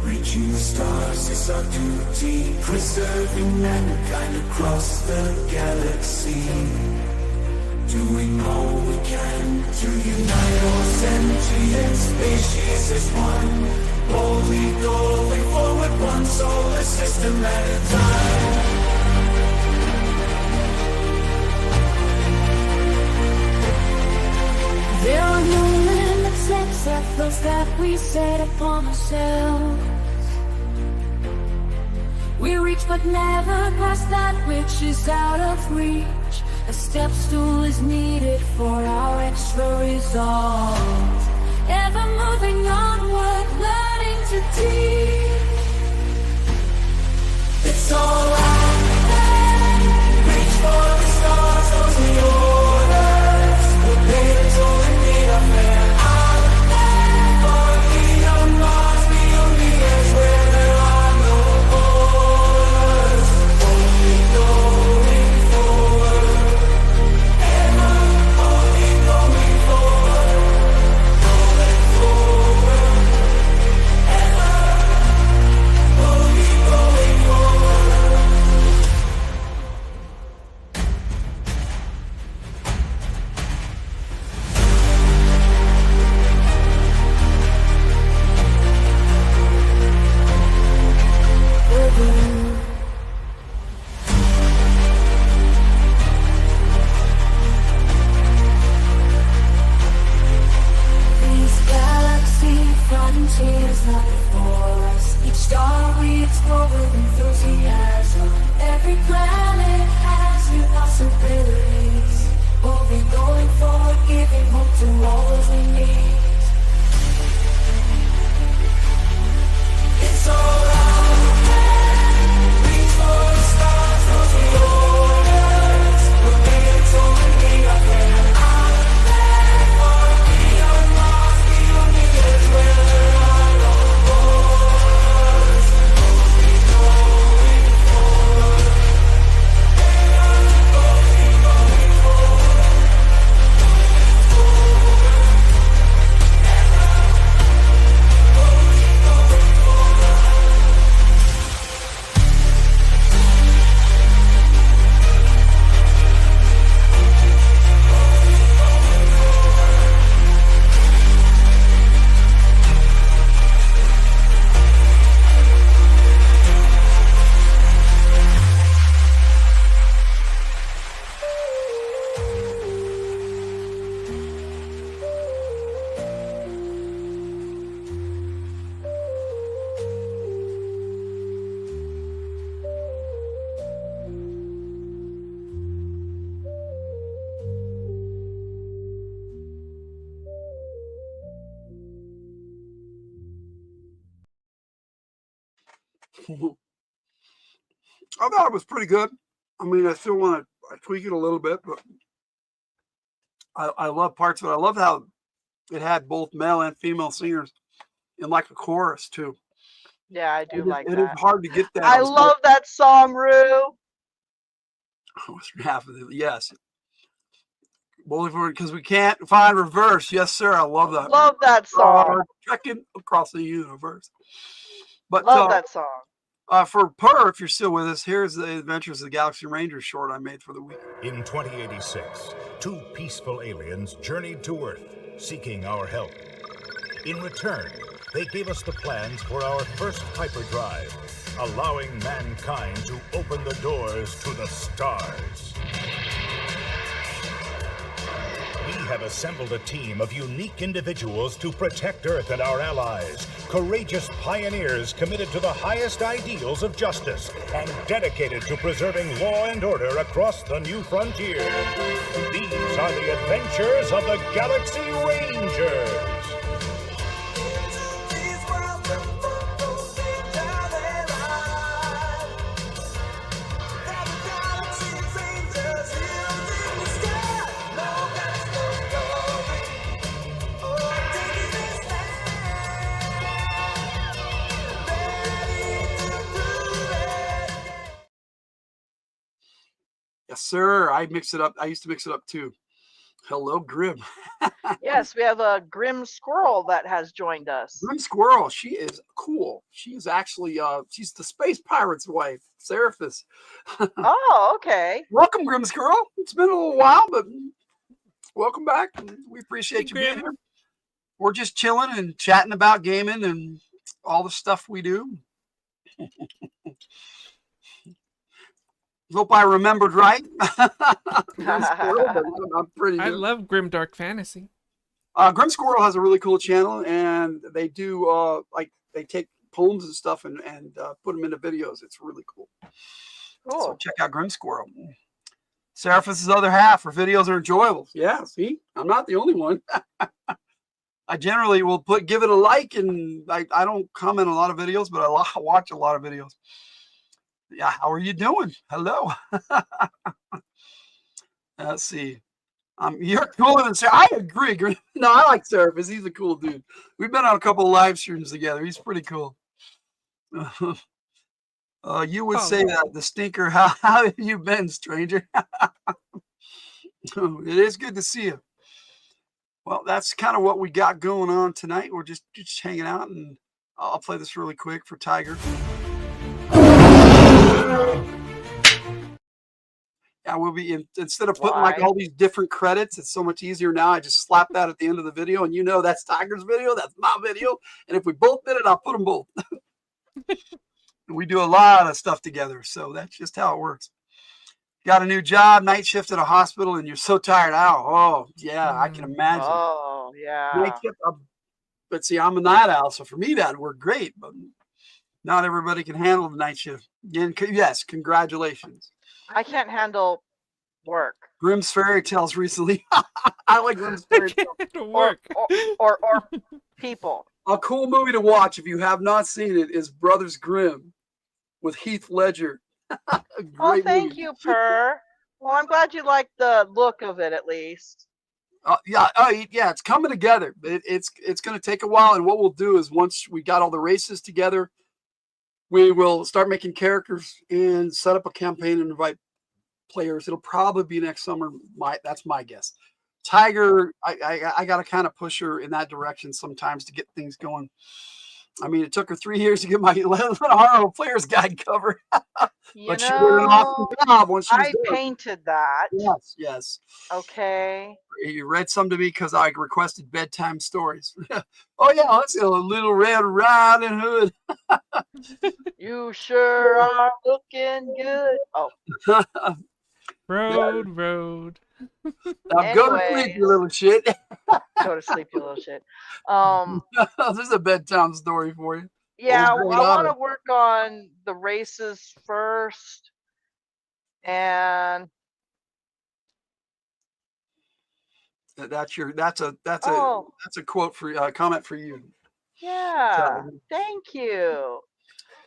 Reaching the stars is our duty. Preserving mankind across the galaxy. Doing all we can to unite all sentient species as one. Boldly going forward, one solar system at a time. There are no limits except those that we set upon ourselves. We reach but never past that which is out of reach. A step stool is needed for our extra resolve. Ever moving onward, learning to teach. It's all out there. Reach for the stars, those are yours. The pavers only need a fair out there. For beyond Mars, beyond the edge where there are no borders. Only going forward. Ever only going forward. Going forward. Ever I thought it was pretty good. I mean, I still want to tweak it a little bit, but I love parts of it. I love how it had both male and female singers in like a chorus too. Yeah, I do like It is that. hard to get that. I love that song, Rue. Half of it, yes. Because we can't find reverse. Yes, sir. I love that. Love that song. Trekking across the universe. But love that song. For Per, if you're still with us, here's the Adventures of the Galaxy Rangers short I made for the week. In 2086, 2 peaceful aliens journeyed to Earth, seeking our help. In return, they gave us the plans for our first hyperdrive, allowing mankind to open the doors to the stars. We have assembled a team of unique individuals to protect Earth and our allies, courageous pioneers committed to the highest ideals of justice and dedicated to preserving law and order across the new frontier. These are the adventures of the Galaxy Rangers. Yes, sir. I mix it up. I used to mix it up too. Hello, Grim. Yes, we have a Grim Squirrel that has joined us. Grim Squirrel. She is cool. She is actually she's the space pirate's wife, Seraphis. Oh, okay. Welcome, Grim Squirrel. It's been a little while, but welcome back. We appreciate you being here. We're just chilling and chatting about gaming and all the stuff we do. Hope I remembered right. I'm pretty good. I love Grimdark Fantasy. Grim Squirrel has a really cool channel, and they do like they take poems and stuff and put them into videos. It's really cool. So check out Grim Squirrel. Seraphis' other half. Her videos are enjoyable. Yeah, see, I'm not the only one. I generally will give it a like, and I don't comment on a lot of videos, but I watch a lot of videos. Yeah, how are you doing? Hello. Let's see. You're cooler than Sarah. I agree. No, I like Seraphis. He's a cool dude. We've been on a couple of live streams together. He's pretty cool. You would say that the stinker. How have you been, stranger? It is good to see you. Well, that's kind of what we got going on tonight. We're just hanging out, and I'll play this really quick for Tiger. Yeah, we'll be instead of putting like all these different credits, it's so much easier now. I just slap that at the end of the video, and that's Tiger's video, that's my video, and if we both did it, I'll put them both. And we do a lot of stuff together, so that's just how it works. Got a new job, night shift at a hospital, and you're so tired out. Oh, yeah, I can imagine. Oh, yeah. Night shift, but see, I'm a night owl, so for me that worked great, but not everybody can handle the night shift. Again, yes, congratulations. I can't handle work. Grimm's Fairy Tales recently. I like Grimm's Fairy Tales. Or people. A cool movie to watch if you have not seen it is Brothers Grimm with Heath Ledger. Oh, thank you, Per. Well, I'm glad you like the look of it at least. Yeah, it's coming together. It's going to take a while, and what we'll do is once we got all the races together, we will start making characters and set up a campaign and invite players. It'll probably be next summer. That's my guess. Tiger, I got to kind of push her in that direction sometimes to get things going. I mean, it took her 3 years to get my Horror Player's Guide cover. But she did an awesome job once she was there. Painted that. Yes. Okay. You read some to me because I requested bedtime stories. Oh, yeah, let's see, a Little Red Riding Hood. You sure are looking good. Oh. Road. Now go to sleep, you little shit. Go to sleep, you little shit. This is a bedtime story for you. Yeah, I want to work on the races first, and that's a quote for comment for you. Yeah, thank you.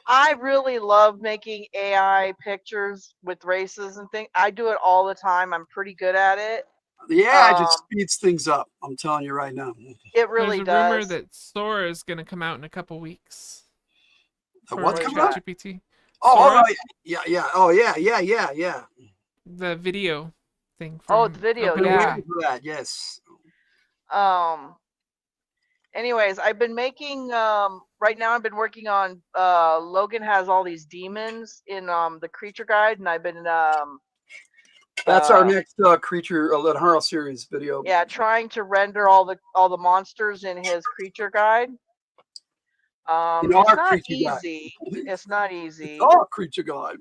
I really love making AI pictures with races and things. I do it all the time. I'm pretty good at it. Yeah, it just speeds things up. I'm telling you right now. It really There's a rumor does. that Sora is going to come out in a couple weeks. What's for coming out? ChatGPT. Oh, Sora, right. Yeah. Oh, yeah. the video thing. Oh, the video, Been yeah. waiting for that. Yes. Anyways, I've been making right now I've been working on Logan has all these demons in the creature guide, and I've been That's our next creature LOTR series video. yeah, trying to render all the monsters in his creature guide. It's not easy. It's not easy. Our creature guide.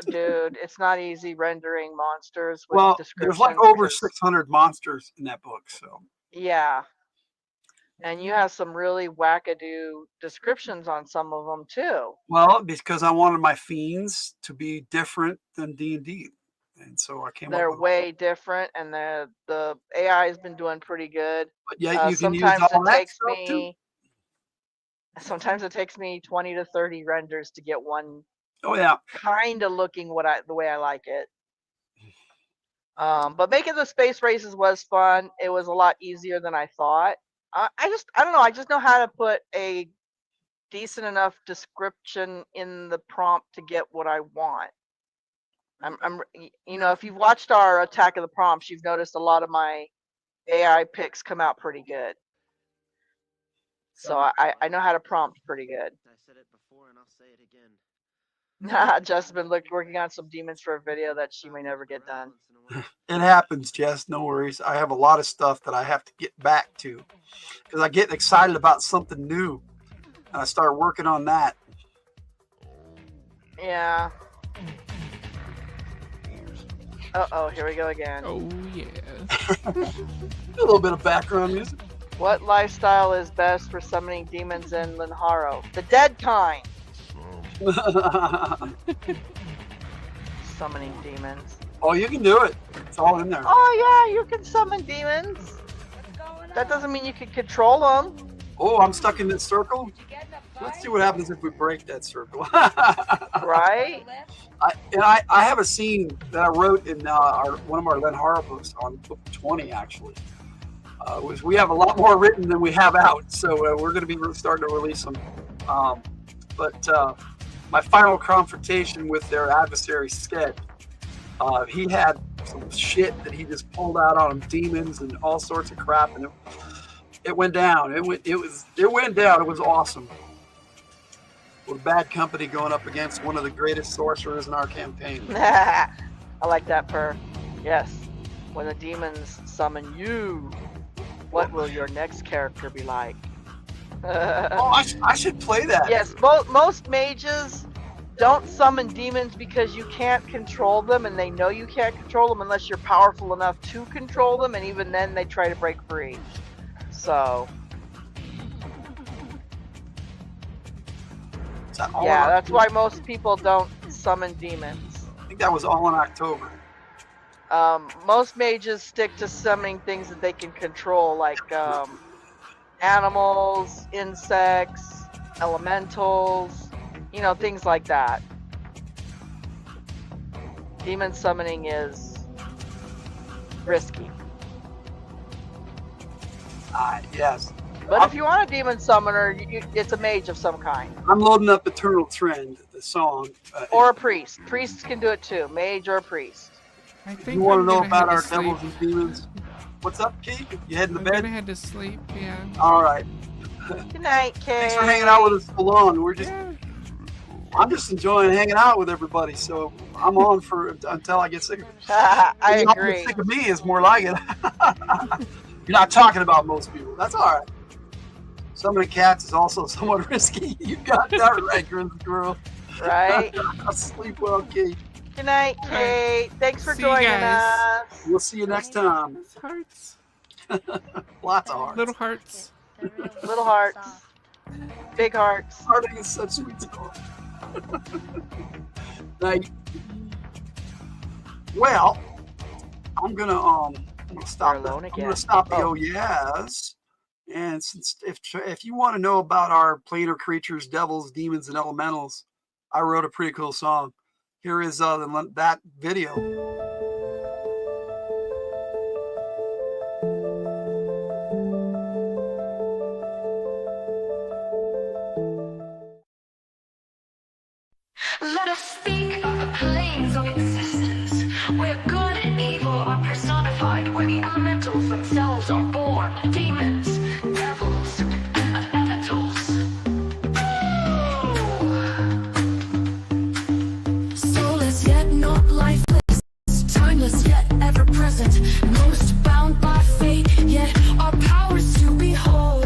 Dude, it's not easy rendering monsters with Well, descriptions. there's like over 600 monsters in that book, so. Yeah. And you have some really wackadoo descriptions on some of them too. Well, because I wanted my fiends to be different than D&D. And so I came They're up with way different, and the AI has been doing pretty good. But yeah, you can use sometimes all it that takes stuff too. me sometimes it takes me 20 to 30 renders to get one Oh yeah. kind of looking the way I like it. But making the space races was fun. It was a lot easier than I thought. I don't know. I just know how to put a decent enough description in the prompt to get what I want. If you've watched our Attack of the Prompts, you've noticed a lot of my AI picks come out pretty good. So I know how to prompt pretty good. I said it before and I'll say it again. Jess has been working on some demons for a video that she may never get done. It happens, Jess. No worries. I have a lot of stuff that I have to get back to because I get excited about something new and I start working on that. Yeah. Uh-oh, here we go again. Oh, yeah. A little bit of background music. What lifestyle is best for summoning demons in Linharo? The dead kind. Summoning demons. Oh, you can do it. It's all in there. Oh, yeah, you can summon demons. That doesn't mean you can control them. Oh, I'm stuck in this circle. Let's see what happens if we break that circle. Right? I have a scene that I wrote in one of our Linharo books on book 20, actually. We have a lot more written than we have out, so we're going to be starting to release them. But my final confrontation with their adversary, Sked, he had some shit that he just pulled out on him, demons and all sorts of crap, and it went down. It went down. It was awesome. With bad company going up against one of the greatest sorcerers in our campaign. I like that purr. Yes. When the demons summon you, what will your next character be like? Oh, I should play that. Yes, most mages don't summon demons because you can't control them, and they know you can't control them unless you're powerful enough to control them, and even then they try to break free. So yeah, that's why most people don't summon demons. I think that was all in October. Most mages stick to summoning things that they can control, like animals, insects, elementals, things like that. Demon summoning is risky. Yes. But if you want a demon summoner, it's a mage of some kind. I'm loading up Eternal Trend, the song. Or a priest. Priests can do it too. Mage or priest. I think You want to I'm know gonna about head our to sleep. devils and demons? What's up, Keith? You heading to I'm bed? gonna head to sleep, yeah. All right. Good night, Kay. Thanks for hanging out with us so long. I'm just enjoying hanging out with everybody, so I'm on until I get sick of it. I Y'all agree. get sick of me is more like it. You're not talking about most people. That's all right. Summoning cats is also somewhat risky. You got that right, Grizzly Girl. Right? Sleep well, Kate. Good night, Kate. Thanks for See you joining guys. us. We'll see you next time. Hearts. Lots of hearts. Little hearts. Little hearts. Big hearts. Hearting is such sweet stuff. Night. Well, I'm gonna stop. You're alone I'm again. gonna stop the Oh. oh yes. And since if you want to know about our planar creatures, devils, demons, and elementals, I wrote a pretty cool song. Here is that video. Let us speak of the planes of existence, where good and evil are personified, where the elementals themselves are born, demons, devils, and elementals. Soulless yet not lifeless, timeless yet ever present, most bound by fate, yet our powers to behold.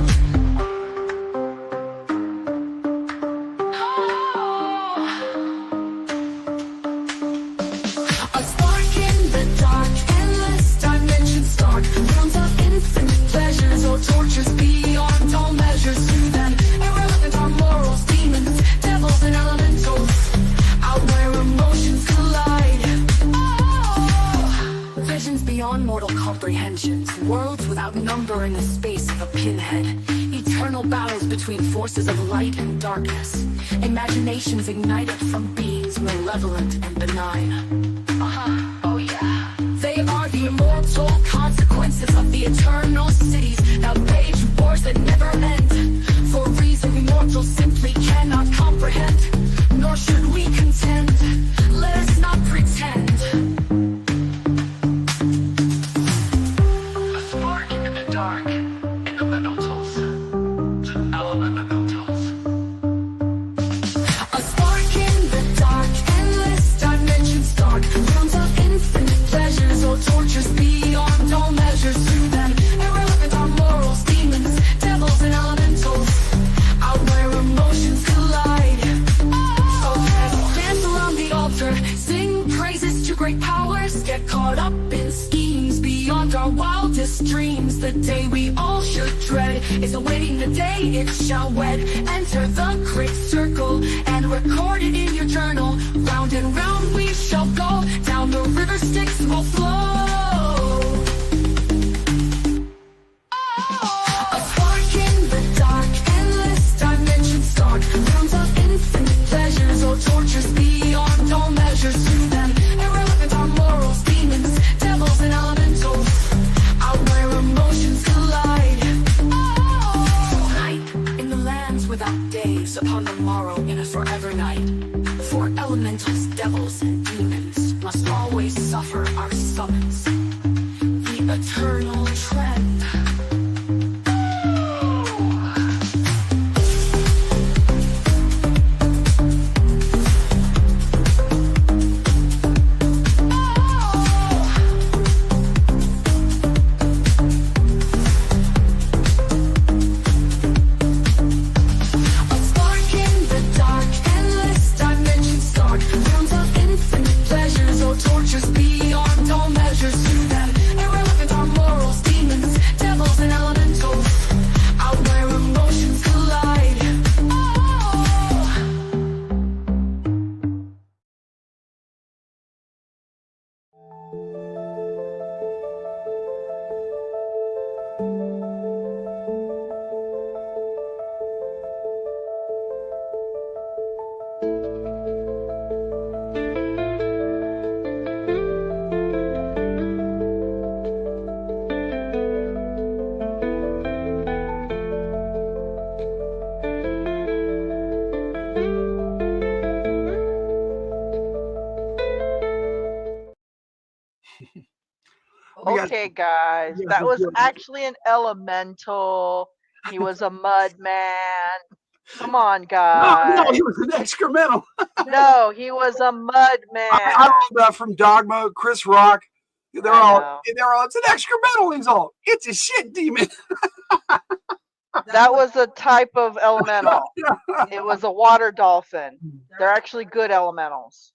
A spark in the dark, endless dimensions dark, realms of infinite pleasures or tortures beyond all measures. To them, irrelevant are morals, demons, devils, and elementals. Out where emotions collide. Oh! Visions beyond mortal comprehensions, worlds without number in the space of a pinhead. Eternal battles between forces of light and darkness. Imaginations ignited from beings malevolent and benign. Oh yeah. They are the immortal consequences of the eternal cities that wage wars that never end. For reasons we mortals simply cannot comprehend, nor should we contend. Let us not pretend. A spark in the dark, elementals. Elementals. A spark in the dark, endless dimensions dark, realms of infinite pleasures or tortures beyond all measures. To them, irrelevant are morals, demons, devils, and elementals. Out where emotions collide. So let's dance around the altar, sing praises to great powers, get caught up in schemes beyond our wildest dreams. The day we all should dread is awaiting the day it shall wed. Enter the great circle and record it in your journal. Round and round we shall go, down the river Styx will flow. A spark in the dark, endless dimensions dark, realms of infinite pleasures or tortures beyond all measures. To them, irrelevant are morals, demons, devils, and elementals. Out where emotions collide. Night in the lands without days, upon the morrow in a forever night. For elementals, devils, and demons must always suffer our summons. The eternal trend. A spark in the dark, endless dimensions dark, realms of infinite pleasures or tortures beyond all measures. To them, irrelevant are morals, demons, devils, and elementals. Out where emotions collide. Okay, guys, that was actually an elemental. He was a mud man. Come on, No, guys. he was an excremental. No, he was a mud man. I love that from Dogma, Chris Rock. They're all, it's an excremental. He's all, it's a shit demon. That was a type of elemental. It was a water dolphin. They're actually good elementals.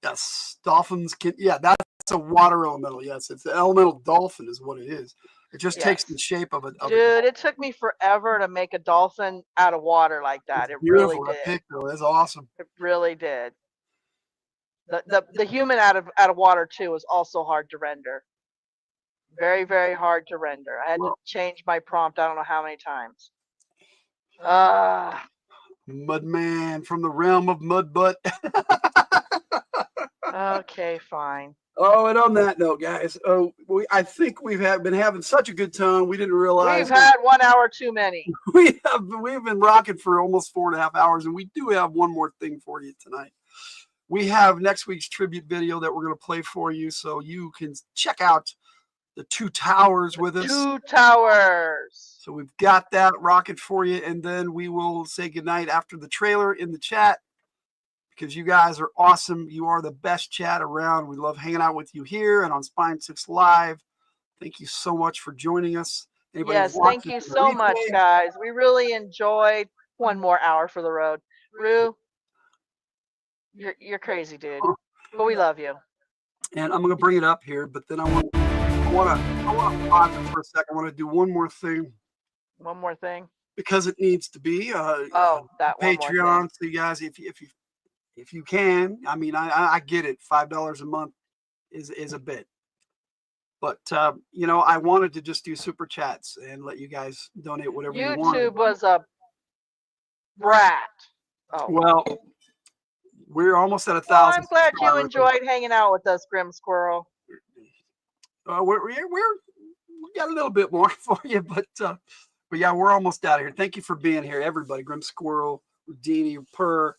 Yes, dolphins can. Yeah, that's a water elemental. Yes, it's an elemental dolphin, is what it is. It just takes the shape of it. Dude, it took me forever to make a dolphin out of water like that. It really did. That picture is awesome. It really did. The human out of water too was also hard to render. Very, very hard to render. I had to change my prompt I don't know how many times. Mudman from the realm of Mudbutt. Okay, fine. Oh, and on that note, guys, I think we've been having such a good time. We didn't realize We've had 1 hour too many. we've been rocking for almost 4.5 hours, and we do have one more thing for you tonight. We have next week's tribute video that we're going to play for you, so you can check out the Two Towers with us. Two Towers. So we've got that rocket for you, and then we will say goodnight after the trailer in the chat, because you guys are awesome. You are the best chat around. We love hanging out with you here and on Spine 6 Live. Thank you so much for joining us. Anybody Yes, thank you so much, guys. We really enjoyed 1 more hour for the road. Rue, you're crazy, dude. But we love you. And I'm gonna bring it up here, but then I want to pause it for a second. I want to do one more thing. One more thing. Because it needs to be. That one more Patreon. So you guys, if you can, I mean, I get it. $5 a month is a bit, but you know, I wanted to just do super chats and let you guys donate whatever you want. YouTube was a brat. Oh. Well, we're almost at 1,000. Well, I'm glad you enjoyed hanging out with us, Grim Squirrel. We got a little bit more for you, but yeah, we're almost out of here. Thank you for being here, everybody. Grim Squirrel, Houdini, Purr,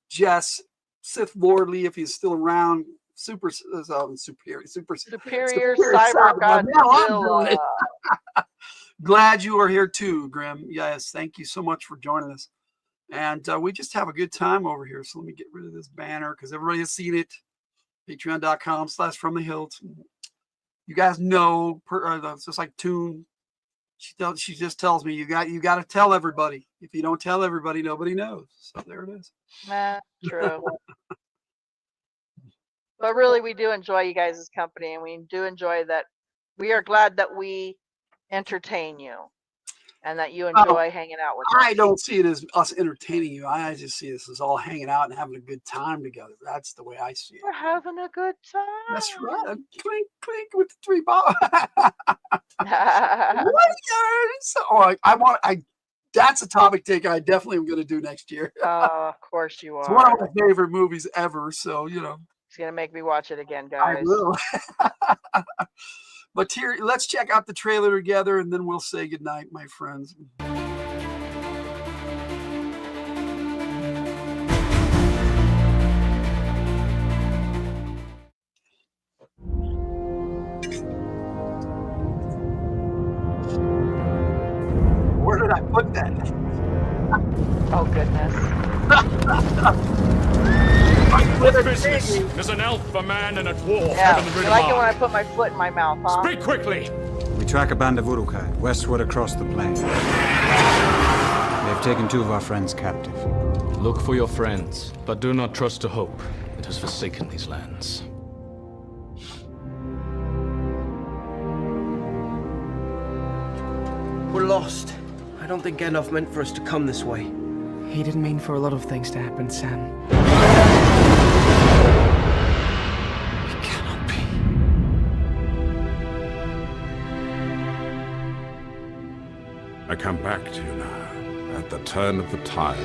Jess, Sith Lordly, if he's still around, Superior Cyber Godzilla. Glad you are here too, Grim. Yes, thank you so much for joining us. And we just have a good time over here. So let me get rid of this banner because everybody has seen it. Patreon.com/FromTheHildt. You guys know, it's just like Toon. She just tells me you got to tell everybody. If you don't tell everybody, nobody knows. So there it is. True. But really, we do enjoy you guys' company, and we do enjoy that. We are glad that we entertain you, and that you enjoy hanging out with us. I don't see it as us entertaining you. I just see this as all hanging out and having a good time together. That's the way I see it. We're having a good time. That's right. Clink, clink with the 3 balls. That's a topic taker I definitely am going to do next year. Of course you are. It's one of my favorite movies ever. So, you know. It's going to make me watch it again, guys. I will. But here, let's check out the trailer together, and then we'll say goodnight, my friends. Where did I put that? Oh, goodness. What business is an elf, a man, and a dwarf having the You rid like it of when I mine? put my foot in my mouth, huh? Speak quickly! We track a band of Uruk-hai westward across the plain. They've taken 2 of our friends captive. Look for your friends, but do not trust to hope. It has forsaken these lands. We're lost. I don't think Gandalf meant for us to come this way. He didn't mean for a lot of things to happen, Sam. I come back to you now, at the turn of the tide.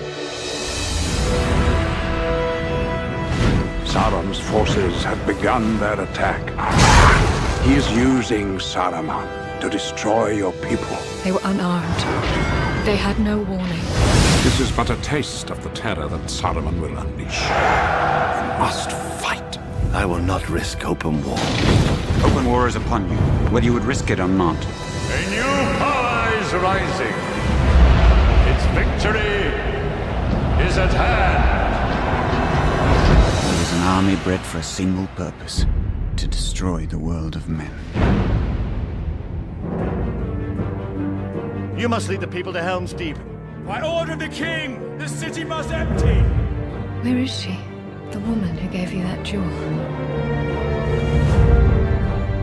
Sauron's forces have begun their attack. He is using Saruman to destroy your people. They were unarmed. They had no warning. This is but a taste of the terror that Saruman will unleash. You must fight. I will not risk open war. Open war is upon you, whether you would risk it or not. A new power is rising. Its victory is at hand. It is an army bred for a single purpose, to destroy the world of men. You must lead the people to Helm's Deep. By order of the king, the city must empty. Where is she? The woman who gave you that jewel.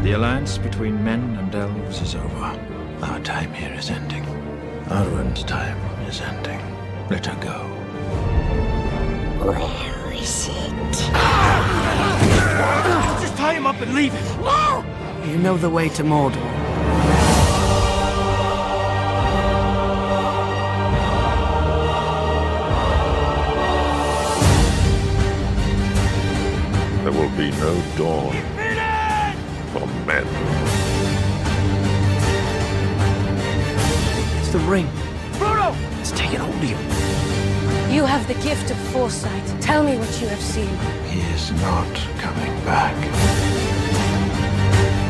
The alliance between men and elves is over. Our time here is ending. Arwen's time is ending. Let her go. Where is it? Just tie him up and leave him. No! You know the way to Mordor. be no dawn for men. It's the ring. Frodo! It's taken hold of you. You have the gift of foresight. Tell me what you have seen. He is not coming back.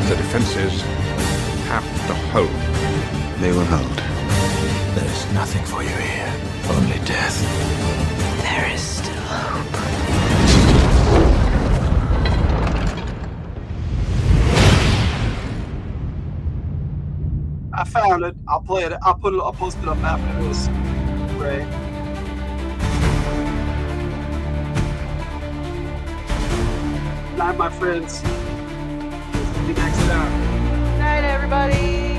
The defenses have to hold. They will hold. There is nothing for you here. Only death. There is still hope. I found it. I'll play it. I'll post it up after this. Right. Good night, my friends. See you next time. Good night, everybody.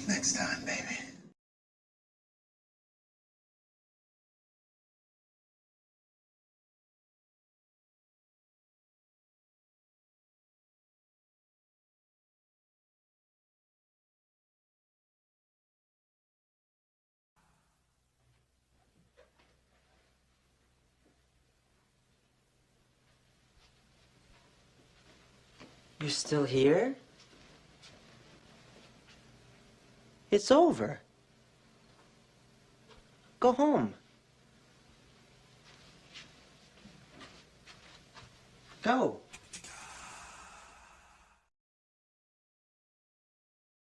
Next time, baby. You're still here? It's over. Go home. Go.